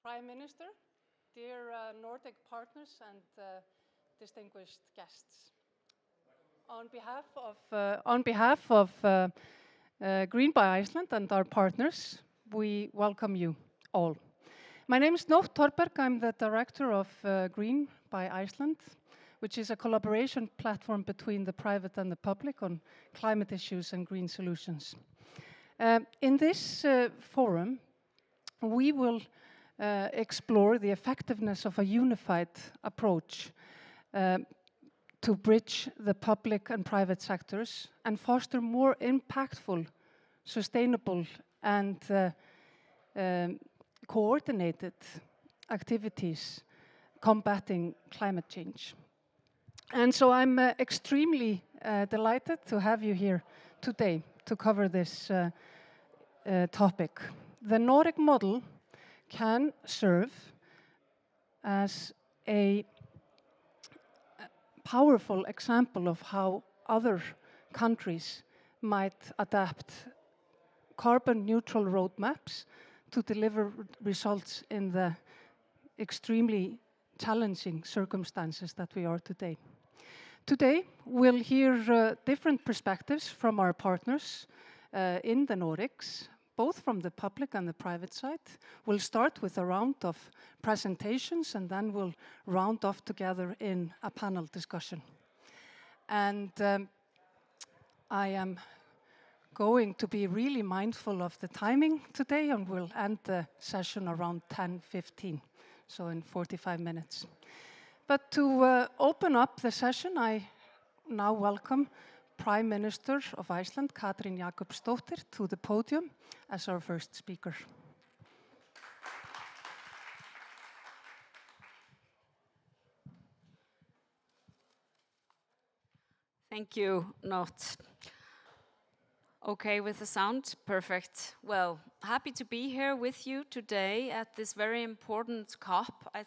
Prime Minister, dear Nordic partners and distinguished guests. On behalf of Green by Iceland and our partners, we welcome you all. My name is Nótt Torberg. I'm the director of Green by Iceland, which is a collaboration platform between the private and the public on climate issues and green solutions. In this forum, we will explore the effectiveness of a unified approach to bridge the public and private sectors and foster more impactful, sustainable and coordinated activities combating climate change. And so I'm extremely delighted to have you here today to cover this topic. The Nordic model can serve as a powerful example of how other countries might adapt carbon neutral roadmaps to deliver results in the extremely challenging circumstances that we are today. Today, we'll hear different perspectives from our partners in the Nordics, both from the public and the private side. We'll start with a round of presentations and then we'll round off together in a panel discussion. And I am going to be really mindful of the timing today and we'll end the session around 10:15, so in 45 minutes. But to open up the session, I now welcome Prime Minister of Iceland, Katrín Jakobsdóttir, to the podium as our first speaker. Thank you, Nótt. Okay with the sound? Perfect. Well, happy to be here with you today at this very important COP. I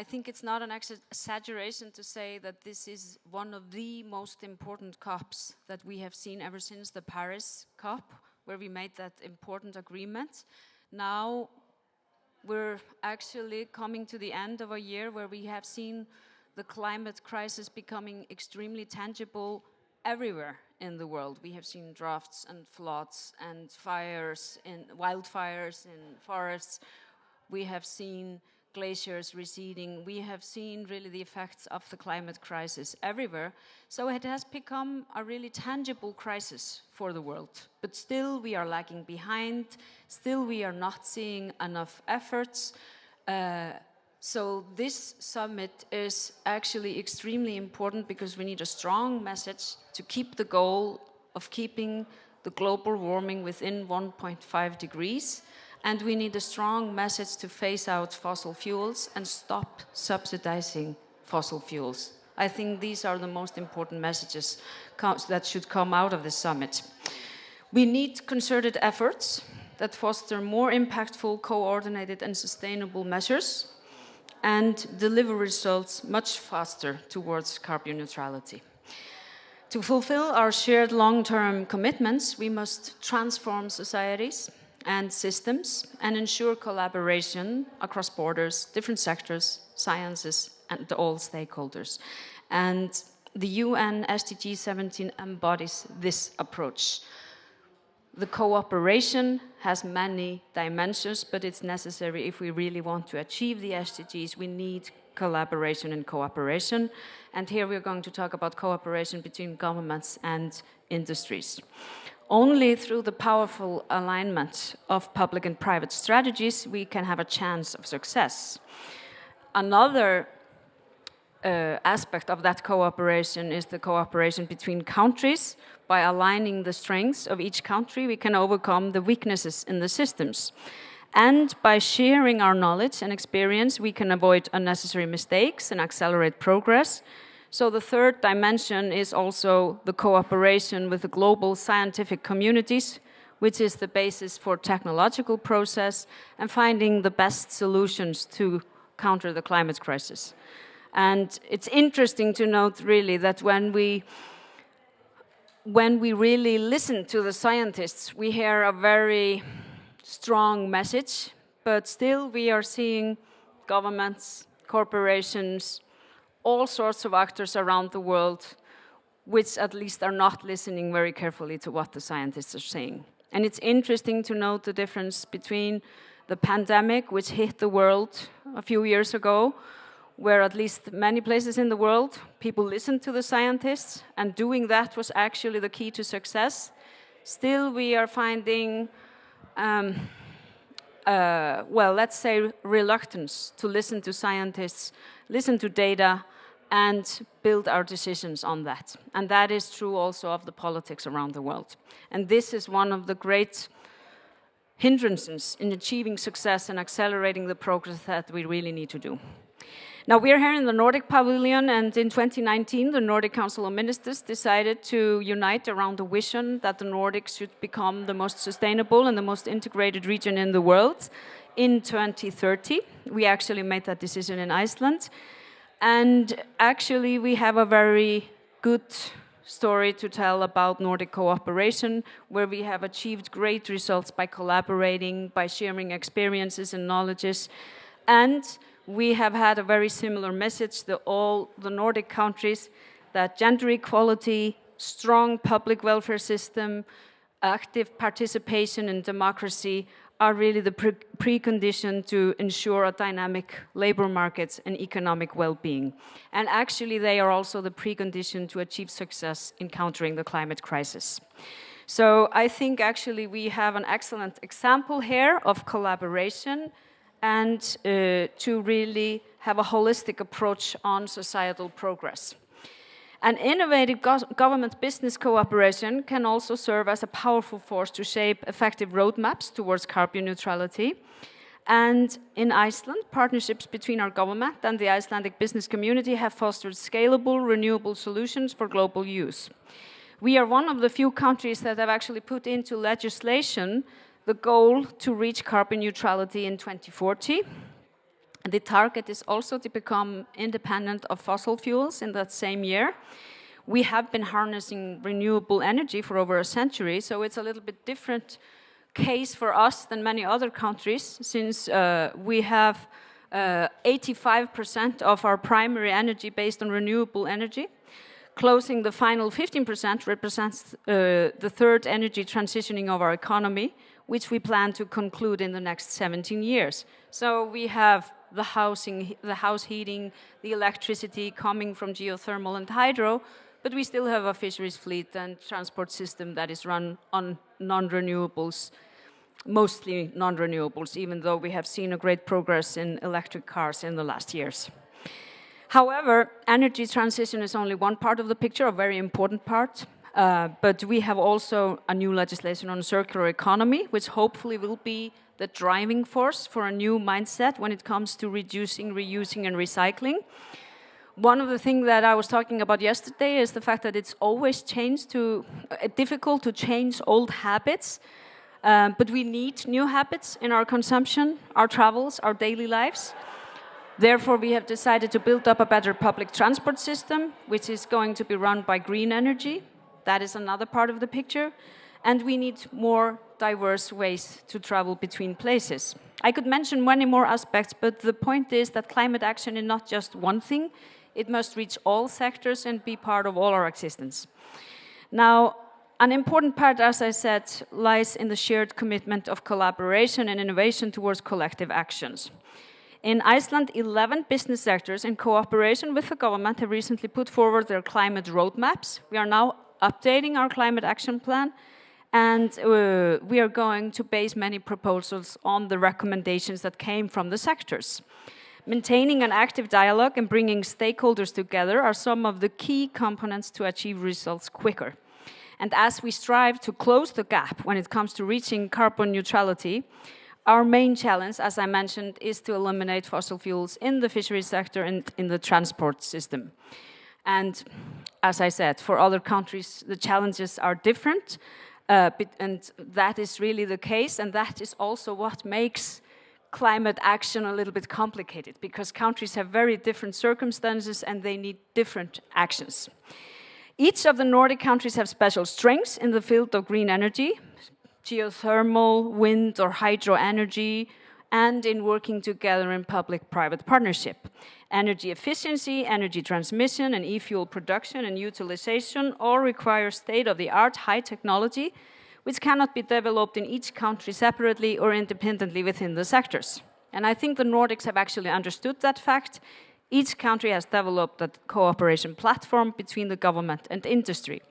think it's not an exaggeration to say that this is one of the most important COPs that we have seen ever since the Paris COP, where we made that important agreement. Now we're actually coming to the end of a year where we have seen the climate crisis becoming extremely tangible everywhere in the world. We have seen droughts and floods and wildfires in forests. We have seen glaciers receding. We have seen really the effects of the climate crisis everywhere. So it has become a really tangible crisis for the world. But still we are lagging behind. Still we are not seeing enough efforts. So this summit is actually extremely important because we need a strong message to keep the goal of keeping the global warming within 1.5 degrees. And we need a strong message to phase out fossil fuels and stop subsidizing fossil fuels. I think these are the most important messages that should come out of this summit. We need concerted efforts that foster more impactful, coordinated and sustainable measures and deliver results much faster towards carbon neutrality. To fulfill our shared long-term commitments, we must transform societies and systems and ensure collaboration across borders, different sectors, sciences, and all stakeholders. And the UN SDG 17 embodies this approach. The cooperation has many dimensions, but it's necessary if we really want to achieve the SDGs. We need collaboration and cooperation. And here we're going to talk about cooperation between governments and industries. Only through the powerful alignment of public and private strategies we can have a chance of success. Another aspect of that cooperation is the cooperation between countries. By aligning the strengths of each country, we can overcome the weaknesses in the systems. And by sharing our knowledge and experience, we can avoid unnecessary mistakes and accelerate progress. So the third dimension is also the cooperation with the global scientific communities, which is the basis for technological process and finding the best solutions to counter the climate crisis. And it's interesting to note really that when we really listen to the scientists, we hear a very strong message but still we are seeing governments, corporations, all sorts of actors around the world which at least are not listening very carefully to what the scientists are saying. And it's interesting to note the difference between the pandemic, which hit the world a few years ago, where at least many places in the world, people listened to the scientists, and doing that was actually the key to success. Still, we are finding, let's say, reluctance to listen to scientists, listen to data, and build our decisions on that. And that is true also of the politics around the world. And this is one of the great hindrances in achieving success and accelerating the progress that we really need to do. Now, we are here in the Nordic Pavilion, and in 2019, the Nordic Council of Ministers decided to unite around the vision that the Nordics should become the most sustainable and the most integrated region in the world in 2030. We actually made that decision in Iceland. And actually, we have a very good story to tell about Nordic cooperation, where we have achieved great results by collaborating, by sharing experiences and knowledges. And we have had a very similar message to all the Nordic countries, that gender equality, strong public welfare system, active participation in democracy are really the precondition to ensure a dynamic labor markets and economic well-being. And actually, they are also the precondition to achieve success in countering the climate crisis. So I think actually we have an excellent example here of collaboration and to really have a holistic approach on societal progress. And innovative government-business cooperation can also serve as a powerful force to shape effective roadmaps towards carbon neutrality. And in Iceland, partnerships between our government and the Icelandic business community have fostered scalable, renewable solutions for global use. We are one of the few countries that have actually put into legislation the goal to reach carbon neutrality in 2040. The target is also to become independent of fossil fuels in that same year. We have been harnessing renewable energy for over a century, so it's a little bit different case for us than many other countries, since we have 85% of our primary energy based on renewable energy. Closing the final 15% represents the third energy transitioning of our economy, which we plan to conclude in the next 17 years. So we have the housing, the house heating, the electricity coming from geothermal and hydro, but we still have a fisheries fleet and transport system that is run on non-renewables, mostly non-renewables, even though we have seen a great progress in electric cars in the last years. However, energy transition is only one part of the picture, a very important part. But we have also a new legislation on circular economy, which hopefully will be the driving force for a new mindset when it comes to reducing, reusing, and recycling. One of the things that I was talking about yesterday is the fact that it's always difficult to change old habits, but we need new habits in our consumption, our travels, our daily lives. Therefore, we have decided to build up a better public transport system, which is going to be run by green energy. That is another part of the picture. And we need more diverse ways to travel between places. I could mention many more aspects, but the point is that climate action is not just one thing. It must reach all sectors and be part of all our existence. Now, an important part, as I said, lies in the shared commitment of collaboration and innovation towards collective actions. In Iceland, 11 business sectors in cooperation with the government have recently put forward their climate roadmaps. We are now updating our climate action plan, and we are going to base many proposals on the recommendations that came from the sectors. Maintaining an active dialogue and bringing stakeholders together are some of the key components to achieve results quicker. And as we strive to close the gap when it comes to reaching carbon neutrality, our main challenge, as I mentioned, is to eliminate fossil fuels in the fisheries sector and in the transport system. And as I said, for other countries, the challenges are different, and that is really the case, and that is also what makes climate action a little bit complicated, because countries have very different circumstances and they need different actions. Each of the Nordic countries have special strengths in the field of green energy, geothermal, wind or hydro energy, and in working together in public-private partnership. Energy efficiency, energy transmission, and e-fuel production and utilization all require state-of-the-art high technology, which cannot be developed in each country separately or independently within the sectors. And I think the Nordics have actually understood that fact. Each country has developed a cooperation platform between the government and industry.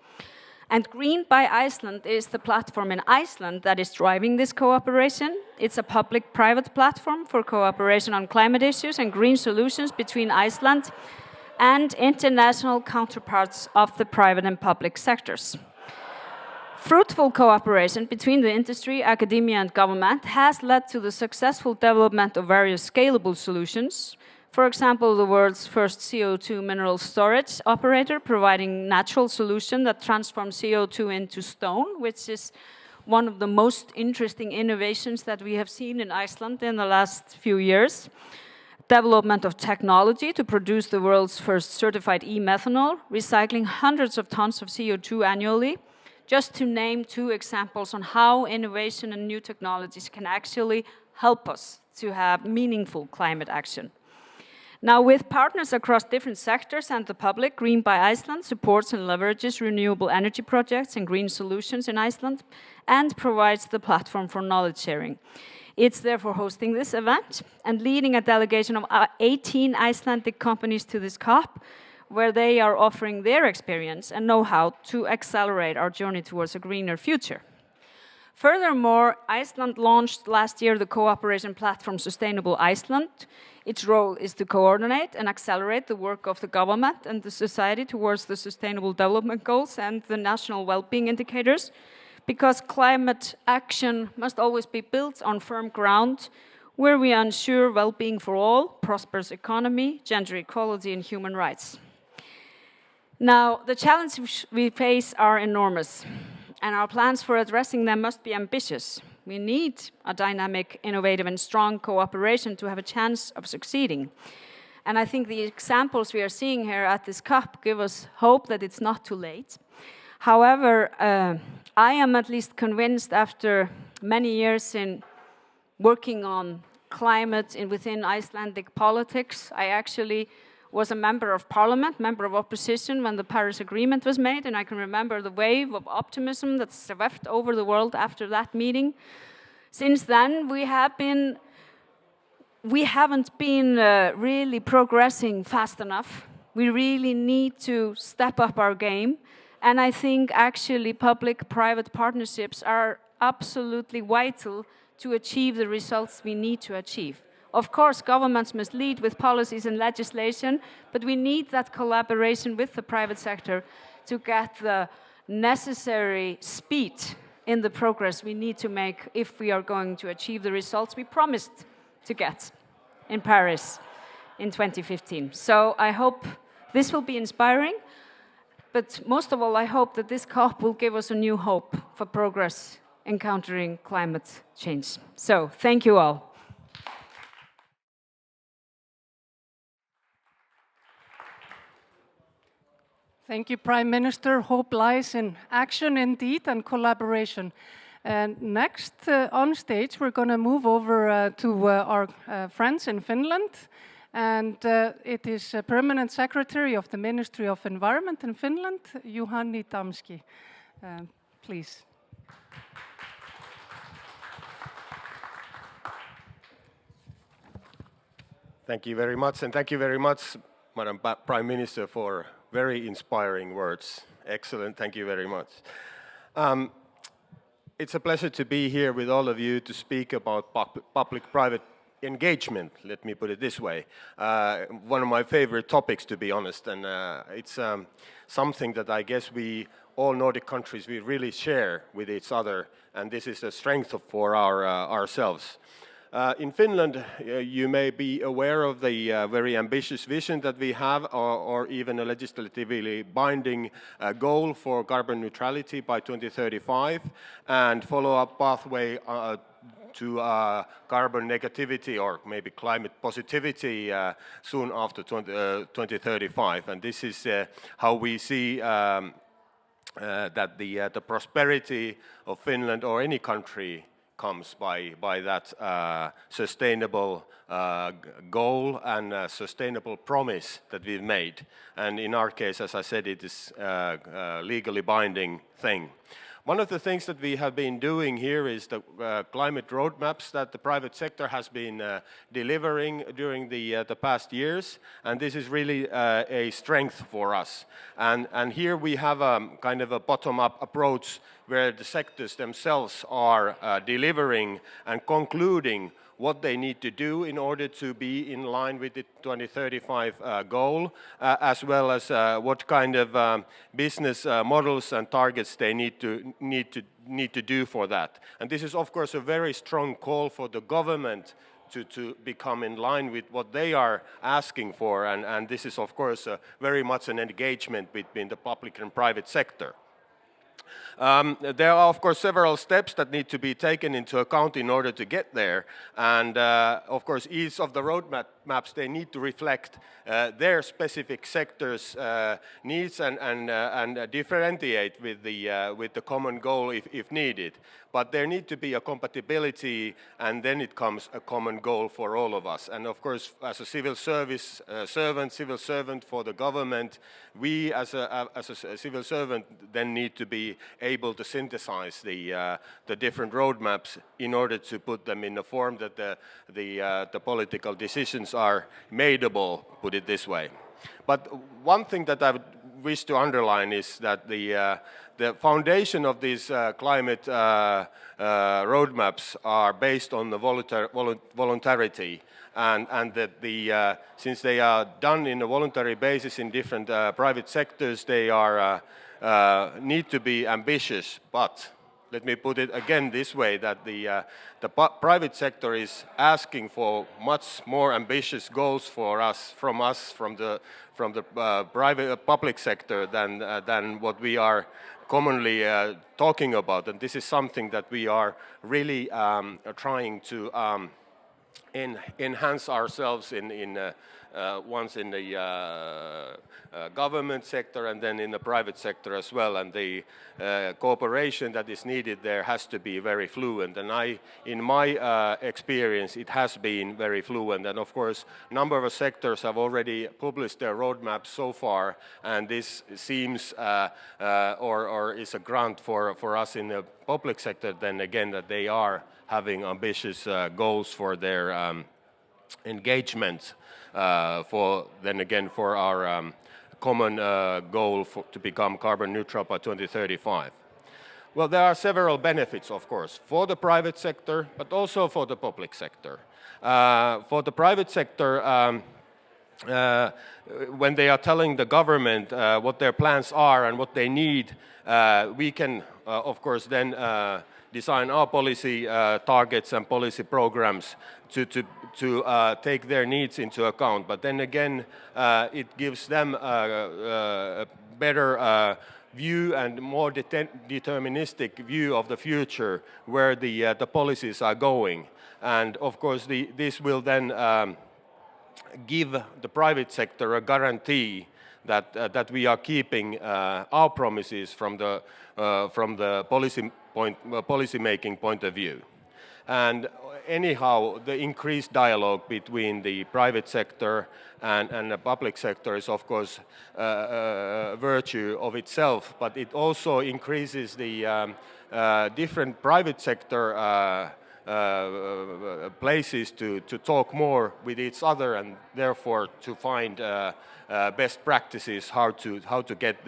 And Green by Iceland is the platform in Iceland that is driving this cooperation. It's a public-private platform for cooperation on climate issues and green solutions between Iceland and international counterparts of the private and public sectors. Fruitful cooperation between the industry, academia, and government has led to the successful development of various scalable solutions. For example, the world's first CO2 mineral storage operator providing natural solution that transforms CO2 into stone, which is one of the most interesting innovations that we have seen in Iceland in the last few years. Development of technology to produce the world's first certified e-methanol, recycling hundreds of tons of CO2 annually, just to name two examples on how innovation and new technologies can actually help us to have meaningful climate action. Now, with partners across different sectors and the public, Green by Iceland supports and leverages renewable energy projects and green solutions in Iceland and provides the platform for knowledge sharing. It's therefore hosting this event and leading a delegation of 18 Icelandic companies to this COP, where they are offering their experience and know-how to accelerate our journey towards a greener future. Furthermore, Iceland launched last year the cooperation platform Sustainable Iceland. Its role is to coordinate and accelerate the work of the government and the society towards the Sustainable Development Goals and the national well-being indicators, because climate action must always be built on firm ground, where we ensure well-being for all, prosperous economy, gender equality, and human rights. Now, the challenges we face are enormous, and our plans for addressing them must be ambitious. We need a dynamic, innovative, and strong cooperation to have a chance of succeeding. And I think the examples we are seeing here at this COP give us hope that it's not too late. However, I am at least convinced after many years in working on climate within Icelandic politics. I actually was a member of parliament, member of opposition when the Paris Agreement was made, and I can remember the wave of optimism that swept over the world after that meeting. Since then, we haven't been really progressing fast enough. We really need to step up our game, and I think actually public-private partnerships are absolutely vital to achieve the results we need to achieve. Of course, governments must lead with policies and legislation, but we need that collaboration with the private sector to get the necessary speed in the progress we need to make if we are going to achieve the results we promised to get in Paris in 2015. So I hope this will be inspiring, but most of all, I hope that this COP will give us a new hope for progress in countering climate change. So thank you all. Thank you, Prime Minister. Hope lies in action indeed and collaboration. And next on stage, we're going to move over to our friends in Finland. And it is Permanent Secretary of the Ministry of Environment in Finland, Juhani Tamski. Please. Thank you very much, and thank you very much, Madam Prime Minister, for very inspiring words. Excellent, thank you very much. It's a pleasure to be here with all of you to speak about public-private engagement, let me put it this way. One of my favorite topics, to be honest, and it's something that I guess we, all Nordic countries, we really share with each other, and this is a strength for ourselves. In Finland, you may be aware of the very ambitious vision that we have, or even a legislatively binding goal for carbon neutrality by 2035, and follow-up pathway to carbon negativity or maybe climate positivity soon after 2035. And this is how we see that the prosperity of Finland or any country comes by that sustainable goal and sustainable promise that we've made. And in our case, as I said, it is a legally binding thing. One of the things that we have been doing here is the climate roadmaps that the private sector has been delivering during the past years, and this is really a strength for us. And here we have a kind of a bottom-up approach where the sectors themselves are delivering and concluding what they need to do in order to be in line with the 2035 goal, as well as what kind of business models and targets they need to do for that. And this is, of course, a very strong call for the government to become in line with what they are asking for, and this is, of course, very much an engagement between the public and private sector. There are, of course, several steps that need to be taken into account in order to get there. And, of course, each of the roadmaps, they need to reflect their specific sector's needs and differentiate with the common goal if needed. But there need to be a compatibility, and then it comes a common goal for all of us. And, of course, as a civil service civil servant for the government, we as a civil servant then need to be able to synthesize the different roadmaps in order to put them in a form that the political decisions are madeable, put it this way. But one thing that I would wish to underline is that the foundation of these climate roadmaps are based on the voluntarity, and that since they are done in a voluntary basis in different private sectors, they are need to be ambitious. But let me put it again this way, that the private sector is asking for much more ambitious goals from the public sector than what we are commonly talking about. And this is something that we are really trying to enhance ourselves once in the government sector and then in the private sector as well. And the cooperation that is needed there has to be very fluent. And in my experience, it has been very fluent. And of course, a number of sectors have already published their roadmaps so far. And this seems or is a grant for us in the public sector, then again, that they are having ambitious goals for their engagement for our common goal to become carbon neutral by 2035. Well, there are several benefits, of course, for the private sector, but also for the public sector. For the private sector, when they are telling the government what their plans are and what they need, we can, of course, then design our policy targets and policy programs to take their needs into account. But then again, it gives them a better view and more deterministic view of the future, where the policies are going. And of course, this will then give the private sector a guarantee that we are keeping our promises from the policy making point of view. And anyhow, the increased dialogue between the private sector and the public sector is, of course, a virtue of itself, but it also increases the different private sector places to talk more with each other, and therefore to find best practices how to get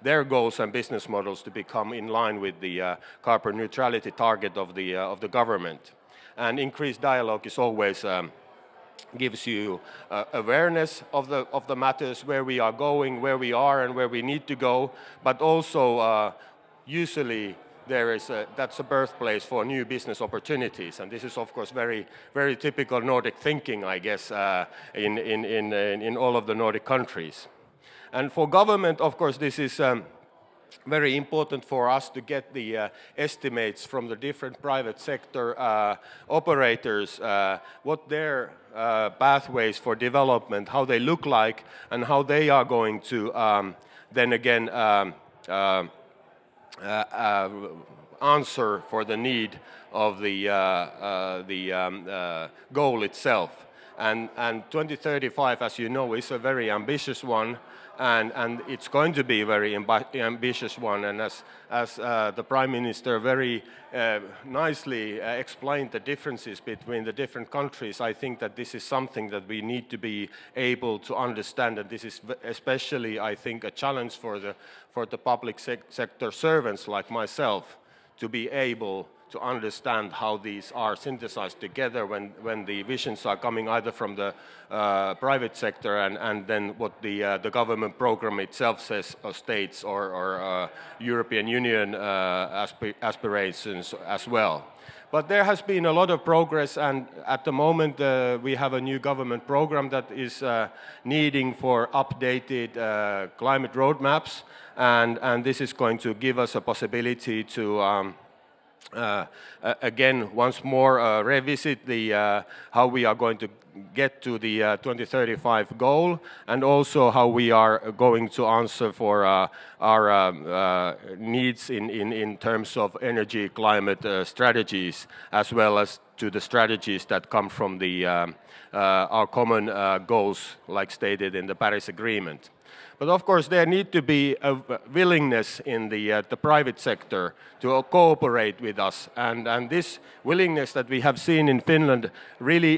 their goals and business models to become in line with the carbon neutrality target of the government. And increased dialogue is always gives you awareness of the matters, where we are going, where we are, and where we need to go. But also, usually that's a birthplace for new business opportunities, and this is, of course, very very typical Nordic thinking, I guess, in all of the Nordic countries. And for government, of course, this is very important for us to get the estimates from the different private sector operators, what their pathways for development, how they look like, and how they are going to then again answer for the need of the goal itself. And 2035, as you know, is a very ambitious one, and it's going to be a very ambitious one. And as the Prime Minister very nicely explained the differences between the different countries, I think that this is something that we need to be able to understand, and this is especially, I think, a challenge for the public sector servants like myself, to be able to understand how these are synthesized together when the visions are coming either from the private sector and then what the government program itself says or states, or European Union aspirations as well. But there has been a lot of progress, and at the moment we have a new government program that is needing for updated climate roadmaps, and this is going to give us a possibility to again, once more revisit how we are going to get to the 2035 goal, and also how we are going to answer for our needs in terms of energy climate strategies, as well as to the strategies that come from our common goals, like stated in the Paris Agreement. But of course, there need to be a willingness in the private sector to cooperate with us, and this willingness that we have seen in Finland really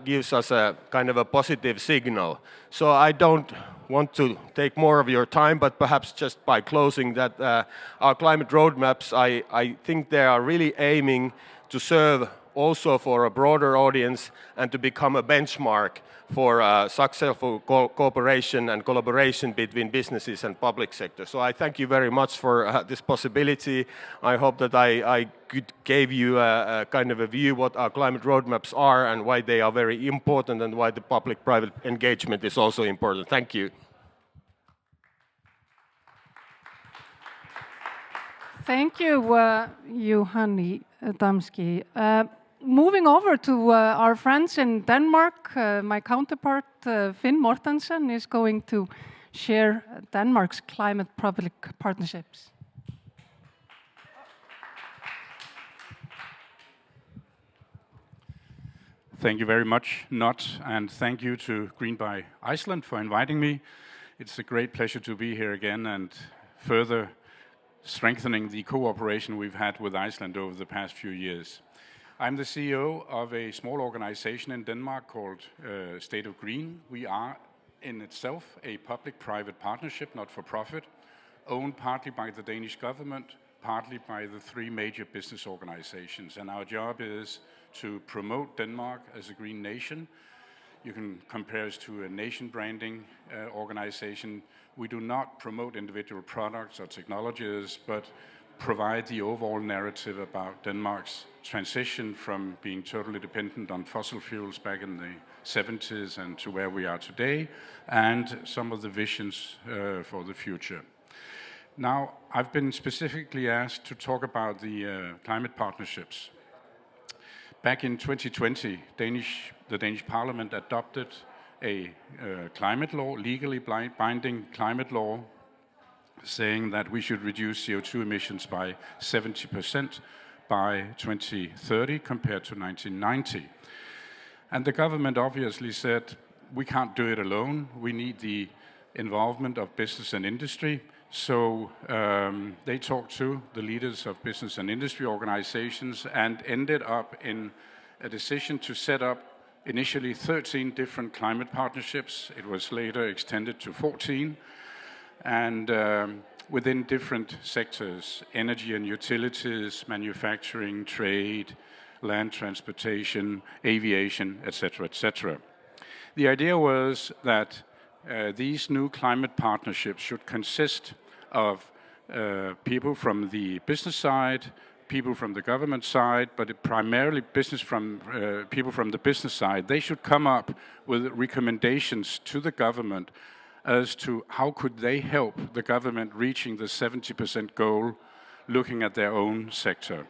gives us a kind of a positive signal. So I don't want to take more of your time, but perhaps just by closing that, our climate roadmaps, I think they are really aiming to serve also for a broader audience and to become a benchmark for successful cooperation and collaboration between businesses and public sector. So I thank you very much for this possibility. I hope that I could give you a kind of a view what our climate roadmaps are and why they are very important, and why the public-private engagement is also important. Thank you. Thank you, Juhani Damski. Moving over to our friends in Denmark, my counterpart, Finn Mortensen, is going to share Denmark's climate-public partnerships. Thank you very much, Not, and thank you to Green by Iceland for inviting me. It's a great pleasure to be here again and further strengthening the cooperation we've had with Iceland over the past few years. I'm the CEO of a small organization in Denmark called State of Green. We are in itself a public-private partnership, not for profit, owned partly by the Danish government, partly by the three major business organizations. And our job is to promote Denmark as a green nation. You can compare us to a nation branding organization. We do not promote individual products or technologies, but provide the overall narrative about Denmark's transition from being totally dependent on fossil fuels back in the 70s and to where we are today, and some of the visions for the future. Now, I've been specifically asked to talk about the climate partnerships. Back in 2020, the Danish Parliament adopted a climate law, legally binding climate law, saying that we should reduce CO2 emissions by 70% by 2030 compared to 1990. And the government obviously said, we can't do it alone. We need the involvement of business and industry. So they talked to the leaders of business and industry organizations and ended up in a decision to set up initially 13 different climate partnerships. It was later extended to 14. And within different sectors, energy and utilities, manufacturing, trade, land transportation, aviation, etc., etc. The idea was that these new climate partnerships should consist of people from the business side, people from the government side, but primarily people from the business side. They should come up with recommendations to the government as to how could they help the government reaching the 70% goal, looking at their own sector.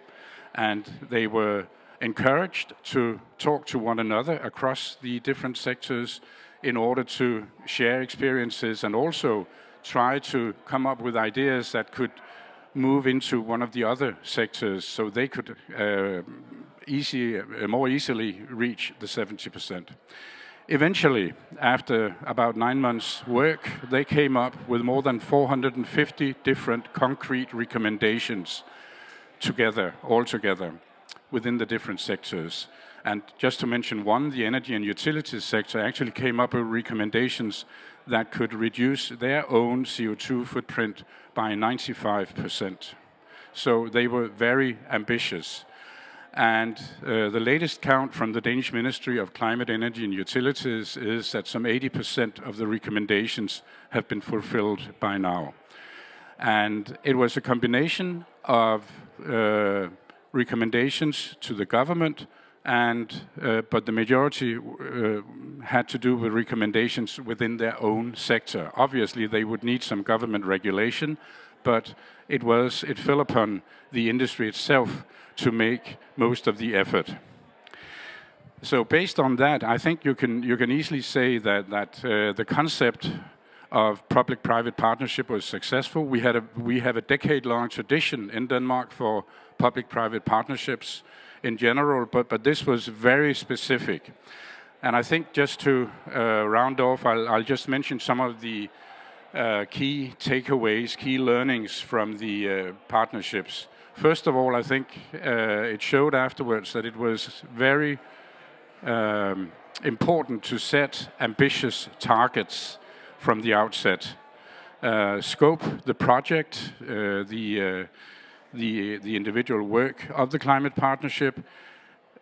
And they were encouraged to talk to one another across the different sectors in order to share experiences and also try to come up with ideas that could move into one of the other sectors so they could more easily reach the 70%. Eventually, after about 9 months' work, they came up with more than 450 different concrete recommendations altogether, within the different sectors. And just to mention one, the energy and utilities sector actually came up with recommendations that could reduce their own CO2 footprint by 95%. So they were very ambitious. And the latest count from the Danish Ministry of Climate, Energy and Utilities is that some 80% of the recommendations have been fulfilled by now. And it was a combination of recommendations to the government, but the majority had to do with recommendations within their own sector. Obviously, they would need some government regulation, but it fell upon the industry itself to make most of the effort. So based on that, I think you can easily say that the concept of public-private partnership was successful. We have a decade-long tradition in Denmark for public-private partnerships in general, but this was very specific. And I think just to round off, I'll just mention some of the key takeaways, key learnings from the partnerships. First of all, I think it showed afterwards that it was very important to set ambitious targets from the outset. Scope the project, the individual work of the climate partnership,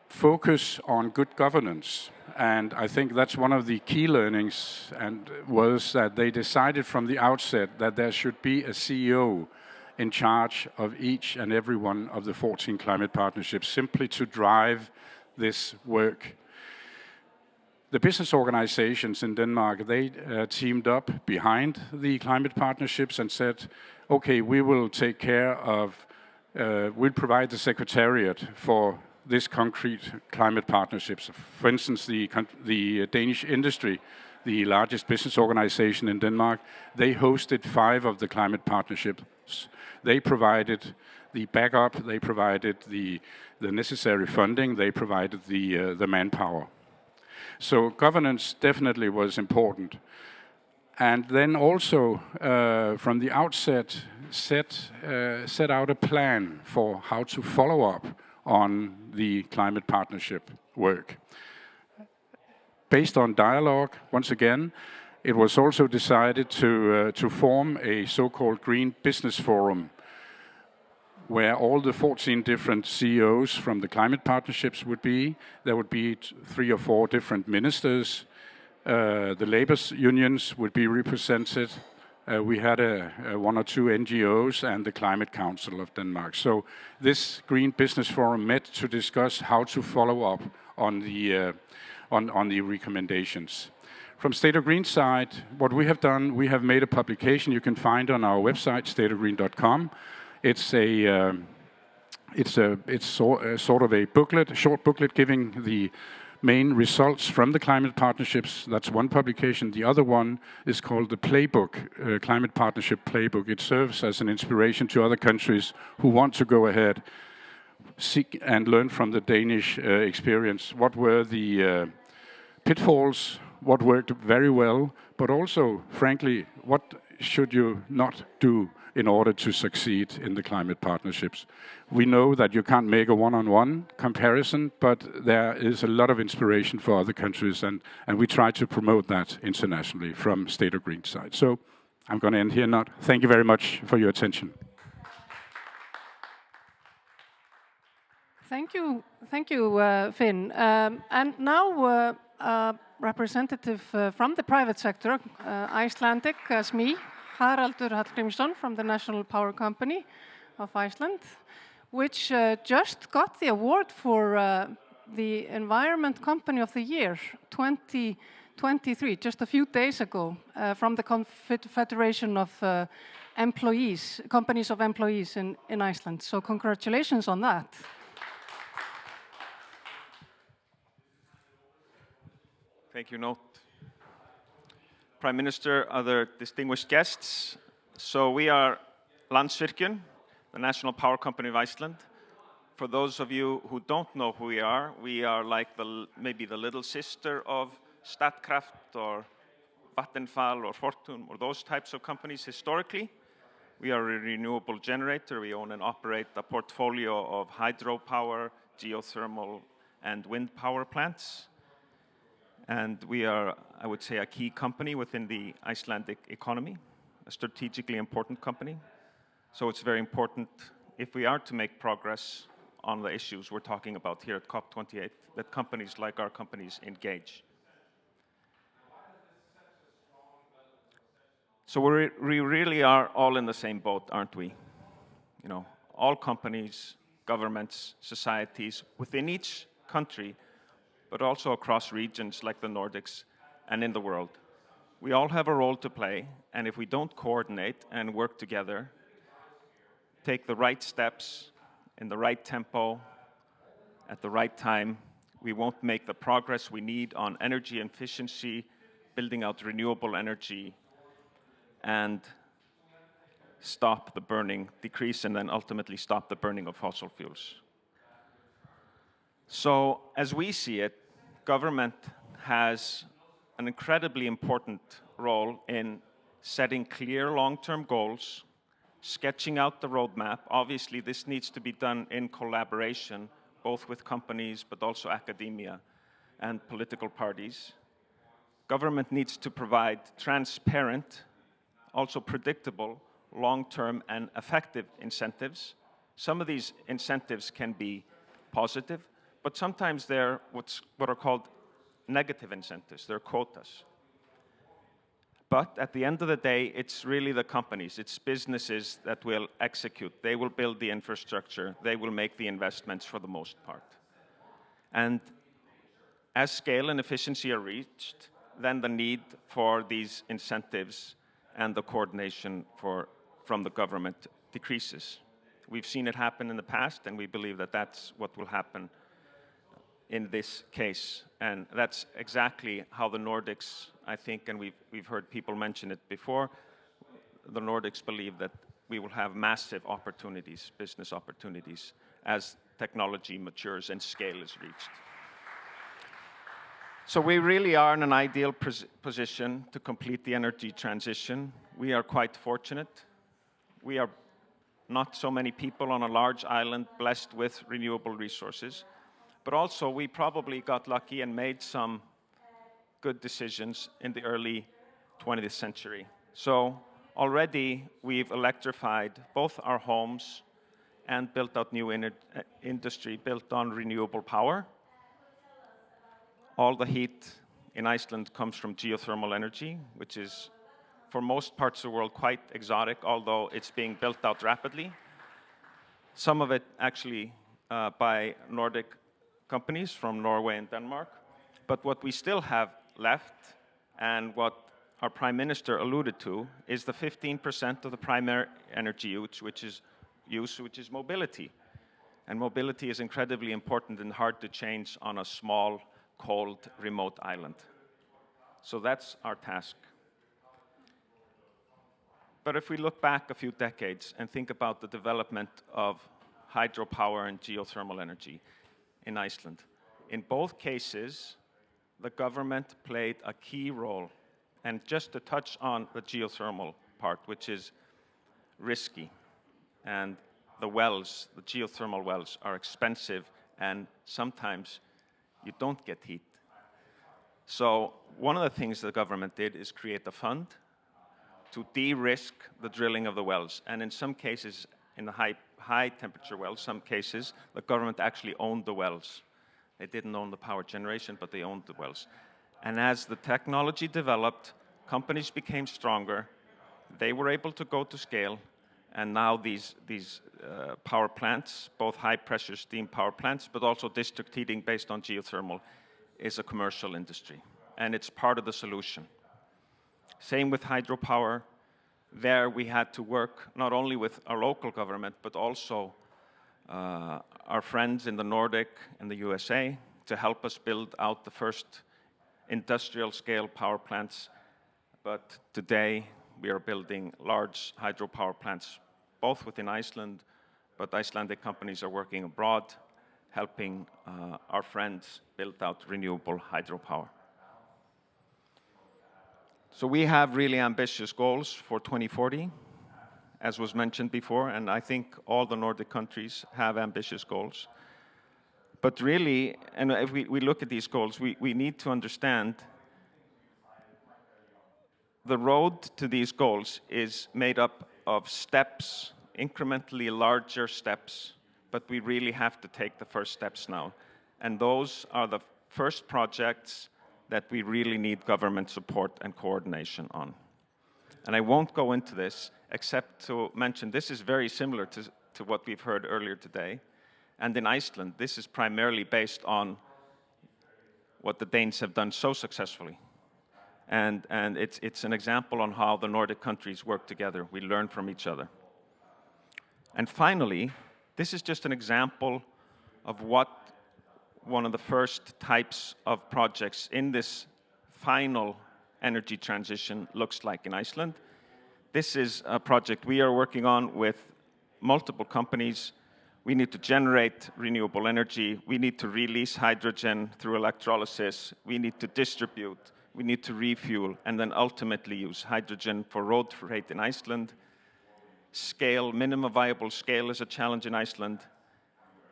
focus on good governance. And I think that's one of the key learnings, and was that they decided from the outset that there should be a CEO in charge of each and every one of the 14 climate partnerships, simply to drive this work. The business organizations in Denmark, they teamed up behind the climate partnerships and said, okay, we will take care of, we'll provide the secretariat for this concrete climate partnerships. For instance, the Danish industry, the largest business organization in Denmark, they hosted 5 of the climate partnerships. They provided the backup, they provided the necessary funding, they provided the manpower. So governance definitely was important. And then also, from the outset, set out a plan for how to follow up on the climate partnership work. Based on dialogue, once again, it was also decided to form a so-called Green Business Forum, where all the 14 different CEOs from the climate partnerships would be. There would be 3 or 4 different ministers. The labor unions would be represented. We had 1 or 2 NGOs and the Climate Council of Denmark. So this Green Business Forum met to discuss how to follow up on the recommendations. From State of Green side, what we have done, we have made a publication you can find on our website, stateofgreen.com. It's sort of a booklet, a short booklet giving the main results from the climate partnerships. That's one publication. The other one is called the Playbook, Climate Partnership Playbook. It serves as an inspiration to other countries who want to go ahead, seek and learn from the Danish experience. What were the pitfalls? What worked very well? But also, frankly, what should you not do in order to succeed in the climate partnerships? We know that you can't make a one-on-one comparison, but there is a lot of inspiration for other countries, and we try to promote that internationally from State of Green side. So I'm going to end here now. Thank you very much for your attention. Thank you, Finn. And now a representative from the private sector, Icelandic, as me, Haraldur Hallgrímsson from the National Power Company of Iceland, which just got the award for the Environment Company of the Year 2023, just a few days ago, from the Confederation of Companies of Employees in Iceland. So congratulations on that. Thank you, Note. Prime Minister, other distinguished guests. So we are Landsvirkjun, the national power company of Iceland. For those of you who don't know who we are like maybe the little sister of Statkraft or Vattenfall or Fortum or those types of companies historically. We are a renewable generator. We own and operate a portfolio of hydropower, geothermal, and wind power plants. And we are, I would say, a key company within the Icelandic economy, a strategically important company. So it's very important, if we are to make progress on the issues we're talking about here at COP28, that companies like our companies engage. So we really are all in the same boat, aren't we? You know, all companies, governments, societies within each country, but also across regions like the Nordics and in the world. We all have a role to play, and if we don't coordinate and work together, take the right steps in the right tempo at the right time, we won't make the progress we need on energy efficiency, building out renewable energy, and stop the burning, decrease, and then ultimately stop the burning of fossil fuels. So, as we see it, government has an incredibly important role in setting clear long-term goals, sketching out the roadmap. Obviously, this needs to be done in collaboration, both with companies, but also academia and political parties. Government needs to provide transparent, also predictable, long-term and effective incentives. Some of these incentives can be positive, but sometimes they're what are called negative incentives. They're quotas. But at the end of the day, it's really the companies, it's businesses that will execute. They will build the infrastructure. They will make the investments for the most part. And as scale and efficiency are reached, then the need for these incentives and the coordination from the government decreases. We've seen it happen in the past, and we believe that that's what will happen in this case. And that's exactly how the Nordics, I think, and we've heard people mention it before, the Nordics believe that we will have massive opportunities, business opportunities, as technology matures and scale is reached. So we really are in an ideal position to complete the energy transition. We are quite fortunate. We are not so many people on a large island blessed with renewable resources. But also, we probably got lucky and made some good decisions in the early 20th century. So already, we've electrified both our homes and built out new industry built on renewable power. All the heat in Iceland comes from geothermal energy, which is, for most parts of the world, quite exotic, although it's being built out rapidly. Some of it actually by Nordic companies from Norway and Denmark. But what we still have left, and what our Prime Minister alluded to, is the 15% of the primary energy use, which is mobility. And mobility is incredibly important and hard to change on a small, cold, remote island. So that's our task. But if we look back a few decades and think about the development of hydropower and geothermal energy in Iceland, in both cases, the government played a key role. And just to touch on the geothermal part, which is risky, and the wells, the geothermal wells, are expensive, and sometimes you don't get heat. So one of the things the government did is create a fund to de-risk the drilling of the wells. And in some cases, in the high temperature wells, some cases, the government actually owned the wells. They didn't own the power generation, but they owned the wells. And as the technology developed, companies became stronger. They were able to go to scale. And now these power plants, both high-pressure steam power plants, but also district heating based on geothermal, is a commercial industry. And it's part of the solution. Same with hydropower. There we had to work not only with our local government, but also our friends in the Nordic and the USA to help us build out the first industrial-scale power plants. But today, we are building large hydropower plants, both within Iceland, but Icelandic companies are working abroad, helping our friends build out renewable hydropower. So we have really ambitious goals for 2040, as was mentioned before, and I think all the Nordic countries have ambitious goals. But really, and if we look at these goals, we need to understand the road to these goals is made up of steps, incrementally larger steps, but we really have to take the first steps now. And those are the first projects that we really need government support and coordination on. And I won't go into this except to mention this is very similar to what we've heard earlier today. And in Iceland, this is primarily based on what the Danes have done so successfully. And it's an example on how the Nordic countries work together. We learn from each other. And finally, this is just an example of what one of the first types of projects in this final energy transition looks like in Iceland. This is a project we are working on with multiple companies. We need to generate renewable energy. We need to release hydrogen through electrolysis. We need to distribute. We need to refuel, and then ultimately use hydrogen for road freight in Iceland. Scale, minimum viable scale is a challenge in Iceland.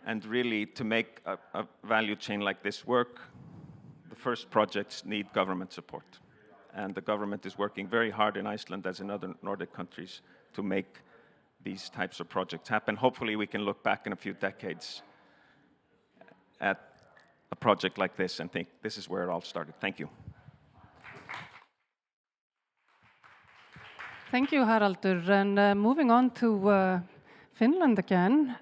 And really, to make a value chain like this work, the first projects need government support. And the government is working very hard in Iceland, as in other Nordic countries, to make these types of projects happen. Hopefully, we can look back in a few decades at a project like this and think this is where it all started. Thank you. Thank you, Haraldur. And moving on to Finland again,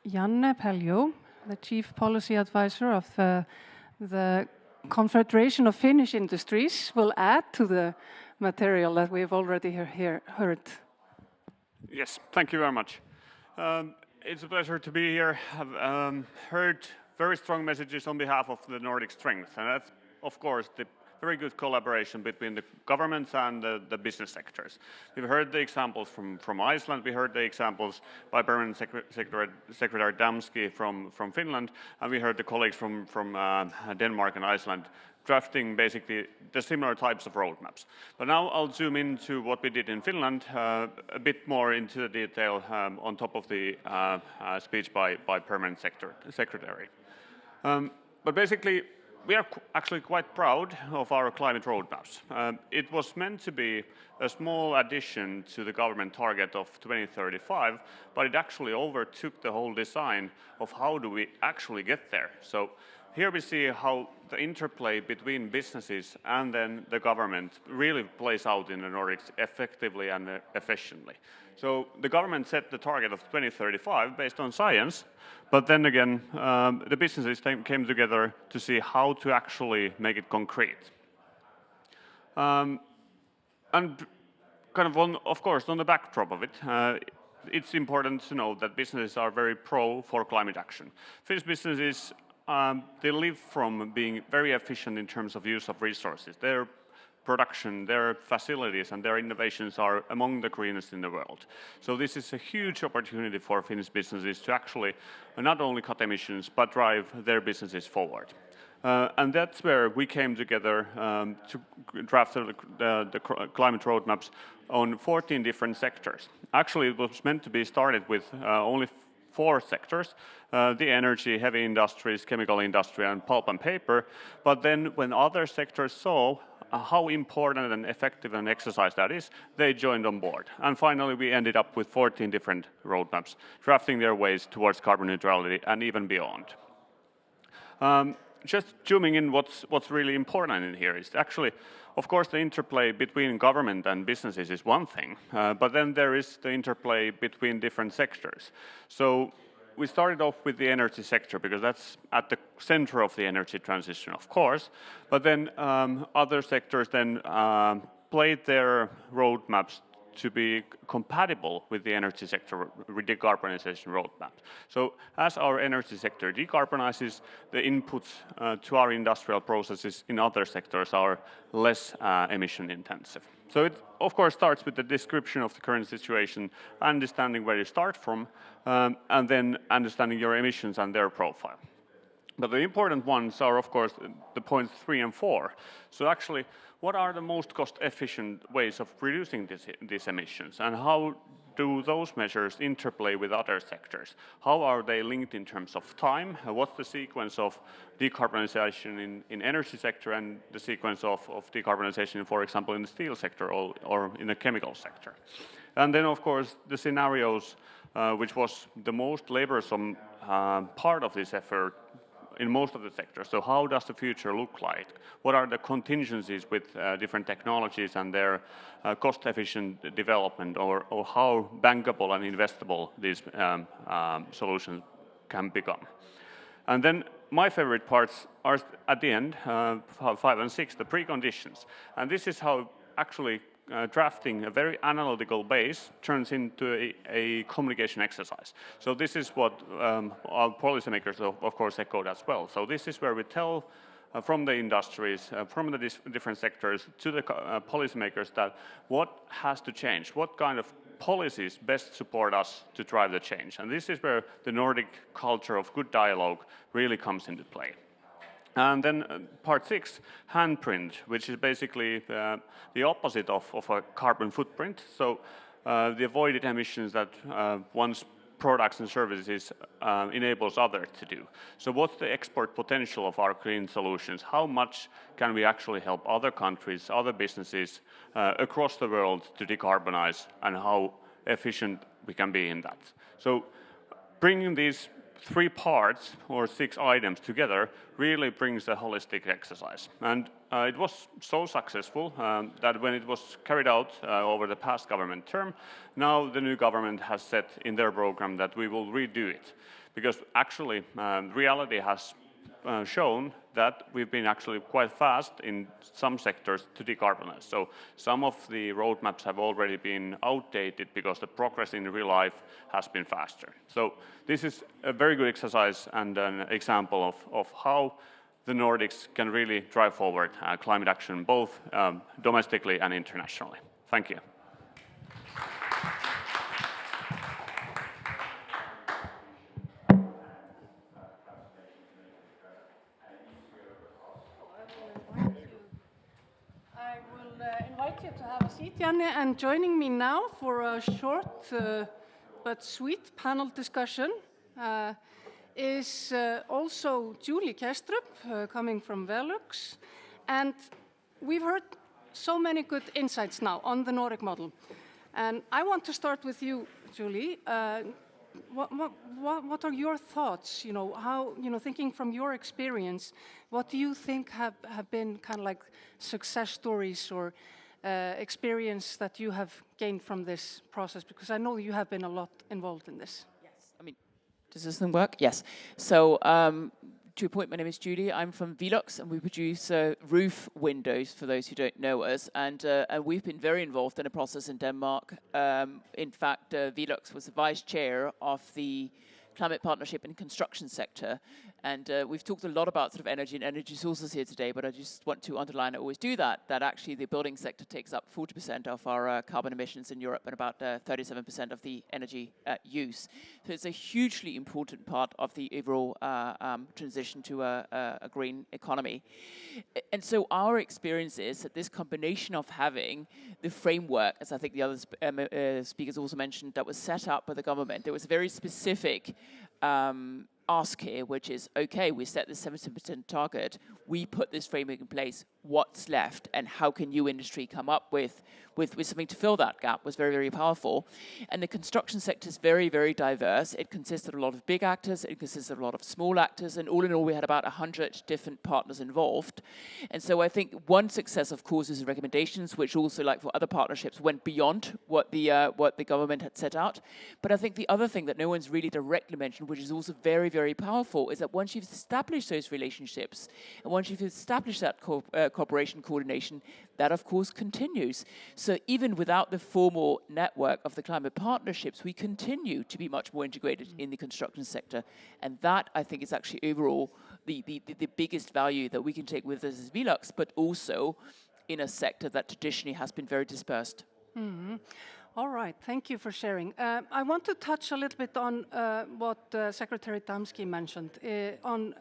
Janne Peljo, the Chief Policy Advisor of the Confederation of Finnish Industries, will add to the material that we've already heard. Yes, thank you very much. It's a pleasure to be here. I've heard very strong messages on behalf of the Nordic strength, and that's, of course, the very good collaboration between the governments and the business sectors. We've heard the examples from Iceland, we heard the examples by Permanent Secretary Damski from Finland, and we heard the colleagues from Denmark and Iceland drafting basically the similar types of roadmaps. But now I'll zoom into what we did in Finland, a bit more into the detail on top of the speech by Permanent Secretary. But basically, we are actually quite proud of our climate roadmaps. It was meant to be a small addition to the government target of 2035, but it actually overtook the whole design of how do we actually get there. So here we see how the interplay between businesses and then the government really plays out in the Nordics effectively and efficiently. So the government set the target of 2035 based on science, but then again, the businesses came together to see how to actually make it concrete. And kind of course, on the backdrop of it, it's important to know that businesses are very for climate action. Finnish businesses, they live from being very efficient in terms of use of resources. Their production, their facilities and their innovations are among the greenest in the world. So this is a huge opportunity for Finnish businesses to actually not only cut emissions, but drive their businesses forward. And that's where we came together to draft the climate roadmaps on 14 different sectors. Actually, it was meant to be started with only 4 sectors, the energy, heavy industries, chemical industry, and pulp and paper. But then when other sectors saw how important and effective an exercise that is, they joined on board. And finally, we ended up with 14 different roadmaps, drafting their ways towards carbon neutrality and even beyond. Just zooming in, what's really important in here is actually, of course, the interplay between government and businesses is one thing, but then there is the interplay between different sectors. So we started off with the energy sector because that's at the center of the energy transition, of course, but then other sectors then played their roadmaps to be compatible with the energy sector decarbonization roadmap. So as our energy sector decarbonizes, the inputs to our industrial processes in other sectors are less emission intensive. So it, of course, starts with the description of the current situation, understanding where you start from, and then understanding your emissions and their profile. But the important ones are, of course, the points 3 and 4. So actually, what are the most cost-efficient ways of reducing these emissions, and how do those measures interplay with other sectors? How are they linked in terms of time? What's the sequence of decarbonization in energy sector and the sequence of decarbonization, for example, in the steel sector or in the chemical sector? And then, of course, the scenarios, which was the most laborsome part of this effort in most of the sectors. So how does the future look like? What are the contingencies with different technologies and their cost-efficient development, or how bankable and investable these solutions can become? And then my favorite parts are at the end, 5 and 6, the preconditions. And this is how actually drafting a very analytical base turns into a communication exercise. So this is what our policymakers, of course, echoed as well. So this is where we tell from the industries, from the different sectors to the policymakers that what has to change, what kind of policies best support us to drive the change. And this is where the Nordic culture of good dialogue really comes into play. And then part 6, handprint, which is basically the opposite of a carbon footprint. So the avoided emissions that one's products and services enables others to do. So what's the export potential of our green solutions? How much can we actually help other countries, other businesses across the world to decarbonize, and how efficient we can be in that? So bringing these 3 parts or 6 items together really brings a holistic exercise. And it was so successful that when it was carried out over the past government term, now the new government has said in their program that we will redo it. Because actually reality has shown that we've been actually quite fast in some sectors to decarbonize. So some of the roadmaps have already been outdated because the progress in real life has been faster. So this is a very good exercise and an example of how the Nordics can really drive forward climate action both domestically and internationally. Thank you. Invite you to have a seat, Janne, and joining me now for a short but sweet panel discussion is also Julie Kestrup, coming from Velux. And we've heard so many good insights now on the Nordic model. And I want to start with you, Julie. What are your thoughts? You know, how, you know, thinking from your experience, what do you think have been kind of like success stories or experience that you have gained from this process? Because I know you have been a lot involved in this. Yes, I mean, does this thing work? Yes. So, to your point, my name is Julie. I'm from Velux, and we produce roof windows for those who don't know us. And we've been very involved in a process in Denmark. In fact, Velux was the vice chair of the Climate Partnership in Construction sector. And we've talked a lot about sort of energy and energy sources here today, but I just want to underline, I always do that actually the building sector takes up 40% of our carbon emissions in Europe and about 37% of the energy use. So it's a hugely important part of the overall transition to a green economy. And so our experience is that this combination of having the framework, as I think the other speakers also mentioned, that was set up by the government, there was a very specific ask here, which is, okay, we set this 70% target, we put this framework in place, what's left, and how can you industry come up with something to fill that gap was very, very powerful. And the construction sector is very, very diverse. It consists of a lot of big actors, it consists of a lot of small actors, and all in all, we had about 100 different partners involved. And so I think one success, of course, is the recommendations, which also, like for other partnerships, went beyond what the government had set out. But I think the other thing that no one's really directly mentioned, which is also very, very powerful, is that once you've established those relationships, and once you've established that cooperation, coordination, that of course continues. So even without the formal network of the climate partnerships, we continue to be much more integrated in the construction sector. And that, I think, is actually overall the biggest value that we can take with us as Velux, but also in a sector that traditionally has been very dispersed. All right, thank you for sharing. I want to touch a little bit on what Secretary Damsky mentioned on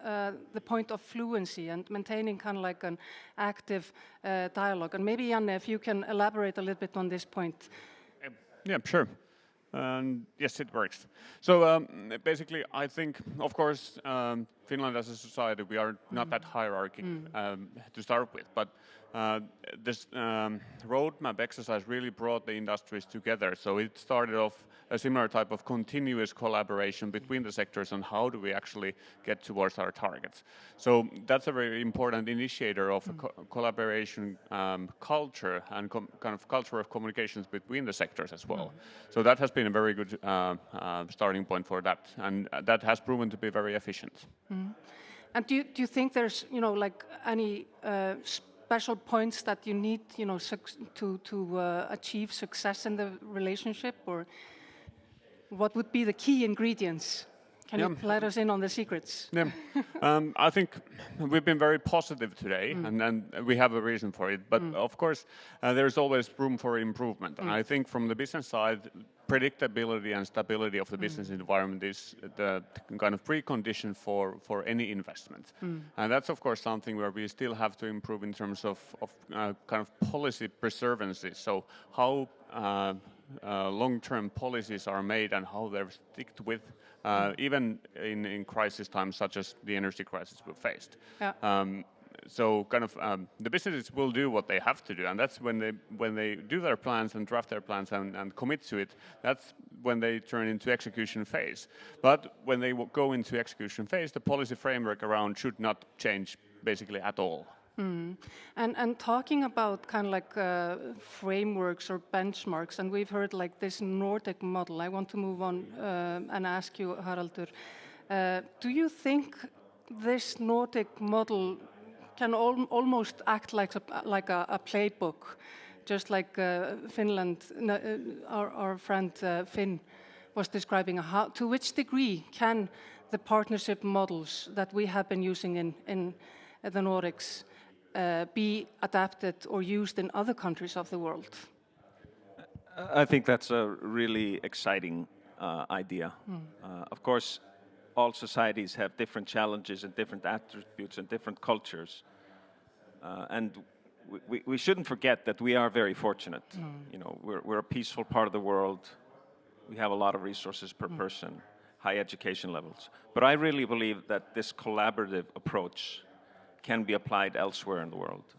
the point of fluency and maintaining kind of like an active dialogue. And maybe, Janne, if you can elaborate a little bit on this point. Yeah, sure. Yes, it works. So basically, I think, of course, Finland as a society, we are not that hierarchy to start with, but this roadmap exercise really brought the industries together. So it started off a similar type of continuous collaboration between the sectors on how do we actually get towards our targets. So that's a very important initiator of a collaboration culture and kind of culture of communications between the sectors as well. So that has been a very good starting point for that, and that has proven to be very efficient. And do you think there's, like any special points that you need, to achieve success in the relationship, or what would be the key ingredients? Can you let us in on the secrets? Yeah, I think we've been very positive today, and we have a reason for it. But of course, there's always room for improvement. And I think from the business side, predictability and stability of the business environment is the kind of precondition for any investment. And that's, of course, something where we still have to improve in terms of kind of policy preservancy. So how long-term policies are made and how they're sticked with, even in crisis times such as the energy crisis we faced. So kind of the businesses will do what they have to do, and that's when they do their plans and draft their plans and commit to it. That's when they turn into execution phase. But when they go into execution phase, the policy framework around should not change basically at all. And talking about kind of like frameworks or benchmarks, and we've heard like this Nordic model. I want to move on and ask you, Haraldur, do you think this Nordic model can almost act like a playbook, just like Finland, our friend Finn was describing? To which degree can the partnership models that we have been using in the Nordics be adapted or used in other countries of the world? I think that's a really exciting idea. Of course, all societies have different challenges and different attributes and different cultures. And we shouldn't forget that we are very fortunate. We're a peaceful part of the world. We have a lot of resources per person, high education levels. But I really believe that this collaborative approach can be applied elsewhere in the world.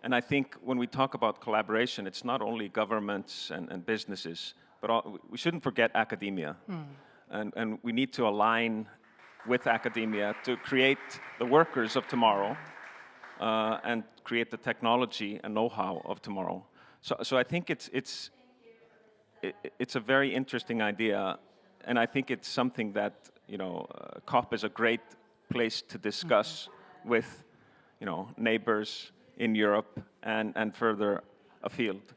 And I think when we talk about collaboration, it's not only governments and businesses, but we shouldn't forget academia. And we need to align with academia to create the workers of tomorrow and create the technology and know-how of tomorrow. So I think it's a very interesting idea, and I think it's something that COP is a great place to discuss with neighbors in Europe and further afield.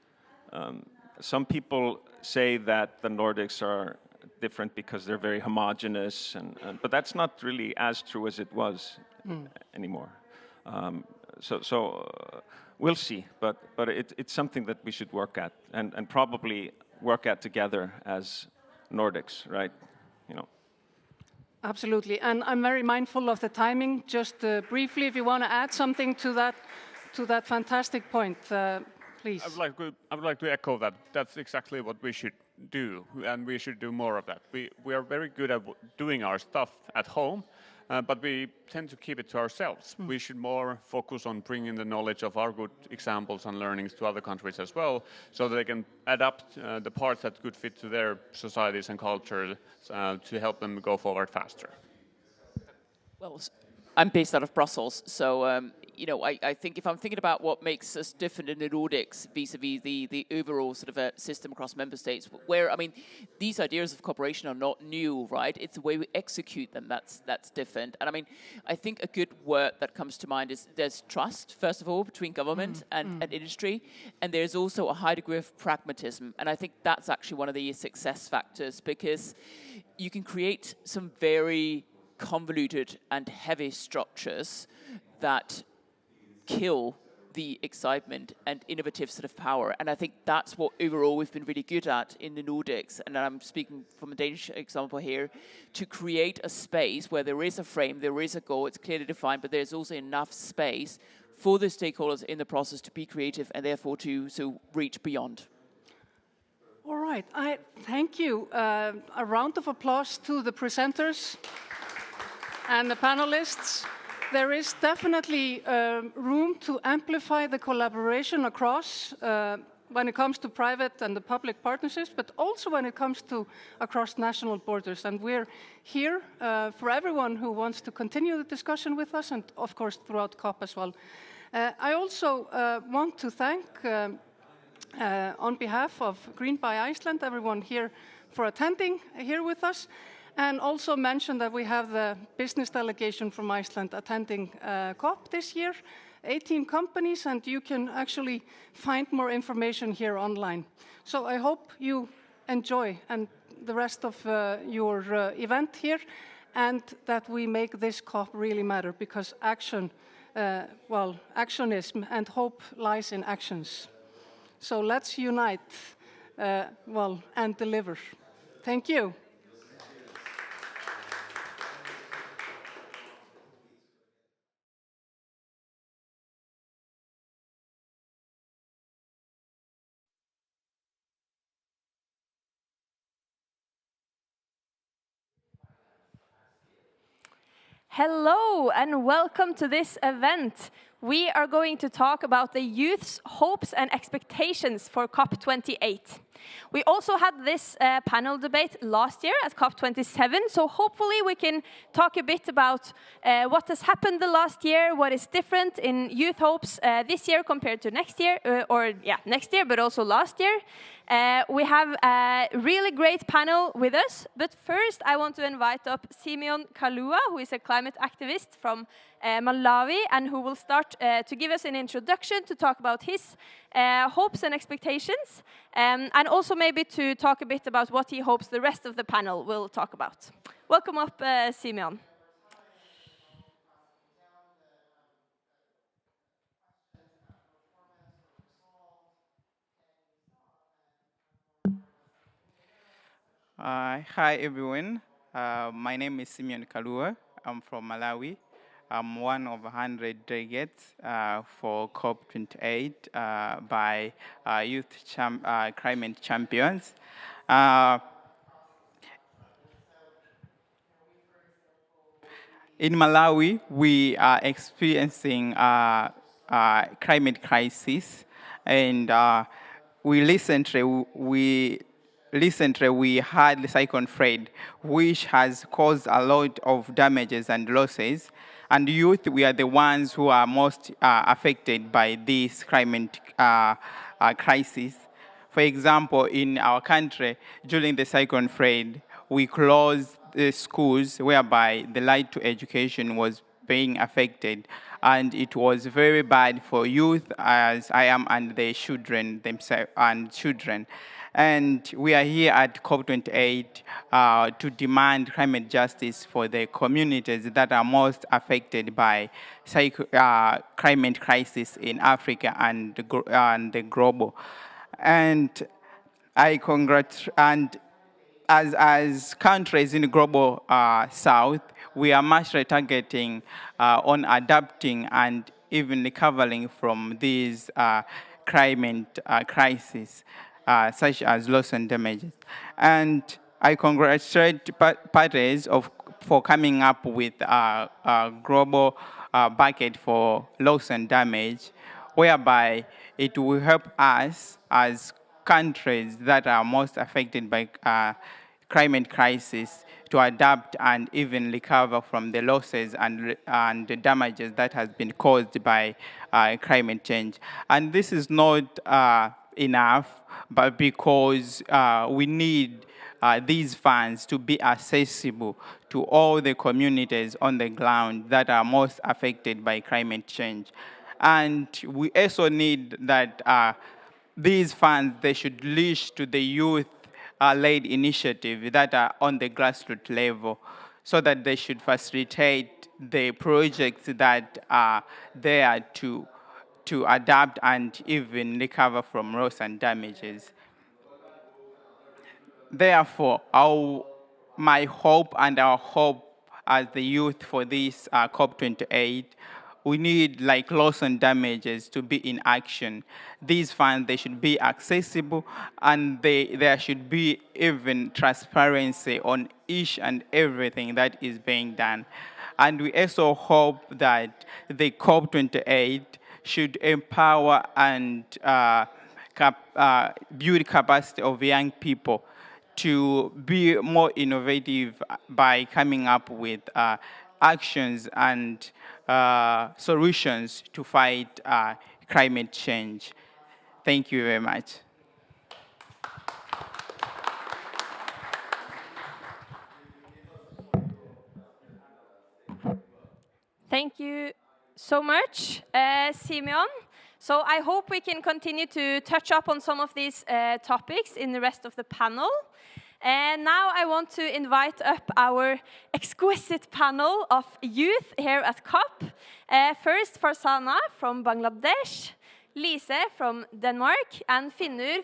Some people say that the Nordics are different because they're very homogenous, but that's not really as true as it was anymore. So we'll see, but it's something that we should work at and probably work at together as Nordics, right? Absolutely, and I'm very mindful of the timing. Just briefly, if you want to add something to that fantastic point, please. I would like to echo that. That's exactly what we should do, and we should do more of that. We are very good at doing our stuff at home, but we tend to keep it to ourselves. We should more focus on bringing the knowledge of our good examples and learnings to other countries as well, so that they can adapt the parts that could fit to their societies and cultures to help them go forward faster. Well, I'm based out of Brussels, so I think if I'm thinking about what makes us different in the Nordics vis-a-vis the overall sort of a system across member states, where these ideas of cooperation are not new, right? It's the way we execute them that's different. And I think a good word that comes to mind is there's trust, first of all, between government and industry, and there's also a high degree of pragmatism, and I think that's actually one of the success factors, because you can create some very convoluted and heavy structures that kill the excitement and innovative sort of power. And I think that's what overall we've been really good at in the Nordics. And I'm speaking from a Danish example here, to create a space where there is a frame, there is a goal, it's clearly defined, but there's also enough space for the stakeholders in the process to be creative and therefore to reach beyond. All right, I thank you. A round of applause to the presenters and the panelists. There is definitely room to amplify the collaboration across when it comes to private and the public partnerships, but also when it comes to across national borders. And we're here for everyone who wants to continue the discussion with us, and of course throughout COP as well. I also want to thank, on behalf of Green by Iceland, everyone here for attending here with us, and also mention that we have the business delegation from Iceland attending COP this year, 18 companies, and you can actually find more information here online. So I hope you enjoy and the rest of your event here, and that we make this COP really matter, because action, actionism and hope lies in actions. So let's unite, and deliver. Thank you. Hello and welcome to this event. We are going to talk about the youth's hopes and expectations for COP28. We also had this panel debate last year at COP27, so hopefully we can talk a bit about what has happened the last year, what is different in youth hopes this year compared to next year, next year, but also last year. We have a really great panel with us, but first I want to invite up Simeon Kalua, who is a climate activist from Malawi, and who will start to give us an introduction to talk about his hopes and expectations, and also maybe to talk a bit about what he hopes the rest of the panel will talk about. Welcome up, Simeon. Hi everyone, my name is Simeon Kalua. I'm from Malawi. I'm one of 100 delegates for COP28 by Youth Climate Champions. In Malawi, we are experiencing climate crisis, and recently we had the Cyclone Fred, which has caused a lot of damages and losses. And youth, we are the ones who are most affected by this climate crisis. For example, in our country, during the Cyclone Fred, we closed the schools whereby the right to education was being affected. And it was very bad for youth, as I am, and the children themselves and children. And we are here at COP28 to demand climate justice for the communities that are most affected by climate crisis in Africa and the global. And I congratulate, and as countries in the global south, we are much targeting on adapting and even recovering from these climate crises, such as loss and damages. And I congratulate parties for coming up with a global bucket for loss and damage, whereby it will help us as countries that are most affected by climate crisis to adapt and even recover from the losses and the damages that has been caused by climate change. And this is not enough, but because we need these funds to be accessible to all the communities on the ground that are most affected by climate change. And we also need that these funds, they should reach to the youth-led initiative that are on the grassroots level, so that they should facilitate the projects that are there to to adapt and even recover from loss and damages. Therefore, my hope and our hope as the youth for this COP28, we need like loss and damages to be in action. These funds, they should be accessible, and there should be even transparency on each and everything that is being done. And we also hope that the COP28 should empower and build capacity of young people to be more innovative by coming up with actions and solutions to fight climate change. Thank you very much. Thank you so much, Simeon. So I hope we can continue to touch up on some of these topics in the rest of the panel. And now I want to invite up our exquisite panel of youth here at COP. First, Farzana from Bangladesh, Lise from Denmark, and Finnur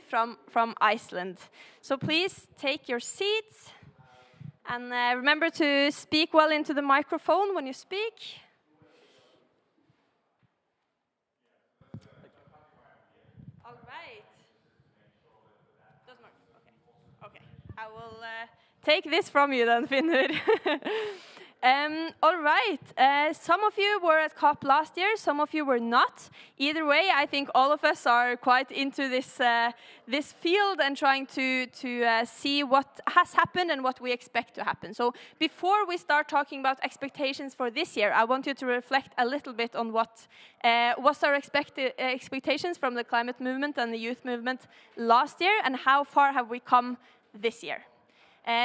from Iceland. So please take your seats. And remember to speak well into the microphone when you speak. All right. Doesn't work. Okay. I will take this from you then, Finnur. All right. Some of you were at COP last year. Some of you were not. Either way, I think all of us are quite into this field and trying to see what has happened and what we expect to happen. So before we start talking about expectations for this year, I want you to reflect a little bit on what was our expectations from the climate movement and the youth movement last year, and how far have we come this year.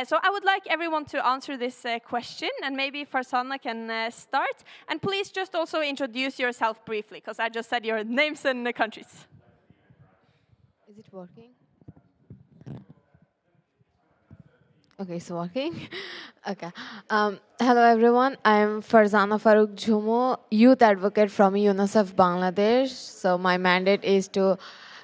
So I would like everyone to answer this question, and maybe Farzana can start. And please just also introduce yourself briefly, because I just said your names and countries. Is it working? Okay, it's working. Okay. Hello, everyone. I'm Farzana Farooq Jhumo, youth advocate from UNICEF Bangladesh. So my mandate is to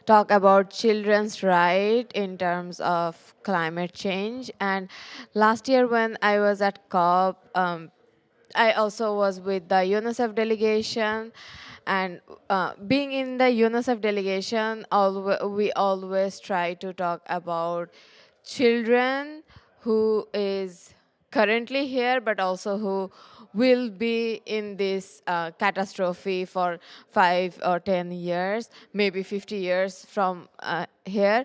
talk about children's right in terms of climate change. And last year when I was at COP, I also was with the UNICEF delegation. And being in the UNICEF delegation, we always try to talk about children who is currently here, but also who will be in this catastrophe for 5 or 10 years, maybe 50 years from here.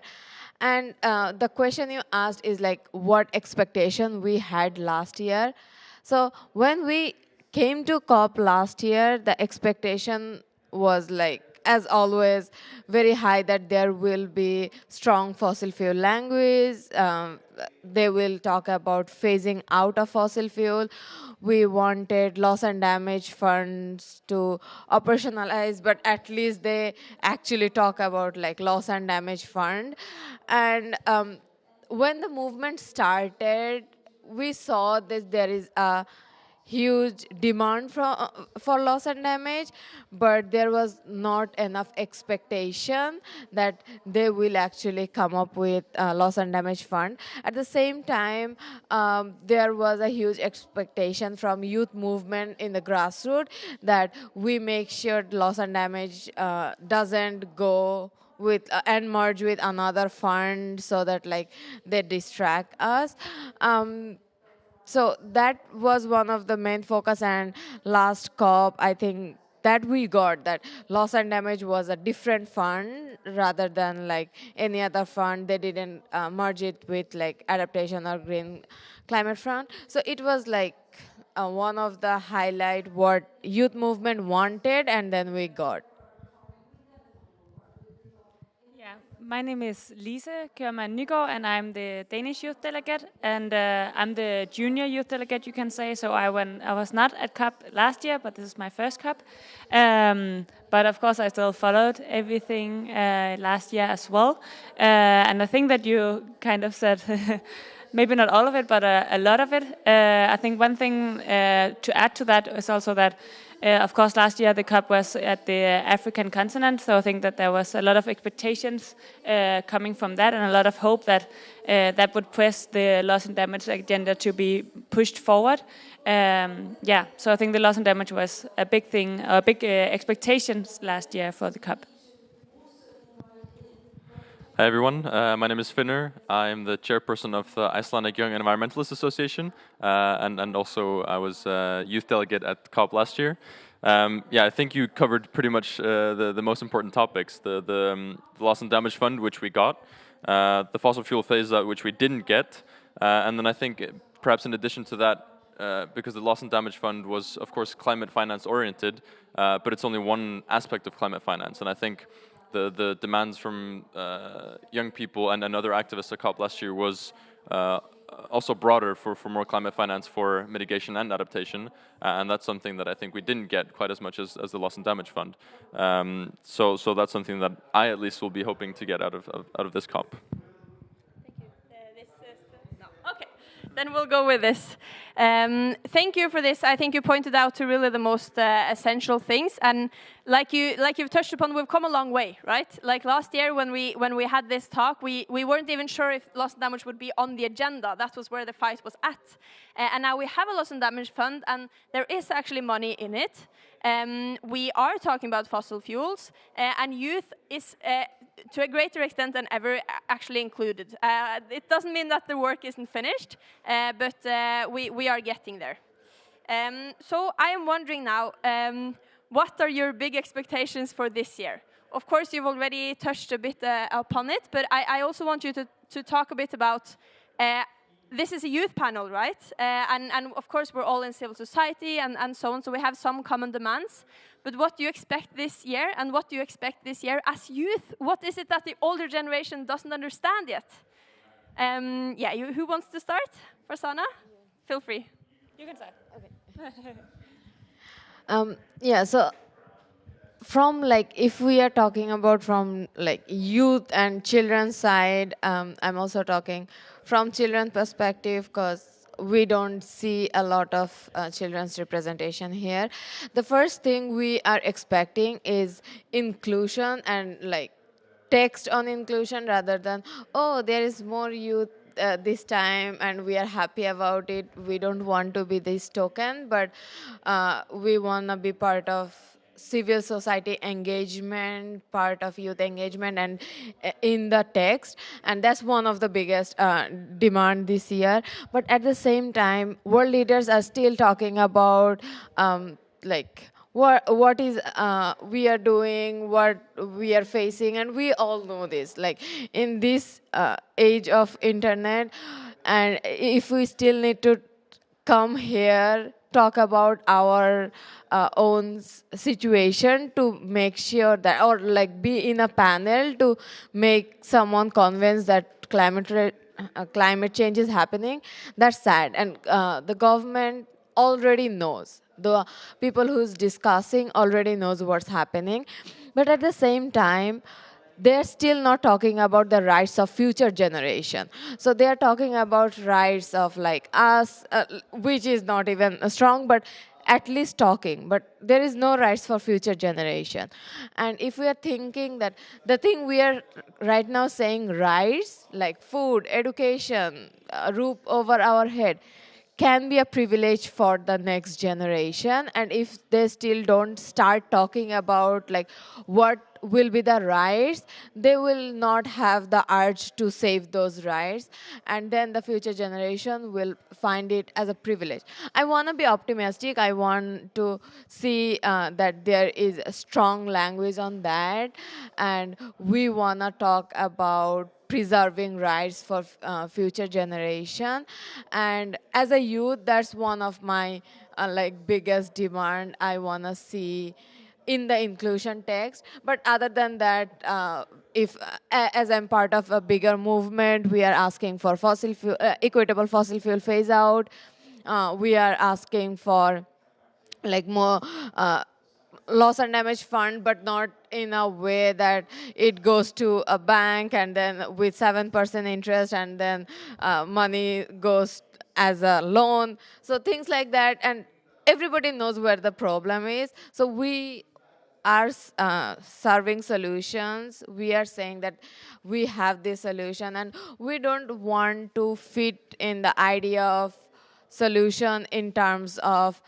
And the question you asked is like what expectation we had last year. So when we came to COP last year, the expectation was like, as always, very high that there will be strong fossil fuel language. They will talk about phasing out of fossil fuel. We wanted loss and damage funds to operationalize, but at least they actually talk about like loss and damage fund. And when the movement started, we saw that there is a huge demand for loss and damage, but there was not enough expectation that they will actually come up with a loss and damage fund. At the same time, there was a huge expectation from youth movement in the grassroots that we make sure loss and damage doesn't go with and merge with another fund so that like they distract us. So that was one of the main focus, and last COP, I think that we got that loss and damage was a different fund rather than like any other fund. They didn't merge it with like adaptation or green climate fund. So it was like one of the highlight what youth movement wanted, and then we got. My name is Lise Kjørman Nygaard, and I'm the Danish youth delegate, and I'm the junior youth delegate, you can say. So I was not at COP last year, but this is my first COP. But of course, I still followed everything last year as well. And I think that you kind of said, maybe not all of it, but a lot of it. I think one thing to add to that is also that Of course, last year the COP was at the African continent, so I think that there was a lot of expectations coming from that, and a lot of hope that that would press the loss and damage agenda to be pushed forward. So I think the loss and damage was a big thing, a big expectations last year for the COP. Hi everyone, my name is Finnur. I'm the chairperson of the Icelandic Young Environmentalist Association, and also I was a youth delegate at COP last year. I think you covered pretty much the most important topics. The loss and damage fund, which we got, the fossil fuel phase out, which we didn't get, and then I think perhaps in addition to that, because the loss and damage fund was of course climate finance oriented, but it's only one aspect of climate finance, and I think the demands from young people and other activists at COP last year was also broader for more climate finance for mitigation and adaptation, and that's something that I think we didn't get quite as much as the loss and damage fund. So that's something that I at least will be hoping to get out of this COP. Then we'll go with this. Thank you for this. I think you pointed out to really the most essential things, and like you've touched upon, we've come a long way, right? Like last year when we had this talk, we weren't even sure if loss and damage would be on the agenda. That was where the fight was at, and now we have a loss and damage fund, and there is actually money in it. We are talking about fossil fuels, and youth is to a greater extent than ever actually included. It doesn't mean that the work isn't finished, but we are getting there. So I am wondering now, what are your big expectations for this year? Of course, you've already touched a bit upon it, but I also want you to talk a bit about this is a youth panel, right? And of course, we're all in civil society and so on, so we have some common demands. But what do you expect this year, and what do you expect this year as youth? What is it that the older generation doesn't understand yet? Who wants to start? Farzana? Feel free. You can start. Okay. So from if we are talking about from youth and children's side, I'm also talking from children's perspective, because we don't see a lot of children's representation here. The first thing we are expecting is inclusion, and text on inclusion, rather than, oh, there is more youth this time and we are happy about it. We don't want to be this token, but we want to be part of civil society engagement, part of youth engagement, and in the text, and that's one of the biggest demand this year. But at the same time, world leaders are still talking about what is we are doing, what we are facing, and we all know this. In this age of internet, and if we still need to come here, talk about our own situation to make sure that, or be in a panel to make someone convinced that climate change is happening, that's sad. And the government already knows. The people who's discussing already knows what's happening. But at the same time, they're still not talking about the rights of future generation. So they're talking about rights of us, which is not even strong, but at least talking. But there is no rights for future generation. And if we are thinking that the thing we are right now saying rights, like food, education, a roof over our head, can be a privilege for the next generation. And if they still don't start talking about what will be the rights, they will not have the urge to save those rights, and then the future generation will find it as a privilege. I want to be optimistic. I want to see that there is a strong language on that, and we want to talk about preserving rights for future generation. And as a youth, that's one of my biggest demand I want to see in the inclusion text. But other than that, if as I'm part of a bigger movement, we are asking for equitable fossil fuel phase out. We are asking for more loss and damage fund, but not in a way that it goes to a bank and then with 7% interest, and then money goes as a loan. So things like that. And everybody knows where the problem is. So we are serving solutions. We are saying that we have this solution, and we don't want to fit in the idea of solution in terms of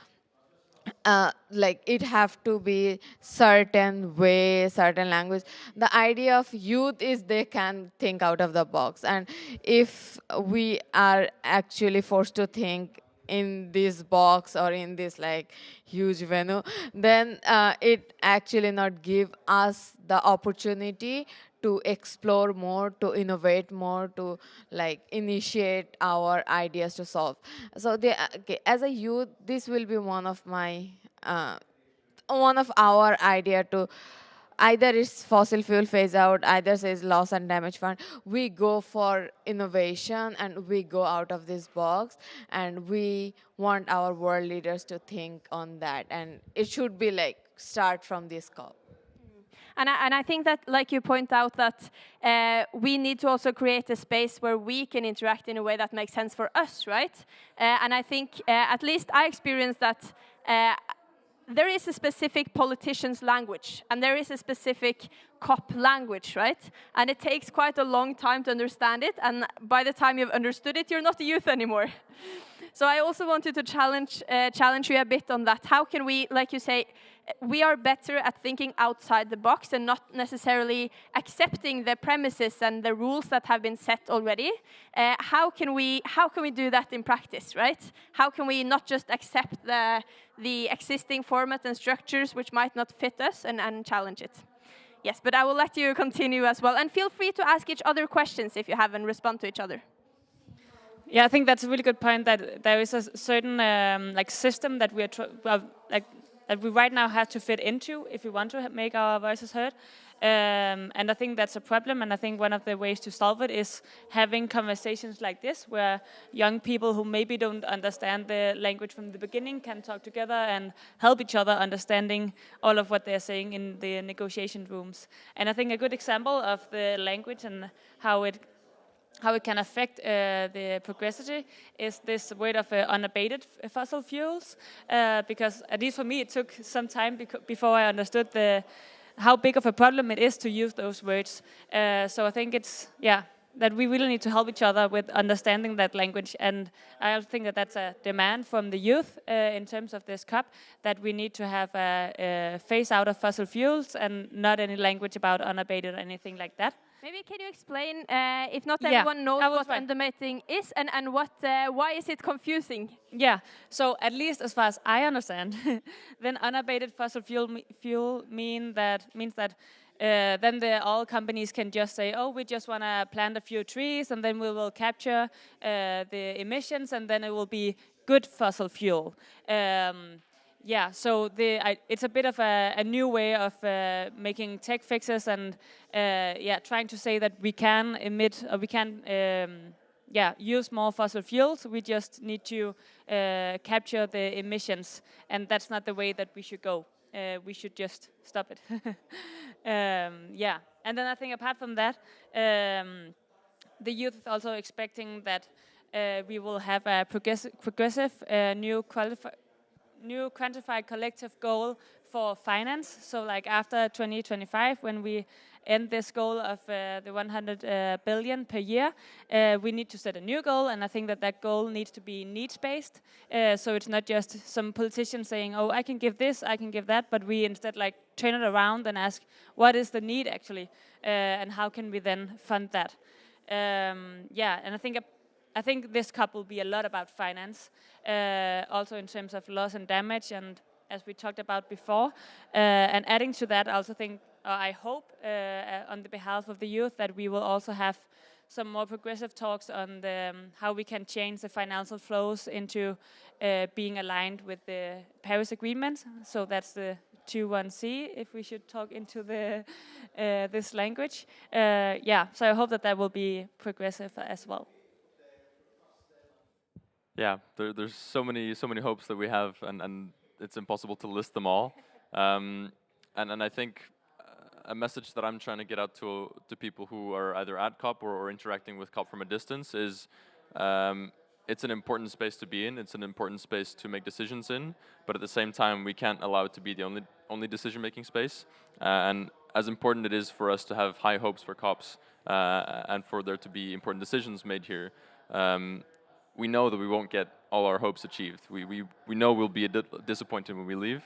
like it have to be certain way, certain language. The idea of youth is they can think out of the box, and if we are actually forced to think in this box or in this like huge venue, then it actually not give us the opportunity to explore more, to innovate more, to like initiate our ideas to solve. So okay, as a youth, this will be one of our idea to either it's fossil fuel phase out, either says loss and damage fund. We go for innovation and we go out of this box, and we want our world leaders to think on that, and it should be like start from this COP. And I think that, like you point out, that we need to also create a space where we can interact in a way that makes sense for us, right? And I think, at least I experienced that there is a specific politician's language, and there is a specific COP language, right? And it takes quite a long time to understand it, and by the time you've understood it, you're not a youth anymore. So I also wanted to challenge you a bit on that. How can we, like you say, we are better at thinking outside the box and not necessarily accepting the premises and the rules that have been set already. How can we do that in practice, right? How can we not just accept the existing format and structures which might not fit us and challenge it? Yes, but I will let you continue as well. And feel free to ask each other questions if you have and respond to each other. Yeah, I think that's a really good point, that there is a certain like system that we are that we right now have to fit into if we want to make our voices heard. And I think that's a problem, and I think one of the ways to solve it is having conversations like this, where young people who maybe don't understand the language from the beginning can talk together and help each other understanding all of what they're saying in the negotiation rooms. And I think a good example of the language and how it can affect the progressivity is this word of unabated fossil fuels, because at least for me it took some time before I understood how big of a problem it is to use those words. So I think it's, that we really need to help each other with understanding that language, and I also think that that's a demand from the youth in terms of this COP, that we need to have a phase out of fossil fuels and not any language about unabated or anything like that. Maybe can you explain, if not everyone knows what unabating is, and why is it confusing? Yeah, so at least as far as I understand, then unabated fossil fuel means that then all companies can just say, oh, we just want to plant a few trees, and then we will capture the emissions, and then it will be good fossil fuel. Yeah, so it's a bit of a new way of making tech fixes and trying to say that we can emit, or we can use more fossil fuels. We just need to capture the emissions, and that's not the way that we should go. We should just stop it. And then I think apart from that, the youth is also expecting that we will have a progressive new quantified collective goal for finance. So like after 2025, when we end this goal of the 100 billion per year, we need to set a new goal, and I think that goal needs to be needs-based. So it's not just some politician saying, oh, I can give this, I can give that, but we instead like turn it around and ask, what is the need actually, and how can we then fund that? And I think this COP will be a lot about finance, also in terms of loss and damage, and as we talked about before. And adding to that, I also think, I hope, on the behalf of the youth, that we will also have some more progressive talks on how we can change the financial flows into being aligned with the Paris Agreement. So that's the 21C, if we should talk into this language. So I hope that will be progressive as well. Yeah, there's so many hopes that we have, and it's impossible to list them all. And I think a message that I'm trying to get out to people who are either at COP or interacting with COP from a distance is it's an important space to be in. It's an important space to make decisions in. But at the same time, we can't allow it to be the only decision-making space. And as important it is for us to have high hopes for COPs and for there to be important decisions made here, we know that we won't get all our hopes achieved. We know we'll be disappointed when we leave.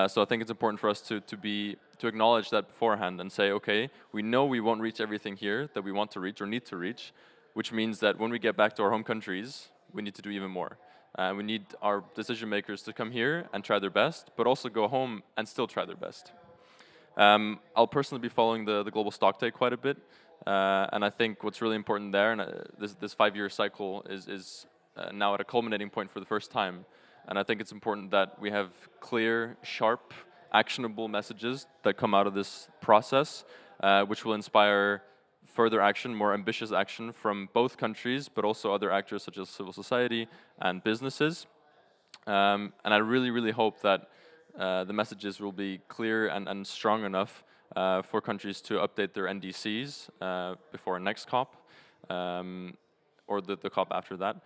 So I think it's important for us to acknowledge that beforehand and say, okay, we know we won't reach everything here that we want to reach or need to reach, which means that when we get back to our home countries, we need to do even more. We need our decision makers to come here and try their best, but also go home and still try their best. I'll personally be following the global stocktake quite a bit, and I think what's really important there, and this 5-year cycle is now at a culminating point for the first time, and I think it's important that we have clear, sharp, actionable messages that come out of this process, which will inspire further action, more ambitious action from both countries, but also other actors such as civil society and businesses. And I really, really hope that the messages will be clear and strong enough for countries to update their NDCs before next COP, or the COP after that,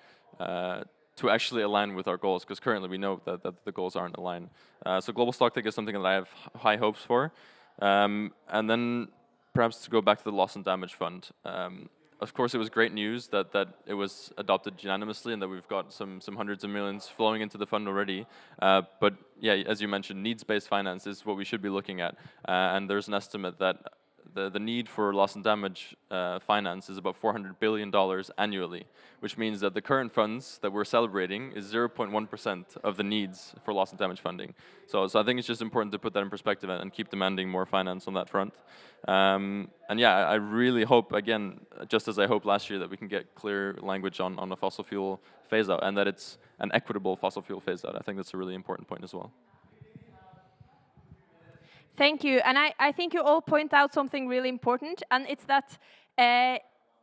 to actually align with our goals, because currently we know that the goals aren't aligned. So global stocktake is something that I have high hopes for. And then perhaps to go back to the loss and damage fund. Of course, it was great news that it was adopted unanimously and that we've got some hundreds of millions flowing into the fund already. But yeah, as you mentioned, needs-based finance is what we should be looking at. And there's an estimate that the need for loss and damage finance is about $400 billion annually, which means that the current funds that we're celebrating is 0.1% of the needs for loss and damage funding. So I think it's just important to put that in perspective and keep demanding more finance on that front. And yeah, I really hope, again, just as I hoped last year, that we can get clear language on a fossil fuel phase-out, and that it's an equitable fossil fuel phase-out. I think that's a really important point as well. Thank you. And I think you all point out something really important, and it's that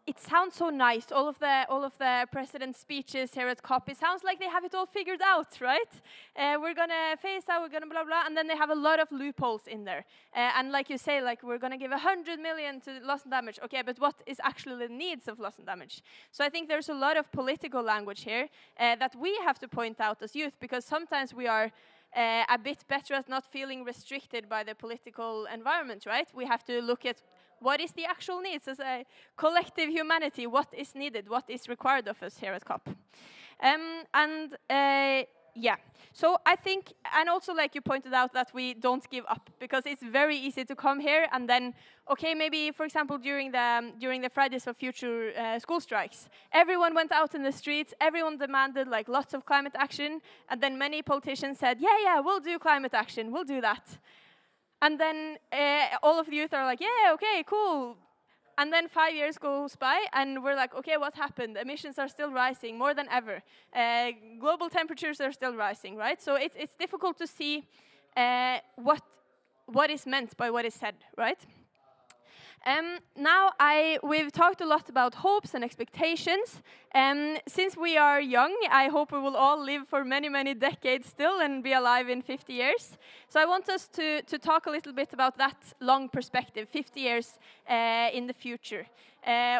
it sounds so nice. All of the president's speeches here at COP, it sounds like they have it all figured out, right? We're gonna phase out, we're gonna blah blah, and then they have a lot of loopholes in there. And like you say, like we're gonna give 100 million to loss and damage. Okay, but what is actually the needs of loss and damage? So I think there's a lot of political language here that we have to point out as youth, because sometimes we are a bit better at not feeling restricted by the political environment, right? We have to look at what is the actual needs as a collective humanity, what is needed, what is required of us here at COP. Yeah, so I think, and also like you pointed out, that we don't give up, because it's very easy to come here and then, okay, maybe for example during the Fridays for Future school strikes, everyone went out in the streets, everyone demanded like lots of climate action, and then many politicians said, yeah, we'll do climate action, we'll do that. And then all of the youth are like, yeah, okay, cool. And then 5 years goes by, and we're like, okay, what happened? Emissions are still rising more than ever. Global temperatures are still rising, right? So it's difficult to see what is meant by what is said, right? Now we've talked a lot about hopes and expectations. Since we are young, I hope we will all live for many, many decades still and be alive in 50 years. So I want us to talk a little bit about that long perspective, 50 years in the future.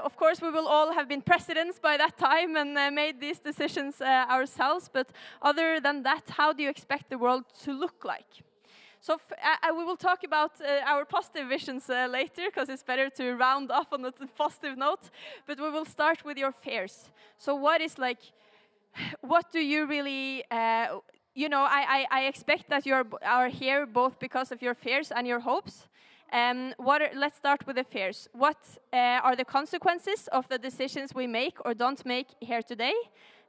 Of course, we will all have been presidents by that time and made these decisions ourselves. But other than that, how do you expect the world to look like? So we will talk about our positive visions later, because it's better to round off on a positive note. But we will start with your fears. So what do you really, I expect that you are here both because of your fears and your hopes. Let's start with the fears. What are the consequences of the decisions we make or don't make here today?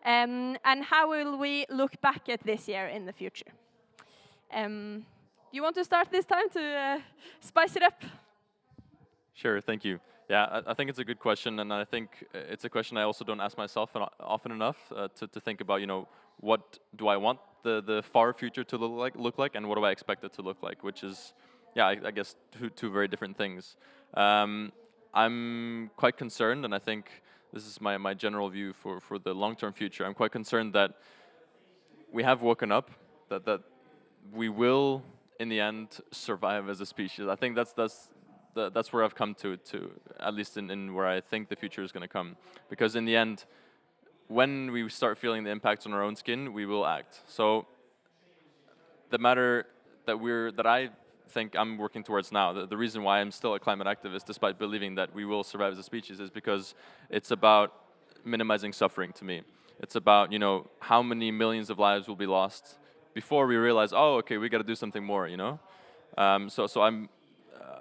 And how will we look back at this year in the future? You want to start this time to spice it up? Sure, thank you. Yeah, I think it's a good question, and I think it's a question I also don't ask myself often enough to think about, what do I want the far future to look like, and what do I expect it to look like, which is, yeah, I guess two very different things. I'm quite concerned, and I think this is my general view for the long-term future. I'm quite concerned that we have woken up, that we will, in the end, survive as a species. I think that's where I've come to at least in where I think the future is going to come. Because in the end, when we start feeling the impacts on our own skin, we will act. So the matter that I think I'm working towards now, the reason why I'm still a climate activist, despite believing that we will survive as a species, is because it's about minimizing suffering to me. It's about, you know, how many millions of lives will be lost before we realize, oh, okay, we got to do something more, you know? So I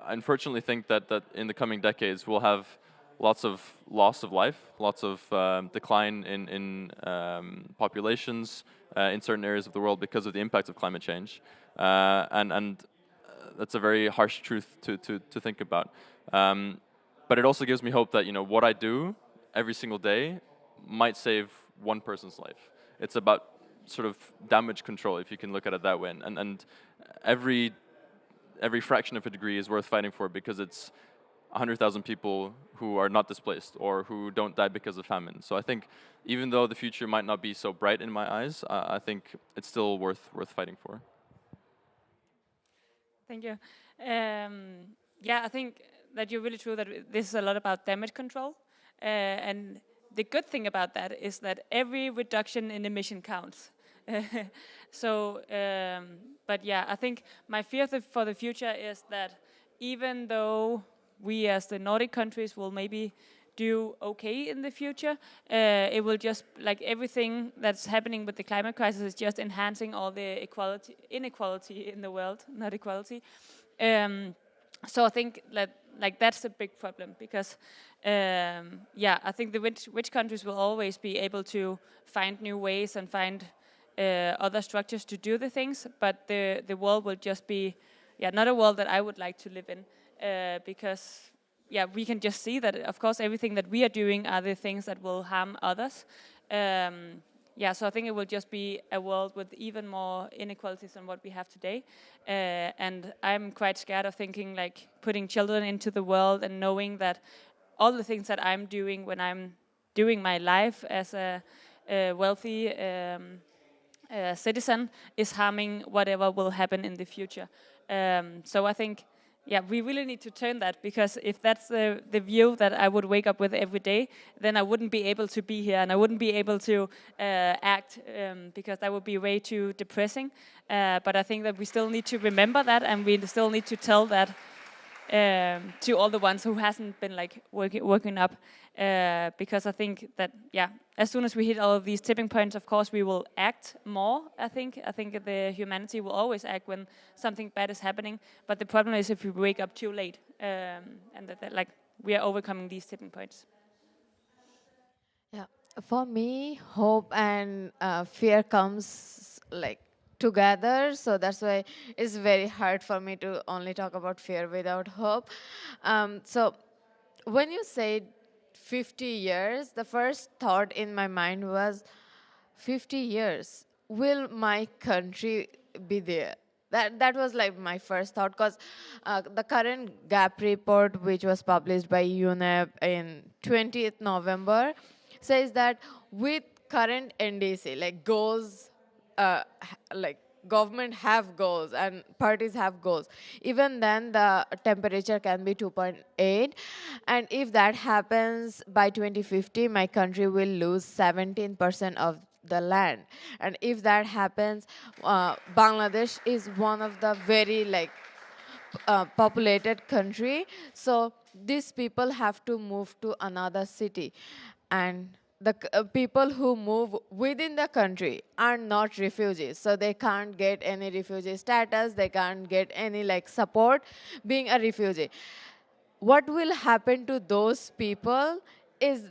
unfortunately think that in the coming decades we'll have lots of loss of life, lots of decline in populations in certain areas of the world because of the impacts of climate change. And that's a very harsh truth to think about. But it also gives me hope that, you know, what I do every single day might save one person's life. It's about sort of damage control, if you can look at it that way. And every fraction of a degree is worth fighting for, because it's 100,000 people who are not displaced or who don't die because of famine. So I think even though the future might not be so bright in my eyes, I think it's still worth fighting for. Thank you. Yeah, I think that you're really true that this is a lot about damage control. And the good thing about that is that every reduction in emission counts. But yeah, I think my fear for the future is that even though we as the Nordic countries will maybe do okay in the future, it will just, like everything that's happening with the climate crisis, is just enhancing all the inequality in the world, not equality. So I think that that's a big problem, because I think the rich countries will always be able to find new ways and find other structures to do the things, but the world will just be not a world that I would like to live in, because we can just see that, of course, everything that we are doing are the things that will harm others. So I think it will just be a world with even more inequalities than what we have today. And I'm quite scared of thinking, like, putting children into the world and knowing that all the things that I'm doing when I'm doing my life as a wealthy citizen is harming whatever will happen in the future. So I think, we really need to turn that, because if that's the view that I would wake up with every day, then I wouldn't be able to be here and I wouldn't be able to act, because that would be way too depressing. But I think that we still need to remember that, and we still need to tell that to all the ones who hasn't been like working up, because I think that as soon as we hit all of these tipping points, of course we will act more. I think the humanity will always act when something bad is happening, but the problem is if we wake up too late, and that like we are overcoming these tipping points. Yeah, for me, hope and fear comes like together, so that's why it's very hard for me to only talk about fear without hope. So when you said 50 years, the first thought in my mind was, 50 years, will my country be there? That was like my first thought, because the current gap report, which was published by UNEP in 20th November, says that with current NDC, like goals, like government have goals and parties have goals, even then the temperature can be 2.8, and if that happens by 2050, my country will lose 17% of the land. And if that happens, Bangladesh is one of the very populated country, so these people have to move to another city, and the people who move within the country are not refugees, so they can't get any refugee status, they can't get any support being a refugee. What will happen to those people is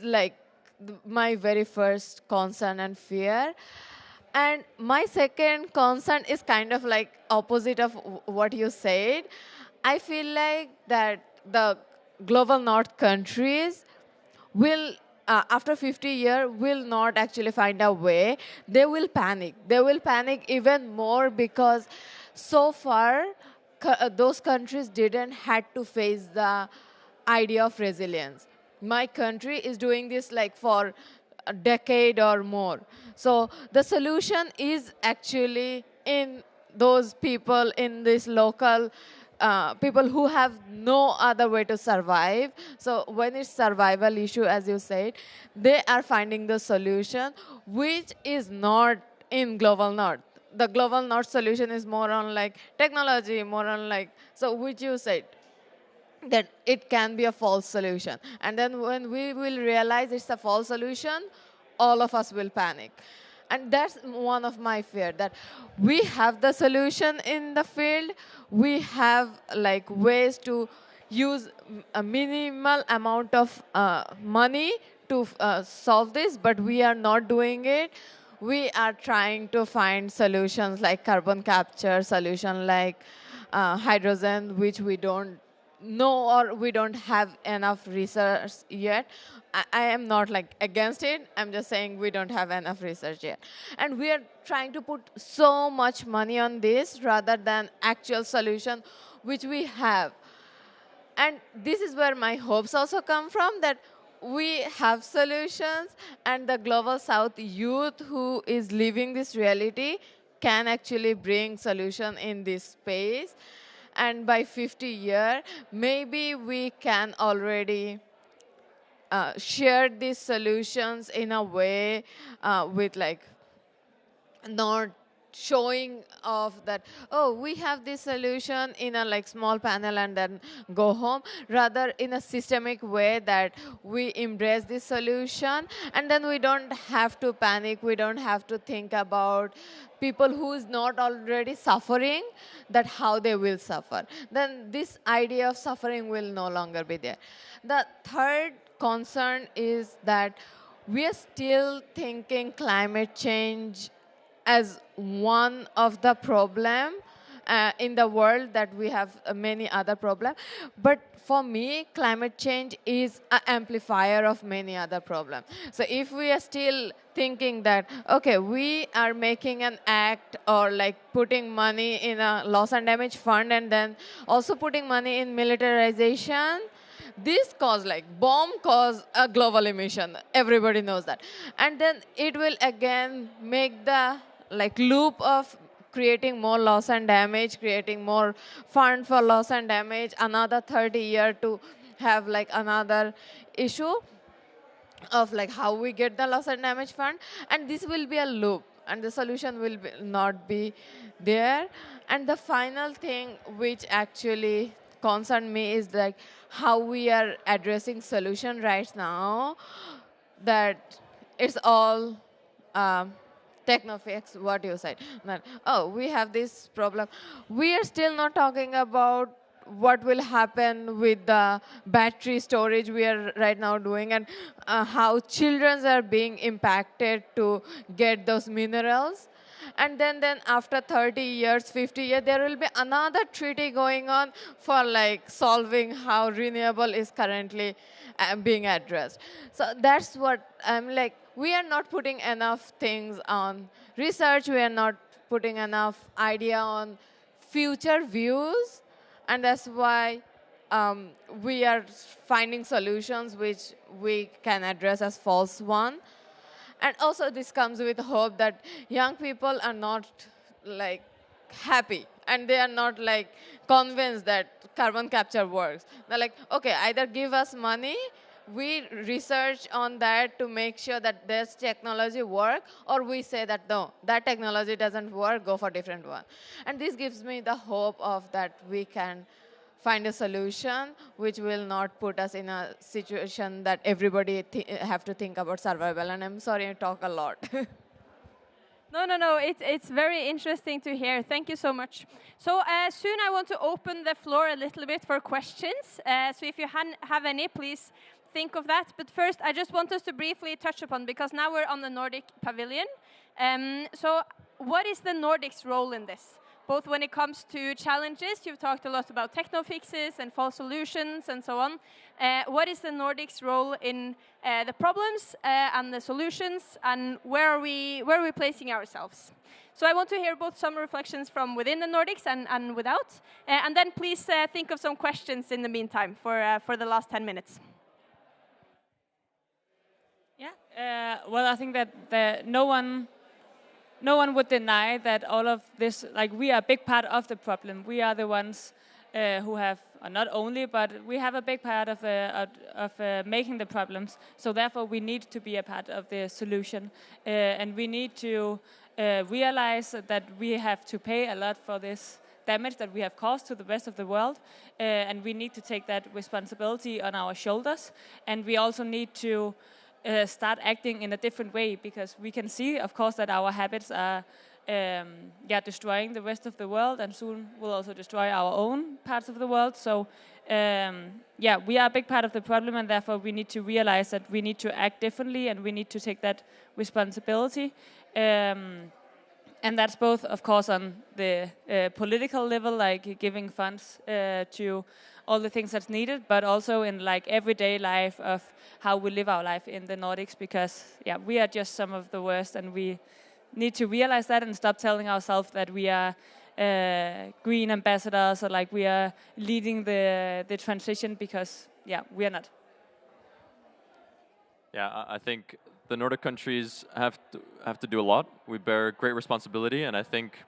my very first concern and fear. And my second concern is kind of opposite of what you said. I feel like that the global north countries will after 50 years, will not actually find a way. They will panic. They will panic even more, because so far, those countries didn't had to face the idea of resilience. My country is doing this for a decade or more. So the solution is actually in those people in these local people who have no other way to survive. So when it's survival issue, as you said, they are finding the solution, which is not in global north. The global north solution is more on like technology, more on like, so which you said, that it can be a false solution. And then when we will realize it's a false solution, all of us will panic. And that's one of my fear, that we have the solution in the field. We have like ways to use a minimal amount of money to solve this, but we are not doing it. We are trying to find solutions like carbon capture, solution like hydrogen, which we don't know or we don't have enough research yet. I am not like against it. I'm just saying we don't have enough research yet. And we are trying to put so much money on this rather than actual solution which we have. And this is where my hopes also come from, that we have solutions and the global south youth who is living this reality can actually bring solution in this space. And by 50 years, maybe we can already share these solutions in a way with like not showing off that, oh, we have this solution in a like small panel and then go home, rather in a systemic way that we embrace this solution, and then we don't have to panic, we don't have to think about people who is not already suffering, that how they will suffer. Then this idea of suffering will no longer be there. The third concern is that we are still thinking climate change as one of the problem in the world, that we have many other problems. But for me, climate change is an amplifier of many other problems. So if we are still thinking that, okay, we are making an act or like putting money in a loss and damage fund and then also putting money in militarization, this cause like bomb cause a global emission. Everybody knows that. And then it will again make the like loop of creating more loss and damage, creating more fund for loss and damage, another 30 years to have like another issue of like how we get the loss and damage fund. And this will be a loop and the solution will not be there. And the final thing which actually concerned me is like how we are addressing solution right now, that it's all technofix, what you said. That, oh, we have this problem. We are still not talking about what will happen with the battery storage we are right now doing, and how children are being impacted to get those minerals. And then after 30 years, 50 years, there will be another treaty going on for like solving how renewable is currently being addressed. So that's what I'm like, we are not putting enough things on research, we are not putting enough idea on future views, and that's why we are finding solutions which we can address as false one. And also this comes with hope that young people are not like happy and they are not like convinced that carbon capture works. They're like, okay, either give us money, we research on that to make sure that this technology works, or we say that no, that technology doesn't work, go for different one. And this gives me the hope of that we can find a solution which will not put us in a situation that everybody have to think about survival. And I'm sorry I talk a lot. No, it's very interesting to hear. Thank you so much. So soon I want to open the floor a little bit for questions. So if you have any, please think of that. But first, I just want us to briefly touch upon, because now we're on the Nordic Pavilion. So what is the Nordic's role in this? Both when it comes to challenges, you've talked a lot about techno-fixes and false solutions and so on. What is the Nordic's role in the problems and the solutions, and where are we placing ourselves? So I want to hear both some reflections from within the Nordics and without, and then please think of some questions in the meantime for the last 10 minutes. Yeah, well, I think that no one would deny that all of this, like, we are a big part of the problem. We are the ones who have, or not only, but we have a big part of making the problems. So therefore, we need to be a part of the solution, and we need to realize that we have to pay a lot for this damage that we have caused to the rest of the world, and we need to take that responsibility on our shoulders. And we also need to start acting in a different way, because we can see, of course, that our habits are destroying the rest of the world, and soon will also destroy our own parts of the world. So we are a big part of the problem, and therefore we need to realize that we need to act differently, and we need to take that responsibility. And that's both, of course, on the political level, like giving funds to all the things that's needed, but also in like everyday life of how we live our life in the Nordics, because we are just some of the worst, and we need to realize that and stop telling ourselves that we are green ambassadors, or like we are leading the transition, because we are not. Yeah, I think the Nordic countries have to do a lot. We bear great responsibility, and I think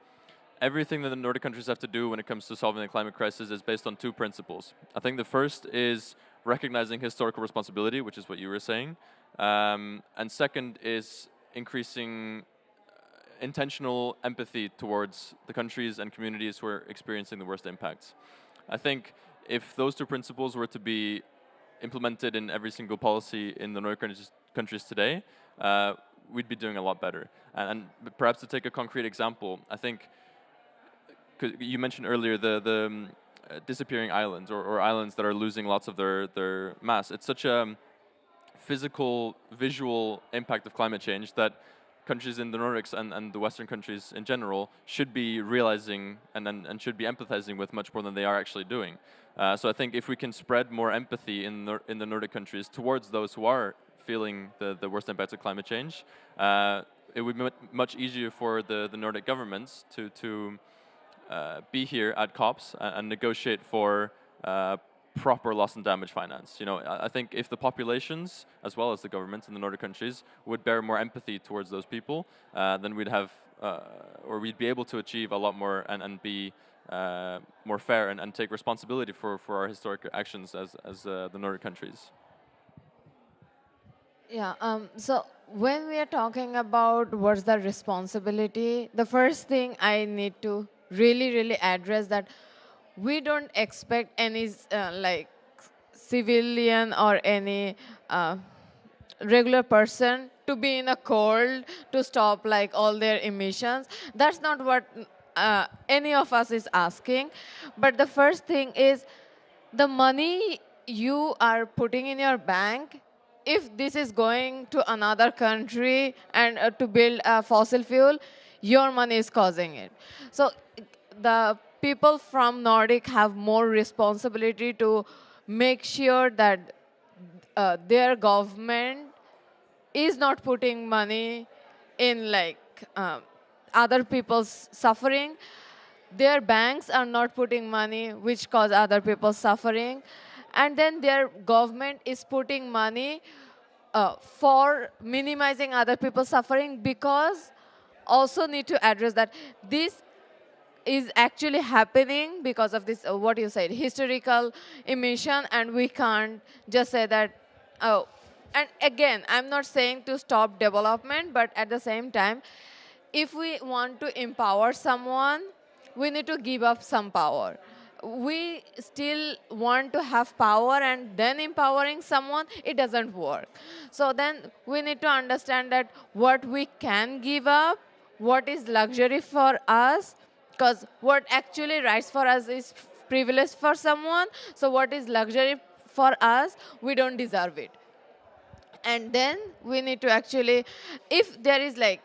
everything that the Nordic countries have to do when it comes to solving the climate crisis is based on two principles. I think the first is recognizing historical responsibility, which is what you were saying, and second is increasing intentional empathy towards the countries and communities who are experiencing the worst impacts. I think if those two principles were to be implemented in every single policy in the Nordic countries today, we'd be doing a lot better. And perhaps to take a concrete example, I think, 'cause you mentioned earlier the disappearing islands, or islands that are losing lots of their mass. It's such a physical, visual impact of climate change that countries in the Nordics and the Western countries in general should be realizing and should be empathizing with much more than they are actually doing. So I think if we can spread more empathy in the Nordic countries towards those who are feeling the worst impacts of climate change, it would be much easier for the Nordic governments to be here at COPs and negotiate for proper loss and damage finance. I think if the populations, as well as the governments in the Nordic countries, would bear more empathy towards those people, then we'd have, or we'd be able to achieve a lot more and be more fair and take responsibility for our historic actions as the Nordic countries. Yeah, so when we are talking about what's the responsibility, the first thing I need to really address that we don't expect any like civilian or any regular person to be in a cold to stop like all their emissions. That's not what any of us is asking. But the first thing is the money you are putting in your bank, if this is going to another country and to build a fossil fuel, your money is causing it. So the people from Nordic have more responsibility to make sure that their government is not putting money in like other people's suffering. Their banks are not putting money which cause other people's suffering. And then their government is putting money for minimizing other people's suffering, because also need to address that this is actually happening because of this, what you said, historical emission, and we can't just say that, oh. And again, I'm not saying to stop development, but at the same time, if we want to empower someone, we need to give up some power. We still want to have power and then empowering someone, it doesn't work. So then we need to understand that what we can give up, what is luxury for us, because what actually rights for us is privilege for someone. So what is luxury for us, we don't deserve it. And then we need to actually, if there is like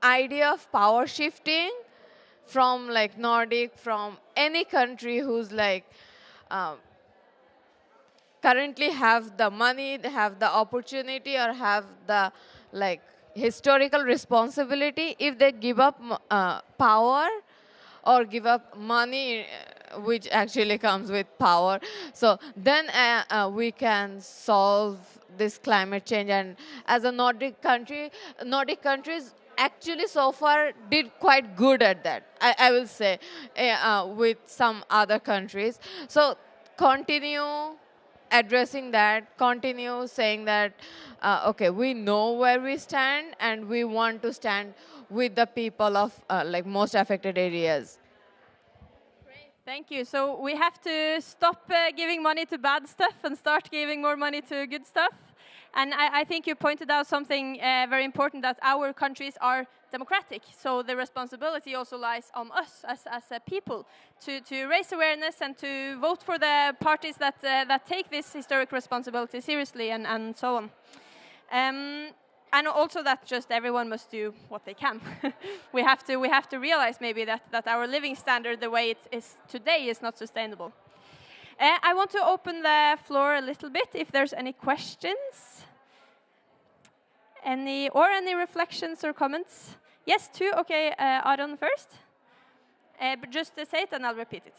idea of power shifting from like Nordic, from any country who's like currently have the money, have the opportunity, or have the like historical responsibility, if they give up power or give up money, which actually comes with power, so then we can solve this climate change. And as a Nordic countries actually so far did quite good at that, I will say, with some other countries. So continue addressing that, continue saying that, okay, we know where we stand and we want to stand with the people of like most affected areas. Thank you. So we have to stop giving money to bad stuff and start giving more money to good stuff. And I think you pointed out something very important, that our countries are democratic. So the responsibility also lies on us as a people to raise awareness and to vote for the parties that take this historic responsibility seriously and so on. And also that just everyone must do what they can. we have to realize maybe that our living standard, the way it is today, is not sustainable. I want to open the floor a little bit if there's any questions. Any reflections or comments? Yes, two. Okay, Aron first. But just say it and I'll repeat it.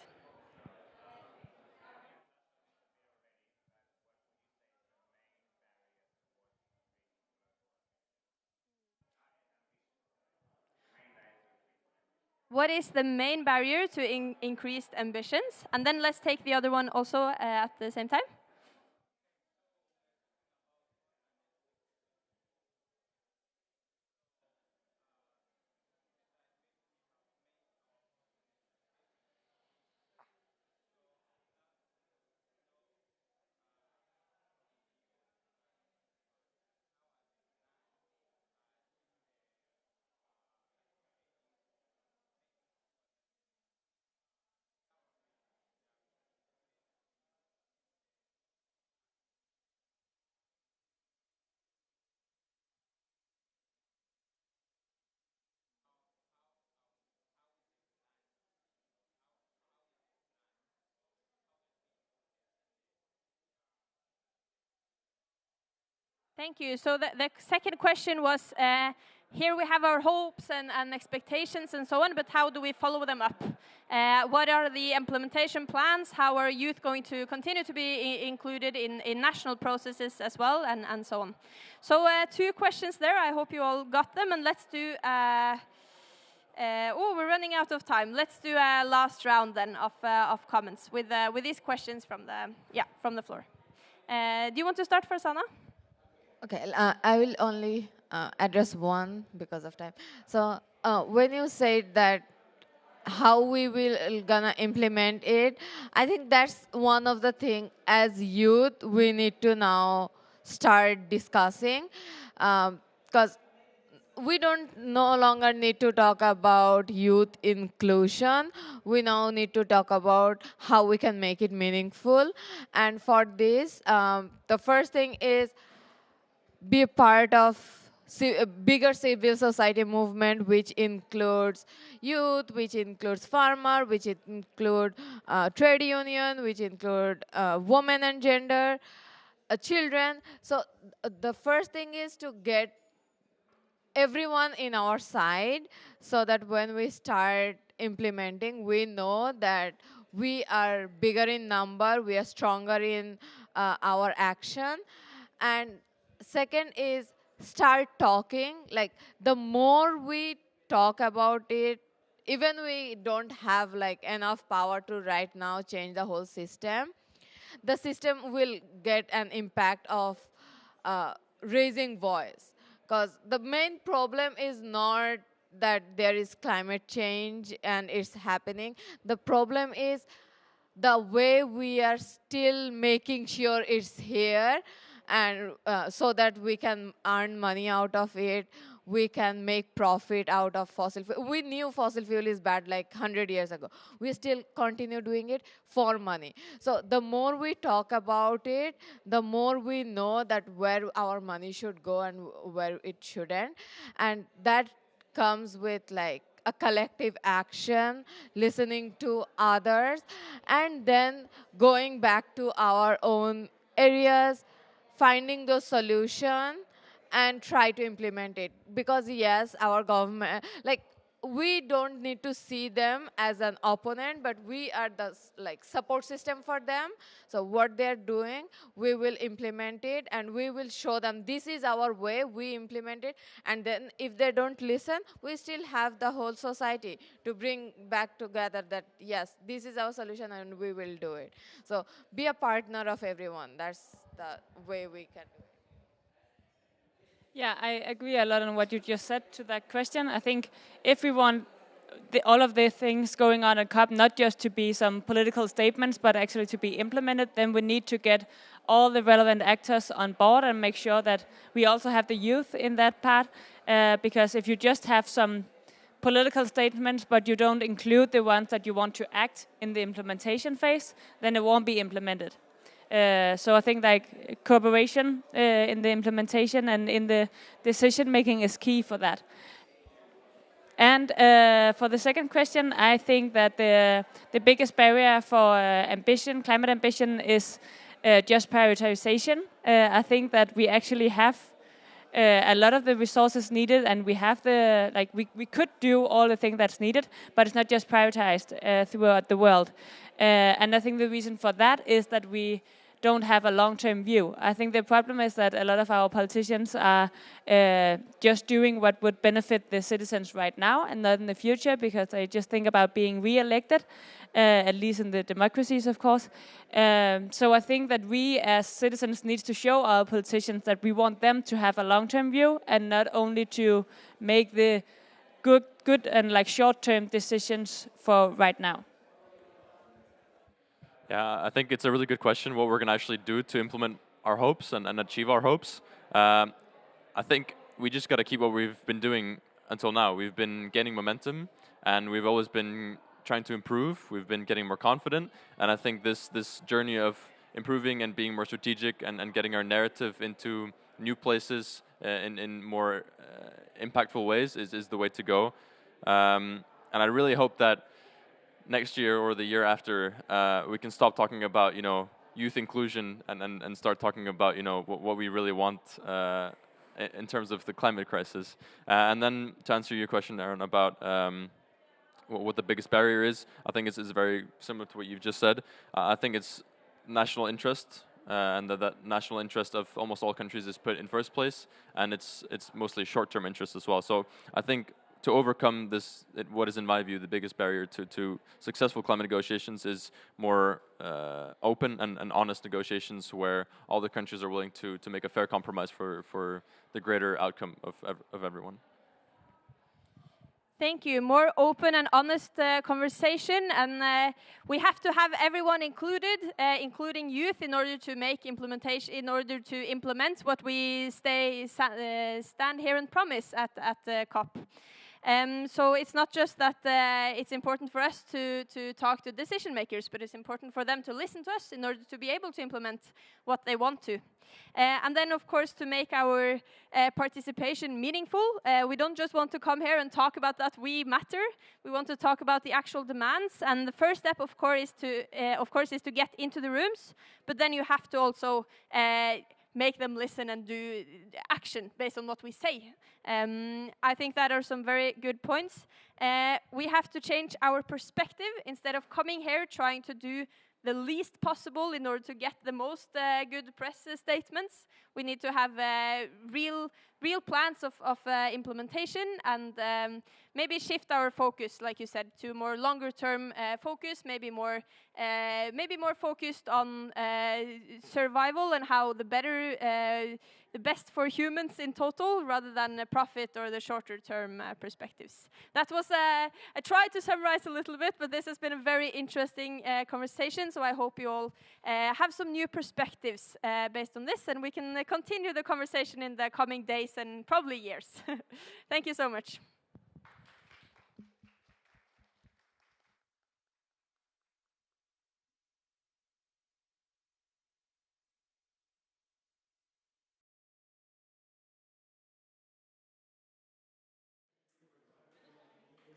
What is the main barrier to increased ambitions? And then let's take the other one also at the same time. Thank you. So the second question was, here we have our hopes and expectations and so on, but how do we follow them up? What are the implementation plans? How are youth going to continue to be included in national processes as well, and so on? So two questions there. I hope you all got them, and let's do... we're running out of time. Let's do a last round then of comments with these questions from the floor. Do you want to start first, Anna? Okay, I will only address one because of time. So when you said that how we will gonna implement it, I think that's one of the things as youth we need to now start discussing, because we don't no longer need to talk about youth inclusion. We now need to talk about how we can make it meaningful. And for this, the first thing is be a part of a bigger civil society movement, which includes youth, which includes farmer, which include trade union, which include women and gender, children. So the first thing is to get everyone in our side, so that when we start implementing, we know that we are bigger in number, we are stronger in our action. And second is start talking. Like the more we talk about it, even we don't have like enough power to right now change the whole system, the system will get an impact of raising voice. Because the main problem is not that there is climate change and it's happening. The problem is the way we are still making sure it's here, and so that we can earn money out of it, we can make profit out of fossil fuel. We knew fossil fuel is bad like 100 years ago. We still continue doing it for money. So the more we talk about it, the more we know that where our money should go and where it shouldn't. And that comes with like a collective action, listening to others, and then going back to our own areas, finding those solutions and try to implement it. Because yes, our government, like we don't need to see them as an opponent, but we are the support system for them. So what they're doing, we will implement it, and we will show them this is our way, we implement it. And then if they don't listen, we still have the whole society to bring back together that yes, this is our solution and we will do it. So be a partner of everyone. That's the way we can do it. Yeah, I agree a lot on what you just said to that question. I think if we want all of the things going on at COP not just to be some political statements, but actually to be implemented, then we need to get all the relevant actors on board and make sure that we also have the youth in that part. Because if you just have some political statements, but you don't include the ones that you want to act in the implementation phase, then it won't be implemented. So I think cooperation in the implementation and in the decision making is key for that. And for the second question, I think that the biggest barrier for climate ambition, is just prioritization. I think that we actually have a lot of the resources needed, and we have we could do all the things that's needed, but it's not just prioritized throughout the world. And I think the reason for that is that we don't have a long-term view. I think the problem is that a lot of our politicians are just doing what would benefit the citizens right now and not in the future, because they just think about being re-elected, at least in the democracies, of course. So I think that we as citizens need to show our politicians that we want them to have a long-term view and not only to make the good and short-term decisions for right now. Yeah, I think it's a really good question, what we're going to actually do to implement our hopes and achieve our hopes. I think we just got to keep what we've been doing until now. We've been gaining momentum, and we've always been trying to improve. We've been getting more confident, and I think this journey of improving and being more strategic and getting our narrative into new places in more impactful ways is the way to go. And I really hope that next year or the year after, we can stop talking about youth inclusion and start talking about what we really want in terms of the climate crisis. And then to answer your question, Aaron, about what the biggest barrier is, I think it's very similar to what you've just said. I think it's national interest, and that national interest of almost all countries is put in first place, and it's mostly short-term interest as well. So I think to overcome this, what is in my view the biggest barrier to successful climate negotiations is more open and honest negotiations where all the countries are willing to make a fair compromise for the greater outcome of everyone. Thank you. More open and honest conversation, and we have to have everyone included, including youth, in order to make implementation, in order to implement what we stand here and promise at COP. So it's not just that it's important for us to talk to decision makers, but it's important for them to listen to us in order to be able to implement what they want to. And then, of course, to make our participation meaningful, we don't just want to come here and talk about that we matter. We want to talk about the actual demands. And the first step, of course, is to get into the rooms. But then you have to also make them listen and do action based on what we say. I think that are some very good points. We have to change our perspective. Instead of coming here trying to do the least possible in order to get the most good press statements, we need to have real plans of implementation, and maybe shift our focus, like you said, to more longer-term focus, maybe more focused on survival and how the best for humans in total, rather than profit or the shorter-term perspectives. That was I tried to summarize a little bit, but this has been a very interesting conversation. So I hope you all have some new perspectives based on this, and we can continue the conversation in the coming days and probably years. Thank you so much.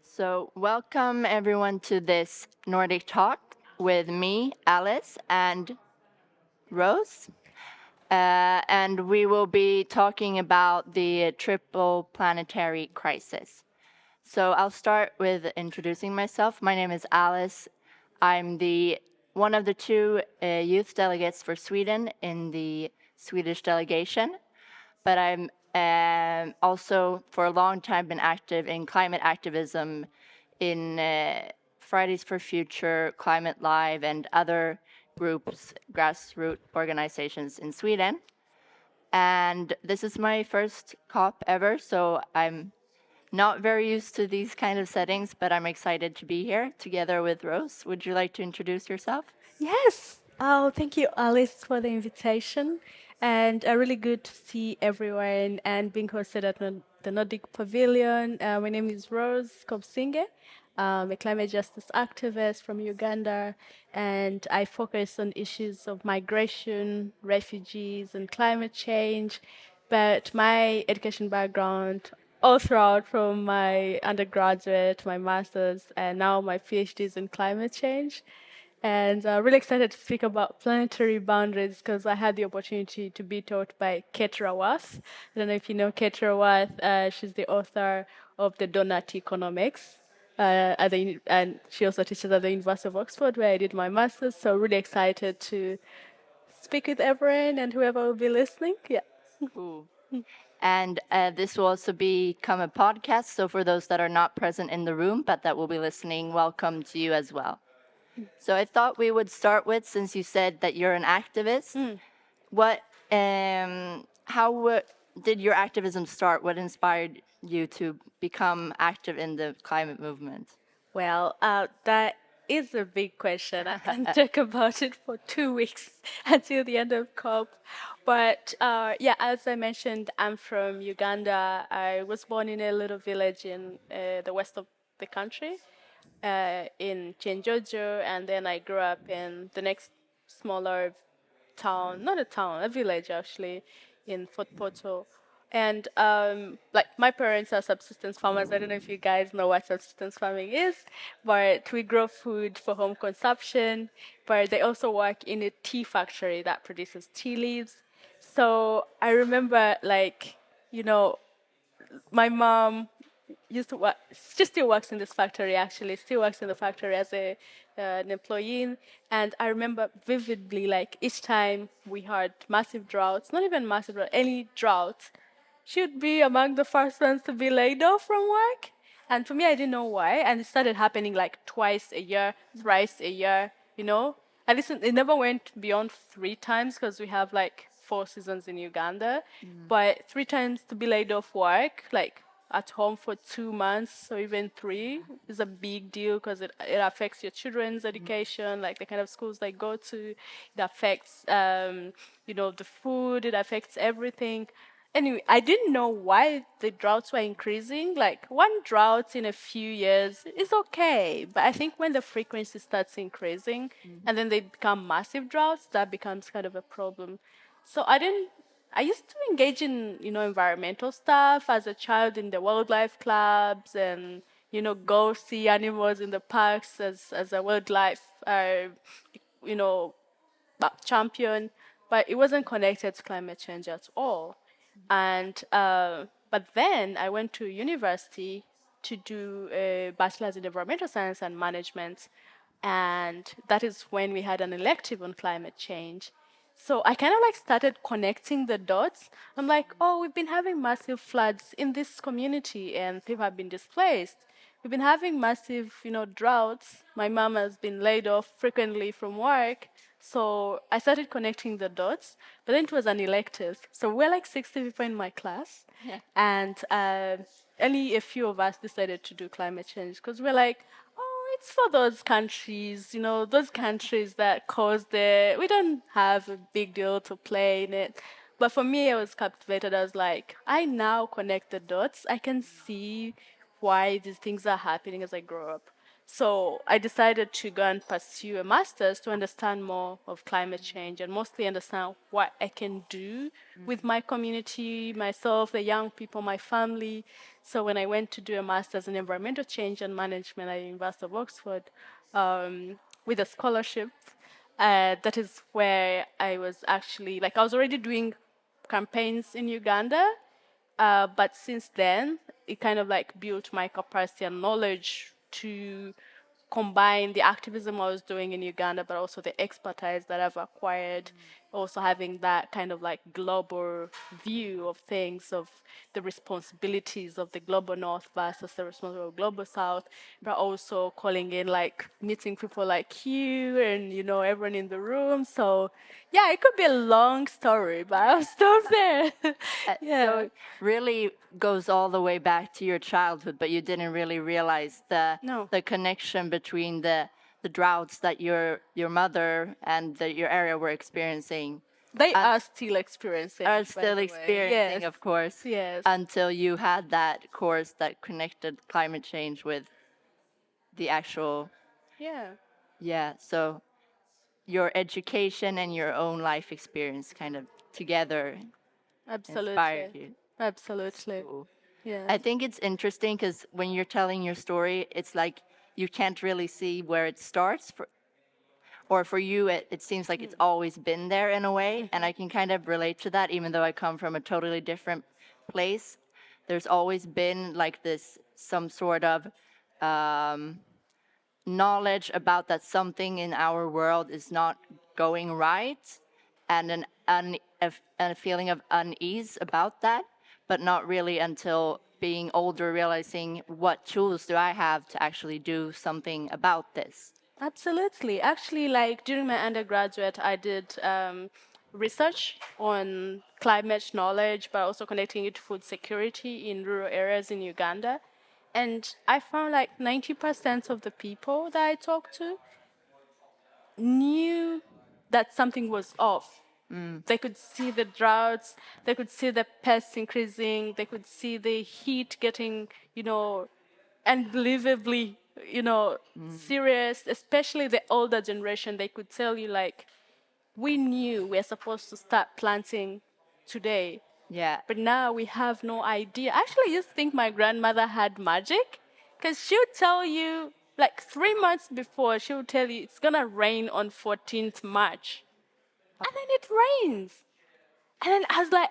So welcome everyone to this Nordic Talk with me, Alice, and Rose. And we will be talking about the triple planetary crisis. So I'll start with introducing myself. My name is Alice. I'm one of the two youth delegates for Sweden in the Swedish delegation, but I'm also for a long time been active in climate activism in Fridays for Future, Climate Live, and other groups, grassroots organizations in Sweden. And this is my first COP ever, so I'm not very used to these kind of settings, but I'm excited to be here together with Rose. Would you like to introduce yourself? Yes. Oh, thank you, Alice, for the invitation. And really good to see everyone and being hosted at the Nordic Pavilion. My name is Rose Kobsinge. I'm a climate justice activist from Uganda, and I focus on issues of migration, refugees, and climate change. But my education background, all throughout from my undergraduate, my master's, and now my PhD is in climate change. And really excited to speak about planetary boundaries because I had the opportunity to be taught by Kate Raworth. I don't know if you know Kate Raworth. She's the author of the Donut Economics. And she also teaches at the University of Oxford, where I did my master's. So really excited to speak with everyone and whoever will be listening. Yeah. Ooh. And this will also become a podcast. So for those that are not present in the room, but that will be listening, welcome to you as well. So I thought we would start with, since you said that you're an activist, how did your activism start? What inspired you to become active in the climate movement? Well, that is a big question. I can talk about it for 2 weeks until the end of COP. But yeah, as I mentioned, I'm from Uganda. I was born in a little village in the west of the country. In Chenjojo, and then I grew up in the next smaller town, not a town, a village actually, in Fort Portal. And like my parents are subsistence farmers. I don't know if you guys know what subsistence farming is, but we grow food for home consumption. But they also work in a tea factory that produces tea leaves. So I remember, like, you know, my mom used to work. She still works in this factory. Actually, still works in the factory as an employee. And I remember vividly, like each time we had massive droughts, not even massive drought, any drought, she would be among the first ones to be laid off from work. And for me, I didn't know why. And it started happening like twice a year, thrice a year. You know, at least it never went beyond 3 times because we have like 4 seasons in Uganda. But 3 times to be laid off work, like at home for 2 months or even 3 is a big deal because it affects your children's education, like the kind of schools they go to. It affects, you know, the food. It affects everything. Anyway, I didn't know why the droughts were increasing. Like 1 drought in a few years is okay, but I think when the frequency starts increasing and then they become massive droughts, that becomes kind of a problem. So I used to engage in, you know, environmental stuff as a child in the wildlife clubs and, you know, go see animals in the parks as a wildlife, you know, champion, but it wasn't connected to climate change at all. And but then I went to university to do a bachelor's in environmental science and management, and that is when we had an elective on climate change. So I kind of like started connecting the dots. I'm like, oh, we've been having massive floods in this community and people have been displaced. We've been having massive, you know, droughts. My mom has been laid off frequently from work. So I started connecting the dots, but then it was an elective. So we're like 60 people in my class, and only a few of us decided to do climate change because we're like, oh, it's for those countries, you know, those countries that caused it. We don't have a big deal to play in it. But for me, I was captivated. I was like, I now connect the dots. I can see why these things are happening as I grow up. So I decided to go and pursue a master's to understand more of climate change and mostly understand what I can do with my community, myself, the young people, my family. So when I went to do a master's in environmental change and management at the University of Oxford with a scholarship, that is where I was actually, like I was already doing campaigns in Uganda, But since then, it kind of like built my capacity and knowledge to combine the activism I was doing in Uganda, but also the expertise that I've acquired, also having that kind of like global view of things, of the responsibilities of the global north versus the responsibility of global south, but also calling in like meeting people like you and, you know, everyone in the room. So yeah, it could be a long story, but I'll stop there. So it really goes all the way back to your childhood, but you didn't really realize the connection between the droughts that your mother and your area were experiencing. They are still experiencing. Are still experiencing, of course. Yes. Until you had that course that connected climate change with the actual. Yeah. Yeah. So your education and your own life experience kind of together inspired you. Absolutely. Yeah. I think it's interesting because when you're telling your story, it's like you can't really see where it starts. Or for you, it seems like it's always been there in a way. And I can kind of relate to that, even though I come from a totally different place. There's always been like this, some sort of knowledge about that something in our world is not going right, and a feeling of unease about that, but not really until being older, realizing what tools do I have to actually do something about this. Absolutely. Actually, like during my undergraduate, I did research on climate knowledge, but also connecting it to food security in rural areas in Uganda. And I found like 90% of the people that I talked to knew that something was off. They could see the droughts, they could see the pests increasing, they could see the heat getting, you know, unbelievably, you know, serious, especially the older generation. They could tell you, like, we knew we're supposed to start planting today. Yeah. But now we have no idea. Actually, I used to think my grandmother had magic, because she would tell you, like 3 months before, she would tell you it's going to rain on 14th March. And then it rains. And then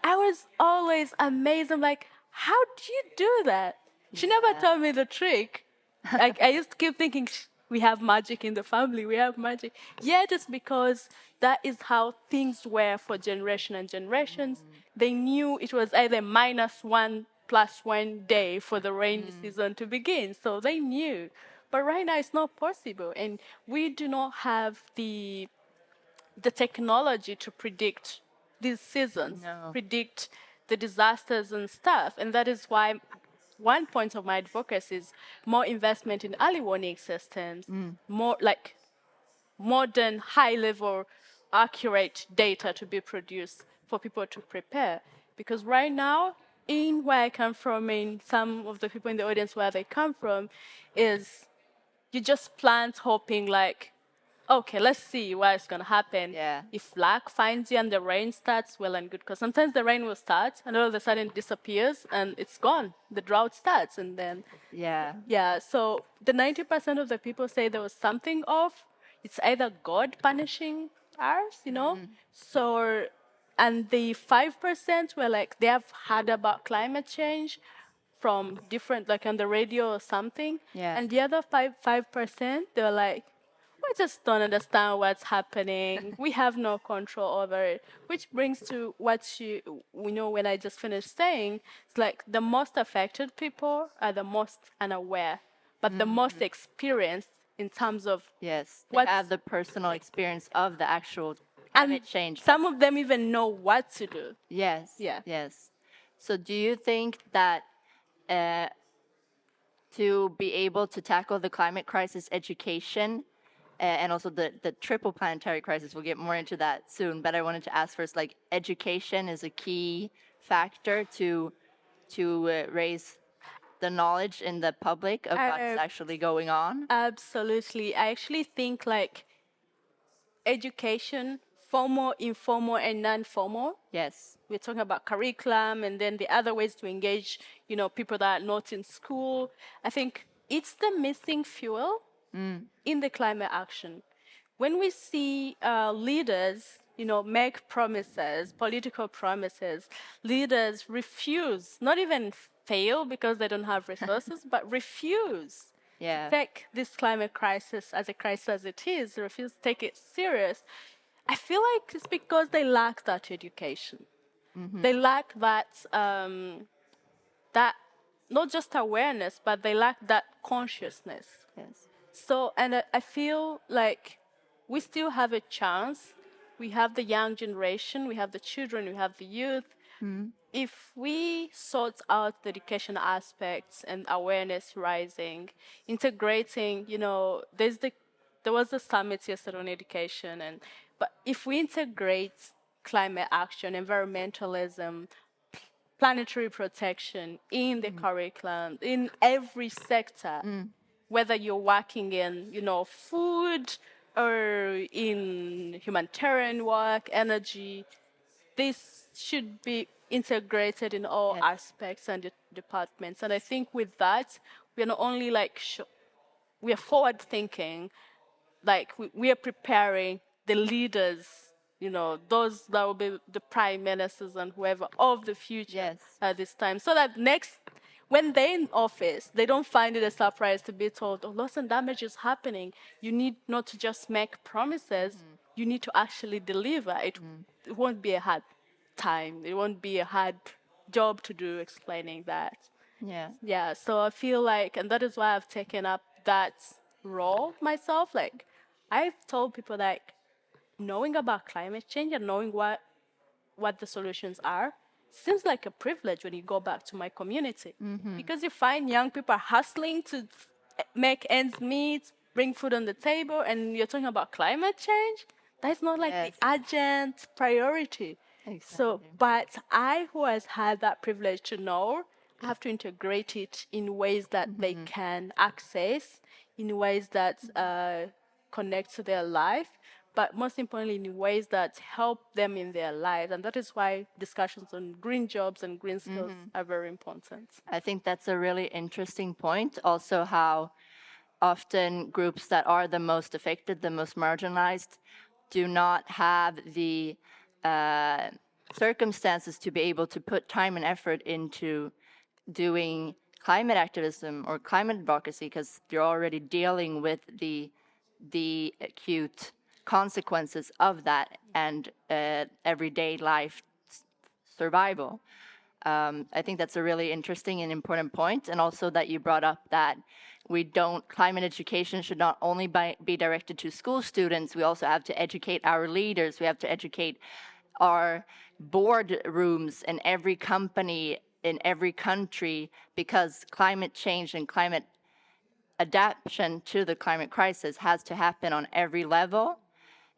I was always amazed. I'm like, how do you do that? She never told me the trick. Like, I used to keep thinking, we have magic in the family, we have magic. Yet it's because that is how things were for generation and generations. They knew it was either -1 + 1 day for the rainy season to begin. So they knew. But right now it's not possible. And we do not have the technology to predict these seasons, predict the disasters and stuff. And that is why one point of my advocacy is more investment in early warning systems, more like modern, high-level, accurate data to be produced for people to prepare. Because right now, in where I come from, in some of the people in the audience where they come from, is you just plant hoping like, okay, let's see what's going to happen. Yeah. If luck finds you and the rain starts, well and good. Because sometimes the rain will start and all of a sudden it disappears and it's gone. The drought starts and then... Yeah, so the 90% of the people say there was something off. It's either God punishing us, you know? So, and the 5% were like, they have heard about climate change from different, like on the radio or something. Yeah. And the other 5%, they were like, we just don't understand what's happening. We have no control over it. Which brings to what we know when I just finished saying, it's like the most affected people are the most unaware, but the most experienced in terms of they have the personal experience of the actual climate change. Some of them even know what to do. Yes. Yeah. Yes. So do you think that to be able to tackle the climate crisis, education, and also the triple planetary crisis, we'll get more into that soon, but I wanted to ask first, like, education is a key factor to raise the knowledge in the public of what's actually going on? Absolutely. I actually think, like, education, formal, informal, and non-formal. Yes. We're talking about curriculum and then the other ways to engage, you know, people that are not in school. I think it's the missing fuel in the climate action. When we see leaders make promises, political promises, leaders refuse, not even fail because they don't have resources, but refuse to take this climate crisis as a crisis as it is, refuse to take it serious. I feel like it's because they lack that education. They lack that, that not just awareness, but they lack that consciousness. Yes. So, and I feel like we still have a chance. We have the young generation, we have the children, we have the youth. If we sort out the education aspects and awareness rising, integrating, there was a summit yesterday on education, but if we integrate climate action, environmentalism, planetary protection in the curriculum, in every sector, whether you're working in, food or in humanitarian work, energy, this should be integrated in all aspects and departments. And I think with that, we are not only we are forward thinking, like we are preparing the leaders, those that will be the prime ministers and whoever of the future at this time, so that when they're in office, they don't find it a surprise to be told, loss and damage is happening. You need not to just make promises, you need to actually deliver. It won't be a hard time. It won't be a hard job to do explaining that. Yeah, so I feel like, and that is why I've taken up that role myself. Like, I've told people that knowing about climate change and knowing what the solutions are seems like a privilege when you go back to my community. Because you find young people hustling to make ends meet, bring food on the table, and you're talking about climate change. That's not like the urgent priority. So, but I, who has had that privilege to know, I have to integrate it in ways that they can access, in ways that connect to their life, but most importantly in ways that help them in their lives. And that is why discussions on green jobs and green skills are very important. I think that's a really interesting point. Also, how often groups that are the most affected, the most marginalized, do not have the circumstances to be able to put time and effort into doing climate activism or climate advocacy, because you're already dealing with the acute consequences of that and everyday life survival. I think that's a really interesting and important point, and also that you brought up that climate education should not only be directed to school students, we also have to educate our leaders, we have to educate our board rooms in every company, in every country, because climate change and climate adaptation to the climate crisis has to happen on every level,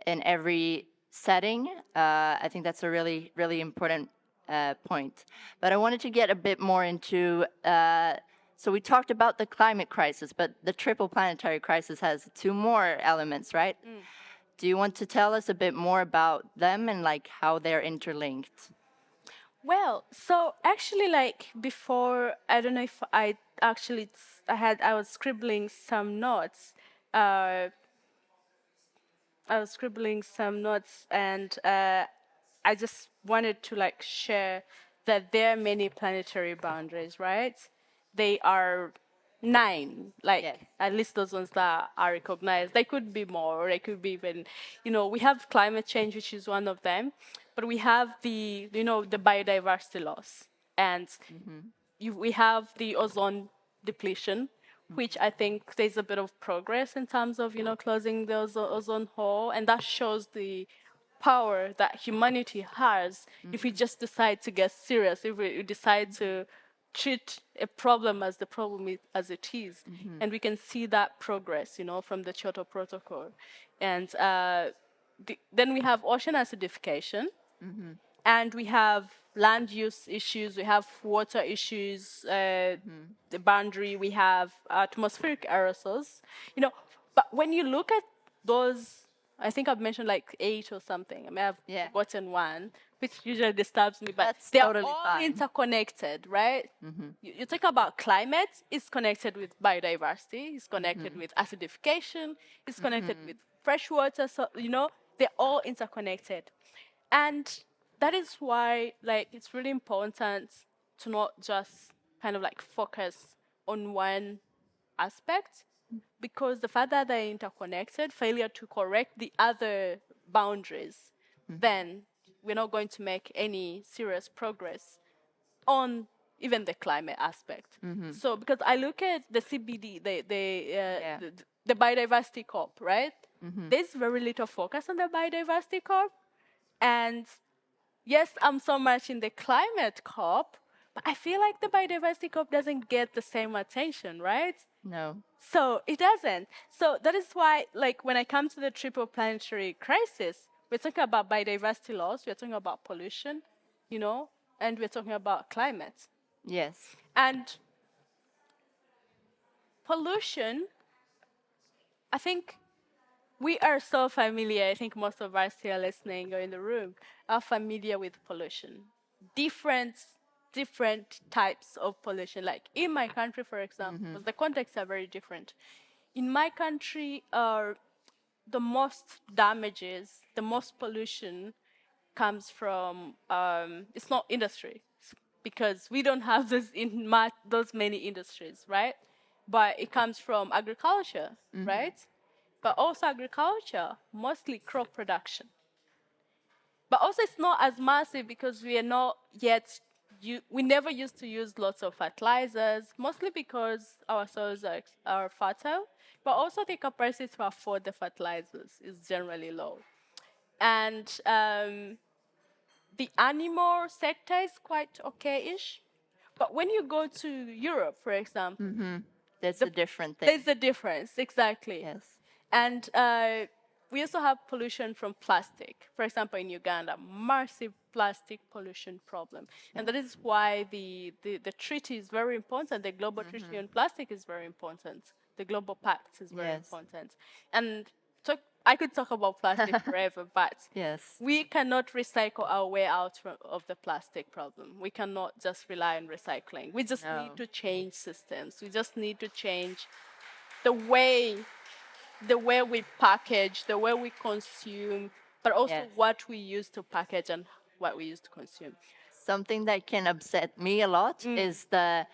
in every setting. I think that's a really, really important point. But I wanted to get a bit more into, so we talked about the climate crisis, but the triple planetary crisis has two more elements, right? Do you want to tell us a bit more about them and like how they're interlinked? Well, so actually, like before, I don't know if I was scribbling some notes. I was scribbling some notes, and I just wanted to like share that there are many planetary boundaries, right? They are 9, at least those ones that are recognized. They could be more, or they could be even, we have climate change, which is one of them, but we have the biodiversity loss, and we have the ozone depletion, which I think there's a bit of progress in terms of, closing the ozone hole, and that shows the power that humanity has if we just decide to get serious, if we decide to treat a problem as the problem as it is. And we can see that progress, from the Kyoto Protocol. And then we have ocean acidification, and we have land use issues, we have water issues, the boundary, we have atmospheric aerosols, but when you look at those, I think I've mentioned like 8 or something. I may have forgotten one, which usually disturbs me, but they're totally all interconnected, right? You talk about climate, it's connected with biodiversity, it's connected with acidification, it's connected with fresh water, so, they're all interconnected. And that is why, like, it's really important to not just kind of like focus on one aspect, because the fact that they're interconnected, failure to correct the other boundaries, then we're not going to make any serious progress on even the climate aspect. So, because I look at the CBD, the biodiversity COP, right? There's very little focus on the biodiversity COP. And yes, I'm so much in the climate COP, but I feel like the biodiversity COP doesn't get the same attention, right? No. So it doesn't. So that is why, like, when I come to the triple planetary crisis, we're talking about biodiversity loss, we're talking about pollution, you know, and we're talking about climate. Yes. And pollution, I think we are so familiar, I think most of us here listening or in the room are familiar with pollution. Different types of pollution. Like in my country, for example, the contexts are very different. In my country, the most damages, the most pollution comes from, it's not industry, because we don't have those many industries, right? But it comes from agriculture, right? But also agriculture, mostly crop production. But also it's not as massive because we are not yet, we never used to use lots of fertilizers, mostly because our soils are fertile, but also the capacity to afford the fertilizers is generally low. And the animal sector is quite okay-ish. But when you go to Europe, for example, That's a different thing. There's a difference, exactly. Yes. And we also have pollution from plastic. For example, in Uganda, massive plastic pollution problem. And that is why the treaty is very important. The Global Treaty on Plastic is very important. The Global Pact is very important. And I could talk about plastic forever, but we cannot recycle our way out of the plastic problem. We cannot just rely on recycling. We just need to change systems. We just need to change the way we package, the way we consume, but also what we use to package and what we use to consume. Something that can upset me a lot is the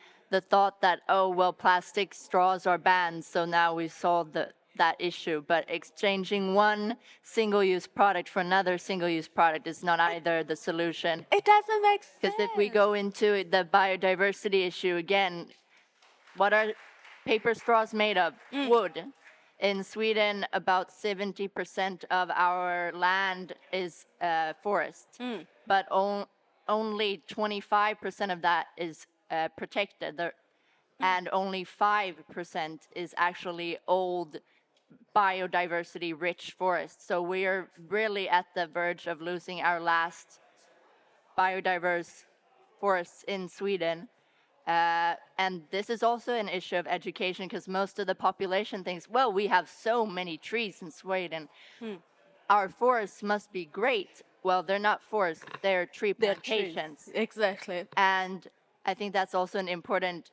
thought that, oh, well, plastic straws are banned, so now we solved that issue. But exchanging one single-use product for another single-use product is not either the solution. It doesn't make sense. Because if we go into the biodiversity issue again, what are paper straws made of? Wood. In Sweden, about 70% of our land is forest, but only 25% of that is protected, and only 5% is actually old biodiversity-rich forest. So we are really at the verge of losing our last biodiverse forests in Sweden. And this is also an issue of education, because most of the population thinks, well, we have so many trees in Sweden. Our forests must be great. Well, they're not forests, they're tree plantations. Exactly. And I think that's also an important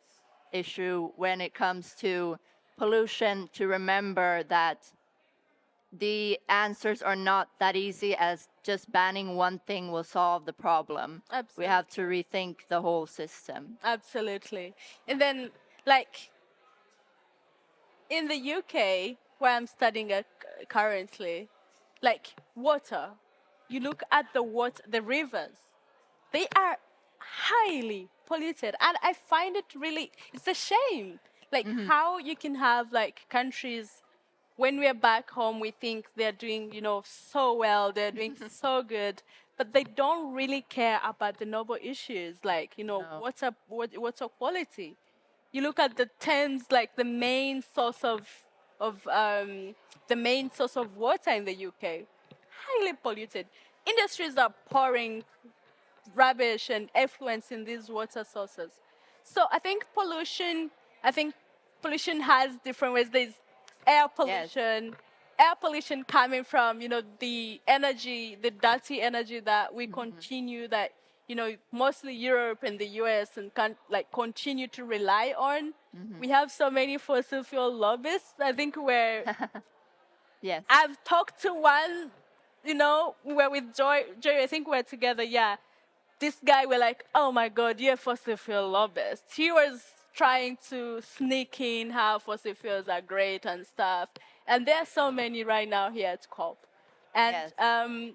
issue when it comes to pollution, to remember that the answers are not that easy as just banning one thing will solve the problem. Absolutely. We have to rethink the whole system. Absolutely. And then, like, in the UK, where I'm studying currently, like, water, you look at the rivers, they are highly polluted. And I find it really, it's a shame. Like, how you can have, like, countries, when we're back home, we think they're doing, so well, they're doing so good, but they don't really care about the noble issues, like, water quality. You look at the Thames, like the main source of water in the UK, highly polluted. Industries are pouring rubbish and effluents in these water sources. So I think pollution has different ways. There's air pollution, air pollution coming from, the energy, the dirty energy that we continue, that, mostly Europe and the US and continue to rely on. We have so many fossil fuel lobbyists. I think I've talked to one we were with Joy, I think we were together, yeah. This guy, we're like, oh my God, you're a fossil fuel lobbyist. He was trying to sneak in how fossil fuels are great and stuff. And there are so many right now here at COP. And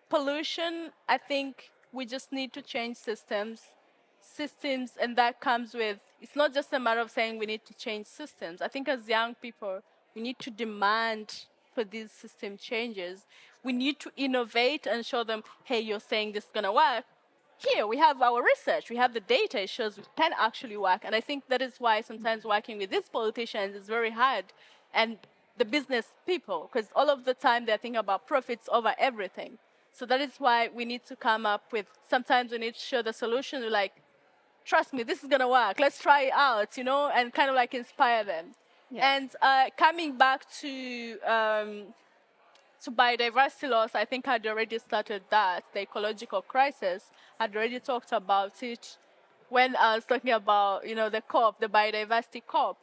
pollution, I think we just need to change systems, and that comes with, it's not just a matter of saying we need to change systems. I think as young people, we need to demand for these system changes. We need to innovate and show them, hey, you're saying this is going to work. Here, we have our research, we have the data, it shows it can actually work. And I think that is why sometimes working with these politicians is very hard. And the business people, because all of the time they're thinking about profits over everything. So that is why we need to come up with, sometimes we need to show the solution, like, trust me, this is going to work. Let's try it out, and kind of like inspire them. Yeah. And coming back to biodiversity loss, I think I'd already started that. The ecological crisis, I'd already talked about it when I was talking about, the COP, the biodiversity COP.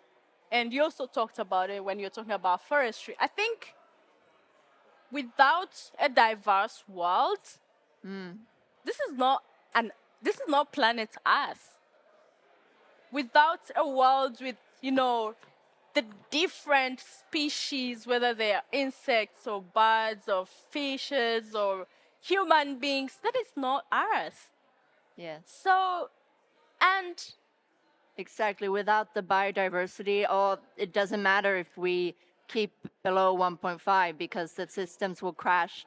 And you also talked about it when you were talking about forestry. I think without a diverse world, this is not planet Earth. Without a world with, the different species, whether they are insects or birds or fishes or human beings, that is not Earth. Yes. So, and exactly, without the biodiversity, it doesn't matter if we keep below 1.5 because the systems will crash.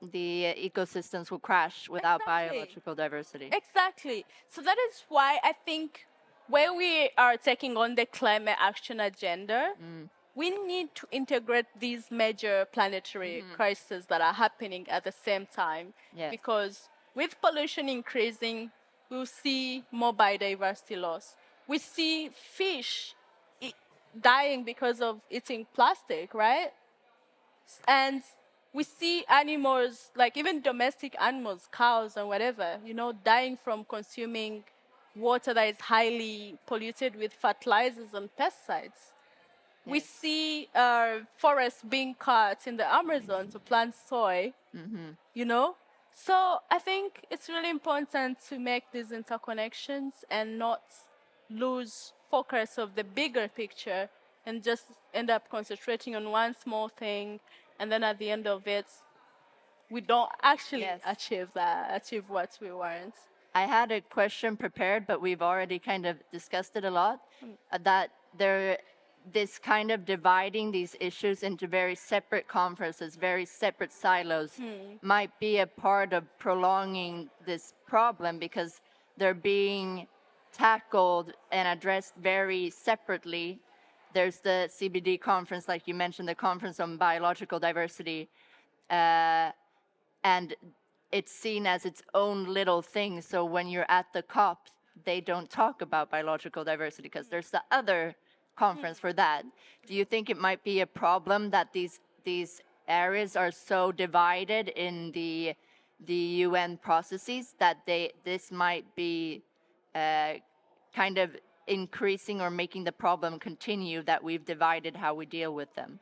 The ecosystems will crash without biological diversity. Exactly. So that is why I think when we are taking on the climate action agenda, we need to integrate these major planetary crises that are happening at the same time. Yes. Because with pollution increasing, we'll see more biodiversity loss. We see fish dying because of eating plastic, right? And we see animals, like even domestic animals, cows and whatever, dying from consuming water that is highly polluted with fertilizers and pesticides. Yes. We see forests being cut in the Amazon to plant soy, So I think it's really important to make these interconnections and not lose focus of the bigger picture and just end up concentrating on one small thing, and then at the end of it, we don't actually achieve what we want. I had a question prepared, but we've already kind of discussed it a lot, that this kind of dividing these issues into very separate conferences, very separate silos, might be a part of prolonging this problem because they're being tackled and addressed very separately. There's the CBD conference, like you mentioned, the Conference on Biological Diversity, and it's seen as its own little thing. So when you're at the COP, they don't talk about biological diversity because there's the other conference for that. Do you think it might be a problem that these areas are so divided in the UN processes that this might be kind of increasing or making the problem continue, that we've divided how we deal with them?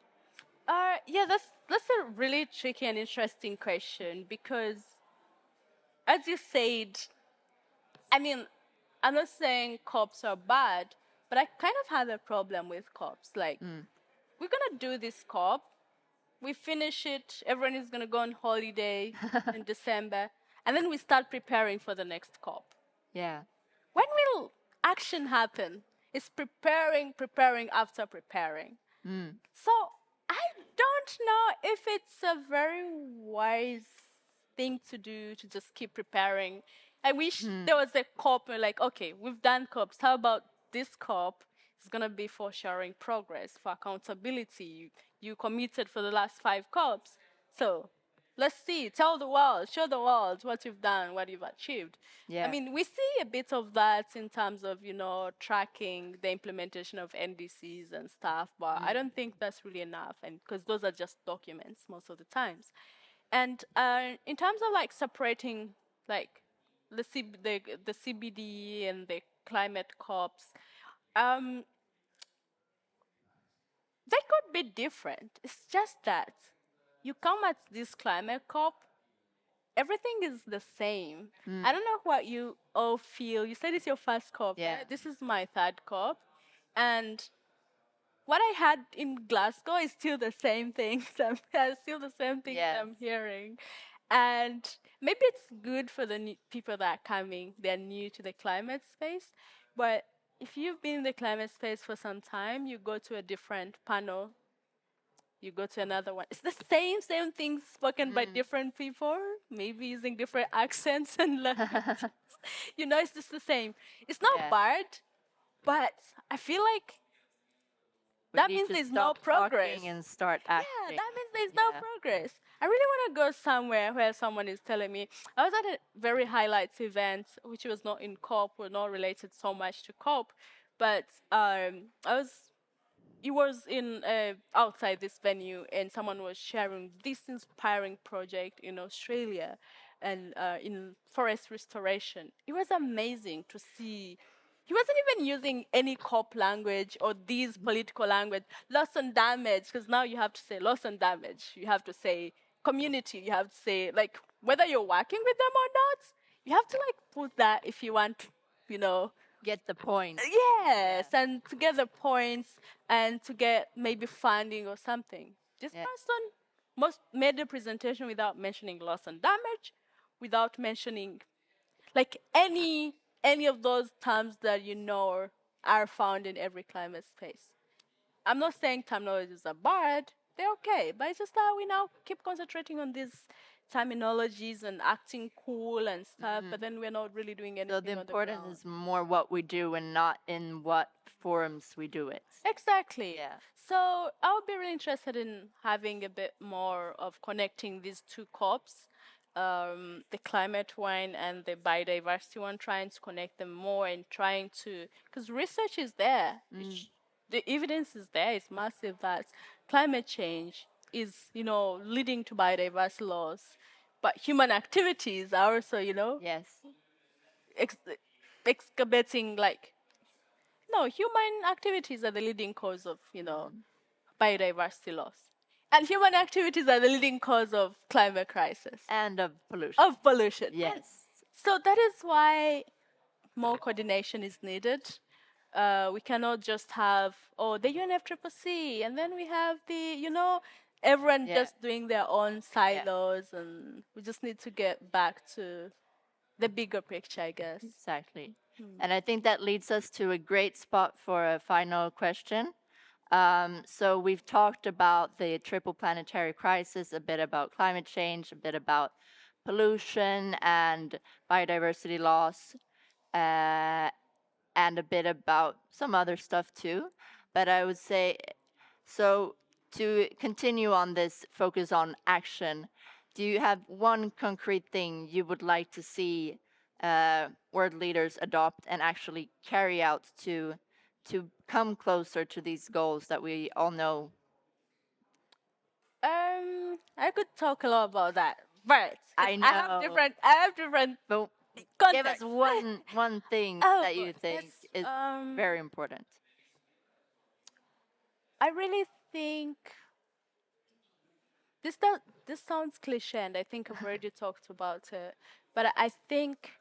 Yeah, that's a really tricky and interesting question because, as you said, I mean, I'm not saying COPs are bad, but I kind of have a problem with COPs. Like, we're going to do this COP, we finish it, everyone is going to go on holiday in December, and then we start preparing for the next COP. Yeah. When will action happen? It's preparing after preparing. So I don't know if it's a very wise thing to do to just keep preparing. I wish there was a COP where like, okay, we've done COPs. How about this COP is going to be for sharing progress, for accountability. You committed for the last 5 COPs. So let's see, tell the world, show the world what you've done, what you've achieved. Yeah. I mean, we see a bit of that in terms of, tracking the implementation of NDCs and stuff, but I don't think that's really enough, and because those are just documents most of the times. And in terms of like separating like the CBD and the climate COPs, they could be different. It's just that you come at this climate COP, everything is the same. I don't know what you all feel. You said it's your first COP. Yeah. Right? This is my third COP. And what I had in Glasgow is still the same things. Still the same things I'm hearing. And maybe it's good for the new people that are coming. They're new to the climate space. But if you've been in the climate space for some time, you go to a different panel, you go to another one. It's the same things spoken by different people, maybe using different accents and languages. It's just the same. It's not bad, but I feel like that means there's no progress. And start acting. Yeah, that means there's no progress. I really want to go somewhere where someone is telling me. I was at a very highlights event, which was not in COP, or not related so much to COP, but it was in outside this venue, and someone was sharing this inspiring project in Australia, and in forest restoration. It was amazing to see. He wasn't even using any COP language or these political language, loss and damage, because now you have to say loss and damage. You have to say community. You have to say, like, whether you're working with them or not, you have to, like, put that if you want, get the point. Yes, and to get the points and to get maybe funding or something. This person made the presentation without mentioning loss and damage, without mentioning, like, any of those terms that are found in every climate space. I'm not saying terminologies are bad, they're okay, but it's just that we now keep concentrating on these terminologies and acting cool and stuff, but then we're not really doing anything. So the importance is more what we do and not in what forums we do it. Exactly. Yeah. So I would be really interested in having a bit more of connecting these two COPs, the climate one and the biodiversity one, trying to connect them more and trying to, because research is there. The evidence is there. It's massive that climate change is, leading to biodiversity loss. But human activities are also, excavating, human activities are the leading cause of, biodiversity loss. And human activities are the leading cause of climate crisis. And of pollution. Of pollution. Yes. And so that is why more coordination is needed. We cannot just have, the UNFCCC, and then we have the, everyone just doing their own silos, and we just need to get back to the bigger picture, I guess. Exactly. And I think that leads us to a great spot for a final question. So we've talked about the triple planetary crisis, a bit about climate change, a bit about pollution and biodiversity loss, and a bit about some other stuff too. But I would say, so to continue on this focus on action, do you have one concrete thing you would like to see world leaders adopt and actually carry out to come closer to these goals that we all know? I could talk a lot about that, but I know. I have different but give us one thing that you think is very important. I really think this sounds cliche, and I think I've already talked about it, but I think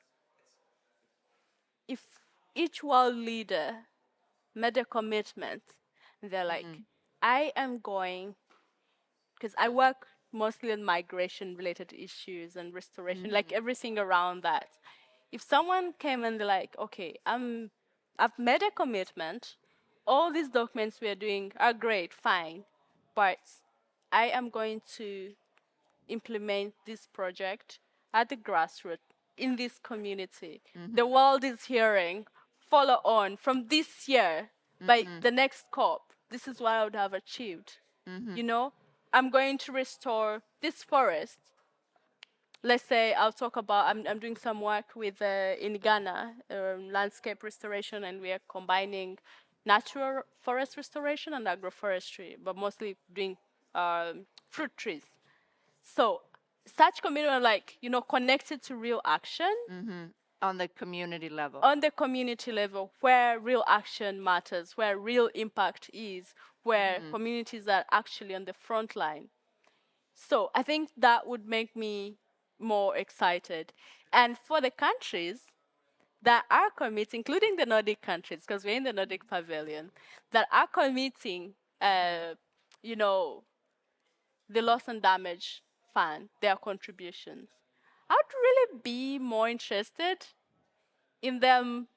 if each world leader made a commitment, they're like, I am going, because I work mostly on migration-related issues and restoration, like everything around that. If someone came and they're like, okay, I've made a commitment, all these documents we are doing are great, fine, but I am going to implement this project at the grassroots, in this community. The world is hearing, follow on from this year, by the next COP. This is what I would have achieved. I'm going to restore this forest. Let's say I'll talk about, I'm doing some work with in Ghana, landscape restoration, and we are combining natural forest restoration and agroforestry, but mostly doing fruit trees. So such community are connected to real action. On the community level. On the community level, where real action matters, where real impact is, where communities are actually on the front line. So I think that would make me more excited. And for the countries that are committing, including the Nordic countries, because we're in the Nordic Pavilion, that are committing, you know, the loss and damage fund, their contributions, I would really be more interested in them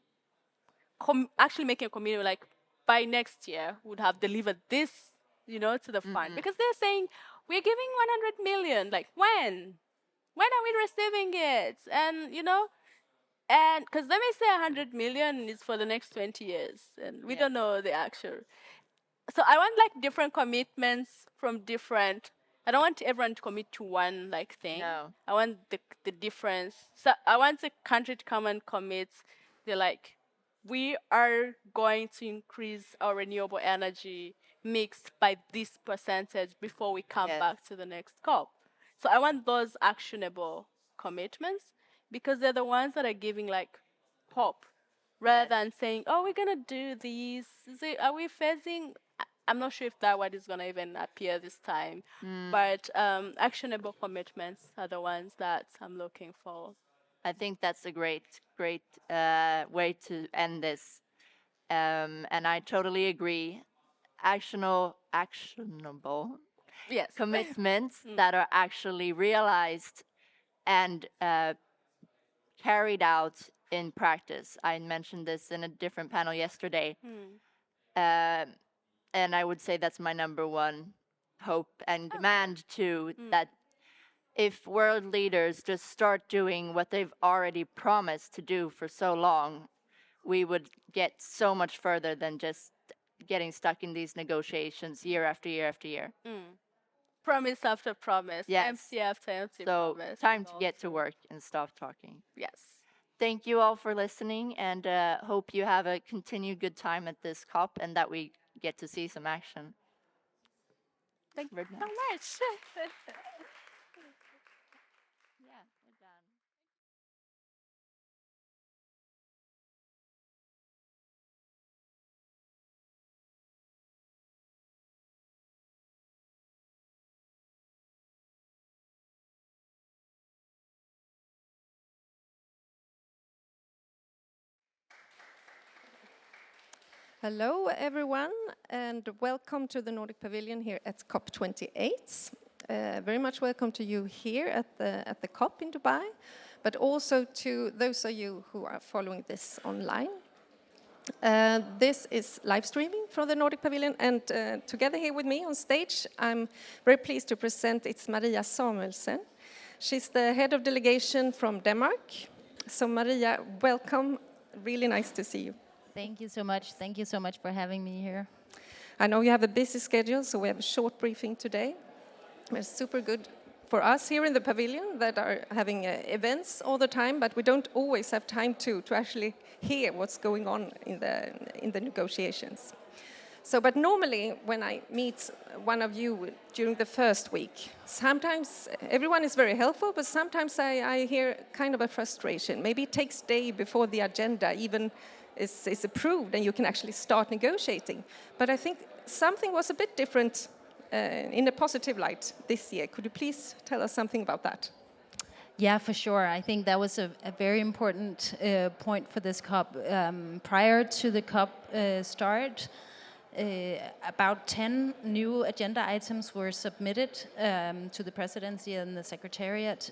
actually making a commitment like by next year would have delivered this, to the fund. Because they're saying, we're giving 100 million. Like, when? When are we receiving it? And, and because let me say 100 million is for the next 20 years. And we don't know the actual. So I want like different commitments from different. I don't want everyone to commit to one like thing. No. I want the difference. So I want the country to come and commit. They're like, we are going to increase our renewable energy mix by this percentage before we come back to the next COP. So I want those actionable commitments because they're the ones that are giving like hope rather than saying, oh, we're going to do these. Are we phasing? I'm not sure if that word is going to even appear this time. But actionable commitments are the ones that I'm looking for. I think that's a great way to end this. And I totally agree. Actionable commitments that are actually realized and carried out in practice. I mentioned this in a different panel yesterday. And I would say that's my number one hope and demand too, that if world leaders just start doing what they've already promised to do for so long, we would get so much further than just getting stuck in these negotiations year after year after year. Promise after promise, empty after empty promise. So time to get to work and stop talking. Yes. Thank you all for listening, and hope you have a continued good time at this COP and that we get to see some action. Thank you so much. Hello, everyone, and welcome to the Nordic Pavilion here at COP28. Very much welcome to you here at the COP in Dubai, but also to those of you who are following this online. This is live streaming from the Nordic Pavilion, and together here with me on stage, I'm very pleased to present it's Maria Samuelsen. She's the head of delegation from Denmark. So Maria, welcome. Really nice to see you. Thank you so much. Thank you so much for having me here. I know you have a busy schedule, so we have a short briefing today. It's super good for us here in the pavilion that are having events all the time, but we don't always have time to actually hear what's going on in the negotiations. So, but normally when I meet one of you during the first week, sometimes everyone is very helpful, but sometimes I hear kind of a frustration. Maybe it takes a day before the agenda even is approved and you can actually start negotiating. But I think something was a bit different in a positive light this year. Could you please tell us something about that? Yeah, for sure. I think that was a very important point for this COP. Prior to the COP start, about 10 new agenda items were submitted to the presidency and the secretariat,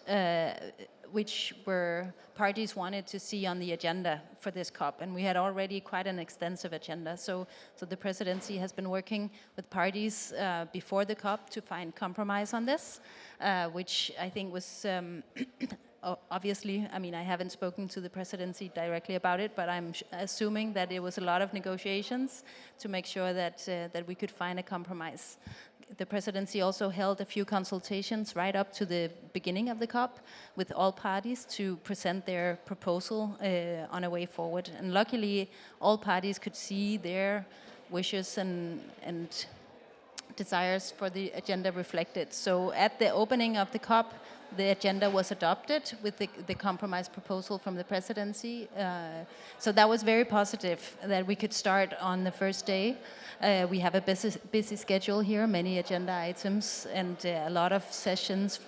which were parties wanted to see on the agenda for this COP. And we had already quite an extensive agenda. So the presidency has been working with parties before the COP to find compromise on this, which I think was obviously, I mean, I haven't spoken to the presidency directly about it, but I'm assuming that it was a lot of negotiations to make sure that we could find a compromise. The presidency also held a few consultations right up to the beginning of the COP with all parties to present their proposal on a way forward. And luckily, all parties could see their wishes and desires for the agenda reflected. So at the opening of the COP, the agenda was adopted with the compromise proposal from the presidency. So that was very positive that we could start on the first day. We have a busy schedule here, many agenda items, and a lot of sessions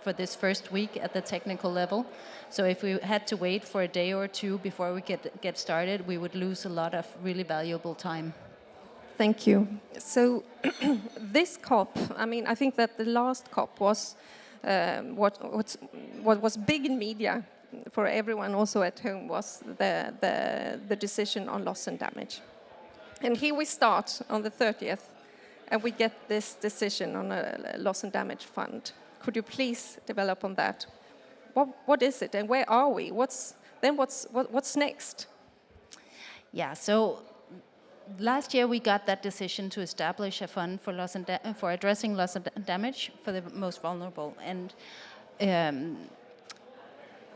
for this first week at the technical level. So if we had to wait for a day or two before we get started, we would lose a lot of really valuable time. Thank you. So this COP, I mean, I think that the last COP was what was big in media for everyone also at home was the decision on loss and damage. And here we start on the 30th, and we get this decision on a loss and damage fund. Could you please develop on that? What is it, and where are we? What's next? Yeah, so last year we got that decision to establish a fund for for addressing loss and damage for the most vulnerable, and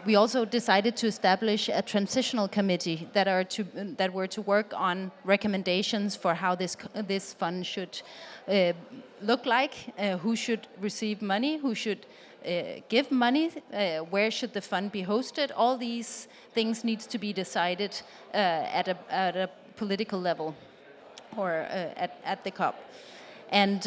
we also decided to establish a transitional committee that were to work on recommendations for how this fund should look like, who should receive money, who should give money, where should the fund be hosted. All these things needs to be decided at a political level or at the COP. And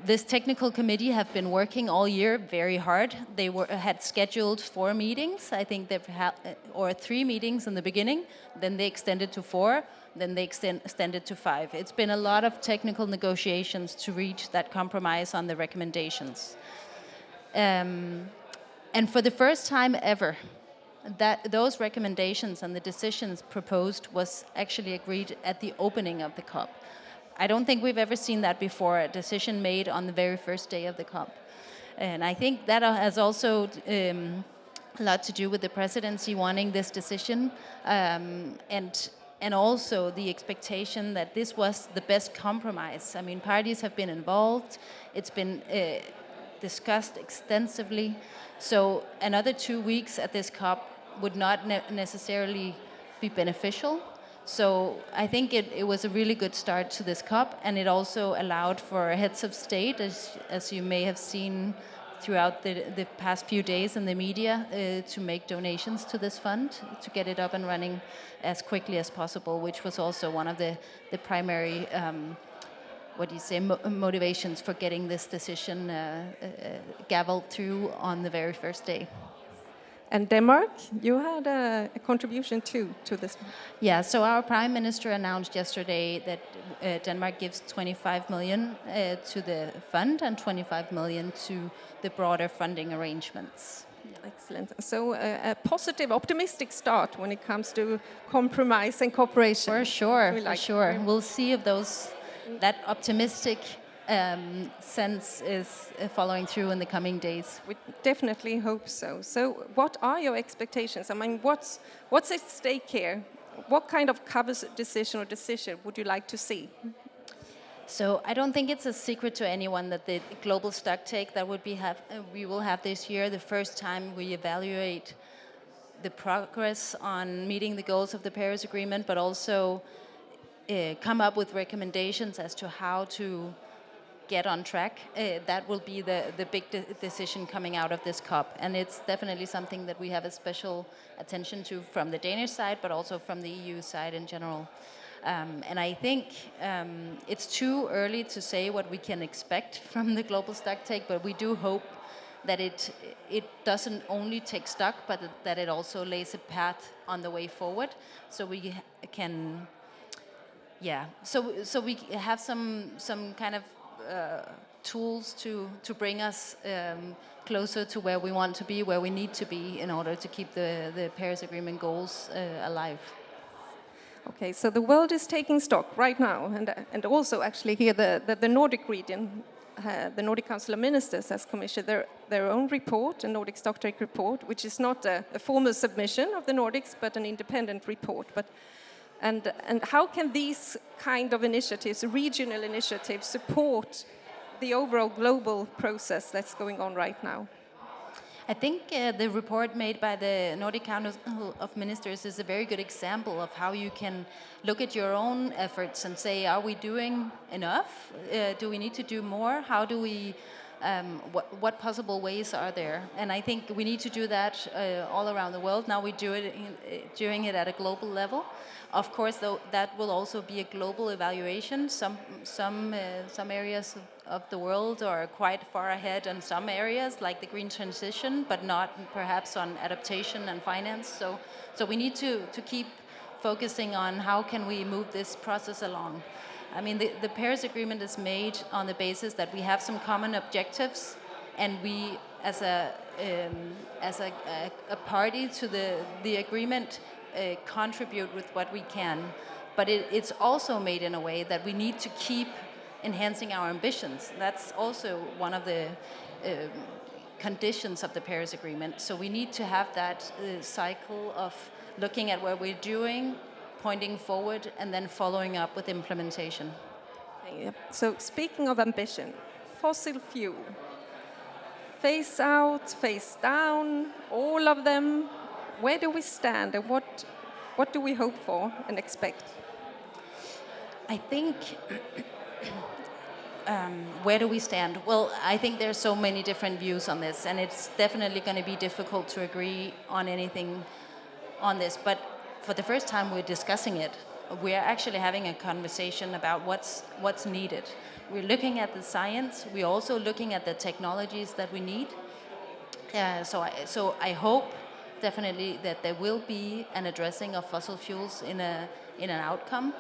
this technical committee have been working all year very hard. They had scheduled 4 meetings. I think they've had, or 3 meetings in the beginning. Then they extended to 4. Then they extended to 5. It's been a lot of technical negotiations to reach that compromise on the recommendations. And for the first time ever, those recommendations and the decisions proposed was actually agreed at the opening of the COP. I don't think we've ever seen that before, a decision made on the very first day of the COP. And I think that has also a lot to do with the presidency wanting this decision, and also the expectation that this was the best compromise. I mean, parties have been involved, it's been discussed extensively, so another 2 weeks at this COP would not necessarily be beneficial. So I think it was a really good start to this COP, and it also allowed for heads of state, as you may have seen throughout the past few days in the media, to make donations to this fund, to get it up and running as quickly as possible, which was also one of the primary motivations for getting this decision gavelled through on the very first day. And Denmark, you had a contribution too to this. Yeah, so our Prime Minister announced yesterday that Denmark gives 25 million to the fund and 25 million to the broader funding arrangements. Excellent. So a positive, optimistic start when it comes to compromise and cooperation. For sure. We'll see if that optimistic sense is following through in the coming days. We definitely hope so. So what are your expectations? I mean, what's at stake here? What kind of cover decision would you like to see? So I don't think it's a secret to anyone that the global stocktake that we will have this year, the first time we evaluate the progress on meeting the goals of the Paris Agreement, but also come up with recommendations as to how to get on track. That will be the big decision coming out of this COP, and it's definitely something that we have a special attention to from the Danish side, but also from the EU side in general. And I think it's too early to say what we can expect from the global stocktake, but we do hope that it doesn't only take stock, but that it also lays a path on the way forward, so we can, so we have some kind of tools to bring us closer to where we want to be, where we need to be in order to keep the Paris Agreement goals alive. Okay, so the world is taking stock right now, and also actually here the Nordic region, the Nordic Council of Ministers has commissioned their own report, a Nordic Stocktake report, which is not a formal submission of the Nordics, but an independent report. And how can these kind of initiatives, regional initiatives, support the overall global process that's going on right now? I think the report made by the Nordic Council of Ministers is a very good example of how you can look at your own efforts and say, are we doing enough? Do we need to do more? How do we What possible ways are there? And I think we need to do that all around the world. Now we doing it at a global level. Of course, though, that will also be a global evaluation. Some areas of the world are quite far ahead in some areas, like the green transition, but not perhaps on adaptation and finance. So we need to keep focusing on how can we move this process along. I mean, the Paris Agreement is made on the basis that we have some common objectives, and we, as a party to the agreement, contribute with what we can. But it's also made in a way that we need to keep enhancing our ambitions. That's also one of the conditions of the Paris Agreement. So we need to have that cycle of looking at what we're doing, pointing forward, and then following up with implementation. Yeah. So speaking of ambition, fossil fuel, phase out, phase down, all of them. Where do we stand, and what do we hope for and expect? I think, where do we stand? Well, I think there's so many different views on this, and it's definitely going to be difficult to agree on anything on this. But for the first time, we're discussing it. We're actually having a conversation about what's needed. We're looking at the science. We're also looking at the technologies that we need. So I hope definitely that there will be an addressing of fossil fuels in an outcome,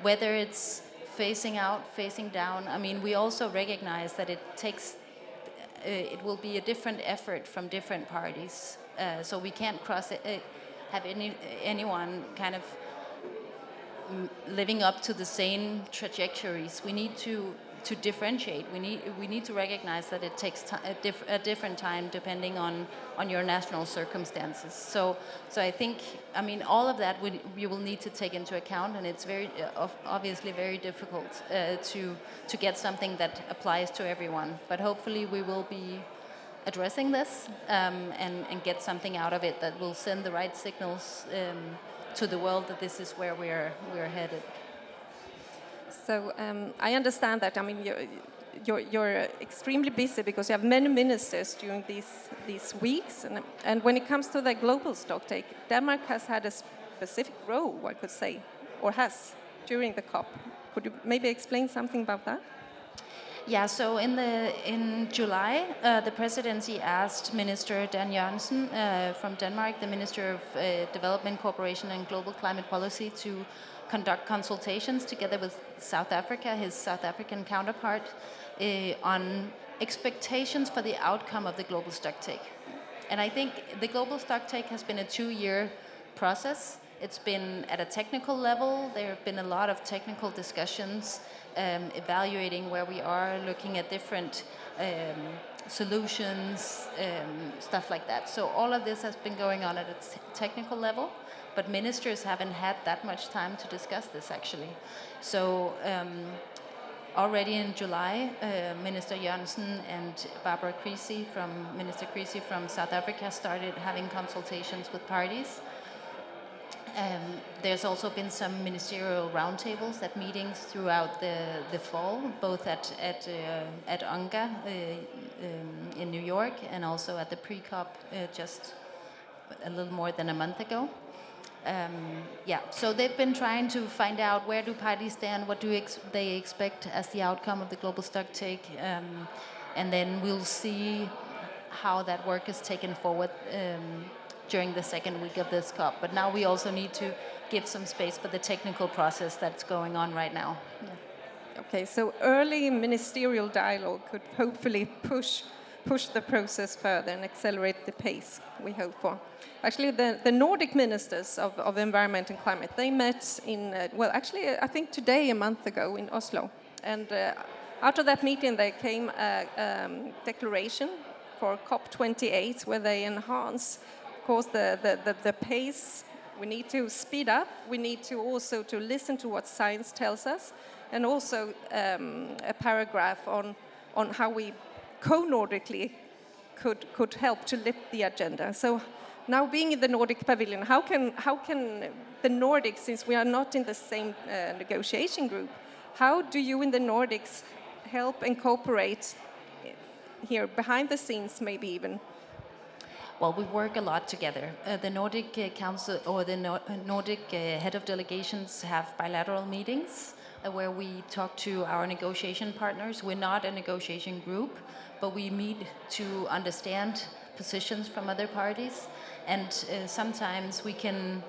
whether it's phasing out, phasing down. I mean, we also recognize that it will be a different effort from different parties. So we can't have anyone kind of living up to the same trajectories. We need to differentiate. We need to recognize that it takes a different time depending on your national circumstances. So I think, I mean, all of that you will need to take into account, and it's obviously very difficult to get something that applies to everyone. But hopefully we will be addressing this and get something out of it that will send the right signals to the world that this is where we're headed. So I understand that. I mean, you're extremely busy because you have many ministers during these weeks. And when it comes to the global stocktake, Denmark has had a specific role, I could say, or has, during the COP. Could you maybe explain something about that? Yeah, so in July, the presidency asked Minister Dan Jørgensen from Denmark, the Minister of Development, Cooperation and Global Climate Policy, to conduct consultations together with South Africa, his South African counterpart, on expectations for the outcome of the global stocktake. And I think the global stocktake has been a 2-year process. It's been at a technical level. There have been a lot of technical discussions, evaluating where we are, looking at different solutions, stuff like that. So all of this has been going on at a technical level, but ministers haven't had that much time to discuss this, actually. So already in July, Minister Jørgensen and Barbara Minister Creasy from South Africa started having consultations with parties. There's also been some ministerial roundtables at meetings throughout the fall, both at UNGA in New York and also at the pre-COP just a little more than a month ago. So they've been trying to find out where do parties stand, what do they expect as the outcome of the global stocktake, and then we'll see how that work is taken forward during the second week of this COP. But now we also need to give some space for the technical process that's going on right now. Yeah. Okay, so early ministerial dialogue could hopefully push the process further and accelerate the pace we hope for. Actually, the Nordic ministers of environment and climate, they met I think today, a month ago in Oslo. And out of that meeting, there came a declaration for COP28, where they enhance, of course, the pace. We need to speed up. We need to also to listen to what science tells us, and also a paragraph on how we co-Nordically could help to lift the agenda. So now, being in the Nordic Pavilion, how can the Nordics, since we are not in the same negotiation group, how do you in the Nordics help and cooperate here behind the scenes, maybe even? Well, we work a lot together. The Nordic Council or the Nordic head of delegations have bilateral meetings where we talk to our negotiation partners. We're not a negotiation group, but we meet to understand positions from other parties. And sometimes we can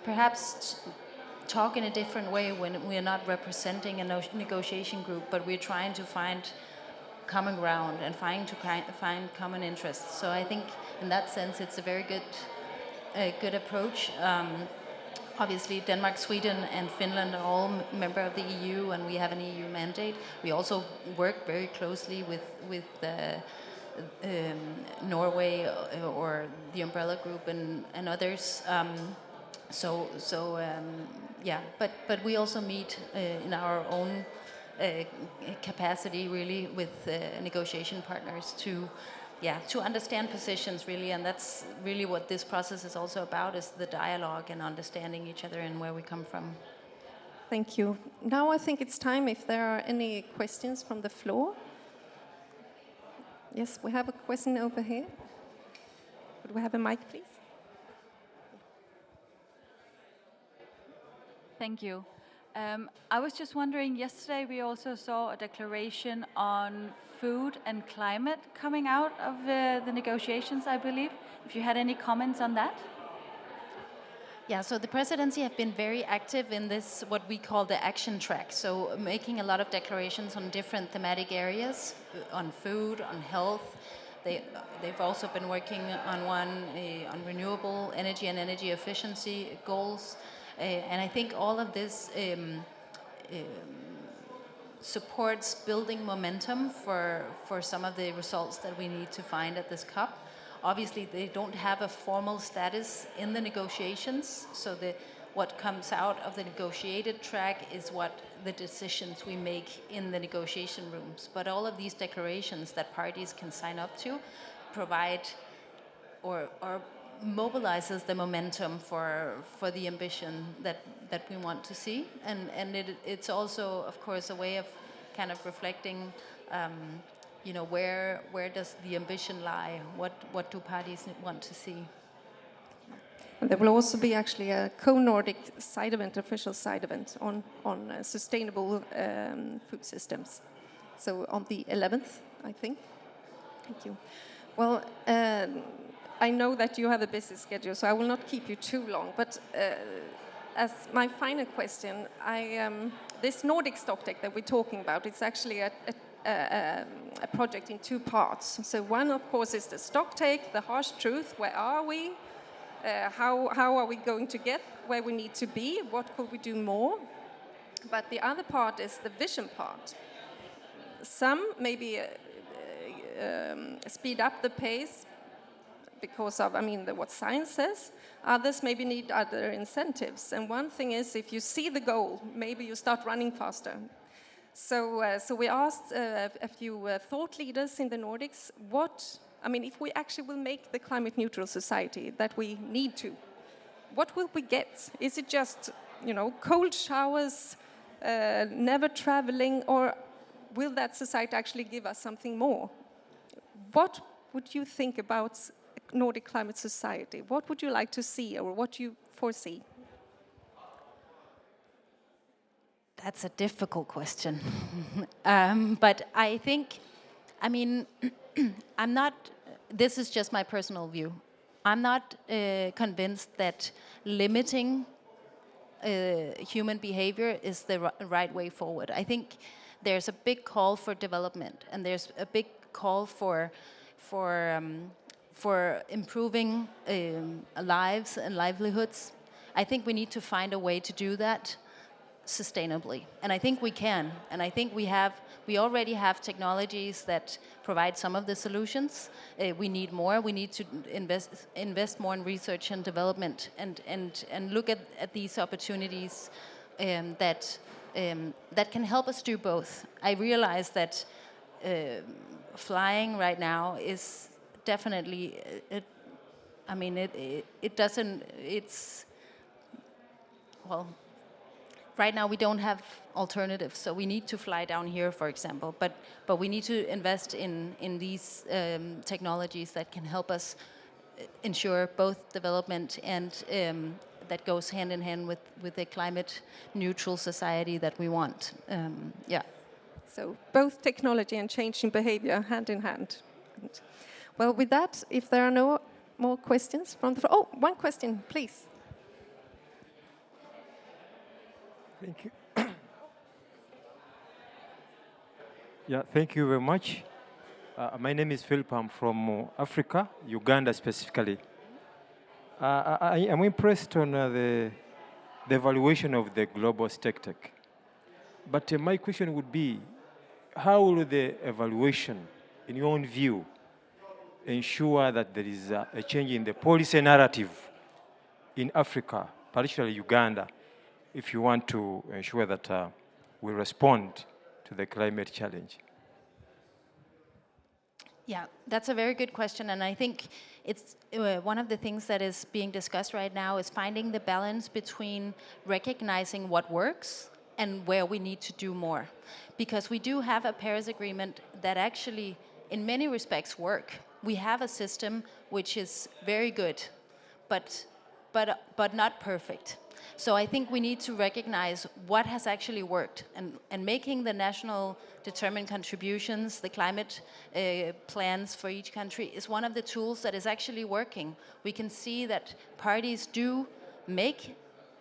perhaps talk in a different way when we're not representing a negotiation group, but we're trying to find common ground and find common interests. So I think in that sense it's a very good approach. Obviously Denmark, Sweden and Finland are all member of the EU and we have an EU mandate. We also work very closely with Norway or the Umbrella Group and others. Yeah, but we also meet in our own capacity really with negotiation partners to understand positions really, and that's really what this process is also about, is the dialogue and understanding each other and where we come from. Thank you. Now I think it's time if there are any questions from the floor. Yes, we have a question over here. Could we have a mic, please? Thank you. I was just wondering, yesterday we also saw a declaration on food and climate coming out of the negotiations, I believe. If you had any comments on that? Yeah, so the presidency have been very active in this, what we call the action track. So making a lot of declarations on different thematic areas, on food, on health. They've also been working on one on renewable energy and energy efficiency goals. And I think all of this supports building momentum for some of the results that we need to find at this COP. Obviously, they don't have a formal status in the negotiations, so what comes out of the negotiated track is what the decisions we make in the negotiation rooms. But all of these declarations that parties can sign up to provide or mobilizes the momentum for the ambition that we want to see, and it's also, of course, a way of kind of reflecting, where does the ambition lie? What do parties want to see? And there will also be actually a co-Nordic side event, official side event on sustainable food systems. So on the 11th, I think. Thank you. Well. I know that you have a busy schedule, so I will not keep you too long. But as my final question, this Nordic Stocktake that we're talking about, it's actually a project in two parts. So one, of course, is the Stocktake, the harsh truth. Where are we? How are we going to get where we need to be? What could we do more? But the other part is the vision part. Some maybe speed up the pace because of, what science says. Others maybe need other incentives. And one thing is, if you see the goal, maybe you start running faster. So we asked a few thought leaders in the Nordics, if we actually will make the climate neutral society that we need to, what will we get? Is it just, cold showers, never traveling, or will that society actually give us something more? What would you think about Nordic climate society? What would you like to see, or what do you foresee? That's a difficult question. But I think, I'm not, this is just my personal view. I'm not convinced that limiting human behavior is the right way forward. I think there's a big call for development, and there's a big call for improving lives and livelihoods. I think we need to find a way to do that sustainably, and I think we can. And I think we already have technologies that provide some of the solutions. We need more. We need to invest more in research and development, and look at these opportunities that can help us do both. I realize that flying right now is definitely, right now we don't have alternatives, so we need to fly down here, for example. But we need to invest in these technologies that can help us ensure both development and that goes hand in hand with the climate neutral society that we want. Yeah. So both technology and changing behavior hand in hand. Well, with that, if there are no more questions from the floor. Oh, one question, please. Thank you. Yeah, thank you very much. My name is Philip. I'm from Africa, Uganda specifically. I am impressed on the evaluation of the global Stocktake. But my question would be, how will the evaluation, in your own view, ensure that there is a change in the policy narrative in Africa, particularly Uganda, if you want to ensure that we respond to the climate challenge? Yeah, that's a very good question, and I think it's one of the things that is being discussed right now is finding the balance between recognizing what works and where we need to do more. Because we do have a Paris Agreement that actually, in many respects, work. We have a system which is very good, but not perfect. So I think we need to recognize what has actually worked, and making the national determined contributions, the climate plans for each country is one of the tools that is actually working. We can see that parties do make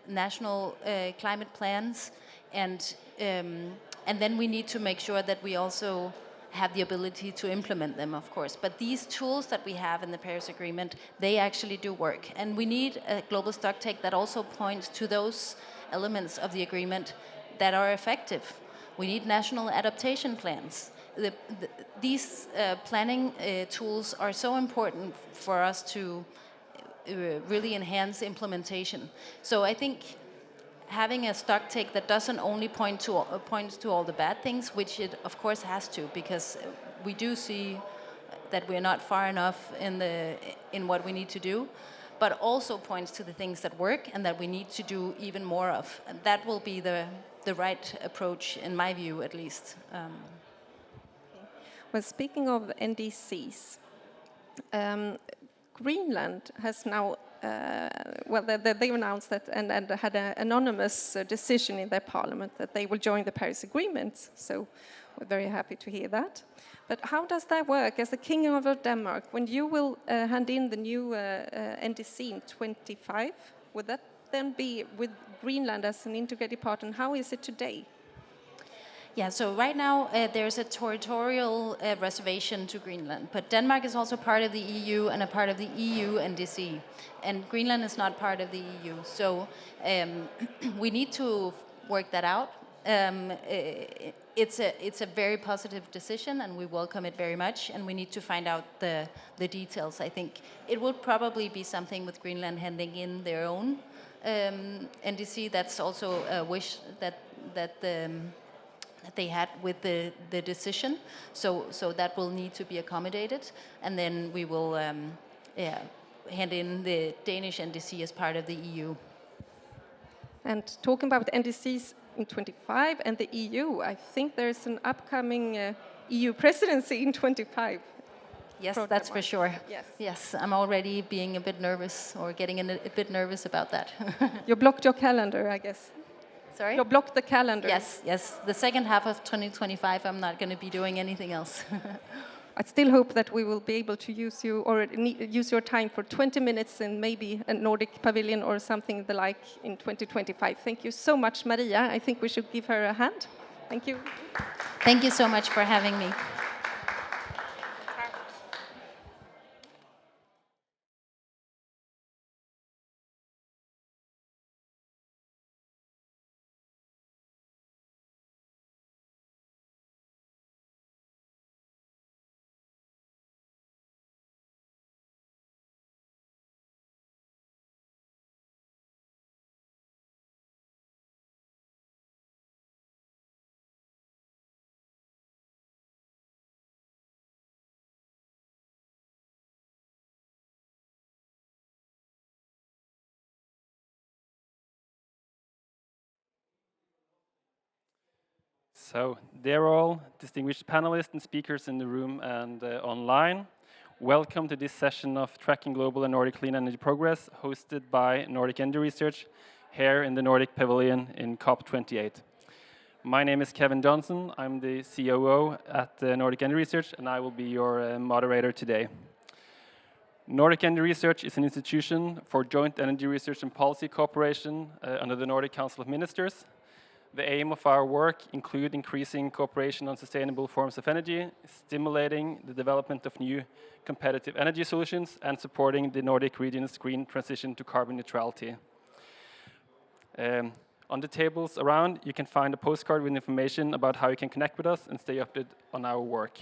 national climate plans, and then we need to make sure that we also have the ability to implement them, of course. But these tools that we have in the Paris Agreement, they actually do work. And we need a global stocktake that also points to those elements of the agreement that are effective. We need national adaptation plans. These planning tools are so important for us to really enhance implementation. So I think having a stocktake that doesn't only point to all the bad things, which it of course has to, because we do see that we're not far enough in what we need to do, but also points to the things that work and that we need to do even more of. And that will be the right approach, in my view, at least. Well, speaking of NDCs, Greenland has now they announced that and had an anonymous decision in their parliament that they will join the Paris Agreement. So we're very happy to hear that. But how does that work? As the King of Denmark, when you will hand in the new NDC in 25, would that then be with Greenland as an integrated part? And how is it today? Yeah, so right now there's a territorial reservation to Greenland, but Denmark is also part of the EU and a part of the EU NDC, and Greenland is not part of the EU. So we need to work that out. It's a very positive decision, and we welcome it very much, and we need to find out the details. I think it would probably be something with Greenland handing in their own NDC. That's also a wish that they had with the decision, so that will need to be accommodated, and then we will hand in the Danish NDC as part of the EU. And talking about NDCs in 25 and the EU, I think there's an upcoming EU presidency in 25. Yes, that's for sure. Yes, I'm already being a bit nervous, or getting a bit nervous about that. You blocked your calendar, I guess. Sorry? You blocked the calendar. Yes. The second half of 2025, I'm not going to be doing anything else. I still hope that we will be able to use you, or use your time for 20 minutes in maybe a Nordic Pavilion or something the like in 2025. Thank you so much, Maria. I think we should give her a hand. Thank you. Thank you so much for having me. So, dear all distinguished panelists and speakers in the room and online, welcome to this session of Tracking Global and Nordic Clean Energy Progress, hosted by Nordic Energy Research here in the Nordic Pavilion in COP28. My name is Kevin Johnson. I'm the COO at Nordic Energy Research, and I will be your moderator today. Nordic Energy Research is an institution for joint energy research and policy cooperation under the Nordic Council of Ministers. The aim of our work includes increasing cooperation on sustainable forms of energy, stimulating the development of new competitive energy solutions, and supporting the Nordic region's green transition to carbon neutrality. On the tables around, you can find a postcard with information about how you can connect with us and stay updated on our work.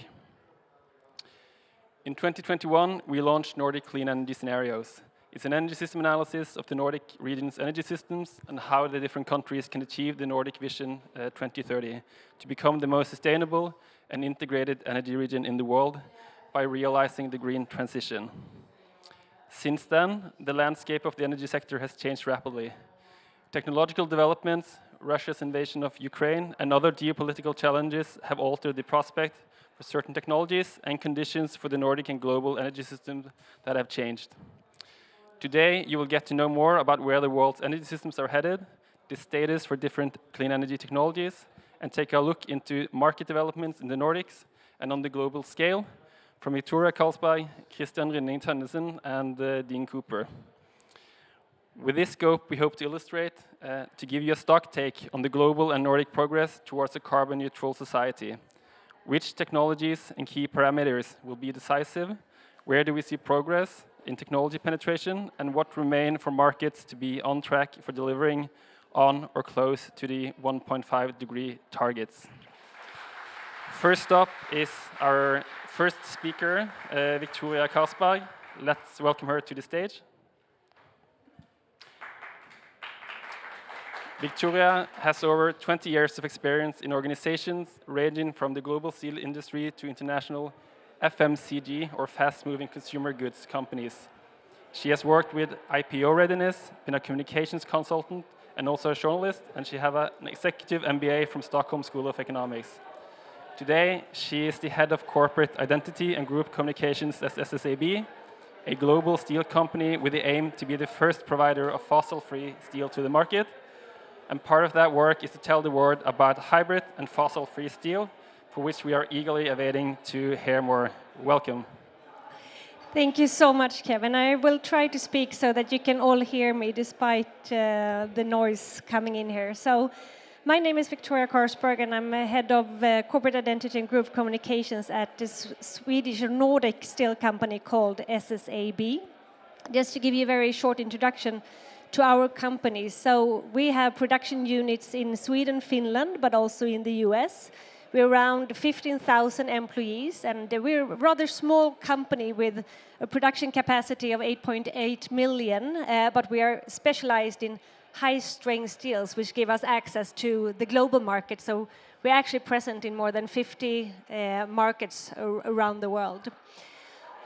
In 2021, we launched Nordic Clean Energy Scenarios. It's an energy system analysis of the Nordic region's energy systems and how the different countries can achieve the Nordic Vision 2030 to become the most sustainable and integrated energy region in the world by realizing the green transition. Since then, the landscape of the energy sector has changed rapidly. Technological developments, Russia's invasion of Ukraine, and other geopolitical challenges have altered the prospect for certain technologies and conditions for the Nordic and global energy systems that have changed. Today, you will get to know more about where the world's energy systems are headed, the status for different clean energy technologies, and take a look into market developments in the Nordics and on the global scale from Victoria Karlsberg, Christian Rynning Tønnesen, and Dean Cooper. With this scope, we hope to illustrate, to give you a stock take on the global and Nordic progress towards a carbon-neutral society. Which technologies and key parameters will be decisive? Where do we see progress in technology penetration? And what remain for markets to be on track for delivering on or close to the 1.5-degree targets? First up is our first speaker, Victoria Karlsberg. Let's welcome her to the stage. Victoria has over 20 years of experience in organizations ranging from the global steel industry to international FMCG, or fast-moving consumer goods companies. She has worked with IPO readiness, been a communications consultant, and also a journalist, and she has an executive MBA from Stockholm School of Economics. Today, she is the head of corporate identity and group communications at SSAB, a global steel company with the aim to be the first provider of fossil-free steel to the market. And part of that work is to tell the world about hybrid and fossil-free steel, for which we are eagerly awaiting to hear more. Welcome. Thank you so much, Kevin. I will try to speak so that you can all hear me despite the noise coming in here. So, my name is Victoria Karlsberg, and I'm head of corporate identity and group communications at this Swedish Nordic steel company called SSAB. Just to give you a very short introduction to our company. So we have production units in Sweden, Finland, but also in the US. We're around 15,000 employees, and we're a rather small company with a production capacity of 8.8 million, but we are specialized in high-strength steels, which give us access to the global market. So we're actually present in more than 50 markets around the world.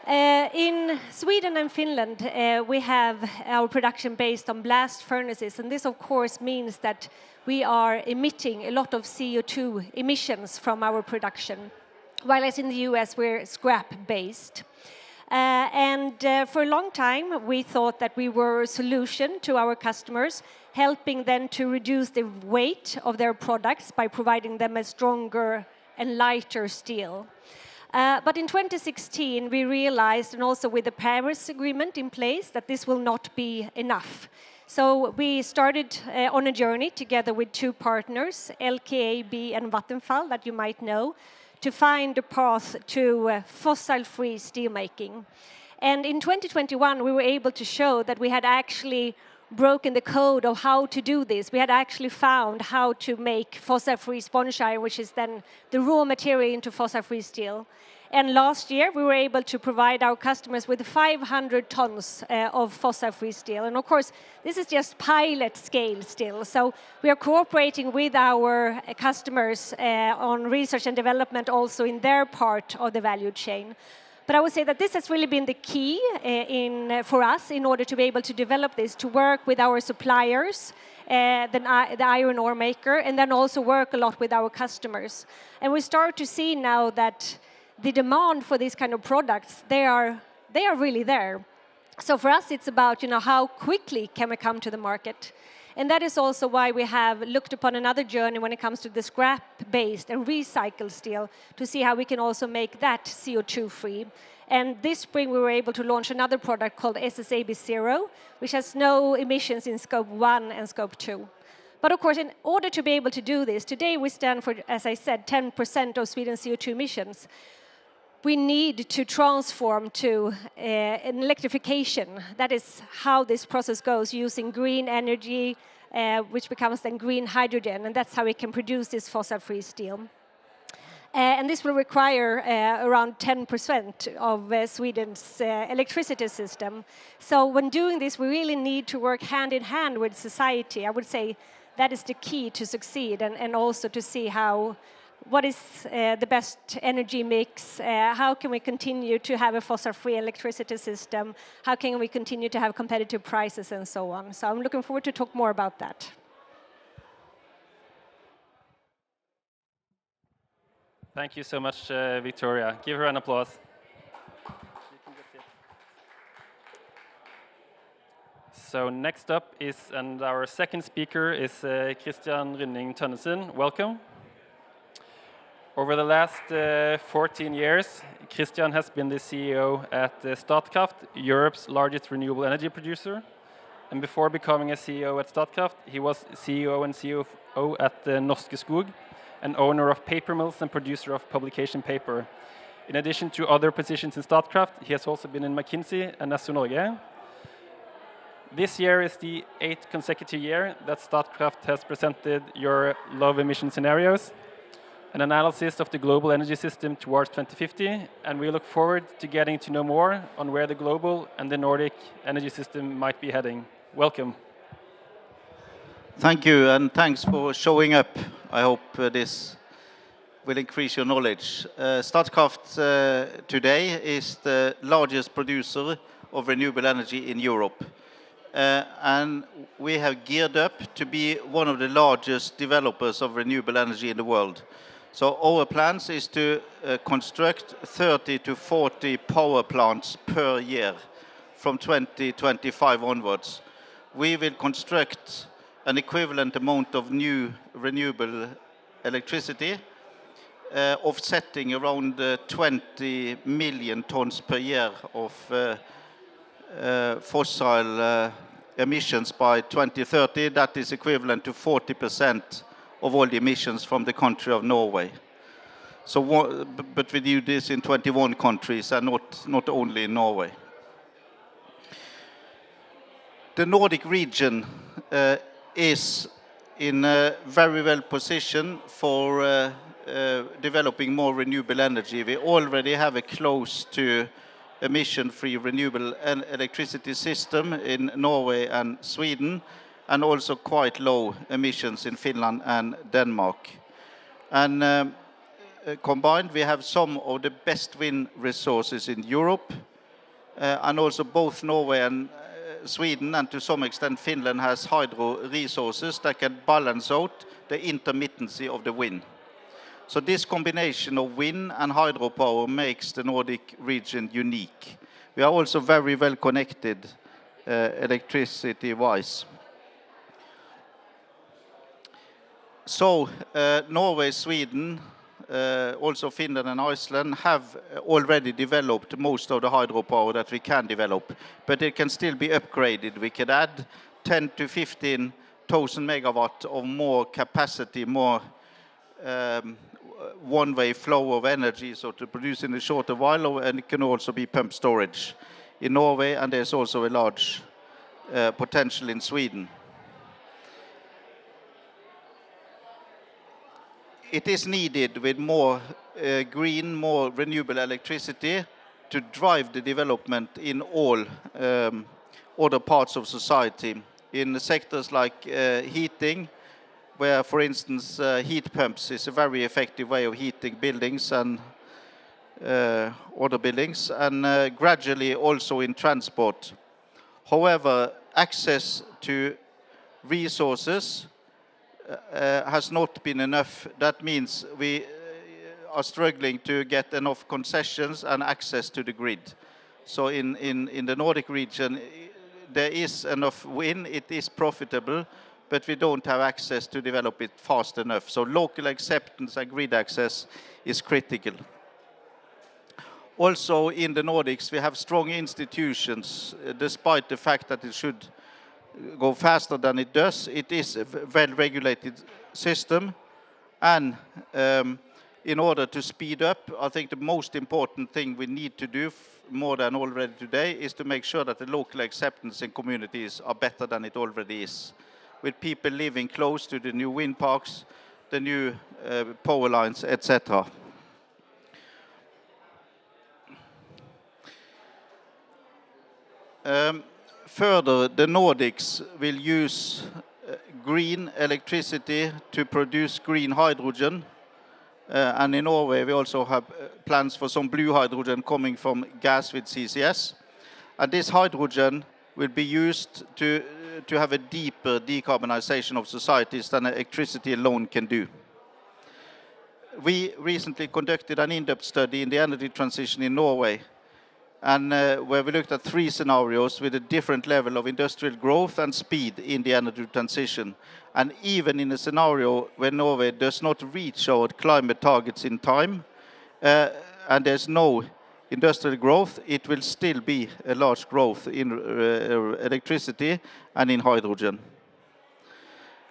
In Sweden and Finland, we have our production based on blast furnaces, and this, of course, means that we are emitting a lot of CO2 emissions from our production, while as in the US, we're scrap-based. For a long time, we thought that we were a solution to our customers, helping them to reduce the weight of their products by providing them a stronger and lighter steel. But in 2016, we realized, and also with the Paris Agreement in place, that this will not be enough. So we started on a journey together with two partners, LKAB and Vattenfall, that you might know, to find a path to fossil-free steelmaking. And in 2021, we were able to show that we had actually broken the code of how to do this. We had actually found how to make fossil-free sponge iron, which is then the raw material into fossil-free steel. And last year, we were able to provide our customers with 500 tons of fossil-free steel. And of course, this is just pilot scale still. So we are cooperating with our customers on research and development also in their part of the value chain. But I would say that this has really been the key for us in order to be able to develop this, to work with our suppliers the iron ore maker, and then also work a lot with our customers. And we start to see now that the demand for these kind of products, they are really there. So for us, it's about, how quickly can we come to the market? And that is also why we have looked upon another journey when it comes to the scrap-based and recycled steel to see how we can also make that CO2-free. And this spring, we were able to launch another product called SSAB Zero, which has no emissions in Scope 1 and Scope 2. But of course, in order to be able to do this, today we stand for, as I said, 10% of Sweden's CO2 emissions. We need to transform to an electrification. That is how this process goes, using green energy, which becomes then green hydrogen, and that's how we can produce this fossil-free steel. And this will require around 10% of Sweden's electricity system. So when doing this, we really need to work hand in hand with society. I would say that is the key to succeed, and also to see what is the best energy mix, how can we continue to have a fossil-free electricity system, how can we continue to have competitive prices, and so on. So I'm looking forward to talk more about that. Thank you so much, Victoria. Give her an applause. So next up and our second speaker is Christian Rynning Tønnesen. Welcome. Over the last 14 years, Christian has been the CEO at Statkraft, Europe's largest renewable energy producer. And before becoming a CEO at Statkraft, he was CEO and CFO at Norske Skog, and owner of paper mills and producer of publication paper. In addition to other positions in Statkraft, he has also been in McKinsey and Nasso Norge. This year is the 8th consecutive year that Statkraft has presented your low emission scenarios, an analysis of the global energy system towards 2050, and we look forward to getting to know more on where the global and the Nordic energy system might be heading. Welcome. Thank you, and thanks for showing up. I hope this will increase your knowledge. Statkraft today is the largest producer of renewable energy in Europe. And we have geared up to be one of the largest developers of renewable energy in the world. So our plans is to construct 30 to 40 power plants per year from 2025 onwards. We will construct an equivalent amount of new renewable electricity, offsetting around 20 million tons per year of fossil emissions by 2030. That is equivalent to 40% of all the emissions from the country of Norway. So, but we do this in 21 countries and not only in Norway. The Nordic region is in a very well position for developing more renewable energy. We already have a close to emission-free renewable electricity system in Norway and Sweden, and also quite low emissions in Finland and Denmark. And combined, we have some of the best wind resources in Europe, and also both Norway and Sweden, and to some extent Finland, has hydro resources that can balance out the intermittency of the wind. So this combination of wind and hydropower makes the Nordic region unique. We are also very well connected electricity-wise. So Norway, Sweden, also Finland and Iceland have already developed most of the hydropower that we can develop, but it can still be upgraded. We could add 10 to 15,000 megawatt of more capacity, more one-way flow of energy, so to produce in a shorter while, and it can also be pump storage in Norway, and there's also a large potential in Sweden. It is needed with more green, more renewable electricity to drive the development in all other parts of society. In sectors like heating, where, for instance, heat pumps is a very effective way of heating buildings and other buildings, and gradually also in transport. However, access to resources has not been enough. That means we are struggling to get enough concessions and access to the grid. So in the Nordic region, there is enough wind, it is profitable, but we don't have access to develop it fast enough. So local acceptance and grid access is critical. Also in the Nordics, we have strong institutions, despite the fact that it should go faster than it does. It is a well-regulated system, and in order to speed up, I think the most important thing we need to do more than already today is to make sure that the local acceptance in communities are better than it already is, with people living close to the new wind parks, the new power lines, etc. Further, the Nordics will use green electricity to produce green hydrogen. And in Norway, we also have plans for some blue hydrogen coming from gas with CCS. And this hydrogen will be used to have a deeper decarbonization of societies than electricity alone can do. We recently conducted an in-depth study in the energy transition in Norway, and where we looked at 3 scenarios with a different level of industrial growth and speed in the energy transition. And even in a scenario where Norway does not reach our climate targets in time, and there's no industrial growth, it will still be a large growth in electricity and in hydrogen.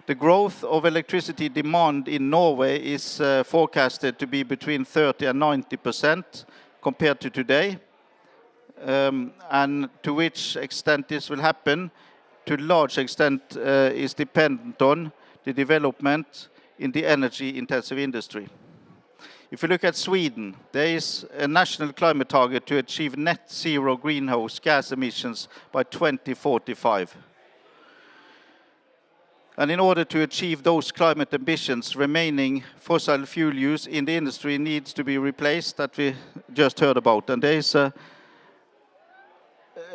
The growth of electricity demand in Norway is forecasted to be between 30 and 90% compared to today. And to which extent this will happen, to a large extent, is dependent on the development in the energy-intensive industry. If you look at Sweden, there is a national climate target to achieve net zero greenhouse gas emissions by 2045. And in order to achieve those climate ambitions, remaining fossil fuel use in the industry needs to be replaced, that we just heard about. And there is a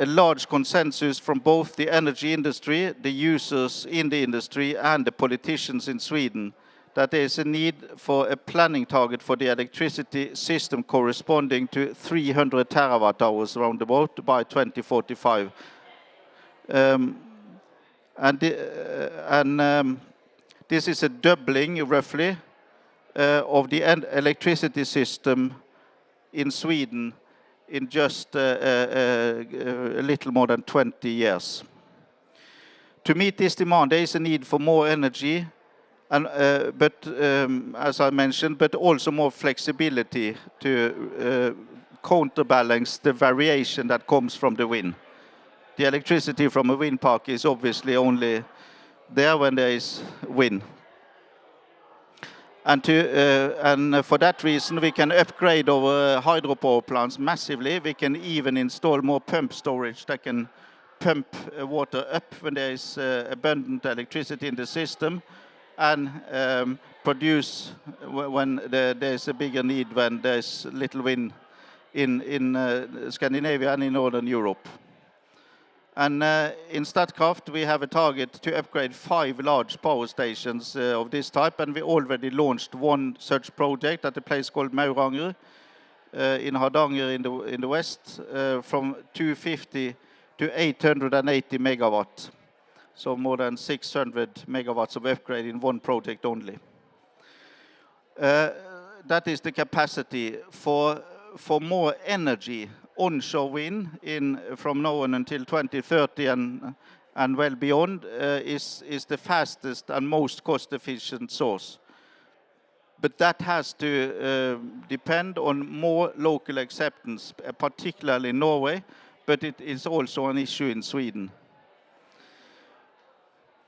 large consensus from both the energy industry, the users in the industry, and the politicians in Sweden that there is a need for a planning target for the electricity system corresponding to 300 terawatt hours around the world by 2045. This is a doubling, roughly, of the electricity system in Sweden in just a little more than 20 years. To meet this demand, there is a need for more energy, and, as I mentioned, but also more flexibility to counterbalance the variation that comes from the wind. The electricity from a wind park is obviously only there when there is wind. And for that reason, we can upgrade our hydropower plants massively. We can even install more pump storage that can pump water up when there is abundant electricity in the system, and produce when there is a bigger need when there is little wind in Scandinavia and in Northern Europe. And in Statkraft, we have a target to upgrade 5 large power stations of this type, and we already launched one such project at a place called Mauranger in Hardanger in the west, from 250 to 880 megawatt. So more than 600 megawatts of upgrade in one project only. That is the capacity for more energy. Onshore wind from now on until 2030 and well beyond is the fastest and most cost-efficient source. But that has to depend on more local acceptance, particularly in Norway, but it is also an issue in Sweden.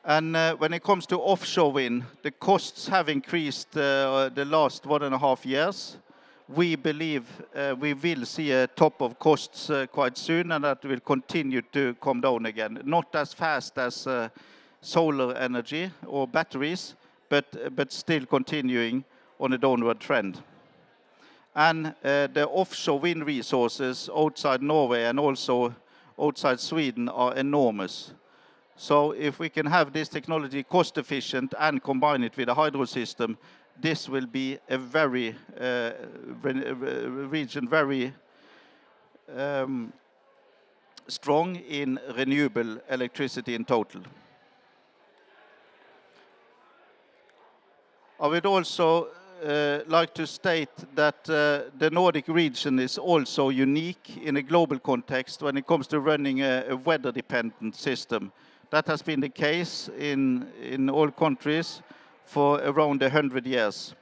And when it comes to offshore wind, the costs have increased the last 1.5 years. We believe we will see a top of costs quite soon, and that will continue to come down again. Not as fast as solar energy or batteries, but still continuing on a downward trend. And the offshore wind resources outside Norway and also outside Sweden are enormous. So if we can have this technology cost efficient and combine it with a hydro system, this will be a very region very strong in renewable electricity in total. I would also like to state that the Nordic region is also unique in a global context when it comes to running a weather-dependent system. That has been the case in all countries for around 100 years.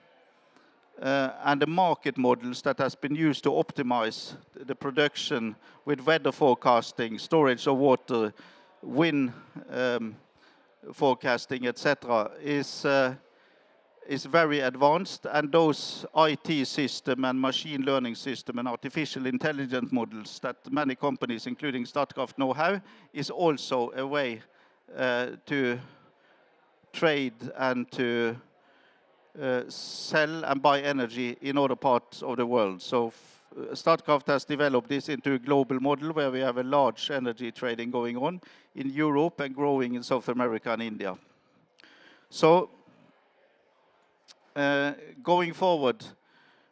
And the market models that has been used to optimize the production with weather forecasting, storage of water, wind forecasting, etc., is very advanced, and those IT system and machine learning system and artificial intelligence models that many companies, including Statkraft, now have, is also a way to trade and to sell and buy energy in other parts of the world. So Statkraft has developed this into a global model where we have a large energy trading going on in Europe and growing in South America and India. So going forward,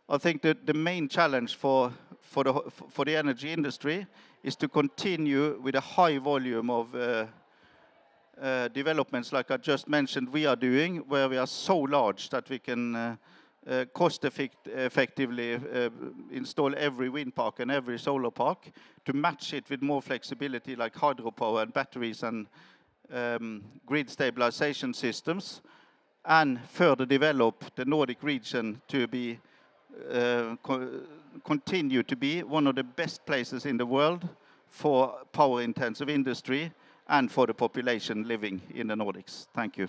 I think that the main challenge for the energy industry is to continue with a high volume of developments like I just mentioned we are doing, where we are so large that we can cost effectively install every wind park and every solar park, to match it with more flexibility like hydropower and batteries and grid stabilization systems, and further develop the Nordic region to be continue to be one of the best places in the world for power-intensive industry and for the population living in the Nordics. Thank you.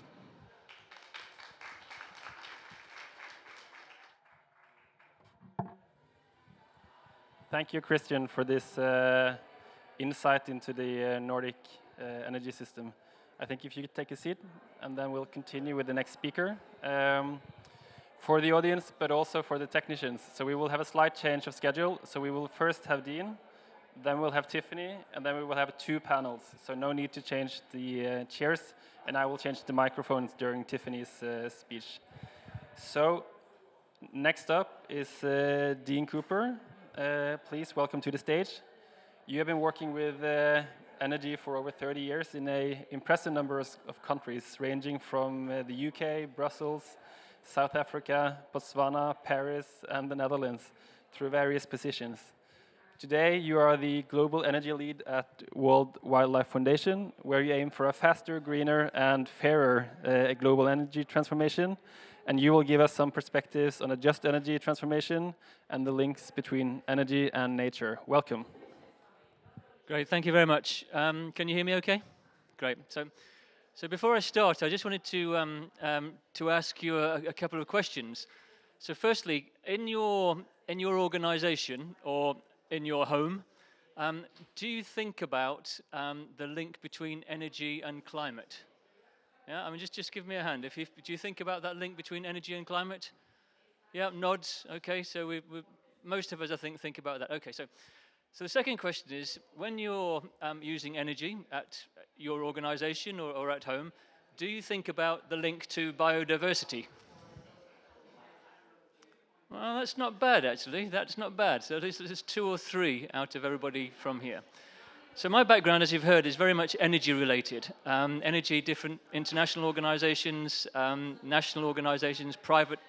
Thank you, Christian, for this insight into the Nordic energy system. I think if you could take a seat, and then we'll continue with the next speaker. For the audience, but also for the technicians. So we will have a slight change of schedule. So we will first have Dean, then we'll have Tiffany, and then we will have 2 panels. So no need to change the chairs, and I will change the microphones during Tiffany's speech. So next up is Dean Cooper. Please welcome to the stage. You have been working with energy for over 30 years in an impressive number of countries, ranging from the UK, Brussels, South Africa, Botswana, Paris, and the Netherlands, through various positions. Today, you are the global energy lead at World Wildlife Foundation, where you aim for a faster, greener, and fairer global energy transformation. And you will give us some perspectives on a just energy transformation and the links between energy and nature. Welcome. Great, thank you very much. Can you hear me okay? Great. So before I start, I just wanted to ask you a couple of questions. So firstly, in your organization or in your home, do you think about the link between energy and climate? Yeah, I mean, just give me a hand. Do you think about that link between energy and climate? Yeah, nods. Okay, so most of us, I think about that. Okay, so the second question is, when you're using energy at your organization or at home, do you think about the link to biodiversity? Well, that's not bad, actually. That's not bad. So this is 2 or 3 out of everybody from here. So my background, as you've heard, is very much energy-related. Energy, different international organizations, national organizations, private,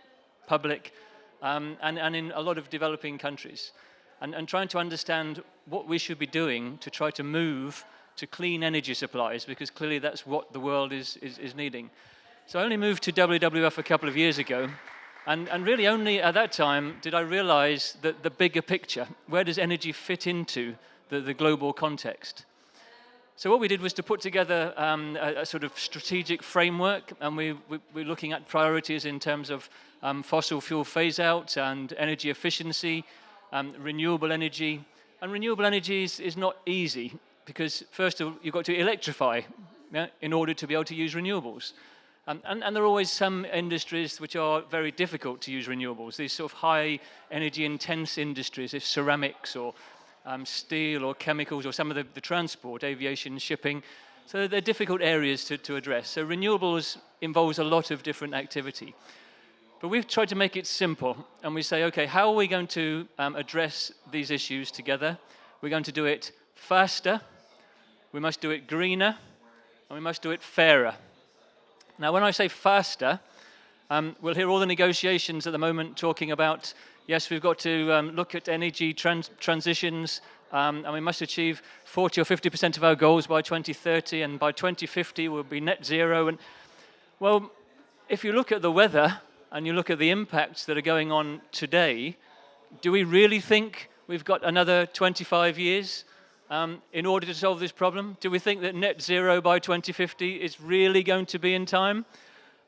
public, and in a lot of developing countries. And trying to understand what we should be doing to try to move to clean energy supplies, because clearly that's what the world is needing. So I only moved to WWF a couple of years ago, and really only at that time did I realize that the bigger picture, where does energy fit into the global context? So what we did was to put together a sort of strategic framework, and we're looking at priorities in terms of fossil fuel phase-out and energy efficiency, renewable energy. And renewable energy is not easy, because first of all, you've got to electrify in order to be able to use renewables. And there are always some industries which are very difficult to use renewables, these sort of high energy intense industries, if ceramics or steel or chemicals or some of the transport, aviation, shipping. So they're difficult areas to address. So renewables involves a lot of different activity. But we've tried to make it simple, and we say, okay, how are we going to address these issues together? We're going to do it faster, we must do it greener, and we must do it fairer. Now, when I say faster, we'll hear all the negotiations at the moment talking about, yes, we've got to look at energy transitions, and we must achieve 40 or 50% of our goals by 2030, and by 2050 we'll be net zero. And well, if you look at the weather and you look at the impacts that are going on today, do we really think we've got another 25 years in order to solve this problem? Do we think that net zero by 2050 is really going to be in time?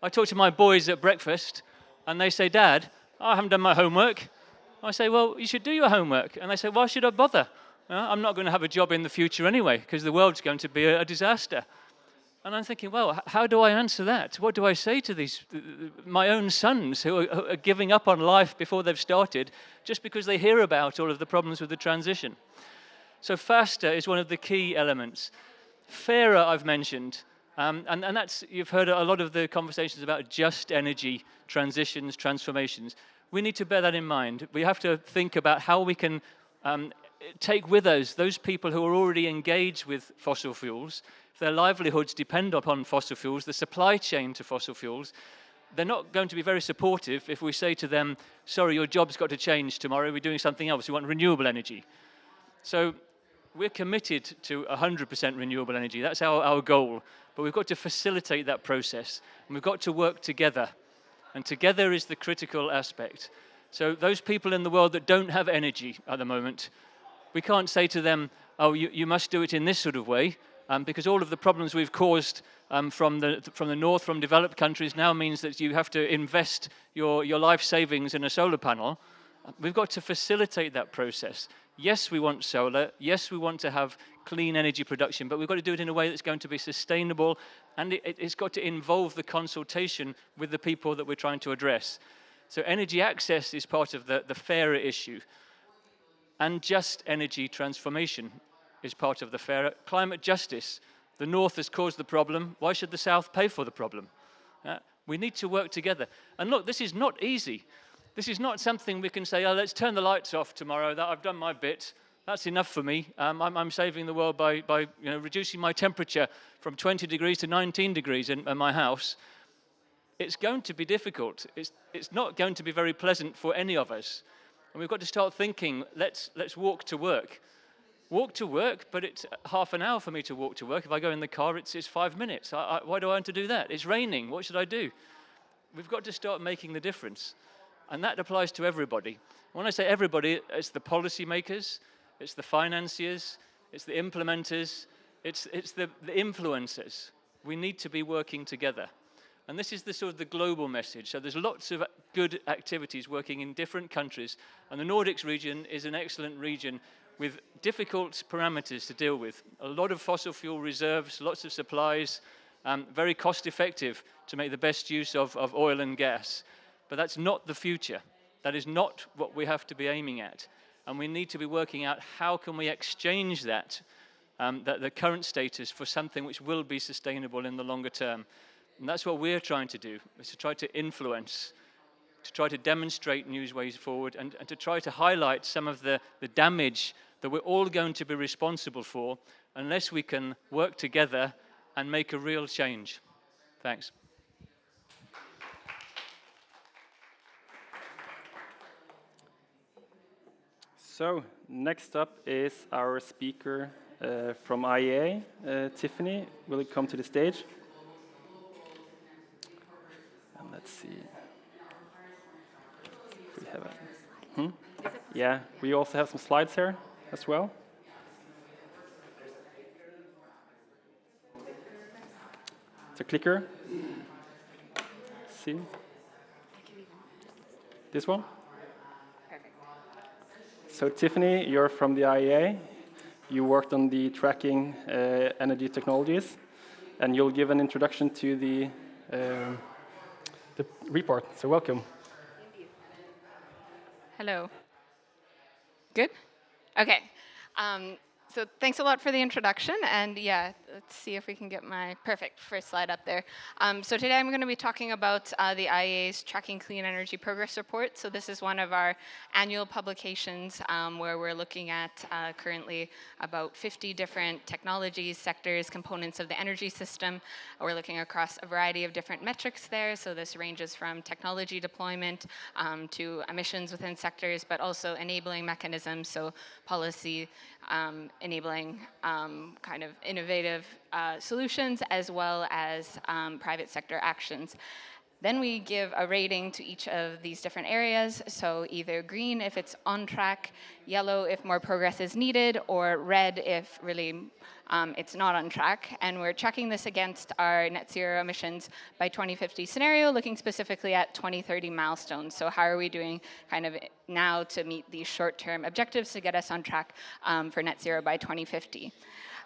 I talk to my boys at breakfast, and they say, Dad, I haven't done my homework. I say, well, you should do your homework. And they say, why should I bother? I'm not going to have a job in the future anyway, because the world's going to be a disaster. And I'm thinking, well, how do I answer that? What do I say to these, my own sons who are giving up on life before they've started just because they hear about all of the problems with the transition? So faster is one of the key elements. Fairer, I've mentioned, and that's, you've heard a lot of the conversations about just energy transitions, transformations. We need to bear that in mind. We have to think about how we can take with us those people who are already engaged with fossil fuels. If their livelihoods depend upon fossil fuels, the supply chain to fossil fuels, they're not going to be very supportive if we say to them, sorry, your job's got to change tomorrow, we're doing something else, we want renewable energy. So we're committed to 100% renewable energy. That's our goal. But we've got to facilitate that process. And we've got to work together. And together is the critical aspect. So those people in the world that don't have energy at the moment, we can't say to them, oh, you must do it in this sort of way, because all of the problems we've caused from the north, from developed countries, now means that you have to invest your life savings in a solar panel. We've got to facilitate that process. Yes, we want solar. Yes, we want to have clean energy production, but we've got to do it in a way that's going to be sustainable, and it's got to involve the consultation with the people that we're trying to address. So energy access is part of the fairer issue, and just energy transformation is part of the fairer. Climate justice. The North has caused the problem. Why should the South pay for the problem? We need to work together. And look, this is not easy. This is not something we can say, oh, let's turn the lights off tomorrow. I've done my bit. That's enough for me. I'm saving the world by reducing my temperature from 20 degrees to 19 degrees in my house. It's going to be difficult. It's not going to be very pleasant for any of us. And we've got to start thinking, let's walk to work. Walk to work, but it's half an hour for me to walk to work. If I go in the car, it's 5 minutes. Why do I want to do that? It's raining. What should I do? We've got to start making the difference. And that applies to everybody. When I say everybody, it's the policymakers, it's the financiers, it's the implementers, it's the influencers. We need to be working together. And this is the sort of the global message. So there's lots of good activities working in different countries. And the Nordics region is an excellent region with difficult parameters to deal with. A lot of fossil fuel reserves, lots of supplies, very cost effective to make the best use of oil and gas. But that's not the future. That is not what we have to be aiming at. And we need to be working out how can we exchange that, the current status, for something which will be sustainable in the longer term. And that's what we're trying to do, is to try to influence, to try to demonstrate new ways forward, and to try to highlight some of the damage that we're all going to be responsible for unless we can work together and make a real change. Thanks. So next up is our speaker from IEA, Tiffany. Will you come to the stage? And let's see. If we have a, Yeah, we also have some slides here as well. It's a clicker. See? This one? So Tiffany, you're from the IEA. You worked on the tracking energy technologies, and you'll give an introduction to the report. So welcome. Thank you. Hello. Good? Okay. So thanks a lot for the introduction, and yeah, let's see if we can get my perfect first slide up there. So today I'm going to be talking about the IEA's Tracking Clean Energy Progress Report. So this is one of our annual publications where we're looking at currently about 50 different technologies, sectors, components of the energy system. We're looking across a variety of different metrics there. So this ranges from technology deployment to emissions within sectors, but also enabling mechanisms, so policy enabling kind of innovative solutions, as well as private sector actions. Then we give a rating to each of these different areas, so either green if it's on track, yellow if more progress is needed, or red if really it's not on track. And we're tracking this against our net zero emissions by 2050 scenario, looking specifically at 2030 milestones. So how are we doing kind of now to meet these short-term objectives to get us on track for net zero by 2050.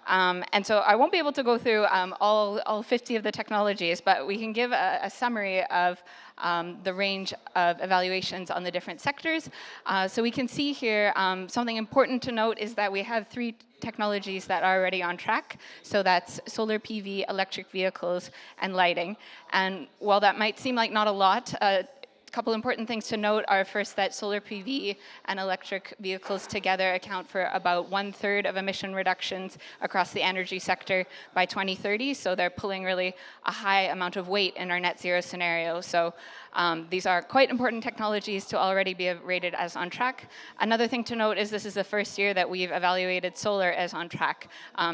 And so I won't be able to go through all 50 of the technologies, but we can give a summary of the range of evaluations on the different sectors. So we can see here something important to note is that we have 3 technologies that are already on track. So that's solar PV, electric vehicles, and lighting. And while that might seem like not a lot, couple important things to note are first that solar PV and electric vehicles together account for about 1/3 of emission reductions across the energy sector by 2030. So they're pulling really a high amount of weight in our net zero scenario. So these are quite important technologies to already be rated as on track. Another thing to note is this is the first year that we've evaluated solar as on track.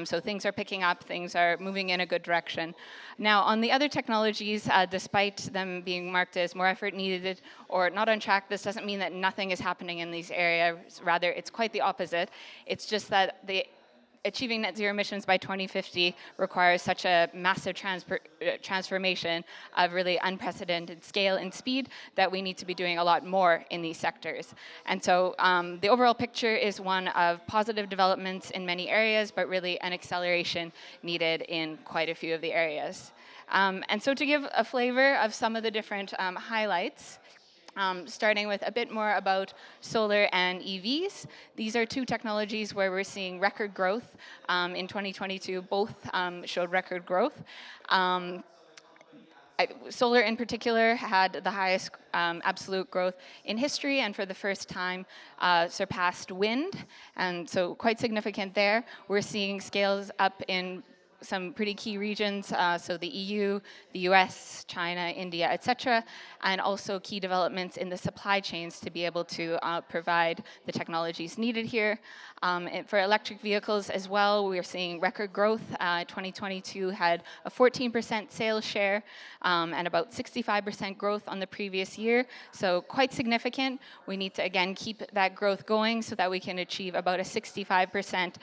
So things are picking up, things are moving in a good direction. Now, on the other technologies, despite them being marked as more effort needed or not on track, this doesn't mean that nothing is happening in these areas. Rather, it's quite the opposite. It's just that achieving net zero emissions by 2050 requires such a massive transformation of really unprecedented scale and speed that we need to be doing a lot more in these sectors. And so the overall picture is one of positive developments in many areas, but really an acceleration needed in quite a few of the areas. And so to give a flavor of some of the different highlights, starting with a bit more about solar and EVs. These are 2 technologies where we're seeing record growth. In 2022, both showed record growth. Solar in particular had the highest absolute growth in history, and for the first time surpassed wind, and so quite significant there. We're seeing scales up in some pretty key regions, so the EU, the US, China, India, etc., and also key developments in the supply chains to be able to provide the technologies needed here. For electric vehicles as well, we're seeing record growth. 2022 had a 14% sales share and about 65% growth on the previous year, so quite significant. We need to, again, keep that growth going so that we can achieve about a 65%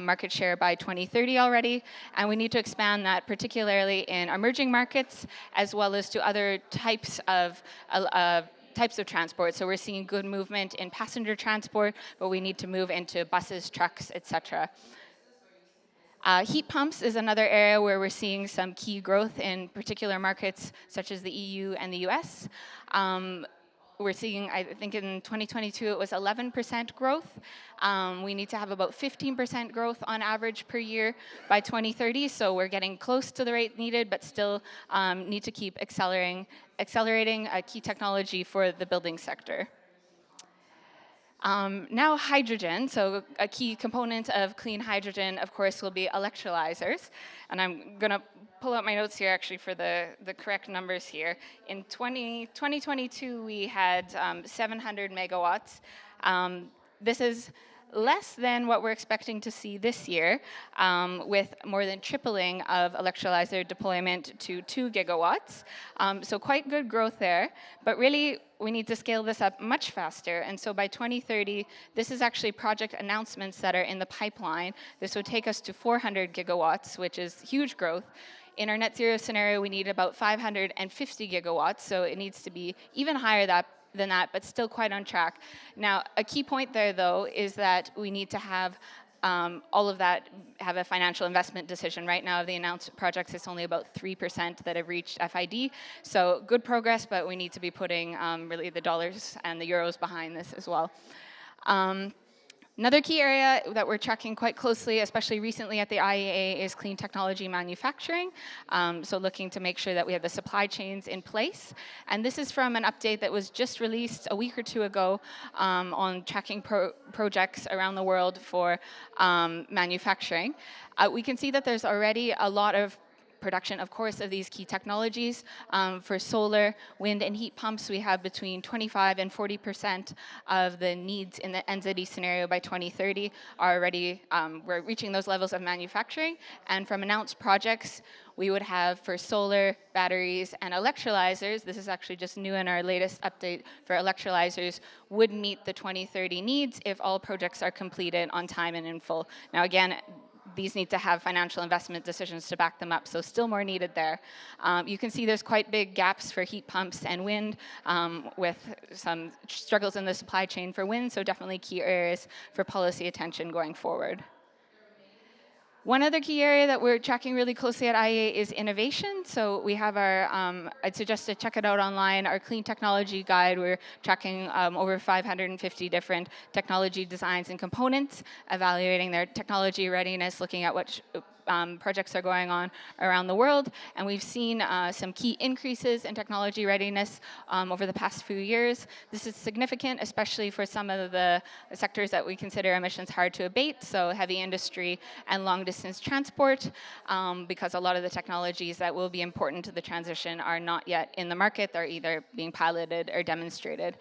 market share by 2030 already. And we need to expand that particularly in emerging markets as well as to other types of transport. So we're seeing good movement in passenger transport, but we need to move into buses, trucks, etc. Heat pumps is another area where we're seeing some key growth in particular markets such as the EU and the US. We're seeing, I think in 2022, it was 11% growth. We need to have about 15% growth on average per year by 2030. So we're getting close to the rate needed, but still need to keep accelerating a key technology for the building sector. Now hydrogen, so a key component of clean hydrogen, of course, will be electrolyzers. And I'm going to pull out my notes here actually for the correct numbers here. In 2022, we had 700 megawatts. This is less than what we're expecting to see this year, with more than tripling of electrolyzer deployment to 2 gigawatts. So quite good growth there, but really we need to scale this up much faster. And so by 2030, this is actually project announcements that are in the pipeline. This would take us to 400 gigawatts, which is huge growth. In our net zero scenario, we need about 550 gigawatts, so it needs to be even higher than that, but still quite on track. Now, a key point there, though, is that we need to have all of that have a financial investment decision. Right now, of the announced projects, it's only about 3% that have reached FID. So good progress, but we need to be putting really the dollars and the euros behind this as well. Another key area that we're tracking quite closely, especially recently at the IEA, is clean technology manufacturing. So looking to make sure that we have the supply chains in place. And this is from an update that was just released a week or two ago on tracking projects around the world for manufacturing. We can see that there's already a lot of production, of course, of these key technologies. For solar, wind, and heat pumps, we have between 25 and 40% of the needs in the NZD scenario by 2030 are already, we're reaching those levels of manufacturing. And from announced projects, we would have for solar, batteries, and electrolyzers, this is actually just new in our latest update for electrolyzers, would meet the 2030 needs if all projects are completed on time and in full. Now again, these need to have financial investment decisions to back them up, so still more needed there. You can see there's quite big gaps for heat pumps and wind, with some struggles in the supply chain for wind, so definitely key areas for policy attention going forward. One other key area that we're tracking really closely at IEA is innovation. So we have our, I'd suggest to check it out online, our clean technology guide. We're tracking over 550 different technology designs and components, evaluating their technology readiness, looking at what projects are going on around the world. And we've seen some key increases in technology readiness over the past few years. This is significant, especially for some of the sectors that we consider emissions hard to abate, so heavy industry and long distance transport, because a lot of the technologies that will be important to the transition are not yet in the market. They're either being piloted or demonstrated.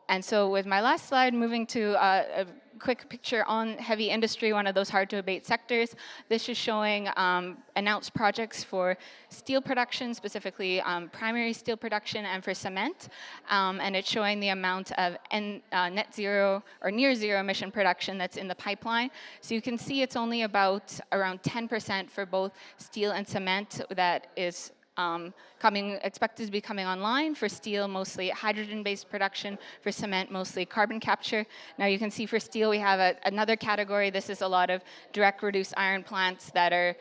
And so with my last slide, moving to a quick picture on heavy industry, one of those hard to abate sectors. This is showing announced projects for steel production, specifically primary steel production, and for cement. And it's showing the amount of net zero or near zero emission production that's in the pipeline. So you can see it's only about around 10% for both steel and cement that is expected to be coming online. For steel, mostly hydrogen-based production. For cement, mostly carbon capture. Now you can see for steel we have another category. This is a lot of direct reduced iron plants that are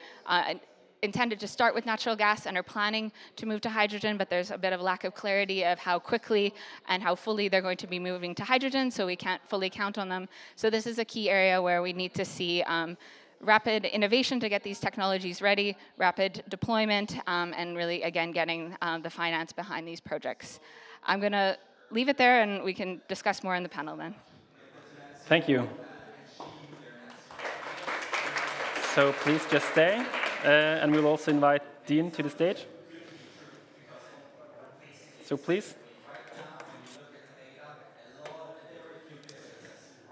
intended to start with natural gas and are planning to move to hydrogen, but there's a bit of lack of clarity of how quickly and how fully they're going to be moving to hydrogen, so we can't fully count on them. So this is a key area where we need to see rapid innovation to get these technologies ready, rapid deployment, and really, again, getting the finance behind these projects. I'm going to leave it there, and we can discuss more in the panel then. Thank you. So please just stay, and we'll also invite Dean to the stage. So please.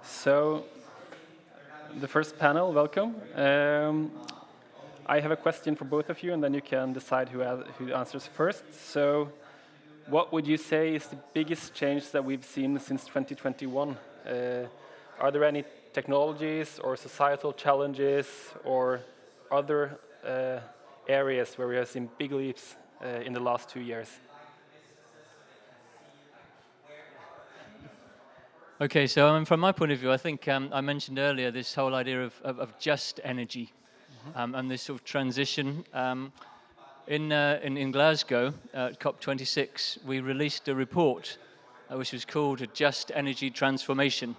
So, the first panel, welcome. I have a question for both of you, and then you can decide who answers first. So, what would you say is the biggest change that we've seen since 2021? Are there any technologies or societal challenges or other areas where we have seen big leaps in the last 2 years? Okay, so from my point of view, I think I mentioned earlier this whole idea of just energy, and this sort of transition. In Glasgow, at COP26, we released a report which was called a Just Energy Transformation.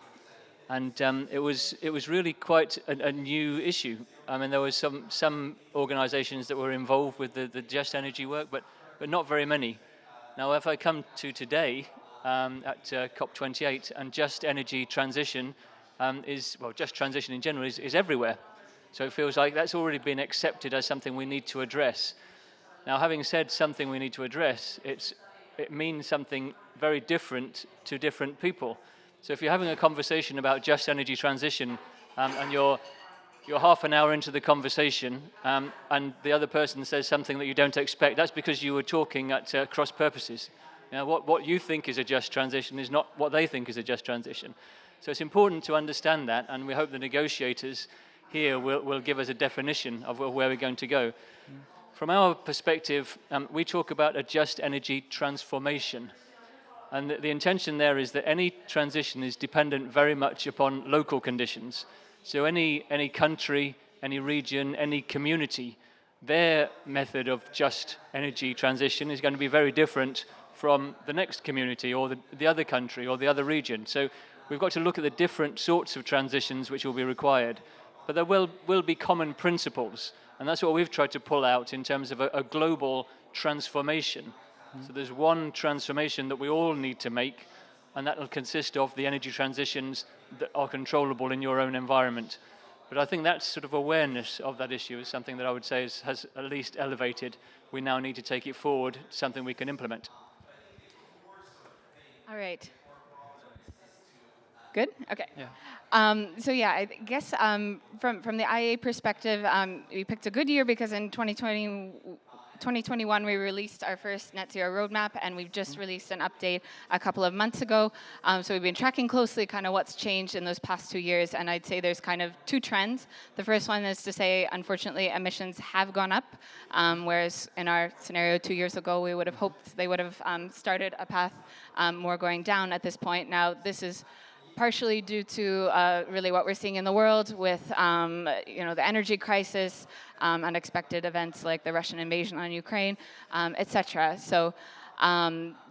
And it was really quite a new issue. I mean, there was some organizations that were involved with the just energy work, but not very many. Now, if I come to today, at COP28, and just energy transition just transition in general is everywhere. So it feels like that's already been accepted as something we need to address. Now, having said something we need to address, it means something very different to different people. So if you're having a conversation about just energy transition, and you're half an hour into the conversation, and the other person says something that you don't expect, that's because you were talking at cross purposes. Now, what you think is a just transition is not what they think is a just transition. So it's important to understand that, and we hope the negotiators here will give us a definition of where we're going to go. From our perspective, we talk about a just energy transformation. And the intention there is that any transition is dependent very much upon local conditions. So any country, any region, any community, their method of just energy transition is going to be very different from the next community or the other country or the other region. So we've got to look at the different sorts of transitions which will be required. But there will be common principles, and that's what we've tried to pull out in terms of a global transformation. So there's one transformation that we all need to make, and that will consist of the energy transitions that are controllable in your own environment. But I think that sort of awareness of that issue is something that I would say has at least elevated. We now need to take it forward to something we can implement. All right. Good? Okay. Yeah. So yeah, I guess from the IEA perspective, we picked a good year because in 2021 we released our first net zero roadmap, and we've just released an update a couple of months ago. So we've been tracking closely kind of what's changed in those past 2 years, and I'd say there's kind of two trends. The first one is to say, unfortunately, emissions have gone up, whereas in our scenario 2 years ago, we would have hoped they would have started a path more going down at this point. Now, this is partially due to really what we're seeing in the world with the energy crisis, unexpected events like the Russian invasion on Ukraine, etc. So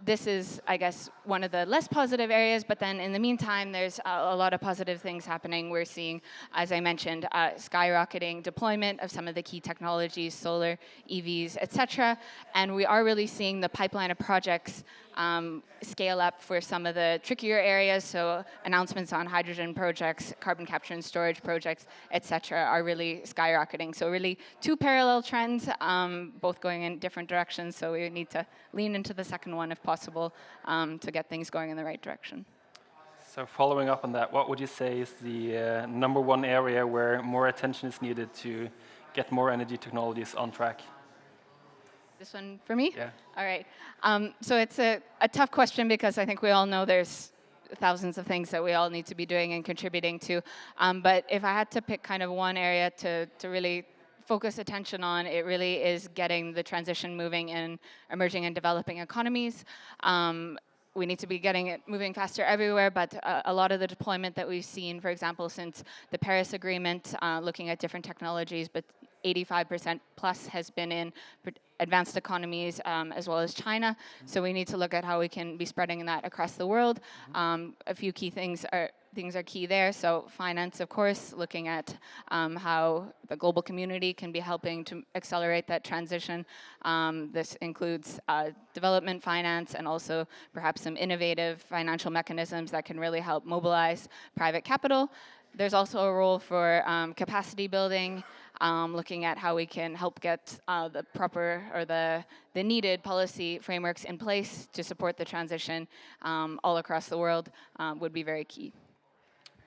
this is, I guess, one of the less positive areas, but then in the meantime, there's a lot of positive things happening. We're seeing, as I mentioned, skyrocketing deployment of some of the key technologies, solar, EVs, etc. And we are really seeing the pipeline of projects scale up for some of the trickier areas. So announcements on hydrogen projects, carbon capture and storage projects, etc. are really skyrocketing. So really two parallel trends, both going in different directions. So we need to lean into the second one if possible to get things going in the right direction. So following up on that, what would you say is the number one area where more attention is needed to get more energy technologies on track? This one for me? Yeah. All right. So it's a tough question because I think we all know there's thousands of things that we all need to be doing and contributing to. But if I had to pick kind of one area to really focus attention on, it really is getting the transition moving in emerging and developing economies. We need to be getting it moving faster everywhere, but a lot of the deployment that we've seen, for example, since the Paris Agreement, looking at different technologies, but 85% plus has been in advanced economies as well as China. So we need to look at how we can be spreading that across the world. A few key things are key there. So finance, of course, looking at how the global community can be helping to accelerate that transition. This includes development finance and also perhaps some innovative financial mechanisms that can really help mobilize private capital. There's also a role for capacity building, looking at how we can help get the proper or the needed policy frameworks in place to support the transition all across the world would be very key.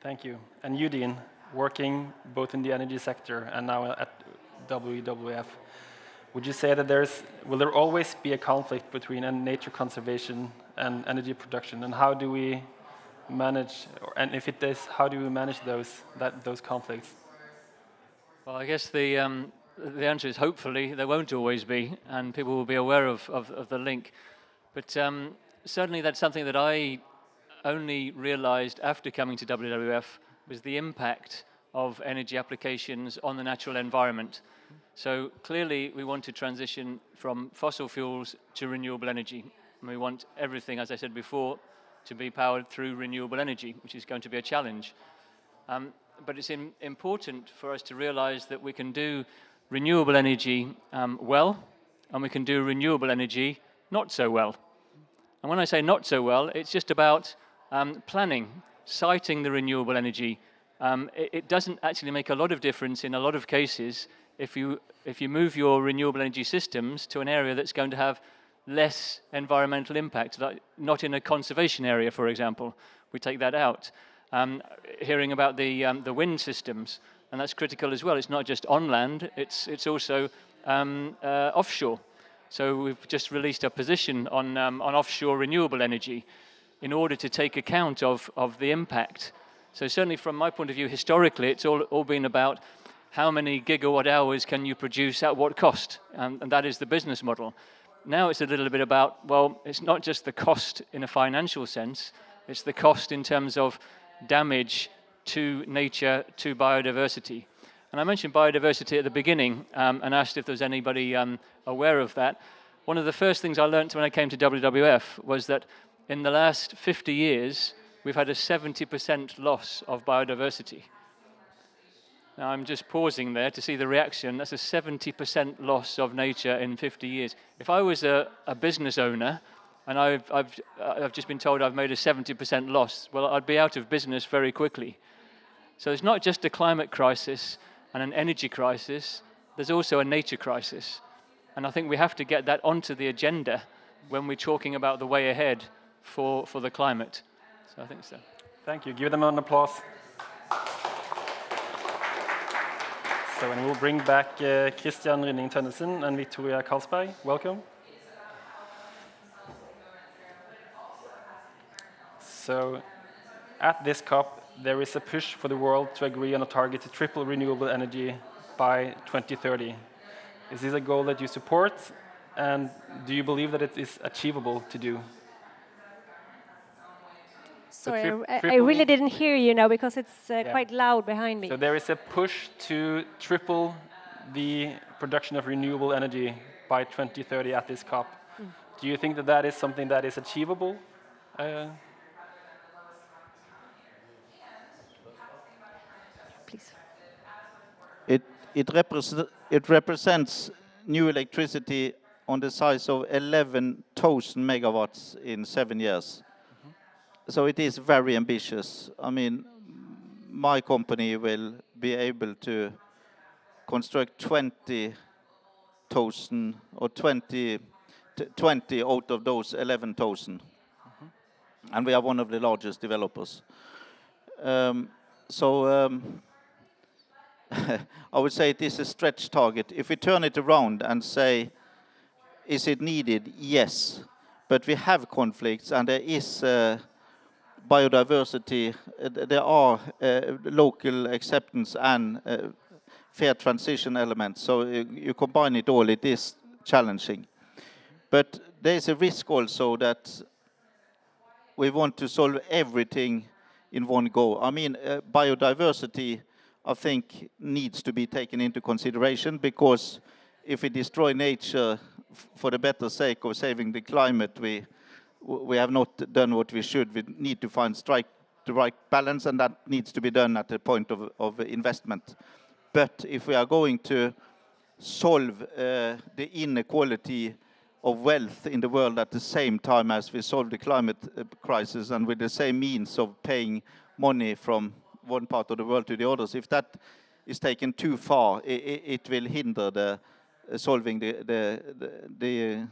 Thank you. And you, Dean, working both in the energy sector and now at WWF, would you say that will there always be a conflict between nature conservation and energy production? And how do we manage, and if it is, how do we manage those conflicts? Well, I guess the answer is hopefully there won't always be, and people will be aware of the link. But certainly that's something that I only realized after coming to WWF was the impact of energy applications on the natural environment. So clearly we want to transition from fossil fuels to renewable energy. And we want everything, as I said before, to be powered through renewable energy, which is going to be a challenge. But it's important for us to realize that we can do renewable energy well, and we can do renewable energy not so well. And when I say not so well, it's just about planning, siting the renewable energy. It doesn't actually make a lot of difference in a lot of cases if you move your renewable energy systems to an area that's going to have less environmental impact, like not in a conservation area, for example. We take that out. Hearing about the wind systems, and that's critical as well. It's not just on land, it's also offshore. So we've just released a position on offshore renewable energy in order to take account of the impact. So certainly from my point of view, historically, it's all been about how many gigawatt hours can you produce at what cost, and that is the business model. Now it's a little bit about, well, it's not just the cost in a financial sense, it's the cost in terms of damage to nature, to biodiversity. And I mentioned biodiversity at the beginning and asked if there's anybody aware of that. One of the first things I learned when I came to WWF was that in the last 50 years, we've had a 70% loss of biodiversity. Now, I'm just pausing there to see the reaction. That's a 70% loss of nature in 50 years. If I was a business owner and I've just been told I've made a 70% loss, well, I'd be out of business very quickly. So it's not just a climate crisis and an energy crisis, there's also a nature crisis. And I think we have to get that onto the agenda when we're talking about the way ahead for the climate. So I think so. Thank you. Give them an applause. So, and we'll bring back Christian Rynning Tønnesen and Victoria Karlsberg. Welcome. So, at this COP, there is a push for the world to agree on a target to triple renewable energy by 2030. Is this a goal that you support? And do you believe that it is achievable to do? Sorry, I really didn't hear you now because it's quite loud behind me. So there is a push to triple the production of renewable energy by 2030 at this COP. Do you think that that is something that is achievable? Please. It represents new electricity on the size of 11,000 megawatts in 7 years. So it is very ambitious. I mean, my company will be able to construct 20,000 or 20 out of those 11,000. And we are one of the largest developers. I would say it is a stretch target. If we turn it around and say, is it needed? Yes. But we have conflicts and there is biodiversity, there are local acceptance and fair transition elements. So you combine it all, it is challenging. But there is a risk also that we want to solve everything in one go. I mean, biodiversity, I think, needs to be taken into consideration because if we destroy nature for the better sake of saving the climate, we have not done what we should. We need to strike the right balance, and that needs to be done at the point of investment. But if we are going to solve the inequality of wealth in the world at the same time as we solve the climate crisis and with the same means of paying money from one part of the world to the others, if that is taken too far, it will hinder the solving the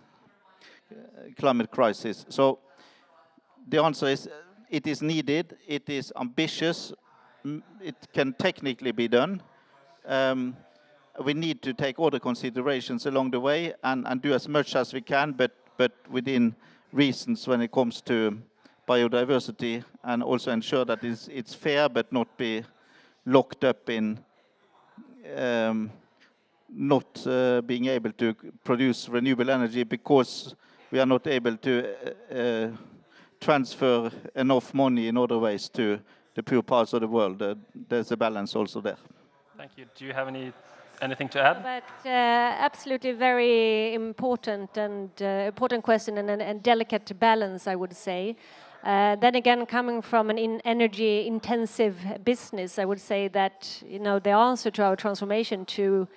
climate crisis. So the answer is it is needed, it is ambitious, it can technically be done. We need to take all the considerations along the way and do as much as we can, but within reasons when it comes to biodiversity, and also ensure that it's fair but not be locked up in not being able to produce renewable energy because we are not able to transfer enough money in other ways to the poor parts of the world. There's a balance also there. Thank you. Do you have anything to add? But absolutely very important and important question and delicate balance, I would say. Then again, coming from an energy-intensive business, I would say that the answer to our transformation to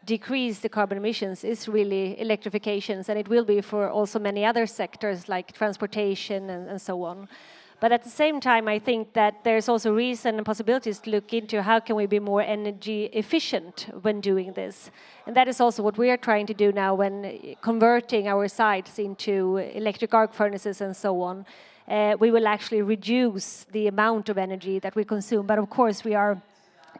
decrease the carbon emissions is really electrifications, and it will be for also many other sectors like transportation and so on. But at the same time, I think that there's also reason and possibilities to look into how can we be more energy efficient when doing this. And that is also what we are trying to do now when converting our sites into electric arc furnaces and so on. We will actually reduce the amount of energy that we consume. But of course, we are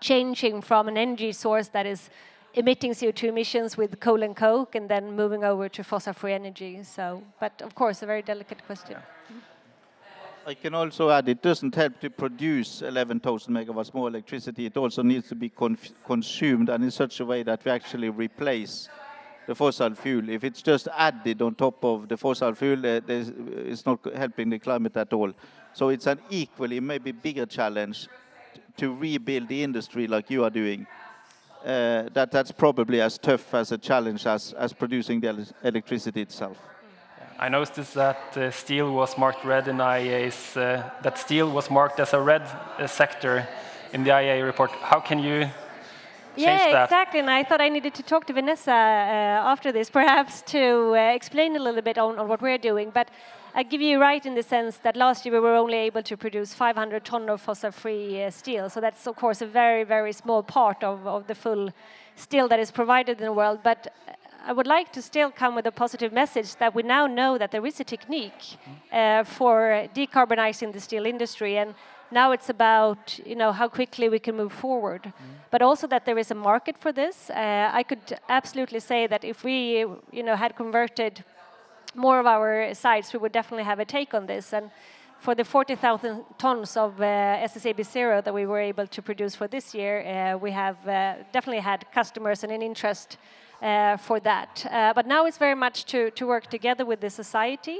changing from an energy source that is emitting CO2 emissions with coal and coke and then moving over to fossil-free energy. So, but of course, a very delicate question. Yeah. I can also add, it doesn't help to produce 11,000 megawatts more electricity. It also needs to be consumed and in such a way that we actually replace the fossil fuel. If it's just added on top of the fossil fuel, it's not helping the climate at all. So it's an equally, maybe bigger challenge to rebuild the industry like you are doing. That's probably as tough as a challenge as producing the electricity itself. I noticed that steel was marked red in IEA's, that steel was marked as a red sector in the IEA report. How can you change that? Yeah, exactly. And I thought I needed to talk to Vanessa after this, perhaps to explain a little bit on what we're doing. But I give you right in the sense that last year we were only able to produce 500 tons of fossil-free steel. So that's, of course, a very, very small part of the full steel that is provided in the world. But I would like to still come with a positive message that we now know that there is a technique for decarbonizing the steel industry. And now it's about how quickly we can move forward, but also that there is a market for this. I could absolutely say that if we had converted more of our sites, we would definitely have a take on this. And for the 40,000 tons of SSAB Zero that we were able to produce for this year, we have definitely had customers and an interest for that. But now it's very much to work together with the society,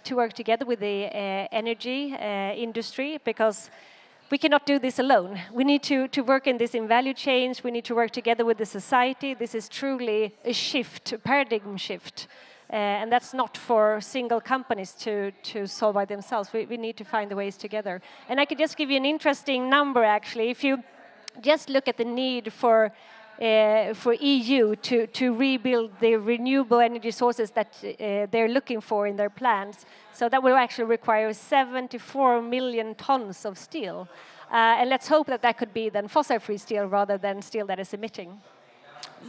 to work together with the energy industry, because we cannot do this alone. We need to work in this in value chains. We need to work together with the society. This is truly a shift, a paradigm shift. And that's not for single companies to solve by themselves. We need to find the ways together. And I could just give you an interesting number, actually. If you just look at the need for EU to rebuild the renewable energy sources that they're looking for in their plans. So that will actually require 74 million tons of steel. And let's hope that that could be then fossil-free steel rather than steel that is emitting.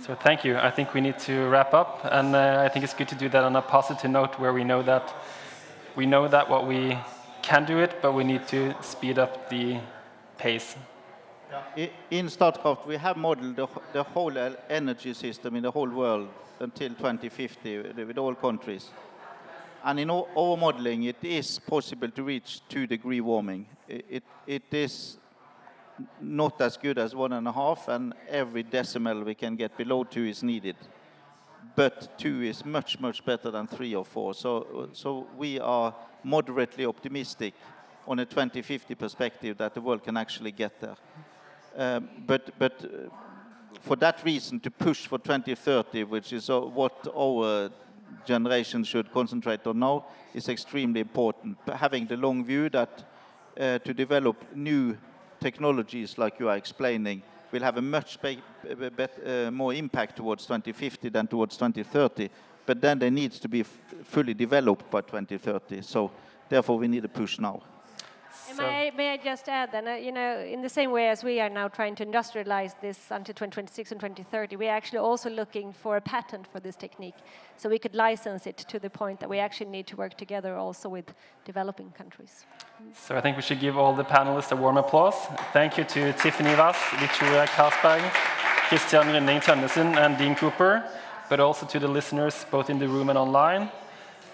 So thank you. I think we need to wrap up. And I think it's good to do that on a positive note where we know that what we can do it, but we need to speed up the pace. In Statkraft, we have modeled the whole energy system in the whole world until 2050 with all countries. And in our modeling, it is possible to reach 2-degree warming. It is not as good as 1.5, and every decimal we can get below 2 is needed. But 2 is much, much better than 3 or 4. So we are moderately optimistic on a 2050 perspective that the world can actually get there. But for that reason, to push for 2030, which is what our generation should concentrate on now, is extremely important. Having the long view that to develop new technologies, like you are explaining, will have a much more impact towards 2050 than towards 2030. But then they need to be fully developed by 2030. So therefore, we need a push now. May I just add then, in the same way as we are now trying to industrialize this until 2026 and 2030, we are actually also looking for a patent for this technique. So we could license it to the point that we actually need to work together also with developing countries. So I think we should give all the panelists a warm applause. Thank you to Tiffany Vass, Victoria Karlsberg, Christian Rynning Tønnesen, and Dean Cooper, but also to the listeners both in the room and online.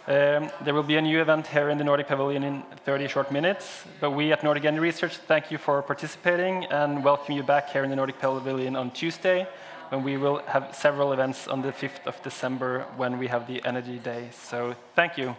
There will be a new event here in the Nordic Pavilion in 30 short minutes, but we at Nordic Energy Research thank you for participating and welcome you back here in the Nordic Pavilion on Tuesday, when we will have several events on the 5th of December when we have the Energy Day. So thank you.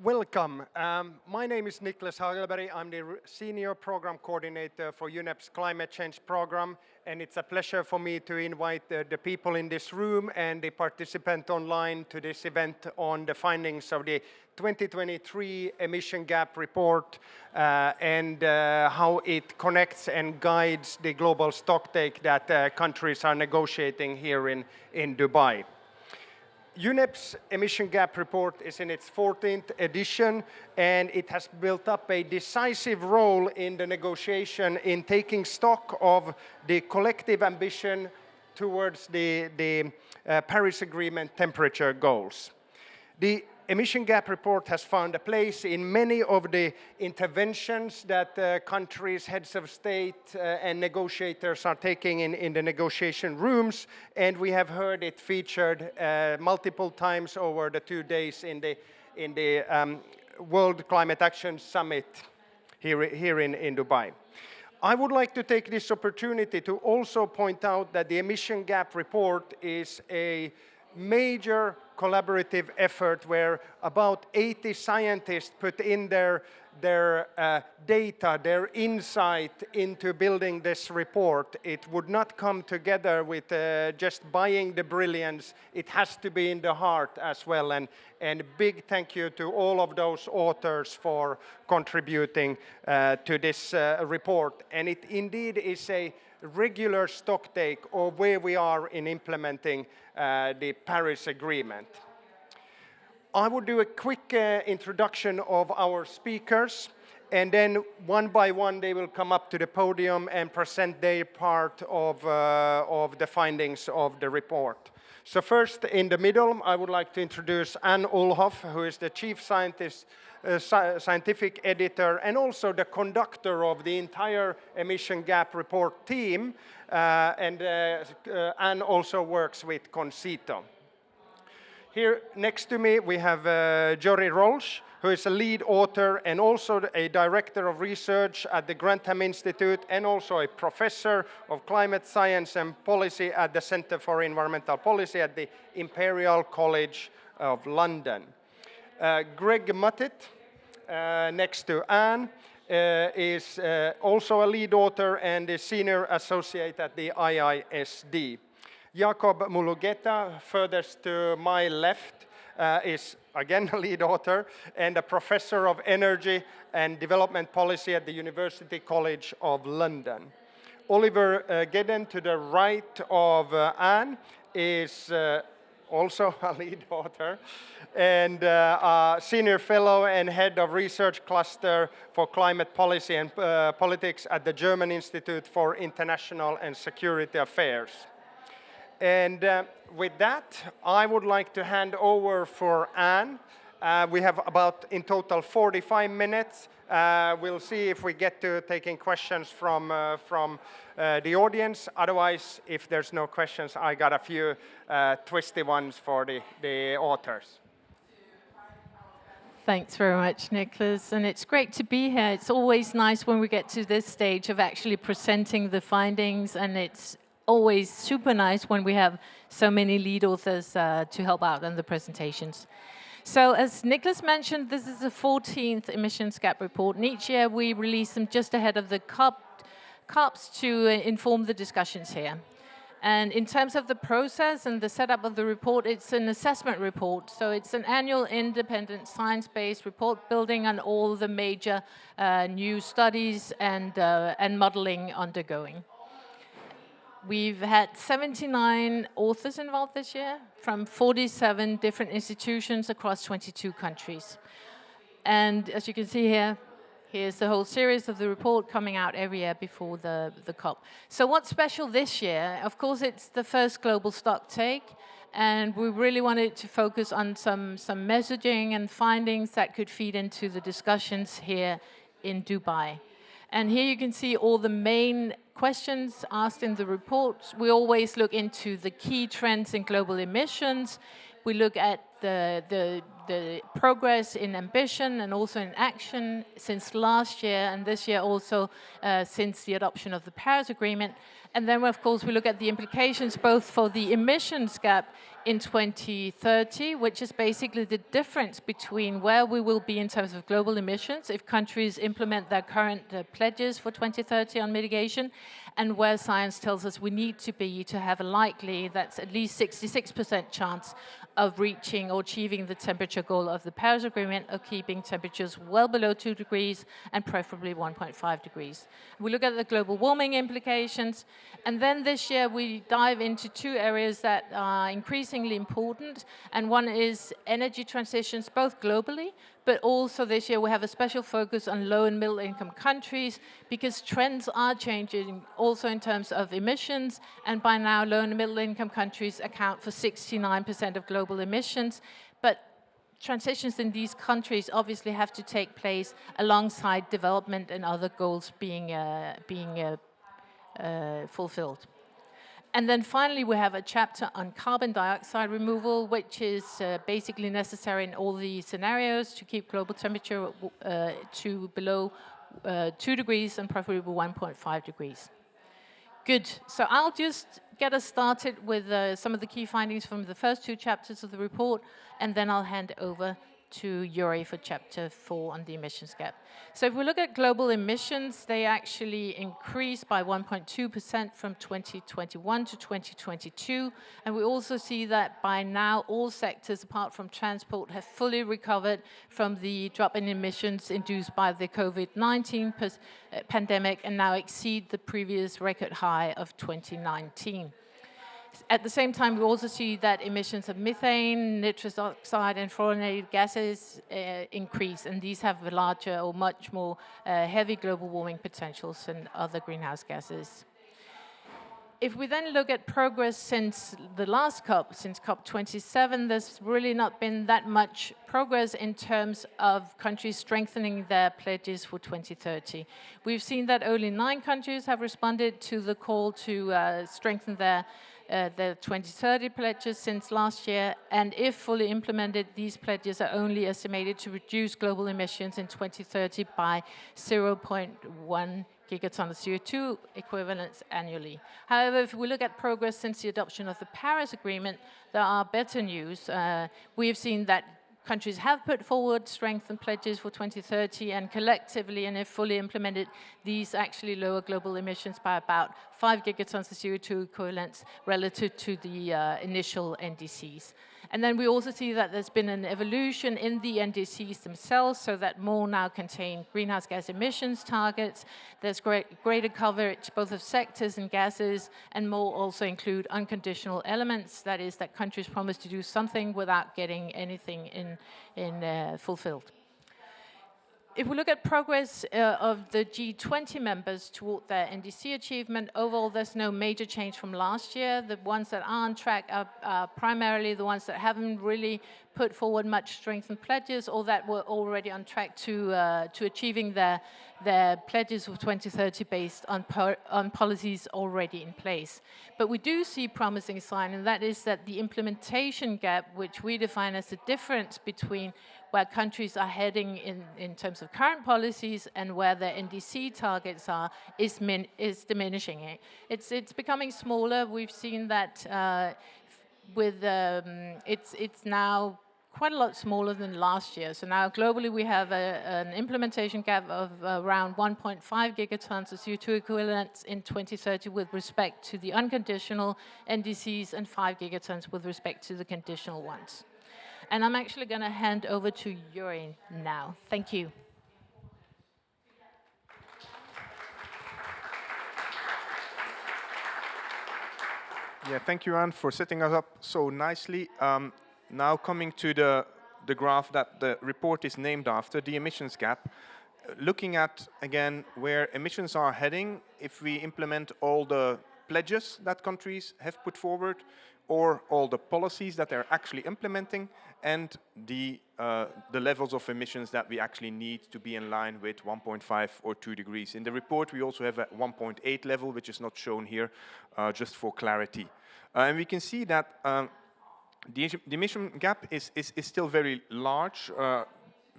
Welcome. My name is Niklas Hagelberg. I'm the Senior Program Coordinator for UNEP's Climate Change Program, and it's a pleasure for me to invite the people in this room and the participant online to this event on the findings of the 2023 Emission Gap Report and how it connects and guides the global stocktake that countries are negotiating here in Dubai. UNEP's Emission Gap Report is in its 14th edition, and it has built up a decisive role in the negotiation in taking stock of the collective ambition towards the Paris Agreement temperature goals. The Emission Gap Report has found a place in many of the interventions that countries, heads of state and negotiators are taking in the negotiation rooms, and we have heard it featured multiple times over the 2 days in the World Climate Action Summit here in Dubai. I would like to take this opportunity to also point out that the Emission Gap Report is a major collaborative effort where about 80 scientists put in their data, their insight into building this report. It would not come together with just buying the brilliance. It has to be in the heart as well. And big thank you to all of those authors for contributing to this report. And it indeed is a regular stocktake of where we are in implementing the Paris Agreement. I will do a quick introduction of our speakers, and then one by one they will come up to the podium and present their part of the findings of the report. So first, in the middle, I would like to introduce Anne Ulhoff, who is the Chief Scientific Editor and also the conductor of the entire Emission Gap Report team, and Anne also works with Concito. Here next to me we have Jory Rolsch, who is a lead author and also a director of research at the Grantham Institute and also a professor of climate science and policy at the Centre for Environmental Policy at the Imperial College of London. Greg Muttit, next to Anne, is also a lead author and a senior associate at the IISD. Jakob Mulugeta, furthest to my left, is again a lead author and a professor of energy and development policy at the University College of London. Oliver Gedden, to the right of Anne, is also a lead author and a senior fellow and head of research cluster for climate policy and politics at the German Institute for International and Security Affairs. And with that, I would like to hand over for Anne. We have about, in total, 45 minutes. We'll see if we get to taking questions from the audience. Otherwise, if there's no questions, I got a few twisty ones for the authors. Thanks very much, Niklas. And it's great to be here. It's always nice when we get to this stage of actually presenting the findings, and it's always super nice when we have so many lead authors to help out on the presentations. So as Niklas mentioned, this is the 14th Emissions Gap Report, and each year we release them just ahead of the COPs to inform the discussions here. And in terms of the process and the setup of the report, it's an assessment report. So it's an annual independent science-based report building on all the major new studies and modeling undergoing. We've had 79 authors involved this year from 47 different institutions across 22 countries. And as you can see here, here's the whole series of the report coming out every year before the COP. So what's special this year? Of course, it's the first global stocktake, and we really wanted to focus on some messaging and findings that could feed into the discussions here in Dubai. And here you can see all the main questions asked in the report. We always look into the key trends in global emissions. We look at the the progress in ambition and also in action since last year and this year also since the adoption of the Paris Agreement. And then, of course, we look at the implications both for the emissions gap in 2030, which is basically the difference between where we will be in terms of global emissions if countries implement their current pledges for 2030 on mitigation, and where science tells us we need to be to have a likely, that's at least 66% chance of reaching or achieving the temperature goal of the Paris Agreement of keeping temperatures well below 2 degrees and preferably 1.5 degrees. We look at the global warming implications, and then this year we dive into two areas that are increasingly important, and one is energy transitions, both globally, but also this year we have a special focus on low and middle income countries because trends are changing also in terms of emissions, and by now low and middle income countries account for 69% of global emissions. But transitions in these countries obviously have to take place alongside development and other goals being fulfilled. And then finally, we have a chapter on carbon dioxide removal, which is basically necessary in all the scenarios to keep global temperature to below 2 degrees and preferably 1.5 degrees. Good. So I'll just get us started with some of the key findings from the first two chapters of the report, and then I'll hand over to Yuri for chapter 4 on the emissions gap. So if we look at global emissions, they actually increased by 1.2% from 2021 to 2022. And we also see that by now all sectors apart from transport have fully recovered from the drop in emissions induced by the COVID-19 pandemic and now exceed the previous record high of 2019. At the same time, we also see that emissions of methane, nitrous oxide, and fluorinated gases increase, and these have larger or much more heavy global warming potentials than other greenhouse gases. If we then look at progress since the last COP, since COP27, there's really not been that much progress in terms of countries strengthening their pledges for 2030. We've seen that only 9 countries have responded to the call to strengthen their 2030 pledges since last year, and if fully implemented, these pledges are only estimated to reduce global emissions in 2030 by 0.1 gigaton of CO2 equivalents annually. However, if we look at progress since the adoption of the Paris Agreement, there are better news. We have seen that countries have put forward strengthened pledges for 2030, and collectively, and if fully implemented, these actually lower global emissions by about 5 gigatons of CO2 equivalents relative to the initial NDCs. And then we also see that there's been an evolution in the NDCs themselves, so that more now contain greenhouse gas emissions targets. There's greater coverage both of sectors and gases, and more also include unconditional elements, that is, that countries promise to do something without getting anything fulfilled. If we look at progress of the G20 members toward their NDC achievement, overall there's no major change from last year. The ones that are on track are primarily the ones that haven't really put forward much strengthened pledges, or that were already on track to achieving their pledges of 2030 based on policies already in place. But we do see promising sign, and that is that the implementation gap, which we define as the difference between where countries are heading in terms of current policies and where their NDC targets are, is diminishing. It's becoming smaller. We've seen that it's now quite a lot smaller than last year. So now globally we have an implementation gap of around 1.5 gigatons of CO2 equivalents in 2030 with respect to the unconditional NDCs, and 5 gigatons with respect to the conditional ones. And I'm actually going to hand over to Yuri now. Thank you. Yeah, thank you, Anne, for setting us up so nicely. Now coming to the graph that the report is named after, the emissions gap, looking at, again, where emissions are heading if we implement all the pledges that countries have put forward, or all the policies that they're actually implementing, and the levels of emissions that we actually need to be in line with 1.5 or 2 degrees. In the report, we also have a 1.8 level, which is not shown here, just for clarity. And we can see that The emission gap is still very large.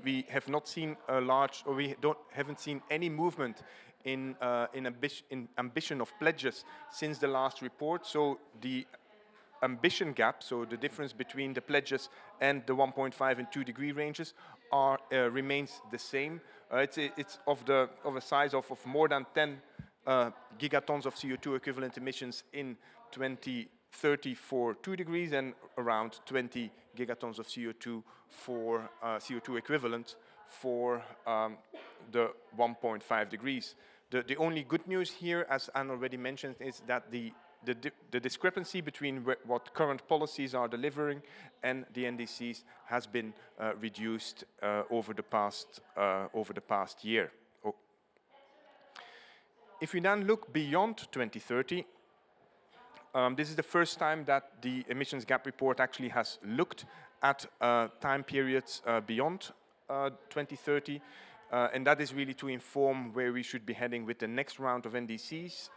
We have not seen a large, or we haven't seen any movement in ambition of pledges since the last report. So the ambition gap, so the difference between the pledges and the 1.5 and 2 degree ranges, remains the same. It's of a size of more than 10 gigatons of CO2 equivalent emissions in 2030 for 2 degrees and around 20 gigatons of CO2 for CO2 equivalent for the 1.5 degrees. The only good news here, as Anne already mentioned, is that the discrepancy between what current policies are delivering and the NDCs has been reduced over the past year. If we then look beyond 2030, this is the first time that the emissions gap report actually has looked at time periods beyond 2030. And that is really to inform where we should be heading with the next round of NDCs.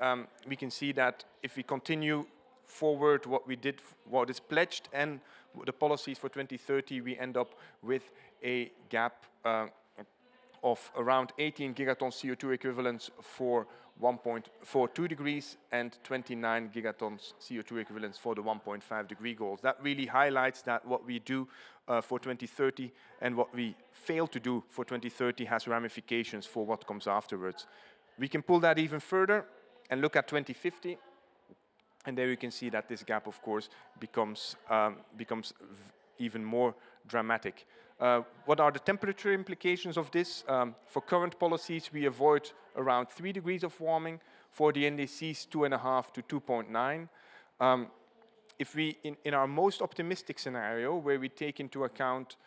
We can see that if we continue forward what is pledged and the policies for 2030, we end up with a gap of around 18 gigatons CO2 equivalents for 2 degrees and 29 gigatons CO2 equivalents for the 1.5 degree goals. That really highlights that what we do for 2030 and what we fail to do for 2030 has ramifications for what comes afterwards. We can pull that even further and look at 2050, and there you can see that this gap, of course, becomes even more dramatic. What are the temperature implications of this? For current policies, we avoid around 3 degrees of warming. For the NDCs, 2.5 to 2.9. If we, in our most optimistic scenario, where we take into account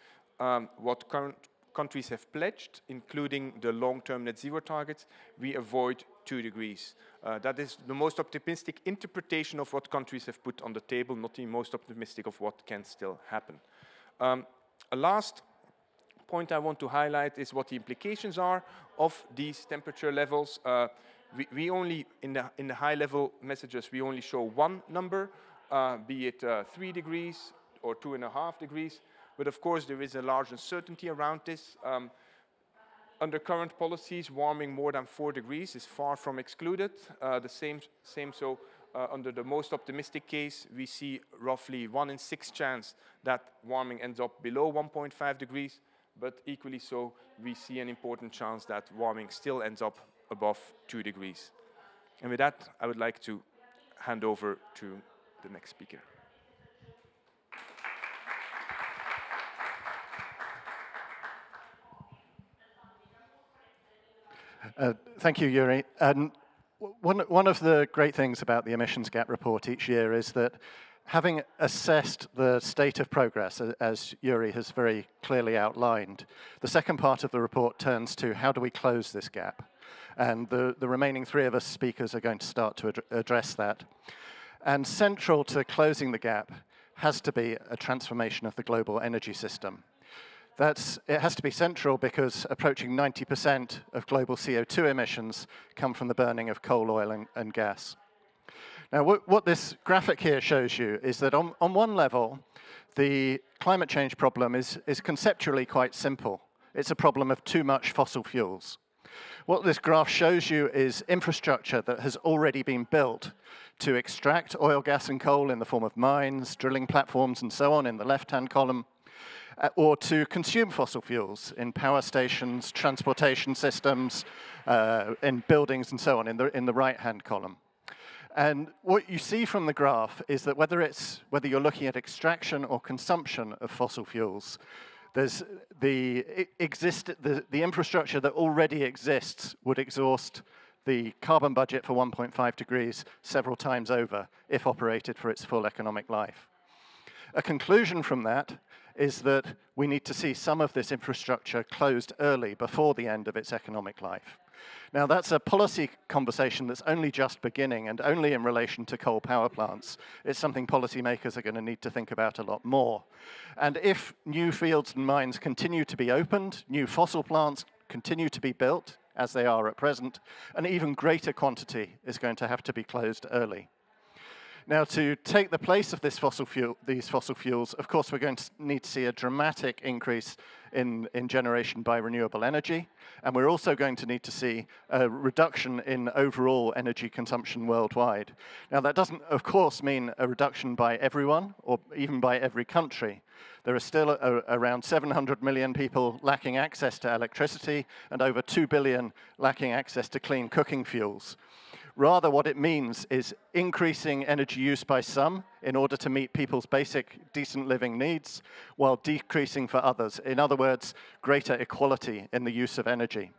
what current countries have pledged, including the long-term net zero targets, we avoid 2 degrees. That is the most optimistic interpretation of what countries have put on the table, not the most optimistic of what can still happen. A last point I want to highlight is what the implications are of these temperature levels. We only, in the high-level messages, we only show one number, be it 3 degrees or 2.5 degrees. But of course, there is a large uncertainty around this. Under current policies, warming more than 4 degrees is far from excluded. The same so under the most optimistic case, we see roughly 1 in 6 chance that warming ends up below 1.5 degrees, but equally so, we see an important chance that warming still ends up above 2 degrees. And with that, I would like to hand over to the next speaker. Thank you, Yuri. One of the great things about the emissions gap report each year is that having assessed the state of progress, as Yuri has very clearly outlined, the second part of the report turns to how do we close this gap? And the remaining 3 of us speakers are going to start to address that. And central to closing the gap has to be a transformation of the global energy system. It has to be central because approaching 90% of global CO2 emissions come from the burning of coal, oil, and gas. Now, what this graphic here shows you is that on one level, the climate change problem is conceptually quite simple. It's a problem of too much fossil fuels. What this graph shows you is infrastructure that has already been built to extract oil, gas, and coal in the form of mines, drilling platforms, and so on in the left-hand column, or to consume fossil fuels in power stations, transportation systems, in buildings, and so on in the right-hand column. And what you see from the graph is that whether you're looking at extraction or consumption of fossil fuels, there's the infrastructure that already exists would exhaust the carbon budget for 1.5 degrees several times over if operated for its full economic life. A conclusion from that is that we need to see some of this infrastructure closed early before the end of its economic life. Now, that's a policy conversation that's only just beginning and only in relation to coal power plants. It's something policymakers are going to need to think about a lot more. And if new fields and mines continue to be opened, new fossil plants continue to be built, as they are at present, an even greater quantity is going to have to be closed early. Now, to take the place of these fossil fuels, of course, we're going to need to see a dramatic increase in generation by renewable energy, and we're also going to need to see a reduction in overall energy consumption worldwide. Now, that doesn't, of course, mean a reduction by everyone or even by every country. There are still around 700 million people lacking access to electricity and over 2 billion lacking access to clean cooking fuels. Rather, what it means is increasing energy use by some in order to meet people's basic decent living needs, while decreasing for others. In other words, greater equality in the use of energy.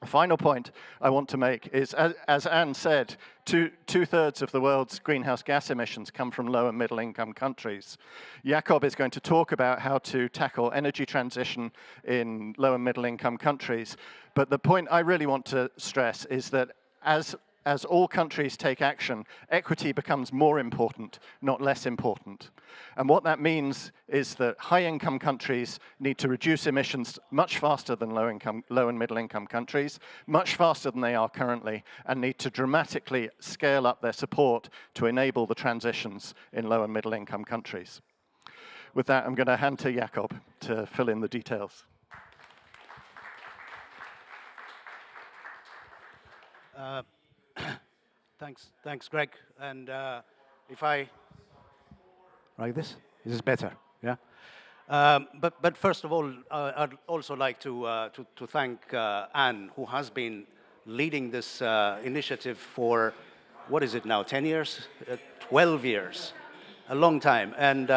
A final point I want to make is, as Anne said, two-thirds of the world's greenhouse gas emissions come from low and middle income countries. Jakob is going to talk about how to tackle energy transition in low and middle income countries. But the point I really want to stress is that as all countries take action, equity becomes more important, not less important. And what that means is that high-income countries need to reduce emissions much faster than low and middle-income countries, much faster than they are currently, and need to dramatically scale up their support to enable the transitions in low and middle-income countries. With that, I'm going to hand to Jakob to fill in the details. Thanks, Greg. And if I like this, is this better? Yeah. But first of all, I'd also like to thank Anne, who has been leading this initiative for, what is it now, 10 years, 12 years, a long time. And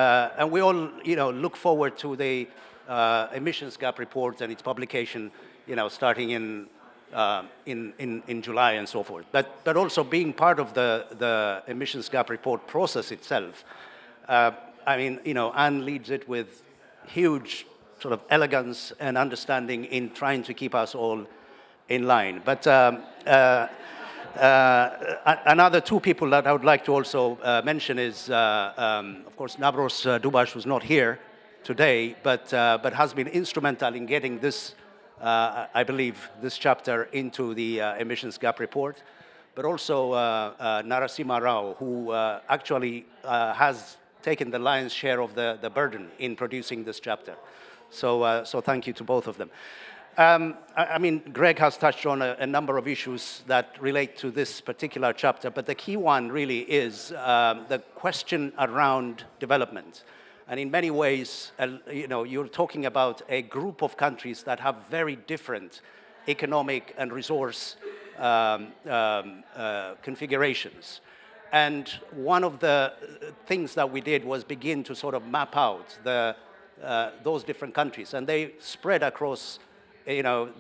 we all, look forward to the emissions gap report and its publication, starting in July and so forth, but also being part of the emissions gap report process itself. Anne leads it with huge sort of elegance and understanding in trying to keep us all in line. But another two people that I would like to also mention is, of course, Navros Dubash, who's not here today, but has been instrumental in getting this I believe, this chapter into the emissions gap report, but also Narasimha Rao, who actually has taken the lion's share of the burden in producing this chapter. So thank you to both of them. Greg has touched on a number of issues that relate to this particular chapter, but the key one really is the question around development. And in many ways, you're talking about a group of countries that have very different economic and resource configurations. And one of the things that we did was begin to sort of map out those different countries. And they spread across,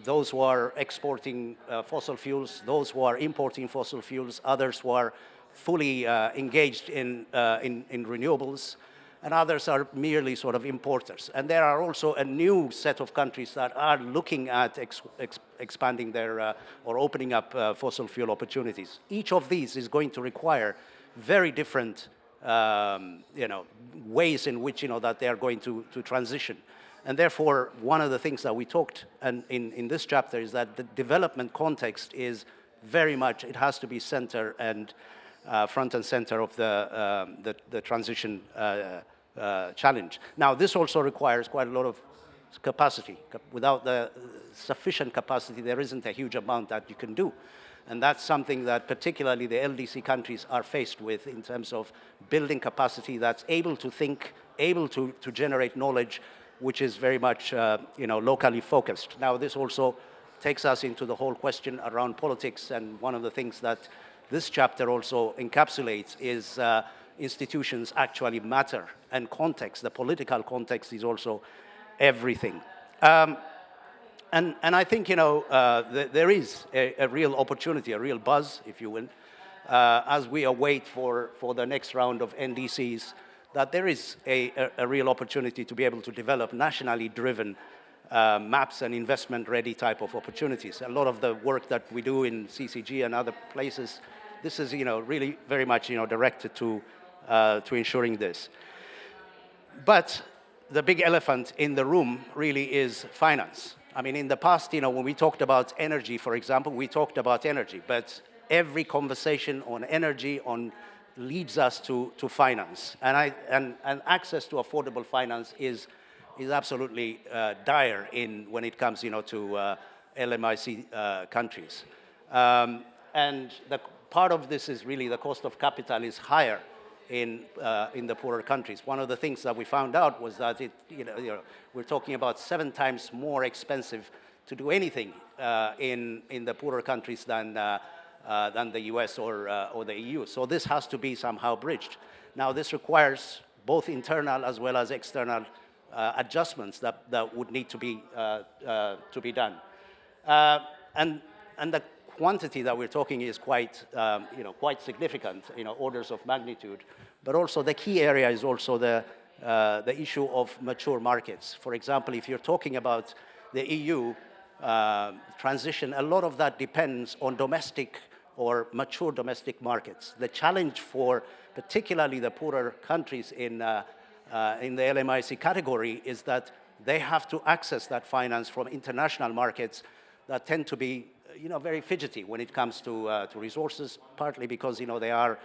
those who are exporting fossil fuels, those who are importing fossil fuels, others who are fully engaged in renewables, and others are merely sort of importers. And there are also a new set of countries that are looking at expanding their or opening up fossil fuel opportunities. Each of these is going to require very different ways in which that they are going to transition. And therefore, one of the things that we talked in this chapter is that the development context is very much, it has to be center and front and center of the transition challenge. Now, this also requires quite a lot of capacity. Without the sufficient capacity, there isn't a huge amount that you can do. And that's something that particularly the LDC countries are faced with in terms of building capacity that's able to think, able to generate knowledge, which is very much locally focused. Now, this also takes us into the whole question around politics, and one of the things that this chapter also encapsulates is institutions actually matter, and context, the political context, is also everything. And I think, there is a real opportunity, a real buzz, if you will, as we await for the next round of NDCs, that there is a real opportunity to be able to develop nationally driven maps and investment-ready type of opportunities. A lot of the work that we do in CCG and other places, this is, really very much, directed to ensuring this. But the big elephant in the room really is finance. I mean, in the past, when we talked about energy, for example, we talked about energy, but every conversation on energy, on leads us to finance. And access to affordable finance is absolutely dire when it comes, to LMIC countries. And the part of this is really the cost of capital is higher in the poorer countries. One of the things that we found out was that we're talking about 7 times more expensive to do anything in the poorer countries than the US or the EU. So this has to be somehow bridged. Now this requires both internal as well as external adjustments that would need to be done. And the quantity that we're talking is quite significant, orders of magnitude. But also the key area is also the issue of mature markets. For example, if you're talking about the EU transition, a lot of that depends on domestic or mature domestic markets. The challenge for particularly the poorer countries in the LMIC category is that they have to access that finance from international markets that tend to be very fidgety when it comes to resources, partly because they are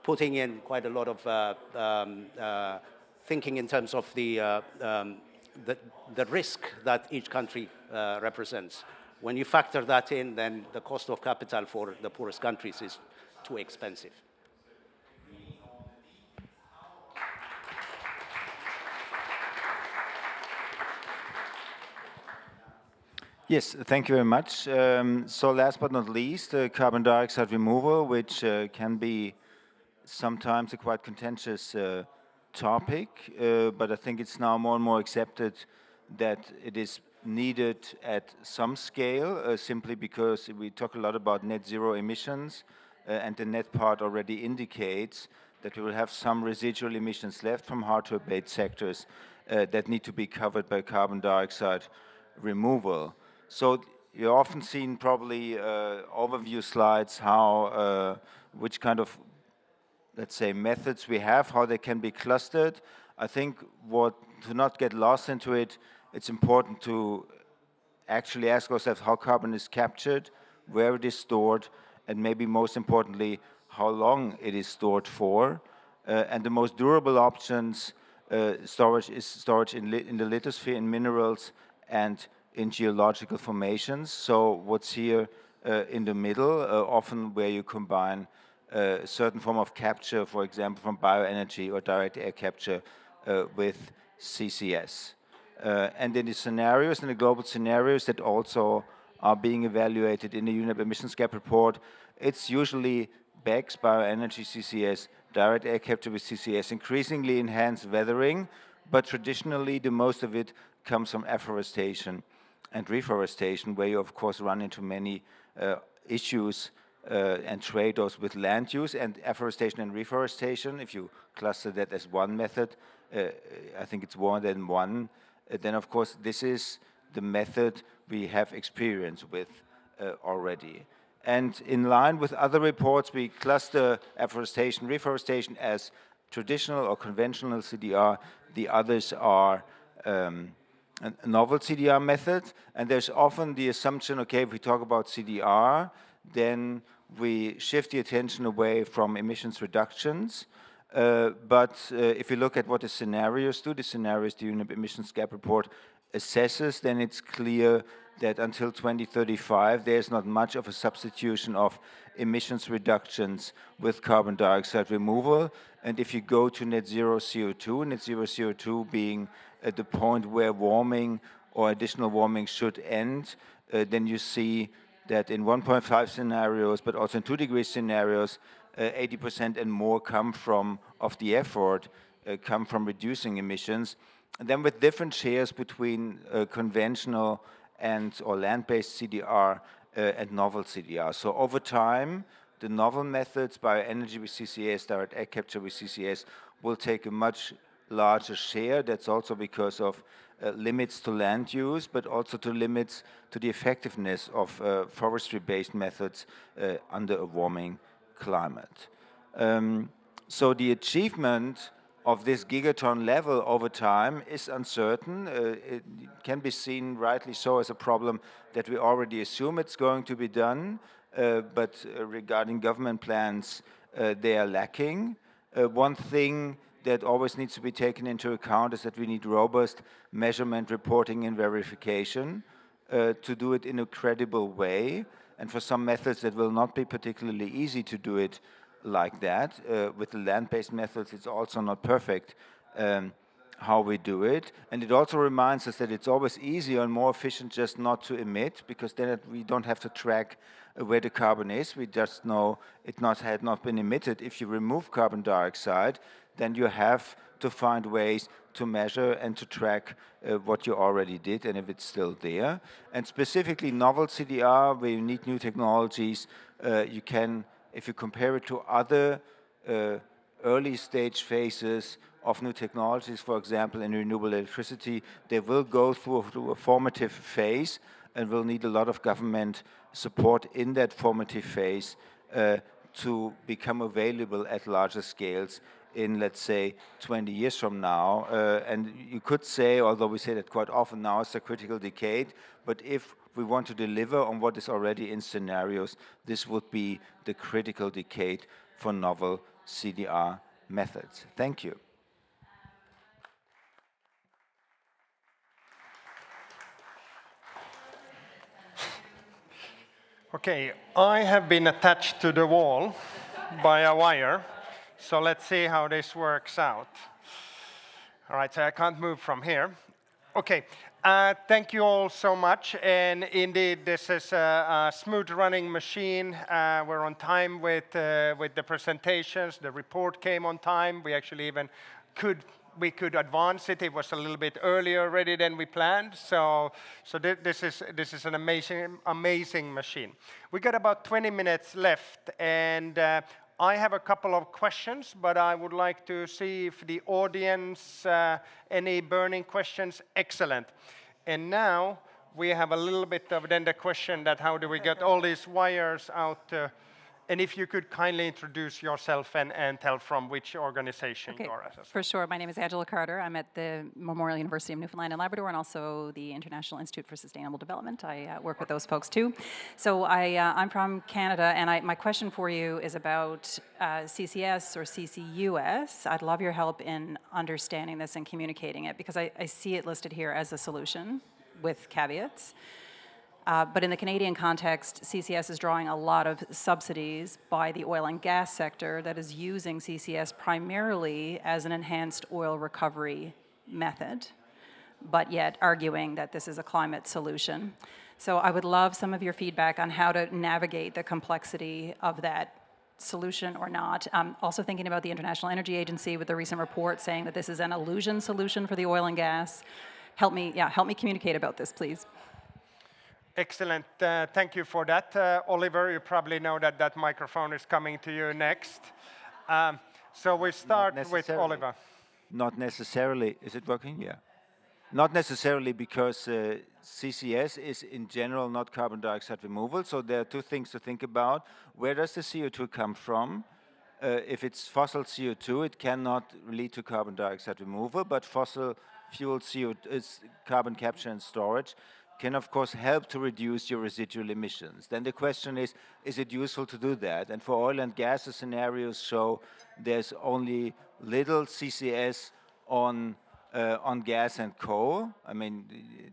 putting in quite a lot of thinking in terms of the risk that each country represents. When you factor that in, then the cost of capital for the poorest countries is too expensive. Yes, thank you very much. So last but not least, carbon dioxide removal, which can be sometimes a quite contentious topic, but I think it's now more and more accepted that it is needed at some scale, simply because we talk a lot about net zero emissions, and the net part already indicates that we will have some residual emissions left from hard-to-abate sectors that need to be covered by carbon dioxide removal. So you've often seen probably overview slides how which kind of, let's say, methods we have, how they can be clustered. I think to not get lost into it, it's important to actually ask ourselves how carbon is captured, where it is stored, and maybe most importantly, how long it is stored for. And the most durable options, storage in the lithosphere, in minerals, and in geological formations. So what's here in the middle, often where you combine a certain form of capture, for example, from bioenergy or direct air capture with CCS. And in the scenarios, in the global scenarios that also are being evaluated in the UNEP emissions gap report, it's usually BECCS, bioenergy, CCS, direct air capture with CCS, increasingly enhanced weathering, but traditionally the most of it comes from afforestation and reforestation, where you of course run into many issues and trade-offs with land use. And afforestation and reforestation, if you cluster that as one method, I think it's more than one, then of course this is the method we have experience with already. And in line with other reports, we cluster afforestation, reforestation as traditional or conventional CDR. The others are a novel CDR method. And there's often the assumption, okay, if we talk about CDR, then we shift the attention away from emissions reductions. But if you look at what the scenarios do, the scenarios the UNEP emissions gap report assesses, then it's clear that until 2035, there's not much of a substitution of emissions reductions with carbon dioxide removal. And if you go to net zero CO2 being at the point where warming or additional warming should end, then you see that in 1.5 scenarios, but also in 2-degree scenarios, 80% and more of the effort come from reducing emissions. And then with different shares between conventional or land-based CDR and novel CDR. So over time, the novel methods, bioenergy with CCS, direct air capture with CCS, will take a much larger share. That's also because of limits to land use, but also to limits to the effectiveness of forestry-based methods under a warming climate. So the achievement of this gigaton level over time is uncertain. It can be seen, rightly so, as a problem that we already assume it's going to be done. But regarding government plans, they are lacking. One thing that always needs to be taken into account is that we need robust measurement, reporting, and verification to do it in a credible way. And for some methods, that will not be particularly easy to do it like that. With the land-based methods, it's also not perfect how we do it. And it also reminds us that it's always easier and more efficient just not to emit, because then we don't have to track where the carbon is. We just know it had not been emitted. If you remove carbon dioxide, then you have to find ways to measure and to track what you already did and if it's still there. And specifically novel CDR, where you need new technologies, you can, if you compare it to other early stage phases of new technologies, for example, in renewable electricity, they will go through a formative phase and will need a lot of government support in that formative phase to become available at larger scales in, let's say, 20 years from now. And you could say, although we say that quite often now, it's a critical decade, but if we want to deliver on what is already in scenarios, this would be the critical decade for novel CDR methods. Thank you. Okay, I have been attached to the wall by a wire, so let's see how this works out. All right, so I can't move from here. Okay, thank you all so much, and indeed this is a smooth running machine. We're on time with the presentations. The report came on time. We actually even could advance it. It was a little bit earlier already than we planned. So this is an amazing machine. We got about 20 minutes left, and I have a couple of questions, but I would like to see if the audience, any burning questions. Excellent. And now we have a little bit of then the question that how do we get all these wires out? And if you could kindly introduce yourself and tell from which organization you are at. For sure. My name is Angela Carter. I'm at the Memorial University of Newfoundland and Labrador and also the International Institute for Sustainable Development. I work with those folks too. So I'm from Canada, and my question for you is about CCS or CCUS. I'd love your help in understanding this and communicating it, because I see it listed here as a solution with caveats. But in the Canadian context, CCS is drawing a lot of subsidies by the oil and gas sector that is using CCS primarily as an enhanced oil recovery method, but yet arguing that this is a climate solution. So I would love some of your feedback on how to navigate the complexity of that solution or not. Also thinking about the International Energy Agency with the recent report saying that this is an illusion solution for the oil and gas. Help me communicate about this, please. Excellent. Thank you for that. Oliver, you probably know that that microphone is coming to you next. So we start with Oliver. Not necessarily. Is it working? Yeah. Not necessarily, because CCS is in general not carbon dioxide removal. So there are two things to think about. Where does the CO2 come from? If it's fossil CO2, it cannot lead to carbon dioxide removal, but fossil fuel CO2 is carbon capture and storage can of course help to reduce your residual emissions. Then the question is it useful to do that? And for oil and gas, the scenarios show there's only little CCS on gas and coal. I mean,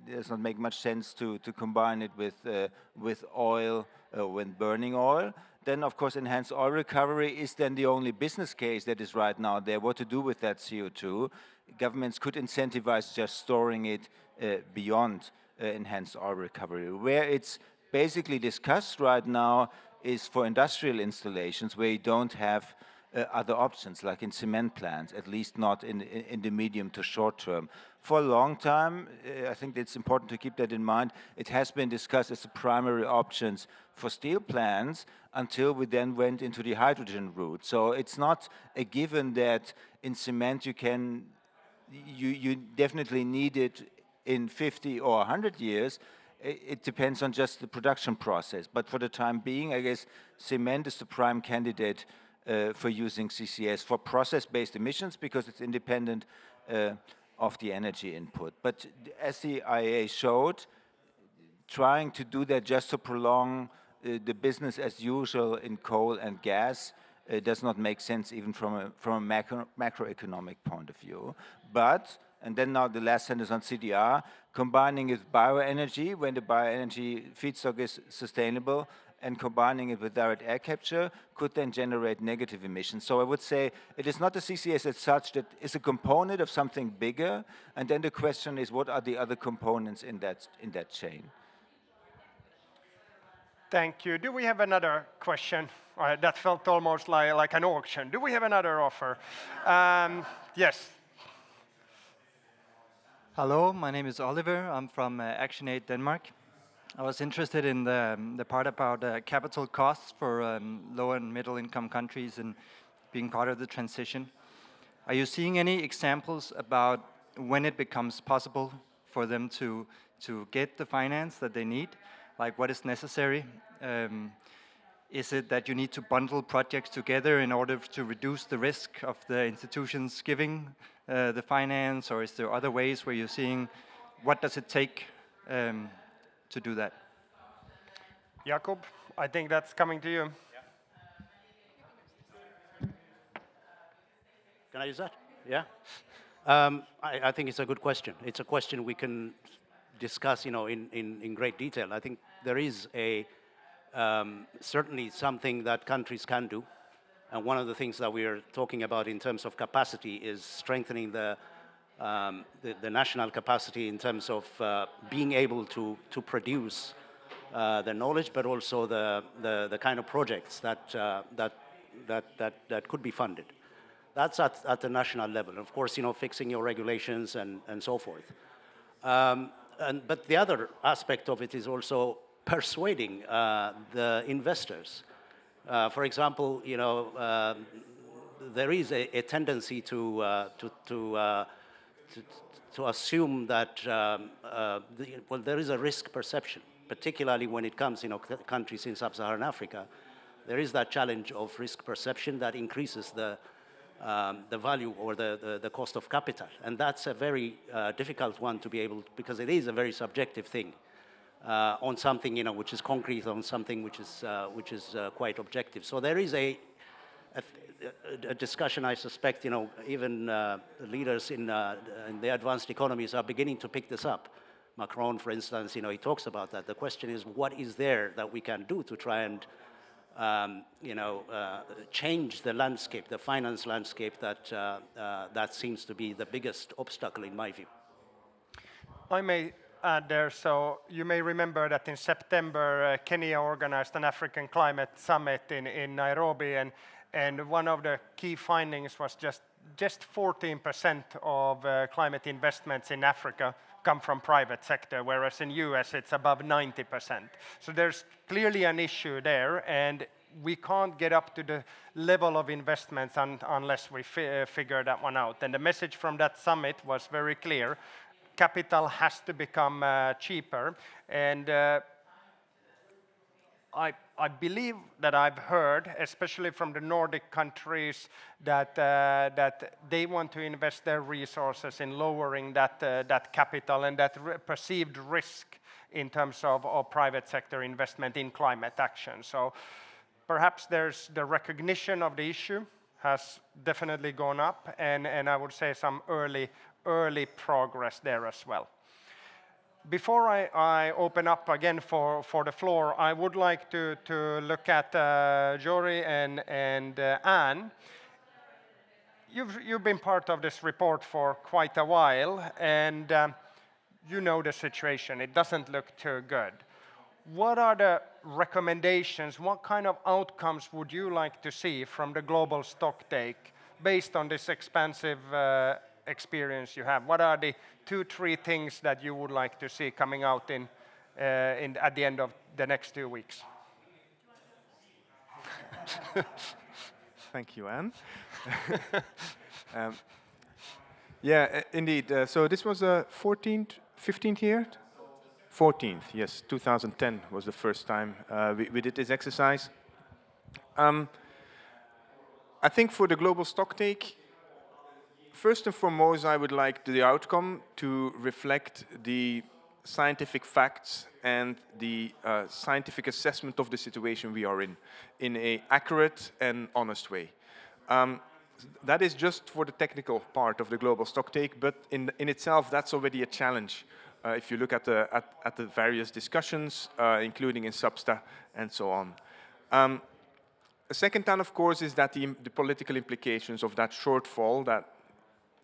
it does not make much sense to combine it with oil when burning oil. Then, of course, enhanced oil recovery is then the only business case that is right now there. What to do with that CO2? Governments could incentivize just storing it beyond enhanced oil recovery. Where it's basically discussed right now is for industrial installations where you don't have other options, like in cement plants, at least not in the medium to short term. For a long time, I think it's important to keep that in mind, it has been discussed as the primary options for steel plants until we then went into the hydrogen route. So it's not a given that in cement you definitely need it in 50 or 100 years. It depends on just the production process. But for the time being, I guess cement is the prime candidate for using CCS for process-based emissions because it's independent of the energy input. But as the IEA showed, trying to do that just to prolong the business as usual in coal and gas it does not make sense even from a macroeconomic point of view. But, and then now the last sentence on CDR, combining it with bioenergy, when the bioenergy feedstock is sustainable, and combining it with direct air capture could then generate negative emissions. So I would say it is not the CCS as such, that is a component of something bigger, and then the question is what are the other components in that chain? Thank you. Do we have another question? That felt almost like an auction. Do we have another offer? Yes. Hello, my name is Oliver. I'm from ActionAid Denmark. I was interested in the part about capital costs for low and middle income countries and being part of the transition. Are you seeing any examples about when it becomes possible for them to get the finance that they need? Like what is necessary? Is it that you need to bundle projects together in order to reduce the risk of the institutions giving the finance, or is there other ways where you're seeing what does it take to do that? Jakob, I think that's coming to you. Can I use that? Yeah. I think it's a good question. It's a question we can discuss, in great detail. I think there is certainly something that countries can do, and one of the things that we are talking about in terms of capacity is strengthening the national capacity in terms of being able to produce the knowledge, but also the kind of projects that could be funded. That's at the national level. Of course, fixing your regulations and so forth. But the other aspect of it is also persuading the investors. For example, there is a tendency to assume that there is a risk perception, particularly when it comes, countries in sub-Saharan Africa. There is that challenge of risk perception that increases the value or the cost of capital, and that's a very difficult one to be able, because it is a very subjective thing on something which is concrete, on something which is quite objective. So there is a discussion, I suspect, even leaders in the advanced economies are beginning to pick this up. Macron, for instance, he talks about that. The question is, what is there that we can do to try and change the landscape, the finance landscape that seems to be the biggest obstacle in my view. I may add there, so you may remember that in September, Kenya organized an African climate summit in Nairobi, and one of the key findings was just 14% of climate investments in Africa come from private sector, whereas in US it's above 90%. So there's clearly an issue there, and we can't get up to the level of investments unless we figure that one out. And the message from that summit was very clear. Capital has to become cheaper, and I believe that I've heard, especially from the Nordic countries, that they want to invest their resources in lowering that capital and that perceived risk in terms of private sector investment in climate action. So perhaps there's the recognition of the issue has definitely gone up, and I would say some early progress there as well. Before I open up again for the floor, I would like to look at Jory and Anne. You've been part of this report for quite a while, and you know the situation. It doesn't look too good. What are the recommendations? What kind of outcomes would you like to see from the global stocktake based on this expansive experience you have? What are the 2-3 things that you would like to see coming out at the end of the next 2 weeks? Thank you, Anne. Yeah, indeed. So this was a 15th year? 14th, yes. 2010 was the first time we did this exercise. I think for the global stocktake, first and foremost, I would like the outcome to reflect the scientific facts and the scientific assessment of the situation we are in an accurate and honest way. That is just for the technical part of the global stocktake, but in itself, that's already a challenge. If you look at the various discussions, including in Substa and so on. A second one, of course, is that the political implications of that shortfall that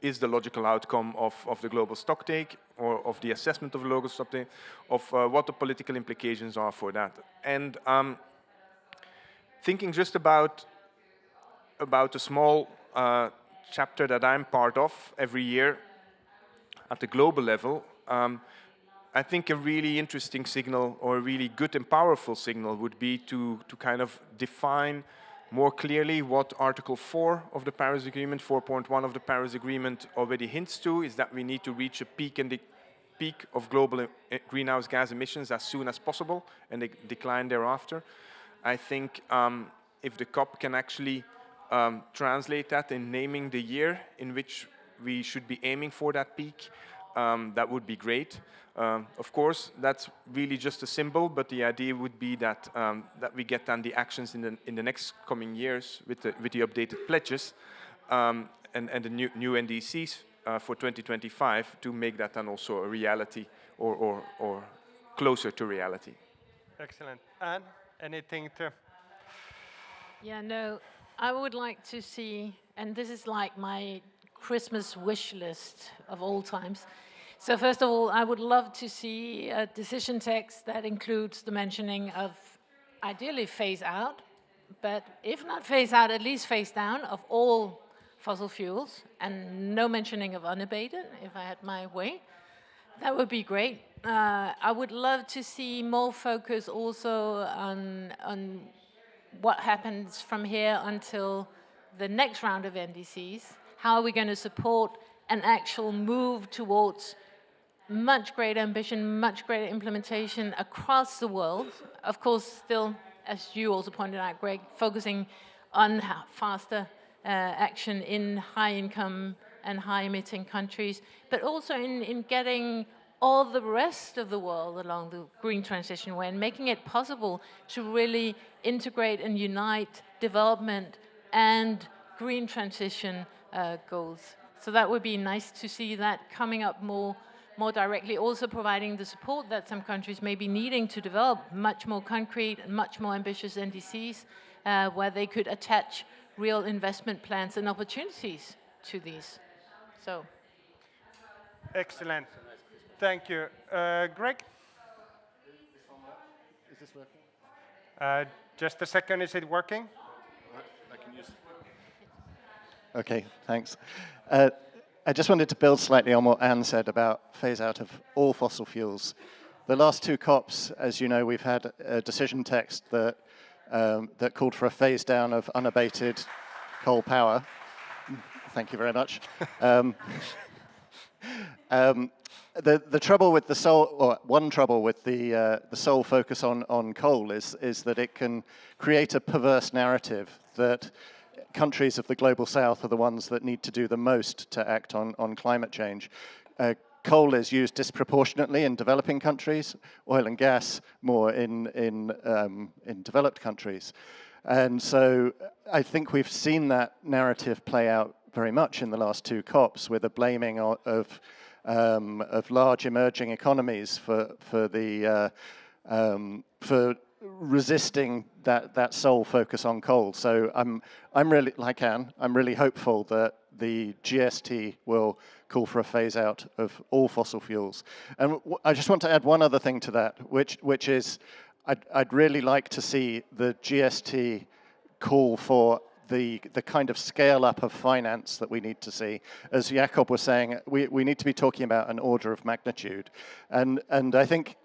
is the logical outcome of the global stocktake, or of the assessment of the global stocktake, of what the political implications are for that. And thinking just about a small chapter that I'm part of every year at the global level, I think a really interesting signal, or a really good and powerful signal, would be to kind of define more clearly what Article 4 of the Paris Agreement, 4.1 of the Paris Agreement, already hints to, is that we need to reach a peak of global greenhouse gas emissions as soon as possible, and decline thereafter. I think if the COP can actually translate that in naming the year in which we should be aiming for that peak, that would be great. Of course, that's really just a symbol, but the idea would be that that we get then the actions in the next coming years with the updated pledges and the new NDCs for 2025 to make that then also a reality, or closer to reality. Excellent. Anne, anything to? Yeah, no, I would like to see, and this is like my Christmas wish list of all times. So first of all, I would love to see a decision text that includes the mentioning of, ideally, phase out, but if not phase out, at least phase down of all fossil fuels, and no mentioning of unabated, if I had my way. That would be great. I would love to see more focus also on what happens from here until the next round of NDCs. How are we going to support an actual move towards much greater ambition, much greater implementation across the world? Of course, still, as you also pointed out, Greg, focusing on faster action in high-income and high-emitting countries, but also in getting all the rest of the world along the green transition way, and making it possible to really integrate and unite development and green transition goals. So that would be nice to see that coming up more directly, also providing the support that some countries may be needing to develop much more concrete and much more ambitious NDCs, where they could attach real investment plans and opportunities to these. So. Excellent. Thank you. Greg? Is this working? Just a second, is it working? I can use it. Okay, thanks. I just wanted to build slightly on what Anne said about phase out of all fossil fuels. The last two COPs, as you know, we've had a decision text that called for a phase down of unabated coal power. Thank you very much. The trouble with the sole, or one trouble with the sole focus on coal is that it can create a perverse narrative that countries of the global south are the ones that need to do the most to act on climate change. Coal is used disproportionately in developing countries, oil and gas more in developed countries. And so I think we've seen that narrative play out very much in the last two COPs, with a blaming of large emerging economies for resisting that sole focus on coal. So I'm really, like Anne, I'm really hopeful that the GST will call for a phase out of all fossil fuels. And I just want to add one other thing to that, which is I'd really like to see the GST call for the kind of scale up of finance that we need to see. As Jakob was saying, we need to be talking about an order of magnitude. And I think,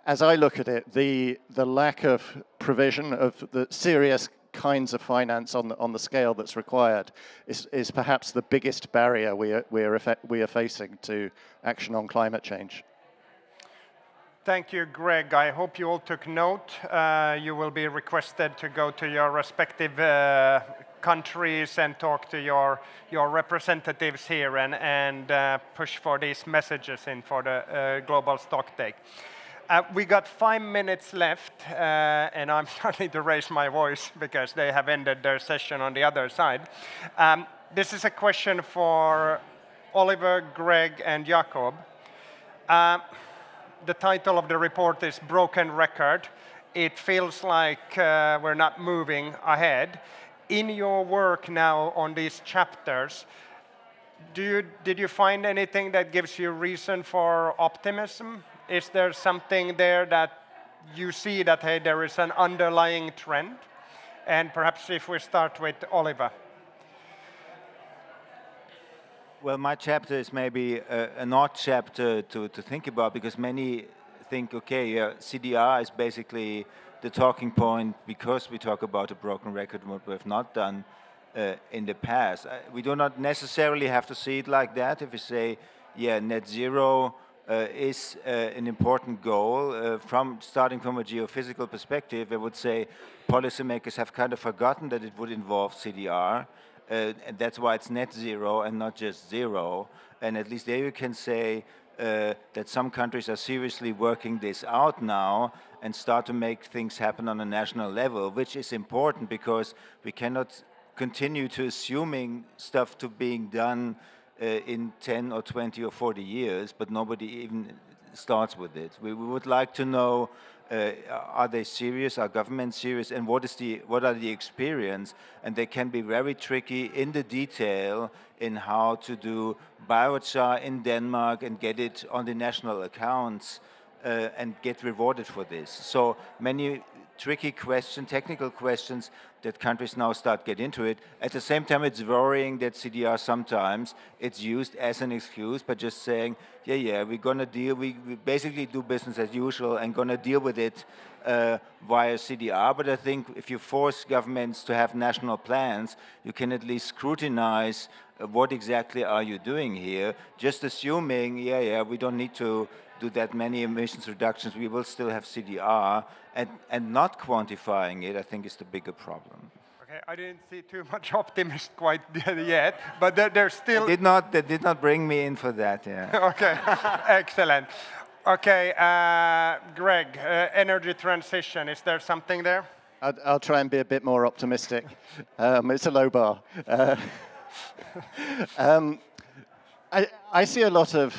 as I look at it, the lack of provision of the serious kinds of finance on the scale that's required is perhaps the biggest barrier we are facing to action on climate change. Thank you, Greg. I hope you all took note. You will be requested to go to your respective countries and talk to your representatives here and push for these messages in for the global stocktake. We got 5 minutes left, and I'm starting to raise my voice because they have ended their session on the other side. This is a question for Oliver, Greg, and Jakob. The title of the report is Broken Record. It feels like we're not moving ahead. In your work now on these chapters, did you find anything that gives you reason for optimism? Is there something there that you see that, hey, there is an underlying trend? And perhaps if we start with Oliver. Well, my chapter is maybe an odd chapter to think about, because many think, okay, CDR is basically the talking point because we talk about a broken record and what we have not done in the past. We do not necessarily have to see it like that. If we say, yeah, net zero is an important goal, starting from a geophysical perspective, I would say policymakers have kind of forgotten that it would involve CDR. And that's why it's net zero and not just zero. And at least there you can say that some countries are seriously working this out now and start to make things happen on a national level, which is important because we cannot continue to assuming stuff to being done in 10 or 20 or 40 years, but nobody even starts with it. We would like to know, are they serious? Are governments serious? And what are the experience? And they can be very tricky in the detail in how to do biochar in Denmark and get it on the national accounts and get rewarded for this. So many tricky questions, technical questions that countries now start get into it. At the same time, it's worrying that CDR sometimes it's used as an excuse by just saying, yeah, we're going to deal, we basically do business as usual and going to deal with it via CDR. But I think if you force governments to have national plans, you can at least scrutinize what exactly are you doing here. Just assuming, we don't need to do that many emissions reductions, we will still have CDR, and not quantifying it, I think, is the bigger problem. Okay, I didn't see too much optimism quite yet, but there's still... They did not bring me in for that, yeah. Okay, excellent. Okay, Greg, energy transition, is there something there? I'll try and be a bit more optimistic. It's a low bar. I see a lot of,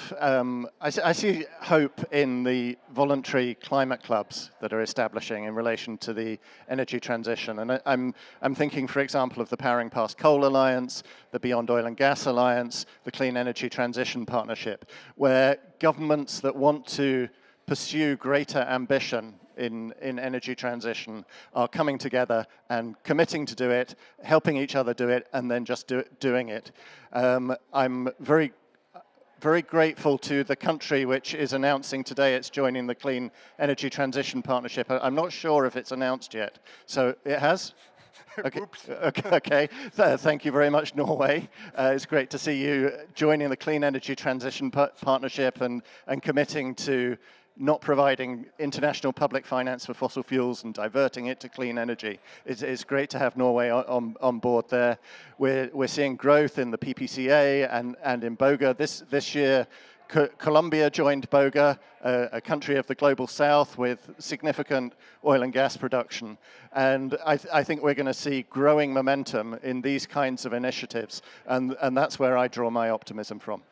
I see hope in the voluntary climate clubs that are establishing in relation to the energy transition. And I'm thinking, for example, of the Powering Past Coal Alliance, the Beyond Oil and Gas Alliance, the Clean Energy Transition Partnership, where governments that want to pursue greater ambition in energy transition are coming together and committing to do it, helping each other do it, and then just doing it. I'm very grateful to the country which is announcing today it's joining the Clean Energy Transition Partnership. I'm not sure if it's announced yet. So it has? Okay. Okay. Thank you very much, Norway. It's great to see you joining the Clean Energy Transition Partnership and committing to not providing international public finance for fossil fuels and diverting it to clean energy. It's great to have Norway on board there. We're seeing growth in the PPCA and in BOGA. This year, Colombia joined BOGA, a country of the global south with significant oil and gas production. And I think we're going to see growing momentum in these kinds of initiatives. And that's where I draw my optimism from.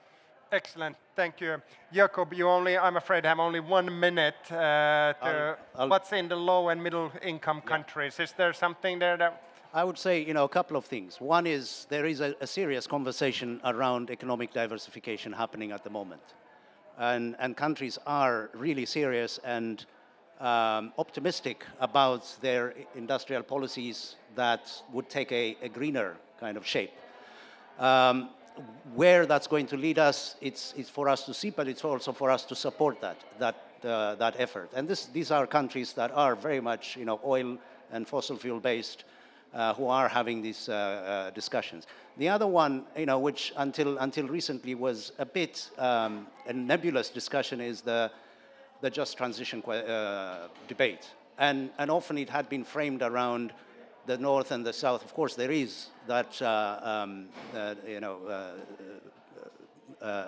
Excellent, thank you. Jakob, I'm afraid, have only 1 minute to what's in the low and middle income countries. Is there something there that... I would say, a couple of things. One is there is a serious conversation around economic diversification happening at the moment. And countries are really serious and optimistic about their industrial policies that would take a greener kind of shape. Where that's going to lead us, it's for us to see, but it's also for us to support that effort. And these are countries that are very much, oil and fossil fuel based, who are having these discussions. The other one, which until recently was a bit a nebulous discussion, is the just transition debate, and often it had been framed around the north and the south. Of course, there is that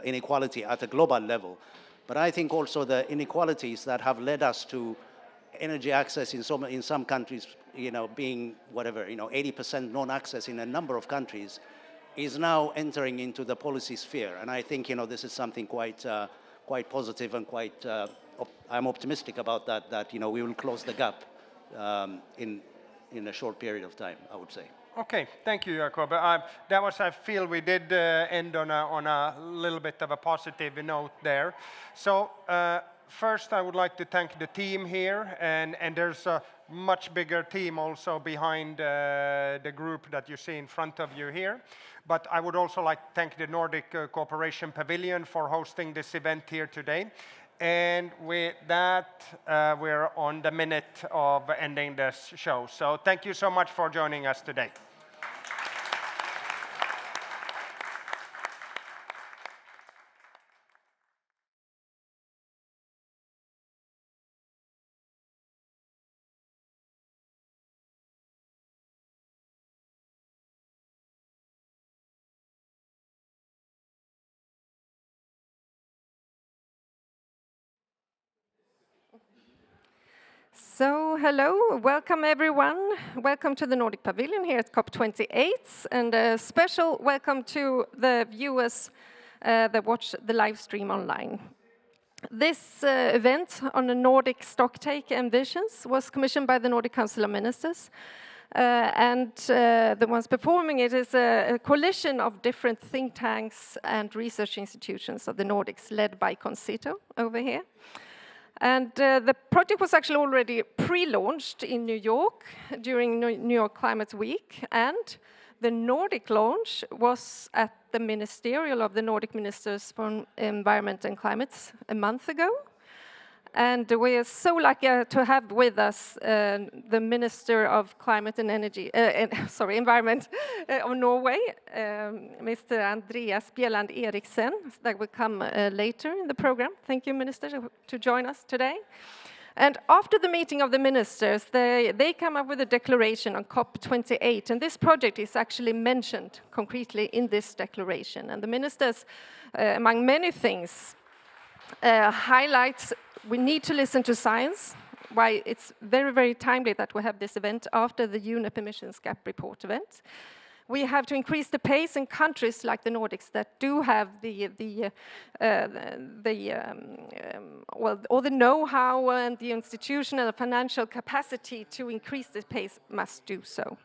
inequality at a global level. But I think also the inequalities that have led us to energy access in some countries, being 80% non-access in a number of countries, is now entering into the policy sphere. And I think this is something quite positive and quite. I'm optimistic about that. That we will close the gap in a short period of time, I would say. Okay, thank you, Jakob. That was, I feel we did end on a little bit of a positive note there. So first I would like to thank the team here, and there's a much bigger team also behind the group that you see in front of you here. But I would also like to thank the Nordic Cooperation Pavilion for hosting this event here today. And with that, we're on the minute of ending this show. So thank you so much for joining us today. So, hello, welcome everyone. Welcome to the Nordic Pavilion here at COP28, and a special welcome to the viewers that watch the live stream online. This event on the Nordic Stocktake ambitions was commissioned by the Nordic Council of Ministers, and the ones performing it is a coalition of different think tanks and research institutions of the Nordics, led by Concito over here. And the project was actually already pre-launched in New York during New York Climate Week, and the Nordic launch was at the ministerial of the Nordic Ministers for Environment and Climate a month ago. And we are so lucky to have with us the Minister of Climate and Energy, Environment of Norway, Mr. Andreas Bjelland Eriksen, that will come later in the program. Thank you, Minister, to join us today. And after the meeting of the ministers, they come up with a declaration on COP28, and this project is actually mentioned concretely in this declaration. And the ministers, among many things, highlights we need to listen to science, why it's very, very timely that we have this event after the UNEP emissions gap report event. We have to increase the pace in countries like the Nordics that do have all the know-how and the institutional and financial capacity to increase the pace must do so.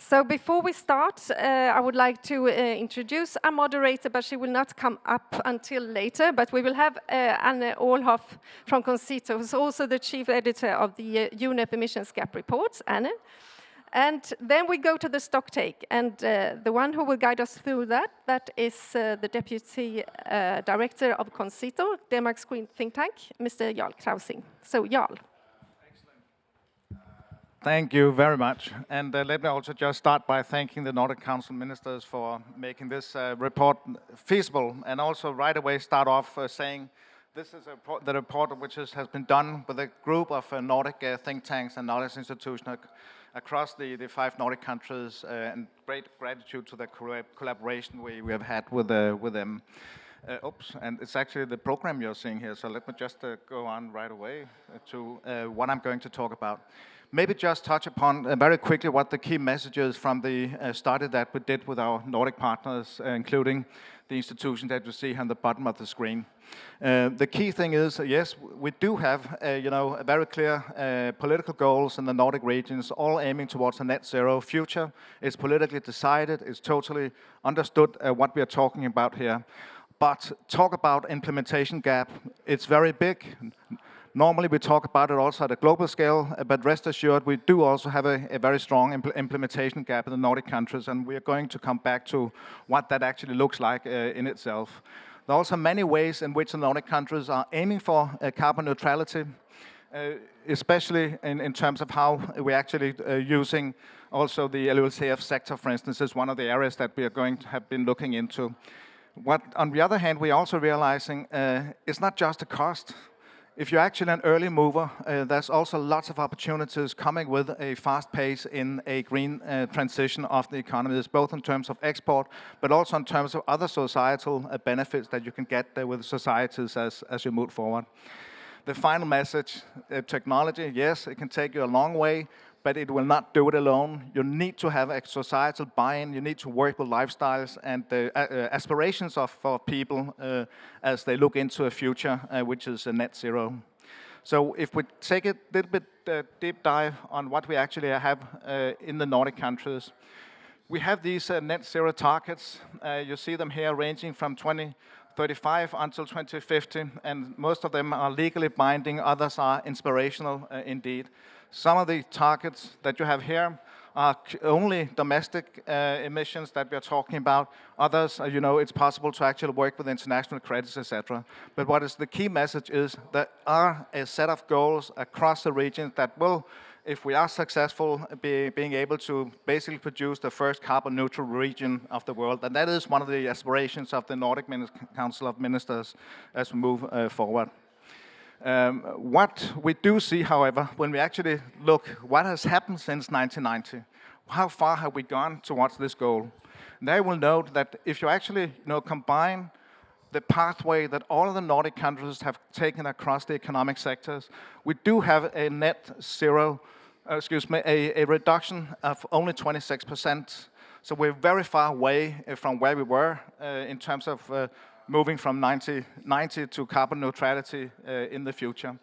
So before we start, I would like to introduce a moderator, but she will not come up until later. But we will have Anne Ålhoff from Concito, who's also the chief editor of the UNEP emissions gap reports, Anne. And then we go to the Stocktake, and the one who will guide us through that is the deputy director of Concito, Denmark's green think tank, Mr. Jarl Krausing. So Jarl. Thank you very much. And let me also just start by thanking the Nordic Council ministers for making this report feasible, and also right away start off saying this is the report which has been done with a group of Nordic think tanks and knowledge institutions across the 5 Nordic countries, and great gratitude to the collaboration we have had with them. And it's actually the program you're seeing here, so let me just go on right away to what I'm going to talk about. Maybe just touch upon very quickly what the key messages from the study that we did with our Nordic partners, including the institution that you see on the bottom of the screen. The key thing is, yes, we do have a very clear political goals in the Nordic regions, all aiming towards a net zero future. It's politically decided, it's totally understood what we are talking about here. But talk about implementation gap, it's very big. Normally we talk about it also at a global scale, but rest assured we do also have a very strong implementation gap in the Nordic countries, and we are going to come back to what that actually looks like in itself. There are also many ways in which the Nordic countries are aiming for carbon neutrality, especially in terms of how we're actually using also the LULCF sector, for instance, is one of the areas that we are going to have been looking into. What, on the other hand, we're also realizing it's not just a cost. if you're actually an early mover, there's also lots of opportunities coming with a fast pace in a green transition of the economies, both in terms of export, but also in terms of other societal benefits that you can get there with societies as you move forward. The final message, technology, yes, it can take you a long way, but it will not do it alone. You need to have a societal buy-in. You need to work with lifestyles and the aspirations for people as they look into a future which is a net zero. So if we take a little bit deep dive on what we actually have in the Nordic countries, we have these net zero targets. You see them here ranging from 2035 until 2050, and most of them are legally binding, others are inspirational indeed. Some of the targets that you have here are only domestic emissions that we are talking about. Others, it's possible to actually work with international credits, etc. But what is the key message is there are a set of goals across the region that will, if we are successful, being able to basically produce the first carbon neutral region of the world. And that is one of the aspirations of the Nordic Council of Ministers as we move forward. What we do see, however, when we actually look what has happened since 1990, how far have we gone towards this goal? And there you will note that if you actually combine the pathway that all of the Nordic countries have taken across the economic sectors, we do have a net zero, a reduction of only 26%. So we're very far away from where we were in terms of moving from 90 to carbon neutrality in the future.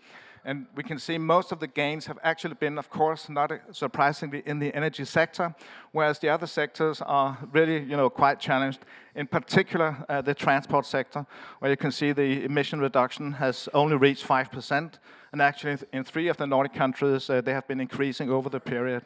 And we can see most of the gains have actually been, of course, not surprisingly, in the energy sector, whereas the other sectors are really, quite challenged. In particular, the transport sector, where you can see the emission reduction has only reached 5%, and actually in 3 of the Nordic countries, they have been increasing over the period.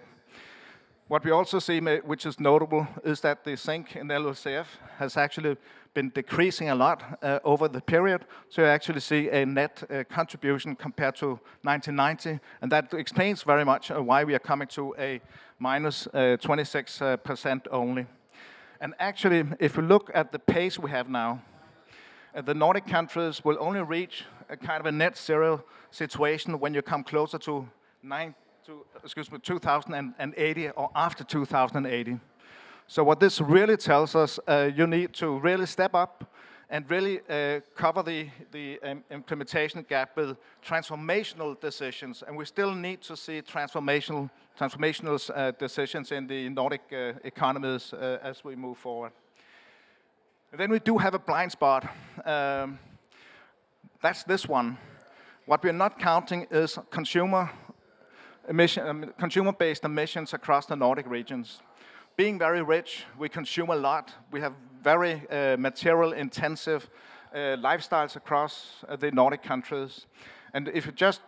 What we also see, which is notable, is that the zinc in the LULUCF has actually been decreasing a lot over the period. So you actually see a net contribution compared to 1990. And that explains very much why we are coming to a minus 26% only. And actually, if we look at the pace we have now, the Nordic countries will only reach a kind of a net zero situation when you come closer to 2080 or after 2080. So what this really tells us, you need to really step up and really cover the implementation gap with transformational decisions. And we still need to see transformational decisions in the Nordic economies as we move forward. And then we do have a blind spot. That's this one. What we're not counting is consumer-based emissions across the Nordic regions. Being very rich, we consume a lot. We have very material-intensive lifestyles across the Nordic countries. And if you just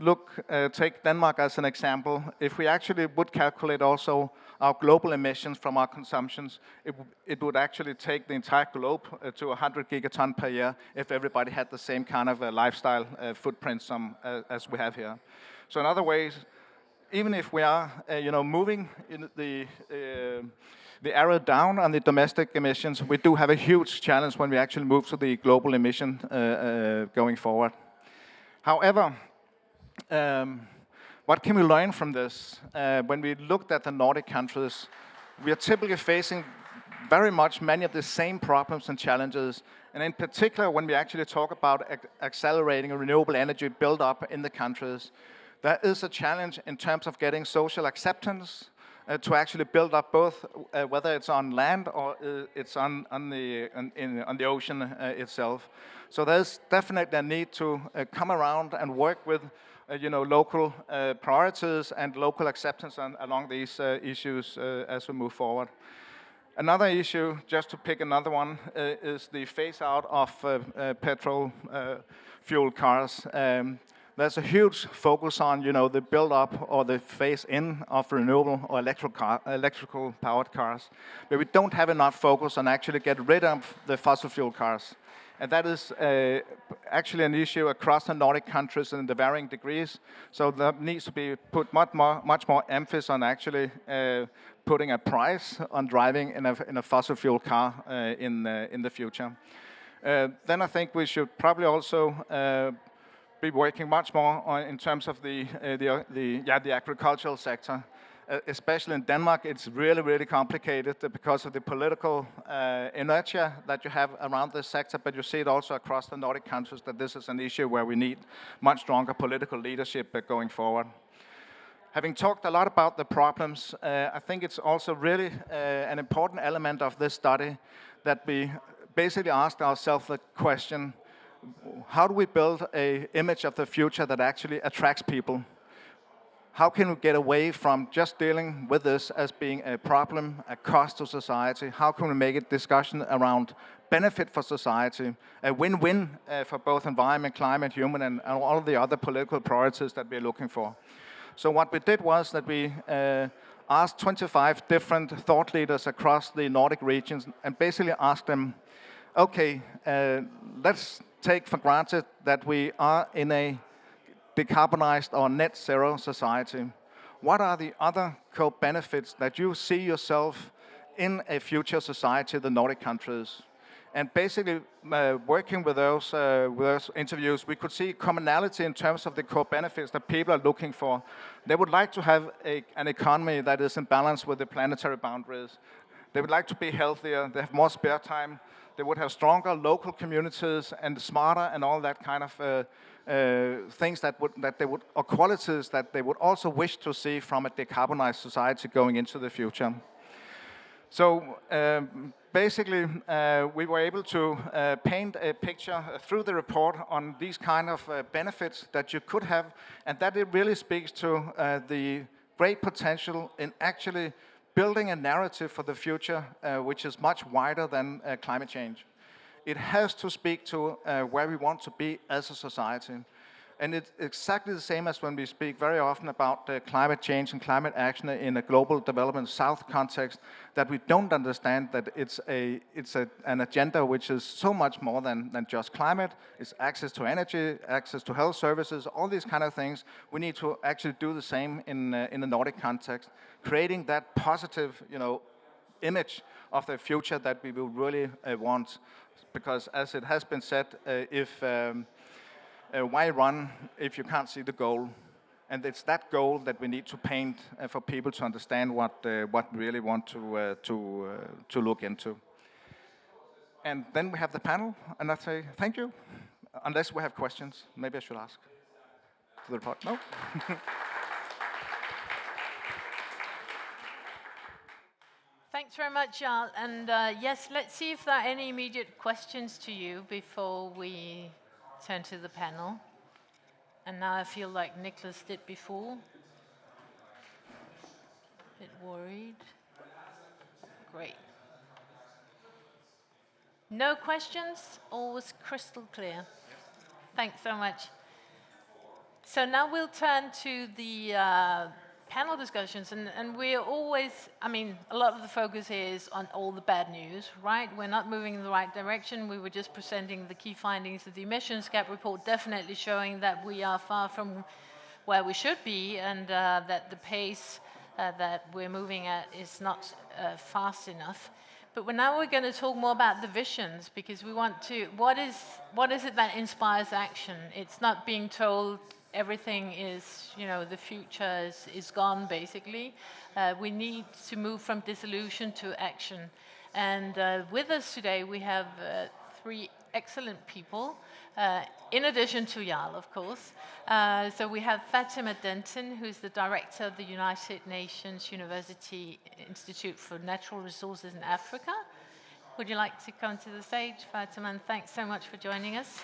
take Denmark as an example, if we actually would calculate also our global emissions from our consumptions, it would actually take the entire globe to 100 gigaton per year if everybody had the same kind of lifestyle footprint as we have here. So in other ways, even if we are, moving in the arrow down on the domestic emissions, we do have a huge challenge when we actually move to the global emission going forward. However, what can we learn from this? When we looked at the Nordic countries, we are typically facing very much many of the same problems and challenges. And in particular, when we actually talk about accelerating renewable energy build-up in the countries, there is a challenge in terms of getting social acceptance to actually build up both, whether it's on land or it's on the ocean itself. So there's definitely a need to come around and work with local priorities and local acceptance along these issues as we move forward. Another issue, just to pick another one, is the phase out of petrol fuel cars. There's a huge focus on, the build-up or the phase-in of renewable or electrical powered cars, but we don't have enough focus on actually get rid of the fossil fuel cars. And that is actually an issue across the Nordic countries in the varying degrees. So there needs to be put much more emphasis on actually putting a price on driving in a fossil fuel car in the future. Then I think we should probably also be working much more on, in terms of the agricultural sector. Especially in Denmark, it's really complicated because of the political inertia that you have around this sector, but you see it also across the Nordic countries that this is an issue where we need much stronger political leadership going forward. Having talked a lot about the problems, I think it's also really an important element of this study that we basically ask ourselves the question, how do we build an image of the future that actually attracts people? How can we get away from just dealing with this as being a problem, a cost to society? How can we make it discussion around benefit for society, a win-win for both environment, climate, human, and all of the other political priorities that we're looking for? So what we did was that we asked 25 different thought leaders across the Nordic regions and basically asked them, okay, let's take for granted that we are in a decarbonized or net zero society. What are the other co-benefits that you see yourself in a future society, the Nordic countries? And basically, working with those interviews, we could see commonality in terms of the core benefits that people are looking for. They would like to have an economy that is in balance with the planetary boundaries. They would like to be healthier, they have more spare time, they would have stronger local communities and smarter and all that kind of things or qualities that they would also wish to see from a decarbonized society going into the future. So basically, we were able to paint a picture through the report on these kind of benefits that you could have, and that it really speaks to the great potential in actually building a narrative for the future which is much wider than climate change. It has to speak to where we want to be as a society. And it's exactly the same as when we speak very often about climate change and climate action in a global development south context, that we don't understand that it's an agenda which is so much more than just climate. It's access to energy, access to health services, all these kind of things. We need to actually do the same in the Nordic context, creating that positive, image of the future that we will really want. Because as it has been said, why run if you can't see the goal? And it's that goal that we need to paint for people to understand what we really want to look into. And then we have the panel, and I say thank you. Unless we have questions, maybe I should ask to the report. No. Thanks very much, Jarl. And yes, let's see if there are any immediate questions to you before we turn to the panel. And now I feel like Nicholas did before. A bit worried. Great. No questions? All was crystal clear. Thanks so much. So now we'll turn to the panel discussions, and we're always, a lot of the focus here is on all the bad news, right? We're not moving in the right direction. We were just presenting the key findings of the emissions gap report, definitely showing that we are far from where we should be, and that the pace that we're moving at is not fast enough. But now we're going to talk more about the visions, because we want to, what is it that inspires action? It's not being told everything is, the future is gone, basically. We need to move from disillusion to action. And with us today, we have three excellent people, in addition to Jarl, of course. So we have Fatima Denton, who's the director of the United Nations University Institute for Natural Resources in Africa. Would you like to come to the stage, Fatima? And thanks so much for joining us.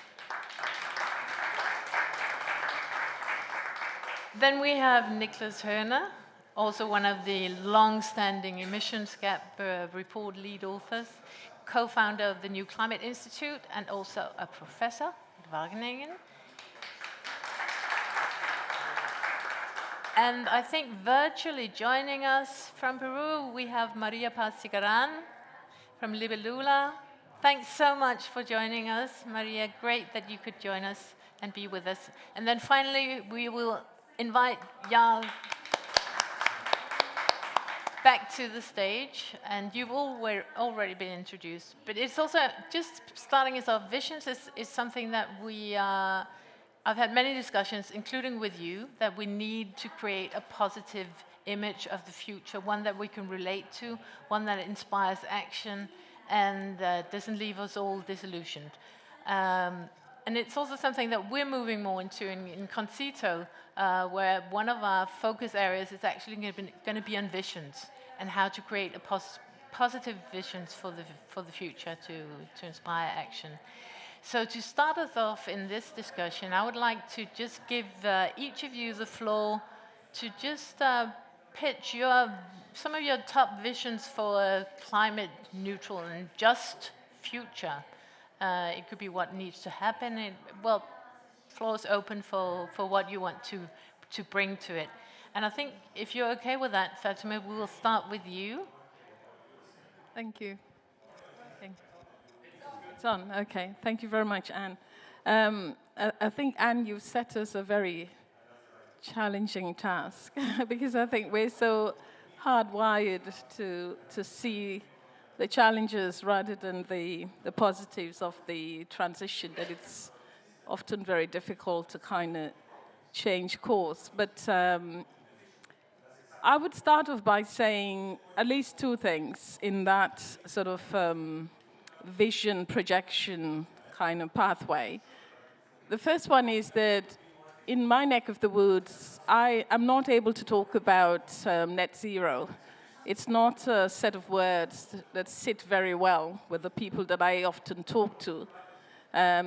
Then we have Nicholas Hörner, also one of the long-standing emissions gap report lead authors, co-founder of the New Climate Institute, and also a professor at Wageningen. And I think virtually joining us from Peru, we have Maria Paz Cigaran from Libelula. Thanks so much for joining us, Maria. Great that you could join us and be with us. And then finally, we will invite Jarl back to the stage, and you've already been introduced. But it's also, just starting as our visions is something that we are I've had many discussions, including with you, that we need to create a positive image of the future, one that we can relate to, one that inspires action and doesn't leave us all disillusioned. And it's also something that we're moving more into in Concito, where one of our focus areas is actually going to be on visions and how to create a positive visions for the future to inspire action. So to start us off in this discussion, I would like to just give each of you the floor to just pitch some of your top visions for a climate neutral and just future. It could be what needs to happen. Floor is open for what you want to bring to it. And I think if you're okay with that, Fatima, we will start with you. Thank you. Okay. It's on. Okay. Thank you very much, Anne. I think, Anne, you've set us a very challenging task because I think we're so hardwired to see the challenges rather than the positives of the transition, that it's often very difficult to kind of change course. But I would start off by saying at least two things in that sort of vision projection kind of pathway. The first one is that in my neck of the woods, I am not able to talk about net zero. It's not a set of words that sit very well with the people that I often talk to.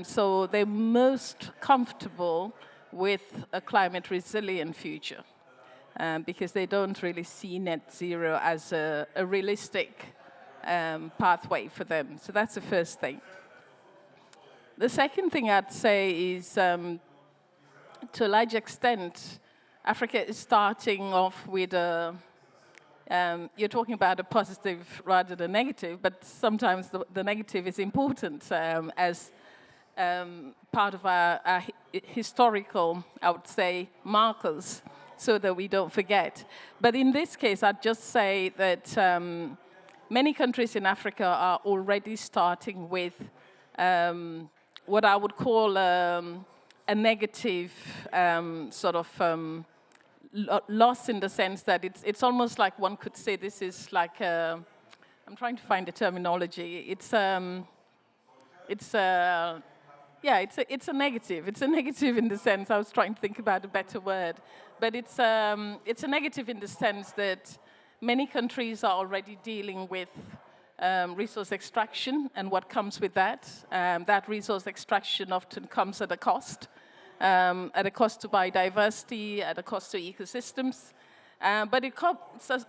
So they're most comfortable with a climate resilient future because they don't really see net zero as a realistic pathway for them. So that's the first thing. The second thing I'd say is, to a large extent, Africa is starting off with you're talking about a positive rather than negative, but sometimes the negative is important as part of our historical, I would say, markers, so that we don't forget. But in this case, I'd just say that many countries in Africa are already starting with what I would call a negative sort of loss, in the sense that it's almost like one could say this is like I'm trying to find the terminology. It's a negative. It's a negative in the sense, I was trying to think about a better word, but it's a negative in the sense that many countries are already dealing with resource extraction and what comes with that. That resource extraction often comes at a cost to biodiversity, at a cost to ecosystems. But it comes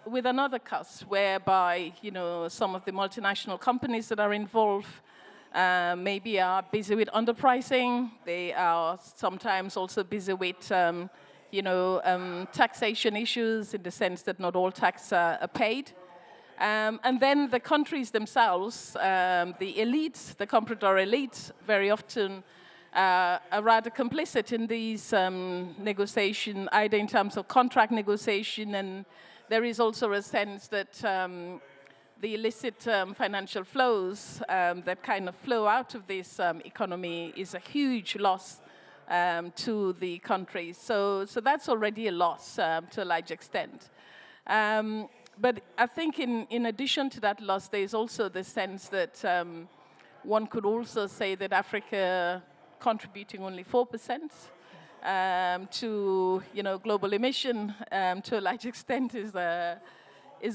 with another cost, whereby some of the multinational companies that are involved maybe are busy with underpricing. They are sometimes also busy with taxation issues, in the sense that not all taxes are paid. And then the countries themselves, the elites, the comprador elites, very often are rather complicit in these negotiations, either in terms of contract negotiation, and there is also a sense that the illicit financial flows that kind of flow out of this economy is a huge loss to the countries. So that's already a loss to a large extent. But I think in addition to that loss, there's also the sense that one could also say that Africa contributing only 4% to global emission to a large extent is a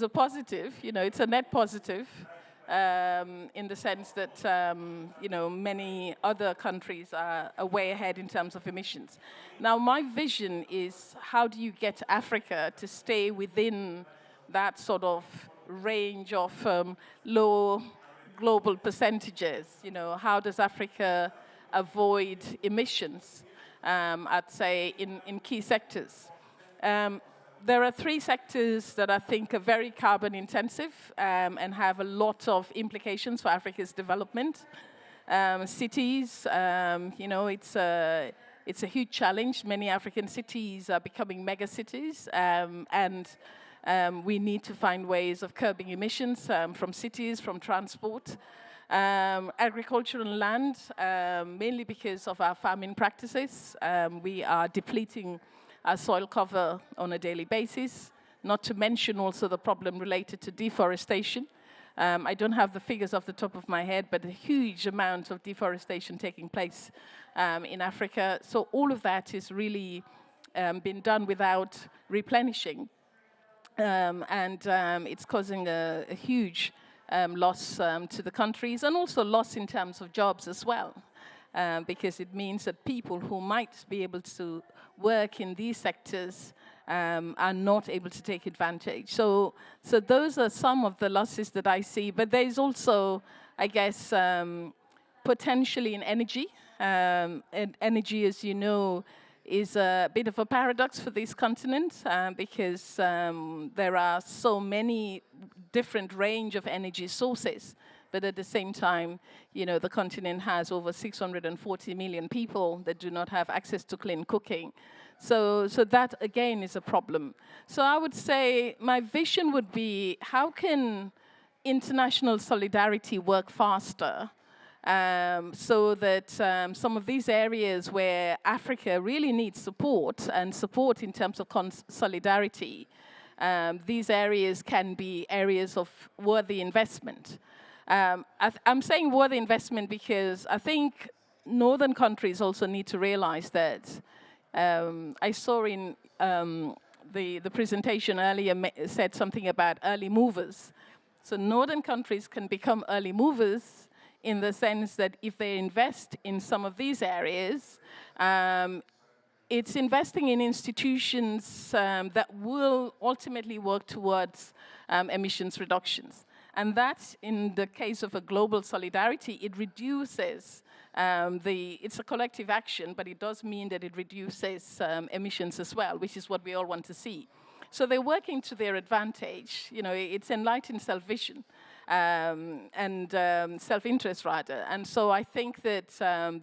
positive. It's a net positive in the sense that many other countries are way ahead in terms of emissions. Now, my vision is, how do you get Africa to stay within that sort of range of low global percentages? How does Africa avoid emissions, I'd say, in key sectors? There are three sectors that I think are very carbon intensive and have a lot of implications for Africa's development. Cities, it's a huge challenge. Many African cities are becoming mega cities, and we need to find ways of curbing emissions from cities, from transport. Agricultural land, mainly because of our farming practices. We are depleting our soil cover on a daily basis, not to mention also the problem related to deforestation. I don't have the figures off the top of my head, but a huge amount of deforestation taking place in Africa. So all of that is really been done without replenishing. It's causing a huge loss to the countries, and also loss in terms of jobs as well, because it means that people who might be able to work in these sectors are not able to take advantage. So those are some of the losses that I see. But there is also, I guess, potentially in energy. And energy, as you know, is a bit of a paradox for this continent because there are so many different range of energy sources. But at the same time, you know, the continent has over 640 million people that do not have access to clean cooking. So that, again, is a problem. So I would say my vision would be, how can international solidarity work faster so that some of these areas where Africa really needs support, and support in terms of solidarity, these areas can be areas of worthy investment. I'm saying worthy investment because I think northern countries also need to realize that I saw in the presentation earlier said something about early movers. So northern countries can become early movers in the sense that if they invest in some of these areas, it's investing in institutions that will ultimately work towards emissions reductions. And that, in the case of a global solidarity, it reduces it's a collective action, but it does mean that it reduces emissions as well, which is what we all want to see. So they're working to their advantage. You know, it's enlightened self-vision and self-interest, rather. And so I think that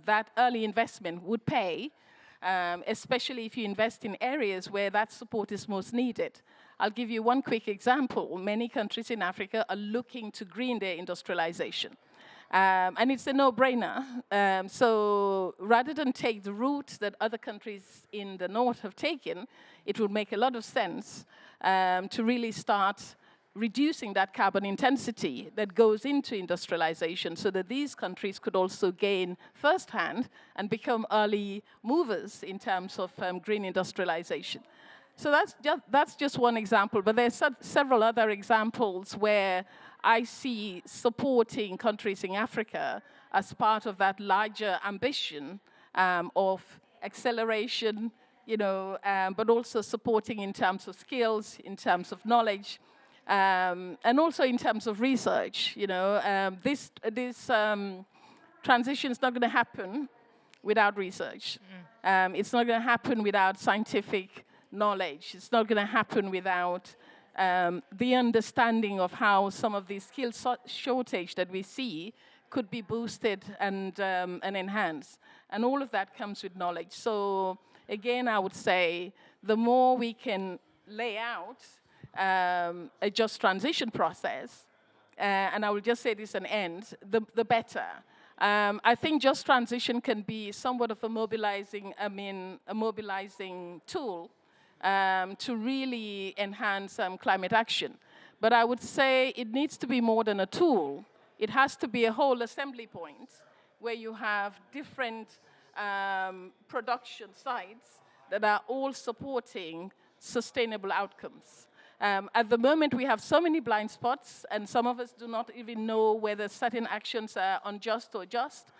that early investment would pay, especially if you invest in areas where that support is most needed. I'll give you one quick example. Many countries in Africa are looking to green their industrialization. And it's a no-brainer. So rather than take the route that other countries in the north have taken, it would make a lot of sense to really start reducing that carbon intensity that goes into industrialization so that these countries could also gain firsthand and become early movers in terms of green industrialization. So that's just one example, but there's several other examples where I see supporting countries in Africa as part of that larger ambition of acceleration, you know, but also supporting in terms of skills, in terms of knowledge, and also in terms of research. You know, this transition is not going to happen without research. It's not going to happen without scientific knowledge. It's not going to happen without the understanding of how some of these skill shortage that we see could be boosted and enhanced. And all of that comes with knowledge. So again, I would say the more we can lay out a just transition process, and I will just say this and end, the better. I think just transition can be somewhat of a mobilizing tool to really enhance climate action. But I would say it needs to be more than a tool. It has to be a whole assembly point where you have different production sites that are all supporting sustainable outcomes. At the moment, we have so many blind spots, and some of us do not even know whether certain actions are unjust or just.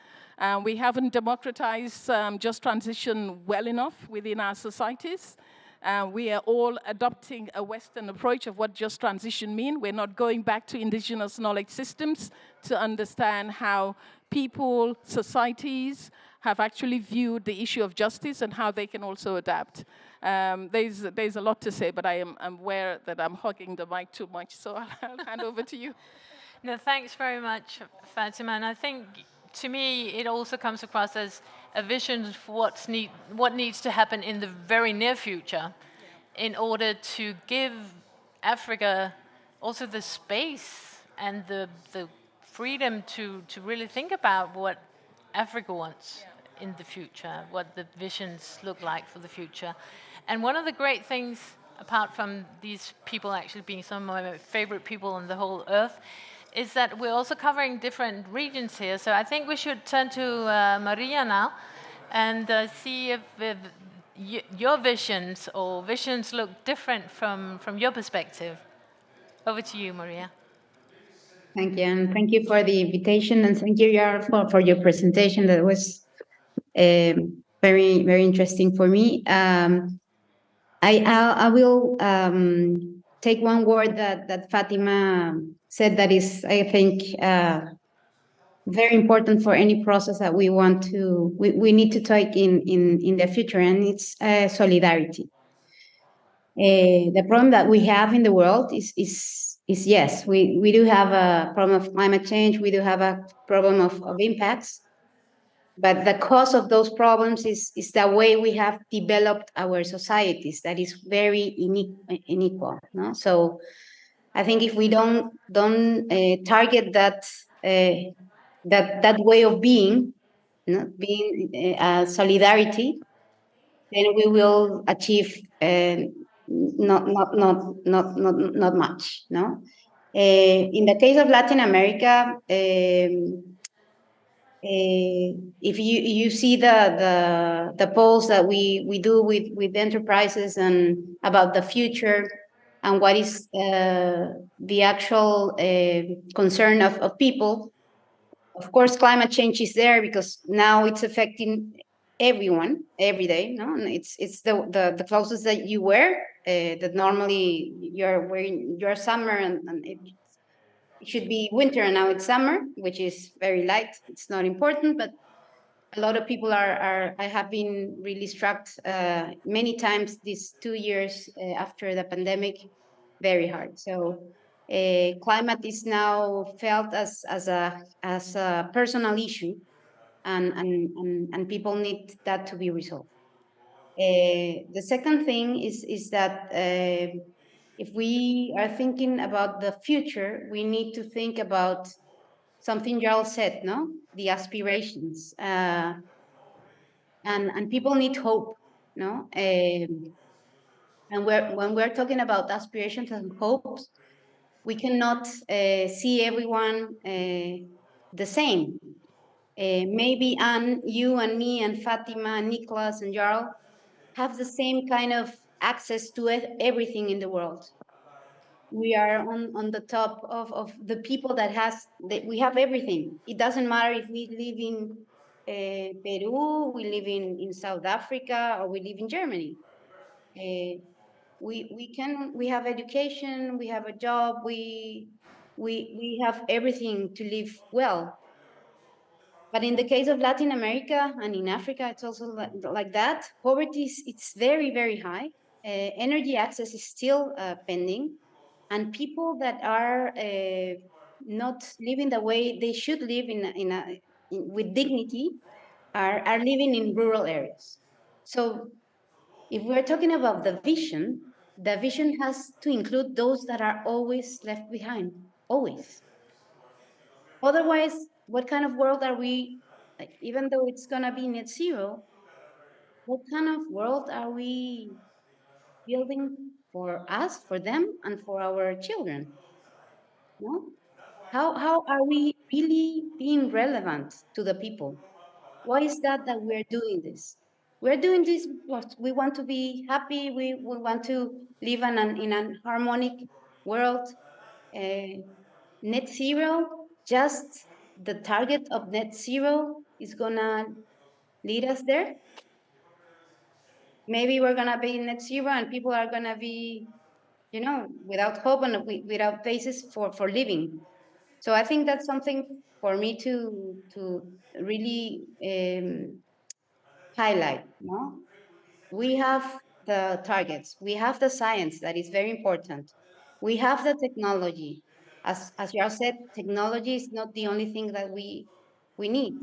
We haven't democratized just transition well enough within our societies. We are all adopting a Western approach of what just transition means. We're not going back to indigenous knowledge systems to understand how people, societies, have actually viewed the issue of justice and how they can also adapt. There's a lot to say, but I'm aware that I'm hogging the mic too much, so I'll hand over to you. No, thanks very much, Fatima. And I think, to me, it also comes across as a vision for what needs to happen in the very near future in order to give Africa also the space and the freedom to really think about what Africa wants in the future, what the visions look like for the future. And one of the great things, apart from these people actually being some of my favorite people on the whole earth, is that we're also covering different regions here. So I think we should turn to Maria now and see if your visions or visions look different from your perspective. Over to you, Maria. Thank you, and thank you for the invitation, and thank you, Jarl, for your presentation. That was very, very interesting for me. I will take one word that Fatima said that is, I think, very important for any process that we need to take in the future, and it's solidarity. The problem that we have in the world is yes, we do have a problem of climate change, we do have a problem of impacts, but the cause of those problems is the way we have developed our societies that is very unequal. No? So I think if we don't target that that way of being, solidarity, then we will achieve not much. No, in the case of Latin America, if you see the polls that we do with enterprises and about the future and what is the actual concern of people, of course, climate change is there because now it's affecting everyone every day. No, and it's the clothes that you wear that normally you're wearing your summer and it should be winter and now it's summer, which is very light. It's not important, but a lot of people I have been really struck many times these 2 years after the pandemic, very hard. So climate is now felt as a personal issue, and people need that to be resolved. The second thing is that if we are thinking about the future, we need to think about something Jarl said, no? The aspirations. And people need hope, no? And when we're talking about aspirations and hopes, we cannot see everyone the same. Maybe Anne, you and me and Fatima, and Niklas and Jarl have the same kind of access to everything in the world. We are on the top of the people that we have everything. It doesn't matter if we live in Peru, we live in South Africa, or we live in Germany. We have education, we have a job, we have everything to live well. But in the case of Latin America and in Africa, it's also like that. Poverty it's very, very high. Energy access is still pending, and people that are not living the way they should live with dignity are living in rural areas. So if we're talking about the vision has to include those that are always left behind, always. Otherwise, what kind of world are we, like, even though it's gonna be net zero, what kind of world are we building for us, for them, and for our children? No? How are we really being relevant to the people? Why is that we're doing this? We're doing this because we want to be happy. We want to live in an harmonic world. Net zero, just the target of net zero is gonna lead us there. Maybe we're gonna be net zero and people are gonna be, without hope and without basis for living. So I think that's something for me to really highlight. No, we have the targets, we have the science that is very important, we have the technology. As Jarl said, technology is not the only thing that we need.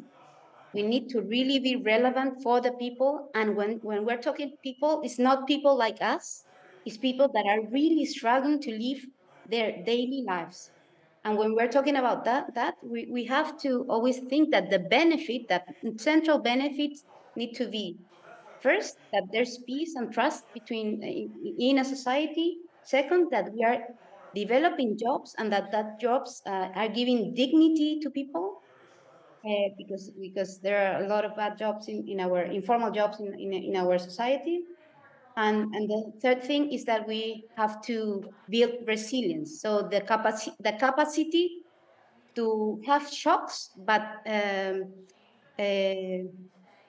We need to really be relevant for the people. And when we're talking people, it's not people like us, it's people that are really struggling to live their daily lives. And when we're talking about that we have to always think that the benefit, that central benefits need to be, first, that there's peace and trust between in a society. Second, that we are developing jobs and that jobs are giving dignity to people, because there are a lot of bad jobs in our informal jobs in our society. And the third thing is that we have to build resilience. So the capacity to have shocks, but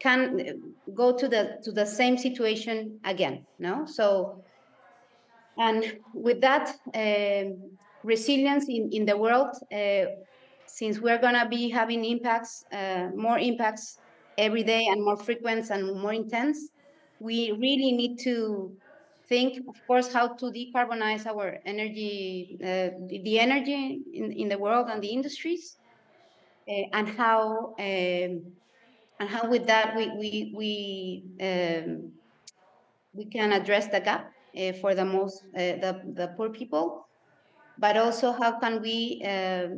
can go to the same situation again. No, so and with that resilience in the world, since we're gonna be having impacts, more impacts every day and more frequent and more intense, we really need to think, of course, how to decarbonize our energy, the energy in the world and the industries, and how with that we can address the gap for the most the poor people, but also how can we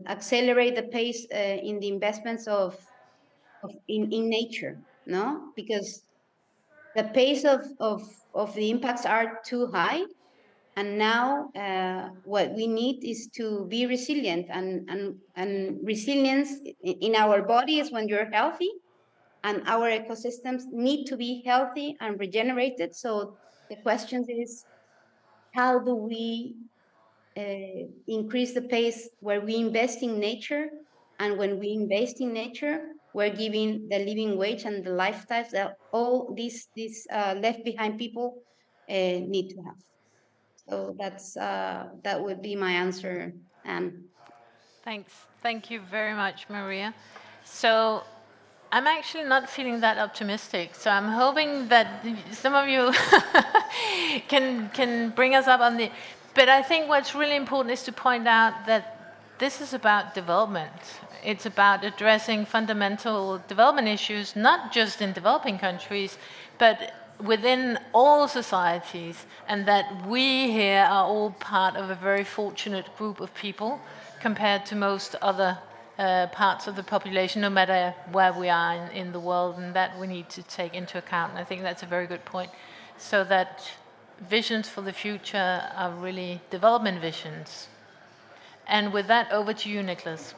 accelerate the pace in the investments in nature, no? Because the pace of the impacts are too high, and now what we need is to be resilient, and resilience in our bodies when you're healthy, and our ecosystems need to be healthy and regenerated. So the question is, how do we increase the pace where we invest in nature? And when we invest in nature, we're giving the living wage and the lifestyles that all these left behind people need to have. So that would be my answer, Anne. Thanks. Thank you very much, Maria. So I'm actually not feeling that optimistic. So I'm hoping that some of you can bring us up on the... But I think what's really important is to point out that this is about development. It's about addressing fundamental development issues, not just in developing countries, but within all societies, and that we here are all part of a very fortunate group of people compared to most other parts of the population, no matter where we are in the world, and that we need to take into account. And I think that's a very good point. So that visions for the future are really development visions. And with that, over to you, Nicholas.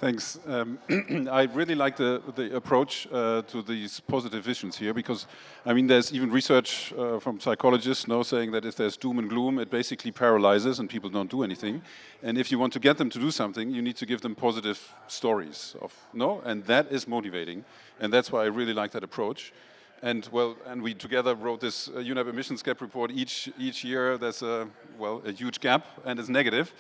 Thanks. I really like the approach to these positive visions here, because, I mean, there's even research from psychologists now saying that if there's doom and gloom, it basically paralyzes and people don't do anything. And if you want to get them to do something, you need to give them positive stories and that is motivating. And that's why I really like that approach. And we together wrote this UNEP emissions gap report. Each year there's a huge gap and it's negative.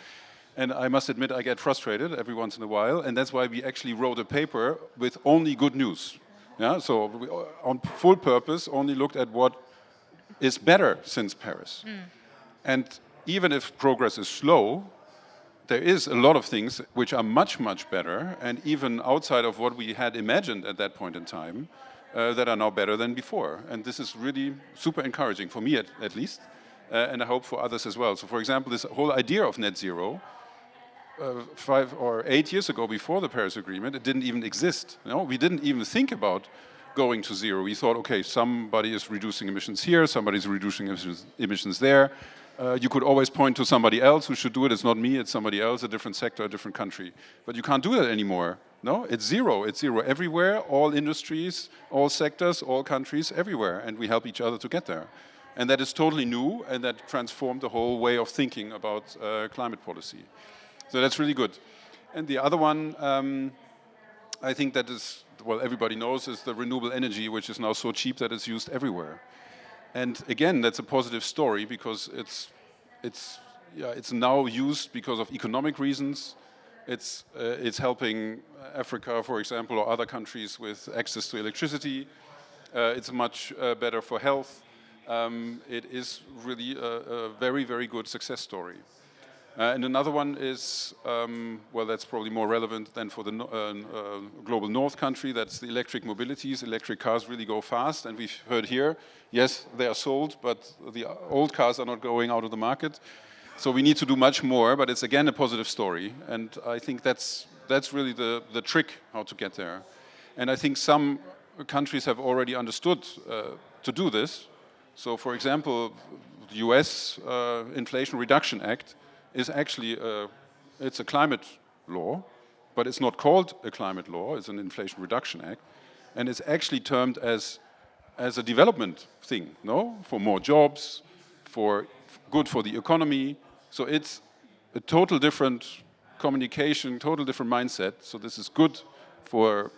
And I must admit, I get frustrated every once in a while, and that's why we actually wrote a paper with only good news. Yeah, so we, on full purpose, only looked at what is better since Paris. And even if progress is slow, there is a lot of things which are much, much better, and even outside of what we had imagined at that point in time, that are now better than before. And this is really super encouraging, for me at least, and I hope for others as well. So for example, this whole idea of net zero, 5 or 8 years ago, before the Paris Agreement, it didn't even exist. We didn't even think about going to zero. We thought, okay, somebody is reducing emissions here, somebody's reducing emissions there. You could always point to somebody else who should do it. It's not me, it's somebody else, a different sector, a different country. But you can't do that anymore. No, it's zero. It's zero everywhere, all industries, all sectors, all countries, everywhere. And we help each other to get there. And that is totally new, and that transformed the whole way of thinking about climate policy. So that's really good. And the other one, I think that is, everybody knows, is the renewable energy, which is now so cheap that it's used everywhere. And again, that's a positive story, because it's now used because of economic reasons. It's helping Africa, for example, or other countries with access to electricity. It's much better for health. It is really a very, very good success story. And another one is, that's probably more relevant than for the global north country. That's the electric mobilities. Electric cars really go fast. And we've heard here, yes, they are sold, but the old cars are not going out of the market. So we need to do much more, but it's again a positive story. And I think that's really the trick how to get there. And I think some countries have already understood to do this. So for example, the US Inflation Reduction Act is actually it's a climate law, but it's not called a climate law, it's an Inflation Reduction Act. And it's actually termed as a development thing, no? For more jobs, for good for the economy. So it's a total different communication, total different mindset. So this is good for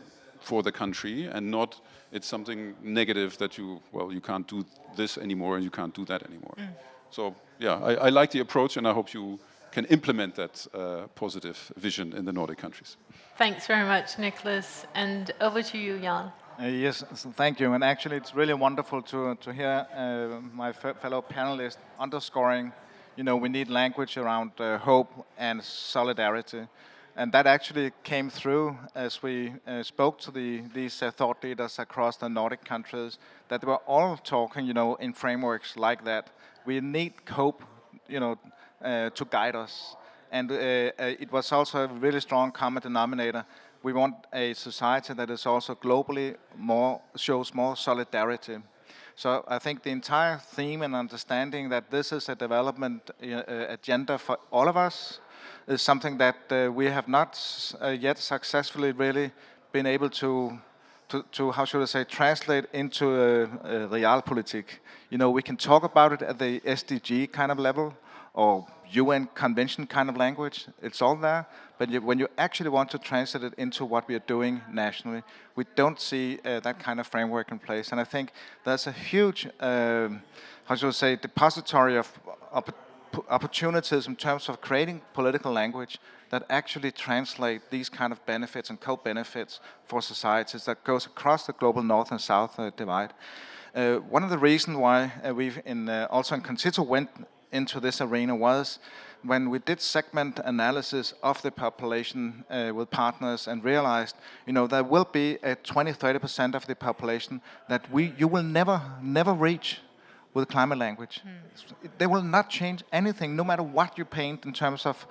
the country, and not it's something negative that you can't do this anymore and you can't do that anymore. So yeah, I like the approach, and I hope you can implement that positive vision in the Nordic countries. Thanks very much, Nicholas. And over to you, Jan. Yes, thank you. And actually, it's really wonderful to hear my fellow panelists underscoring, we need language around hope and solidarity. And that actually came through as we spoke to these thought leaders across the Nordic countries, that they were all talking, in frameworks like that. We need hope, to guide us. And it was also a really strong common denominator. We want a society that is also globally shows more solidarity. So I think the entire theme and understanding that this is a development agenda for all of us is something that we have not yet successfully really been able to how should I say, translate into realpolitik. We can talk about it at the SDG kind of level or UN convention kind of language. It's all there. But when you actually want to translate it into what we are doing nationally, we don't see that kind of framework in place. And I think there's a huge, how should I say, depository of opportunities in terms of creating political language that actually translate these kind of benefits and co-benefits for societies that goes across the global north and south divide. One of the reasons why we've also in Concito went into this arena was when we did segment analysis of the population with partners and realized, there will be a 20-30% of the population that you will never reach with climate language. They will not change anything, no matter what you paint in terms of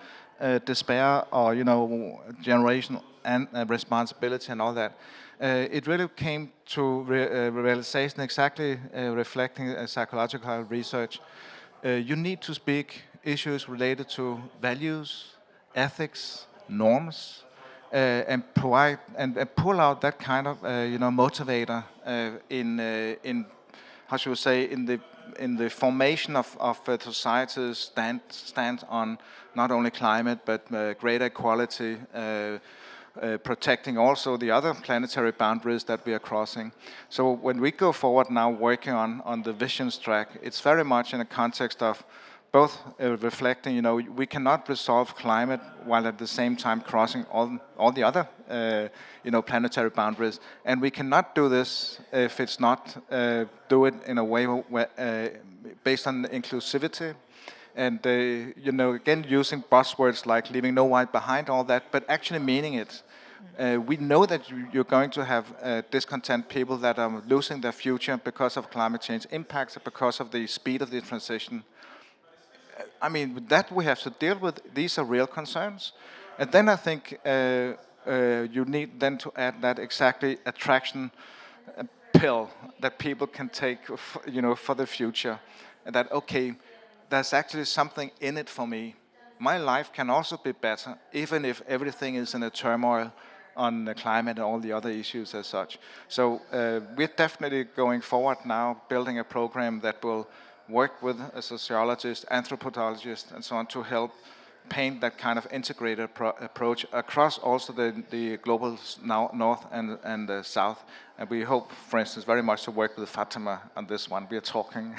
despair or generational and responsibility and all that. It really came to realization exactly reflecting psychological research. You need to speak issues related to values, ethics, norms, and provide and pull out that kind of motivator in how should we say, in the formation of societies stand on not only climate but greater equality, protecting also the other planetary boundaries that we are crossing. So when we go forward now working on the visions track, it's very much in a context of both reflecting, we cannot resolve climate while at the same time crossing all the other, planetary boundaries. And we cannot do this if it's not do it in a way where, based on inclusivity. And, again, using buzzwords like leaving no one behind, all that, but actually meaning it. We know that you're going to have discontent people that are losing their future because of climate change impacts, because of the speed of the transition. I mean, that we have to deal with. These are real concerns. And then I think you need then to add that exactly attraction pill that people can take, for the future. And that, okay, there's actually something in it for me. My life can also be better, even if everything is in a turmoil on the climate and all the other issues as such. So we're definitely going forward now, building a program that will work with a sociologist, anthropologist, and so on to help paint that kind of integrated approach across also the global north and the south. And we hope, for instance, very much to work with Fatima on this one. We are talking.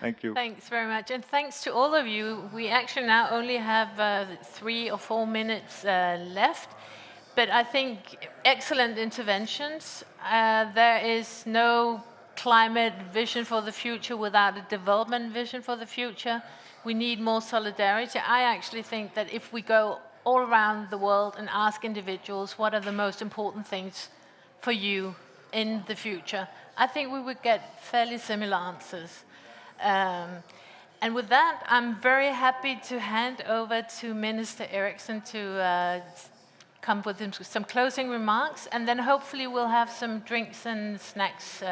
Thank you. Thanks very much. And thanks to all of you. We actually now only have 3 or 4 minutes left. But I think excellent interventions. There is no climate vision for the future without a development vision for the future. We need more solidarity. I actually think that if we go all around the world and ask individuals what are the most important things for you in the future, I think we would get fairly similar answers. And And with that, I'm very happy to hand over to Minister Eriksson to come with some closing remarks, and then hopefully we'll have some drinks and snacks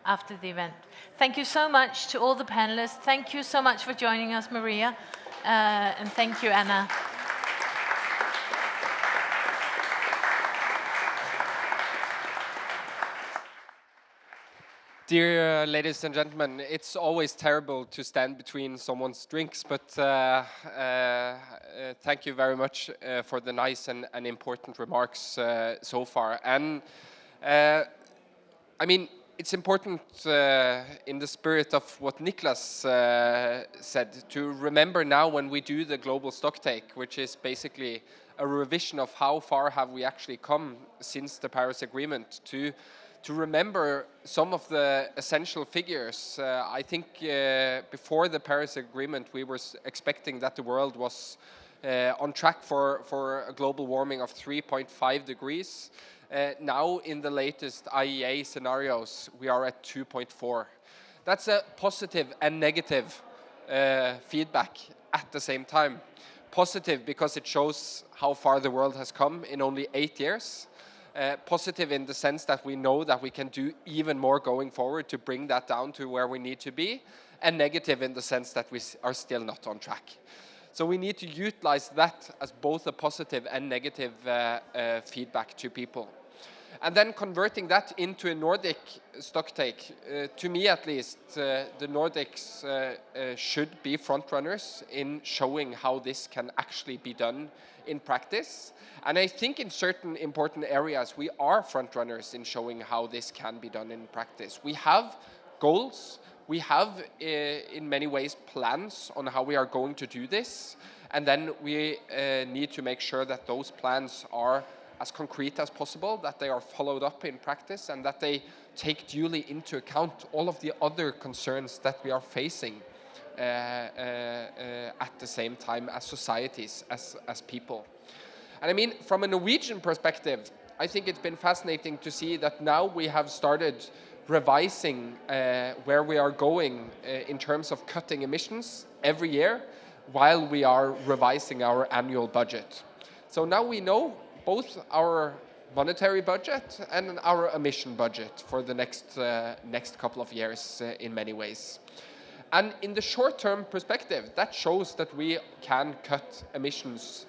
after the event. Thank you so much to all the panelists. Thank you so much for joining us, Maria, and thank you, Anna. Dear ladies and gentlemen, it's always terrible to stand between someone's drinks, but thank you very much for the nice and important remarks so far. And I mean, it's important in the spirit of what Niklas said to remember now when we do the global stocktake, which is basically a revision of how far have we actually come since the Paris Agreement, to remember some of the essential figures. I think before the Paris Agreement, we were expecting that the world was on track for a global warming of 3.5 degrees. Now, in the latest IEA scenarios, we are at 2.4. That's a positive and negative feedback at the same time. Positive because it shows how far the world has come in only 8 years. Positive in the sense that we know that we can do even more going forward to bring that down to where we need to be, and negative in the sense that we are still not on track. So we need to utilize that as both a positive and negative feedback to people. And then converting that into a Nordic stocktake, to me at least, the Nordics should be frontrunners in showing how this can actually be done in practice. And I think in certain important areas we are frontrunners in showing how this can be done in practice. We have goals, we have in many ways plans on how we are going to do this, and then we need to make sure that those plans are as concrete as possible, that they are followed up in practice, and that they take duly into account all of the other concerns that we are facing at the same time as societies, as people. And I mean, from a Norwegian perspective, I think it's been fascinating to see that now we have started revising where we are going in terms of cutting emissions every year, while we are revising our annual budget. So now we know both our monetary budget and our emission budget for the next couple of years in many ways. And in the short-term perspective, that shows that we can cut emissions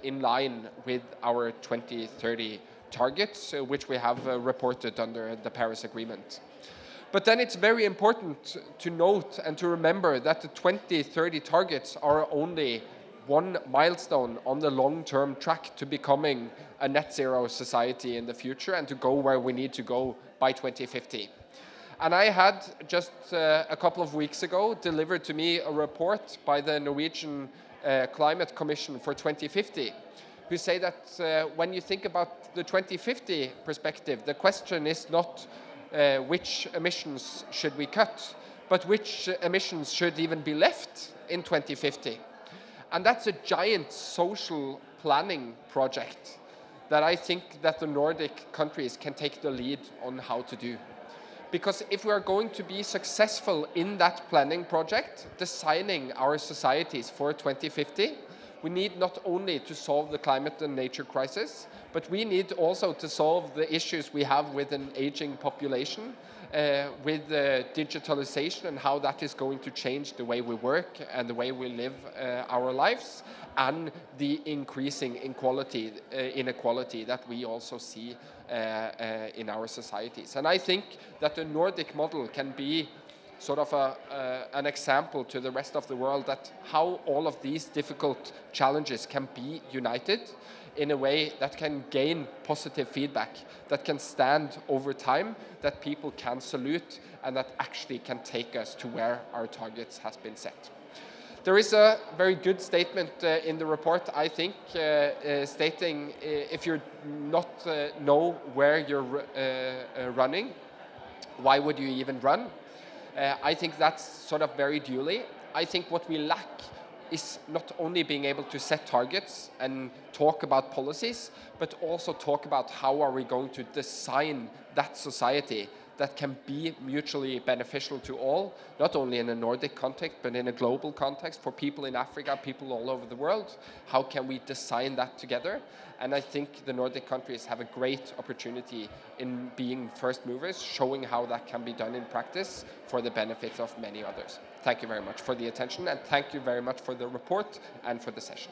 in line with our 2030 targets, which we have reported under the Paris Agreement. But then it's very important to note and to remember that the 2030 targets are only one milestone on the long-term track to becoming a net zero society in the future and to go where we need to go by 2050. And I had just a couple of weeks ago delivered to me a report by the Norwegian Climate Commission for 2050, who say that when you think about the 2050 perspective, the question is not which emissions should we cut, but which emissions should even be left in 2050. And that's a giant social planning project that I think that the Nordic countries can take the lead on how to do. Because if we are going to be successful in that planning project, designing our societies for 2050, we need not only to solve the climate and nature crisis, but we need also to solve the issues we have with an aging population, with digitalization and how that is going to change the way we work and the way we live our lives, and the increasing inequality that we also see in our societies. And I think that the Nordic model can be sort of an example to the rest of the world that how all of these difficult challenges can be united in a way that can gain positive feedback, that can stand over time, that people can salute, and that actually can take us to where our targets has been set. There is a very good statement in the report, I think, stating if you not know where you're running, why would you even run? I think that's sort of very duly. I think what we lack is not only being able to set targets and talk about policies, but also talk about how are we going to design that society that can be mutually beneficial to all, not only in a Nordic context, but in a global context for people in Africa, people all over the world. How can we design that together? And I think the Nordic countries have a great opportunity in being first movers, showing how that can be done in practice for the benefits of many others. Thank you very much for the attention, and thank you very much for the report and for the session.